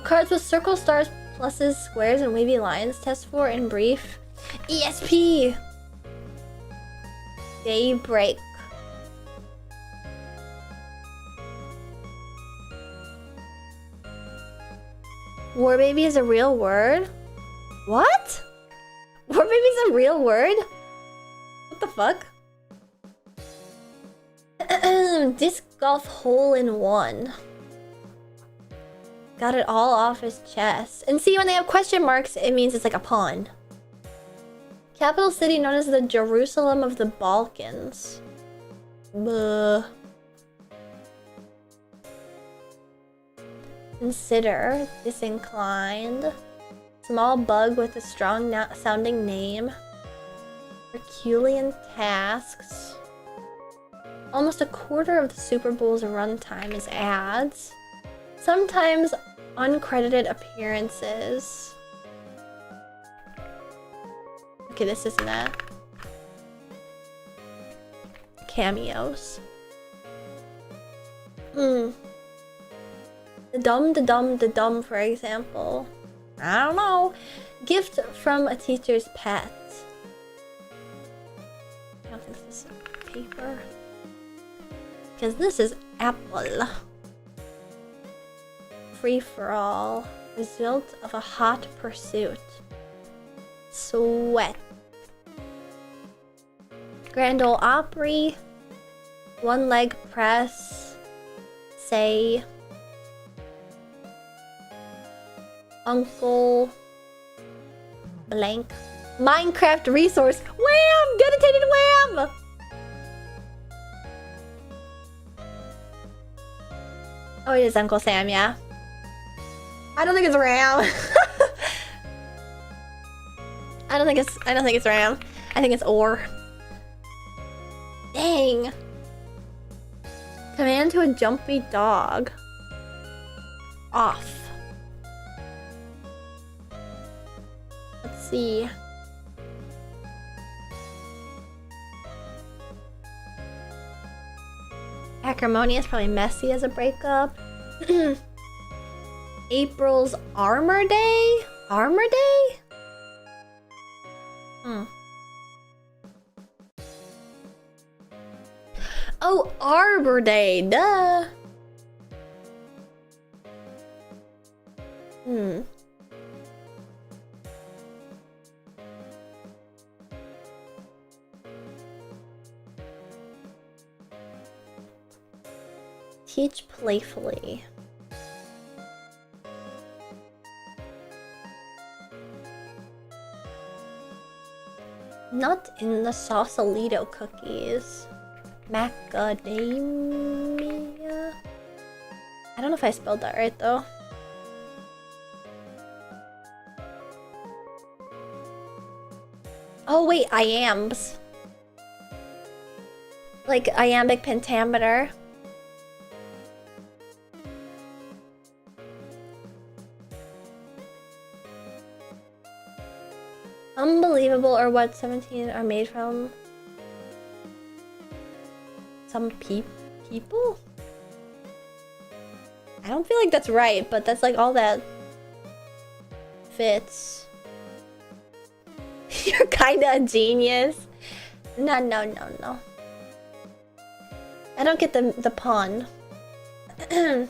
Cards with circle, stars, pluses, squares, and wavy lines. Test for in brief. ESP. Daybreak. War baby is a real word? What? War baby is a real word? What the fuck? Disc golf hole in one. Got it all off his chest. And see, when they have question marks, it means it's like a pun. Capital city known as the Jerusalem of the Balkans. Buh. Consider. Disinclined. Small bug with a strong sounding name. Herculean tasks. Almost a quarter of the Super Bowl's runtime is ads. Sometimes uncredited appearances. Okay, this isn't that. Cameos. The dumb, for example. I don't know. Gift from a teacher's pet. I don't think this is paper. Because this is apple. Free for all. Result of a hot pursuit. Sweat. Grand Ole Opry. One leg press. Say. Uncle. Blank. Minecraft resource. Wham! Dedicated wham! Oh, it is Uncle Sam, yeah. I don't think it's Ram. I don't think it's Ram. I think it's Or. Dang. Command to a jumpy dog. Off. Let's see. Acrimonious, probably messy as a breakup. April's Armor Day? Armor Day? Oh, Arbor Day, duh. Teach playfully. Not in the Sausalito cookies. Macadamia. I don't know if I spelled that right though. Oh wait, iambs. Like iambic pentameter. Unbelievable, or what 17 are made from? Some people? I don't feel like that's right, but that's like all that fits. You're kinda a genius. No. I don't get the pun. I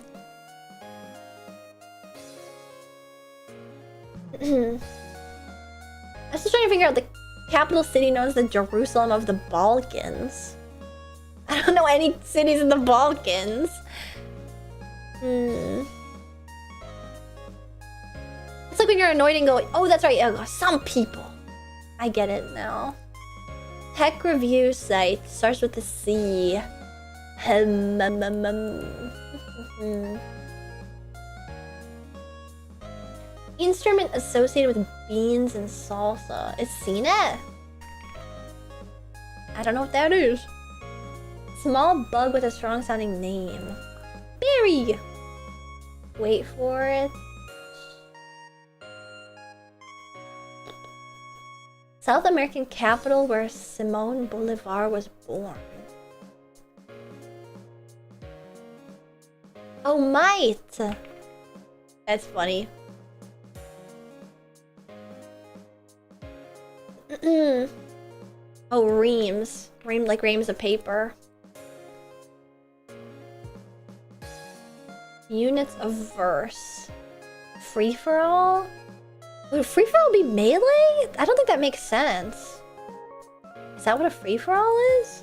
was just trying to figure out the capital city known as the Jerusalem of the Balkans. I don't know any cities in the Balkans. It's like when you're annoyed and go, oh, that's right, yeah, some people. I get it now. Tech review site starts with the C. Instrument associated with beans and salsa. Is seen it? I don't know what that is. Small bug with a strong sounding name. Berry! Wait for it. South American capital where Simón Bolivar was born. Oh, might! That's funny. Oh, reams. Like reams of paper. Units of verse. Free-for-all? Would free-for-all be melee? I don't think that makes sense. Is that what a free-for-all is?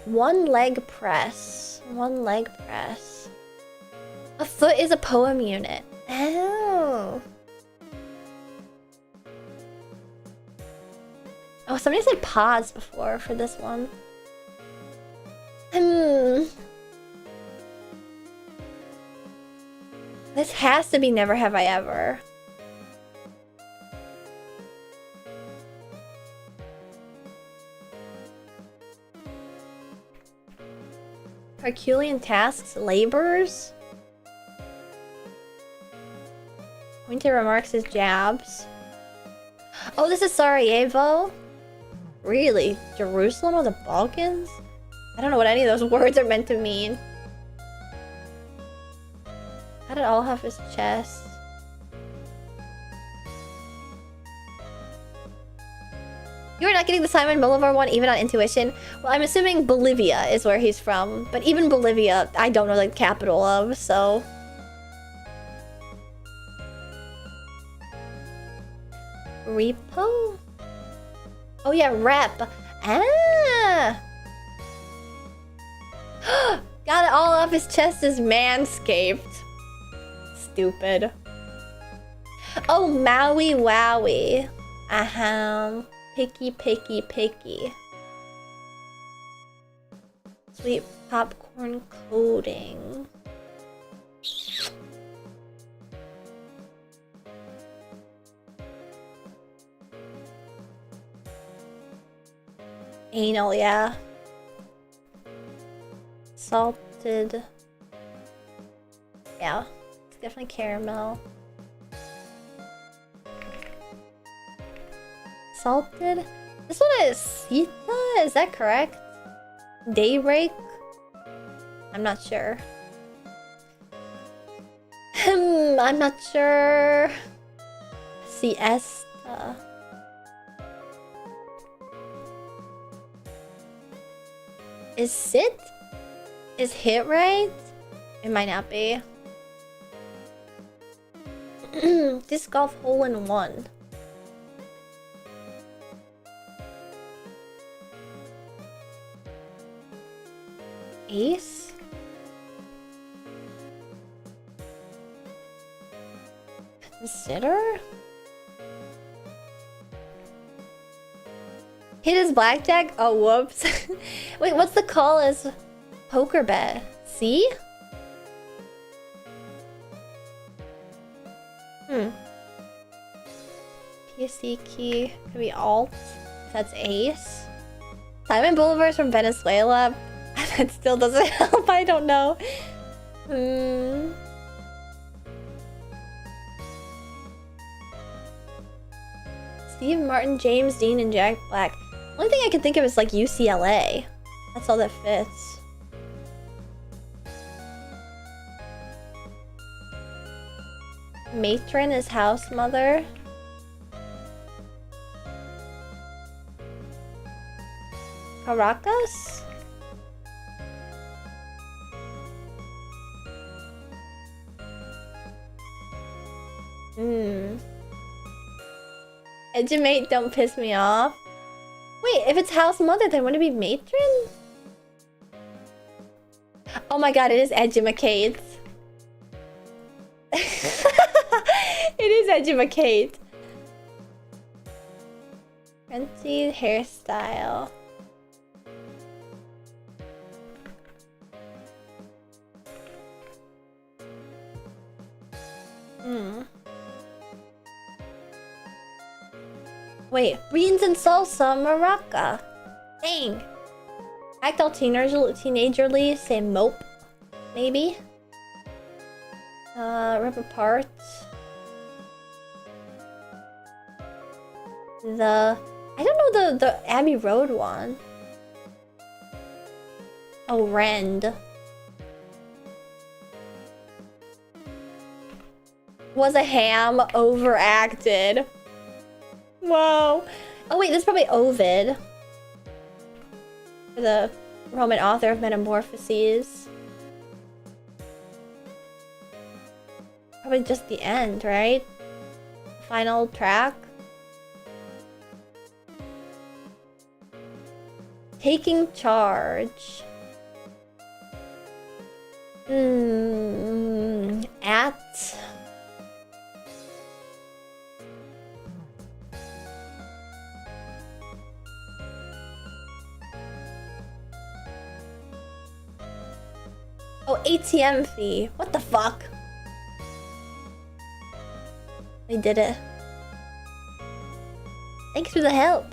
One leg press. One leg press. A foot is a poem unit. Oh. Oh, somebody said pause before for this one. This has to be Never Have I Ever. Herculean tasks, labors. Pointed remarks is jabs. Oh, this is Sarajevo? Really? Jerusalem or the Balkans? I don't know what any of those words are meant to mean. How did all have his chest? You are not getting the Simon Bolivar one even on intuition? Well, I'm assuming Bolivia is where he's from. But even Bolivia, I don't know the capital of, so... Repo? Oh yeah, rep. Ah! Got it all off his chest is manscaped. Stupid. Oh, Maui Wowie. Picky, picky, picky. Sweet popcorn coating. Anal, yeah. Salted. Yeah, it's definitely caramel. Salted? This one is Sita? Is that correct? Daybreak? I'm not sure. I'm not sure. Siesta. Is sit? Is hit right? It might not be. Disc golf hole in one. Ace? Consider? Hit his blackjack? Oh, whoops. Wait, what's the call as poker bet? C? PC key could be alt. If that's ace. Simon Bolivar's from Venezuela. That still doesn't help. I don't know. Steve Martin, James Dean, and Jack Black. Only thing I can think of is like UCLA. That's all that fits. Matron is house mother. Caracas? Edumate, don't piss me off. Wait, if it's house mother, then wouldn't it be matron? Oh my god, it is Edumacate. It is Edumacate. Fancy hairstyle. Wait, beans and salsa, maraca. Dang. Act all teenagerly, say mope. Maybe. Rip apart. I don't know the Abbey Road one. Oh, Rend. Was a ham overacted. Whoa. Oh wait, this is probably Ovid. The Roman author of Metamorphoses. Probably just the end, right? Final track. Taking charge. At. Oh, ATM fee. What the fuck? They did it. Thanks for the help.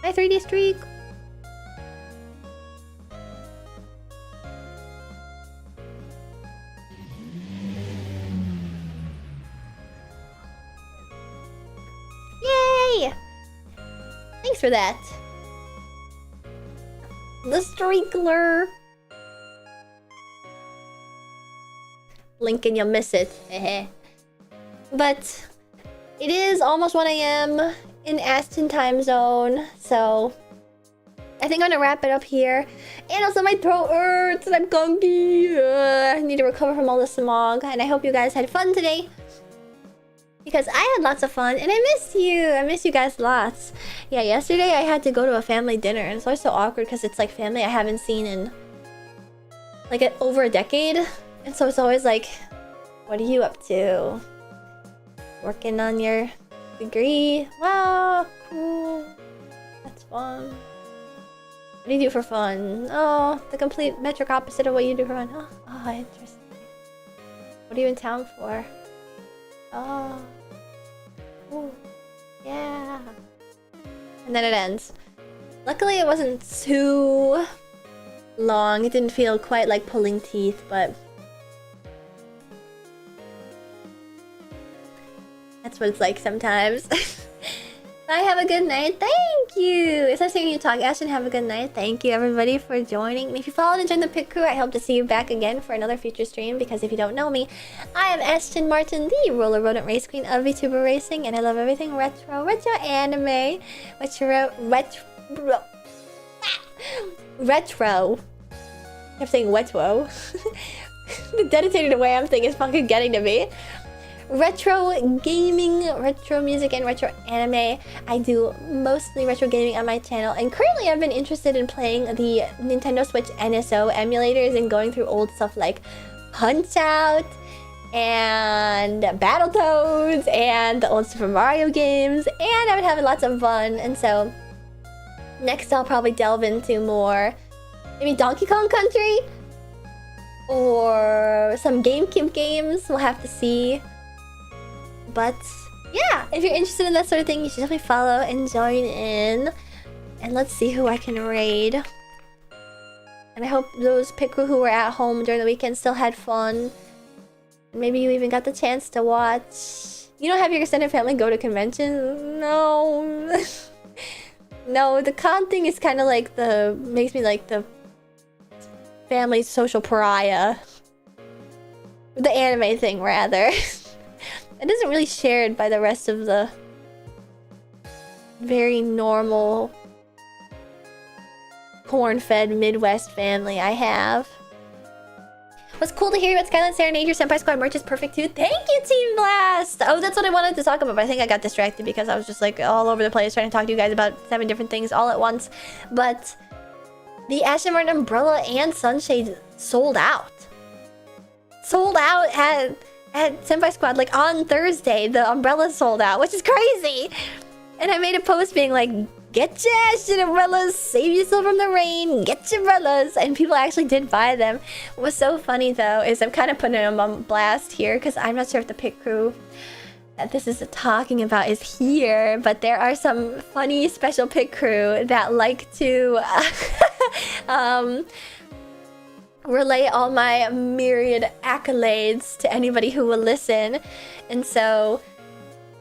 Hi, 3D streak. Yay! Thanks for that. The streakler. Blink and you'll miss it. Hehe. But it is almost 1 AM in Aston time zone, so I think I'm gonna wrap it up here. And also my throat hurts and I'm gunky. I need to recover from all the smog. And I hope you guys had fun today, because I had lots of fun and I miss you. I miss you guys lots. Yeah, yesterday I had to go to a family dinner and it's always so awkward because it's like family I haven't seen in like over a decade. And so it's always like, what are you up to? Working on your degree? Wow, cool. That's fun. What do you do for fun? Oh, the complete metric opposite of what you do for fun. Oh, interesting. What are you in town for? Oh, cool. Yeah. And then it ends. Luckily, it wasn't too long. It didn't feel quite like pulling teeth, but that's what it's like sometimes. Bye, have a good night. Thank you. It's nice hearing you talk, Ashton. Have a good night. Thank you, everybody, for joining. And if you followed and joined the Pit Crew, I hope to see you back again for another future stream. Because if you don't know me, I am Ashton Martin, the roller rodent race queen of VTuber racing, and I love everything retro anime, retro. I'm saying wetwo. The dedicated way I'm saying is fucking getting to me. Retro gaming, retro music, and retro anime. I do mostly retro gaming on my channel, and currently I've been interested in playing the Nintendo Switch NSO emulators and going through old stuff like Punch Out and Battletoads and the old Super Mario games, and I've been having lots of fun. And so next I'll probably delve into more maybe Donkey Kong Country or some GameCube games. We'll have to see. But yeah, if you're interested in that sort of thing, you should definitely follow and join in. And let's see who I can raid. And I hope those Pit Crew who were at home during the weekend still had fun. Maybe you even got the chance to watch. You don't have your extended family go to conventions? No. No, the con thing is kind of like makes me like the family social pariah. The anime thing, rather. It isn't really shared by the rest of the very normal corn-fed Midwest family I have. What's cool to hear about Skyline Serenade. Your Senpai Squad merch is perfect too. Thank you, Team Blast! Oh, that's what I wanted to talk about, but I think I got distracted because I was just like all over the place trying to talk to you guys about 7 different things all at once. But the Ashen Martin umbrella and sunshade sold out. Sold out at Senpai Squad, like on Thursday. The umbrella sold out, which is crazy. And I made a post being like, get your Ashen umbrellas, save yourself from the rain, get your umbrellas. And people actually did buy them. What's so funny though is I'm kind of putting them on blast here because I'm not sure if the pit crew that this is talking about is here, but there are some funny special pit crew that like to relay all my myriad accolades to anybody who will listen. And so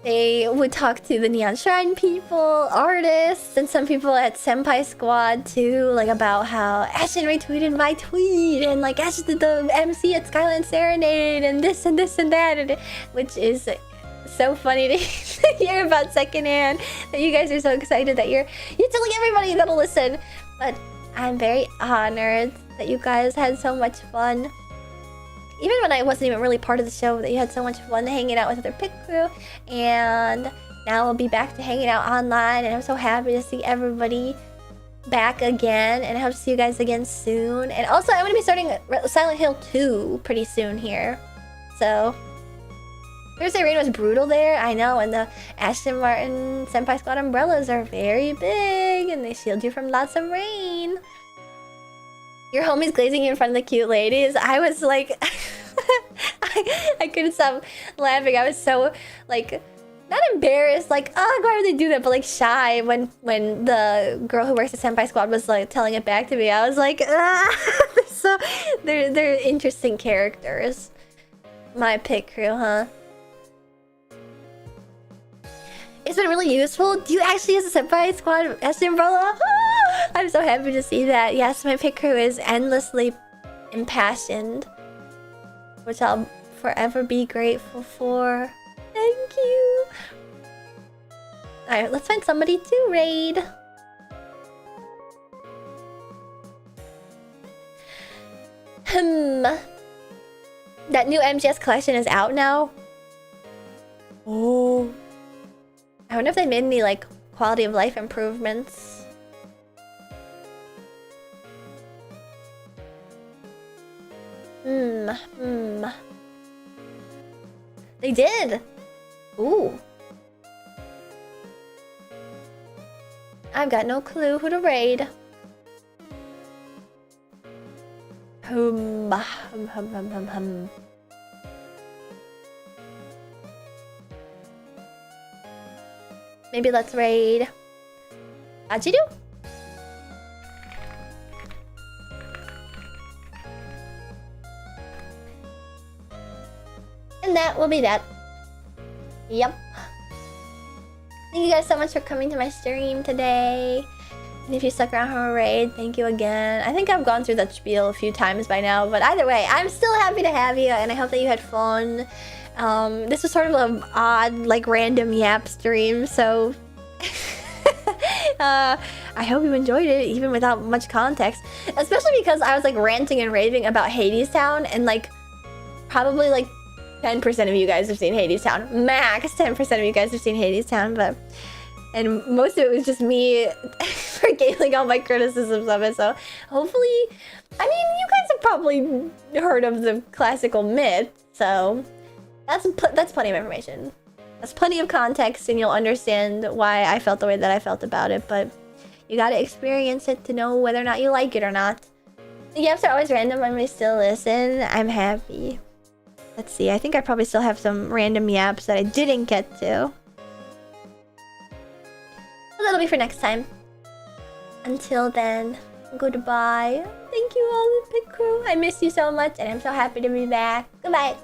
they would talk to the Neon Shrine people, artists, and some people at Senpai Squad too, like about how Ashen retweeted my tweet and like Ashen did the MC at Skyline Serenade and this and this and that, and which is so funny to hear about secondhand. That you guys are so excited that you're telling everybody that'll listen. But I'm very honored that you guys had so much fun. Even when I wasn't even really part of the show, that you had so much fun hanging out with other pit crew. And now we'll be back to hanging out online, and I'm so happy to see everybody back again, and I hope to see you guys again soon. And also, I'm going to be starting Silent Hill 2 pretty soon here. So Thursday rain was brutal there, I know, and the Aston Martin Senpai Squad umbrellas are very big, and they shield you from lots of rain. Your homie's glazing you in front of the cute ladies. I was like, I couldn't stop laughing. I was so like, not embarrassed, like, oh, why would they do that? But like shy when the girl who works at Senpai Squad was like telling it back to me. I was like, so they're interesting characters. My pit crew, huh? It's been really useful. Do you actually use a Senpai Squad as the umbrella? I'm so happy to see that. Yes, my pit crew is endlessly impassioned, which I'll forever be grateful for. Thank you. Alright, let's find somebody to raid. That new MGS collection is out now. Oh. I wonder if they made any like quality of life improvements. They did. Ooh. I've got no clue who to raid. Maybe let's raid Ajidu? And that will be that. Yep. Thank you guys so much for coming to my stream today. And if you stuck around for a raid, thank you again. I think I've gone through that spiel a few times by now, but either way, I'm still happy to have you, and I hope that you had fun. This was sort of an odd, like, random yap stream, so I hope you enjoyed it, even without much context. Especially because I was, like, ranting and raving about Hadestown, and, like, probably, like, 10% of you guys have seen Hadestown. Max 10% of you guys have seen Hadestown, but... And most of it was just me regaling all my criticisms of it, so hopefully... I mean, you guys have probably heard of the classical myth, so... That's plenty of information. That's plenty of context, and you'll understand why I felt the way that I felt about it, but... You gotta experience it to know whether or not you like it or not. The yaps are always random when we still listen. I'm happy. Let's see, I think I probably still have some random yaps that I didn't get to. But that'll be for next time. Until then, goodbye. Thank you all, the pit crew. I miss you so much, and I'm so happy to be back. Goodbye.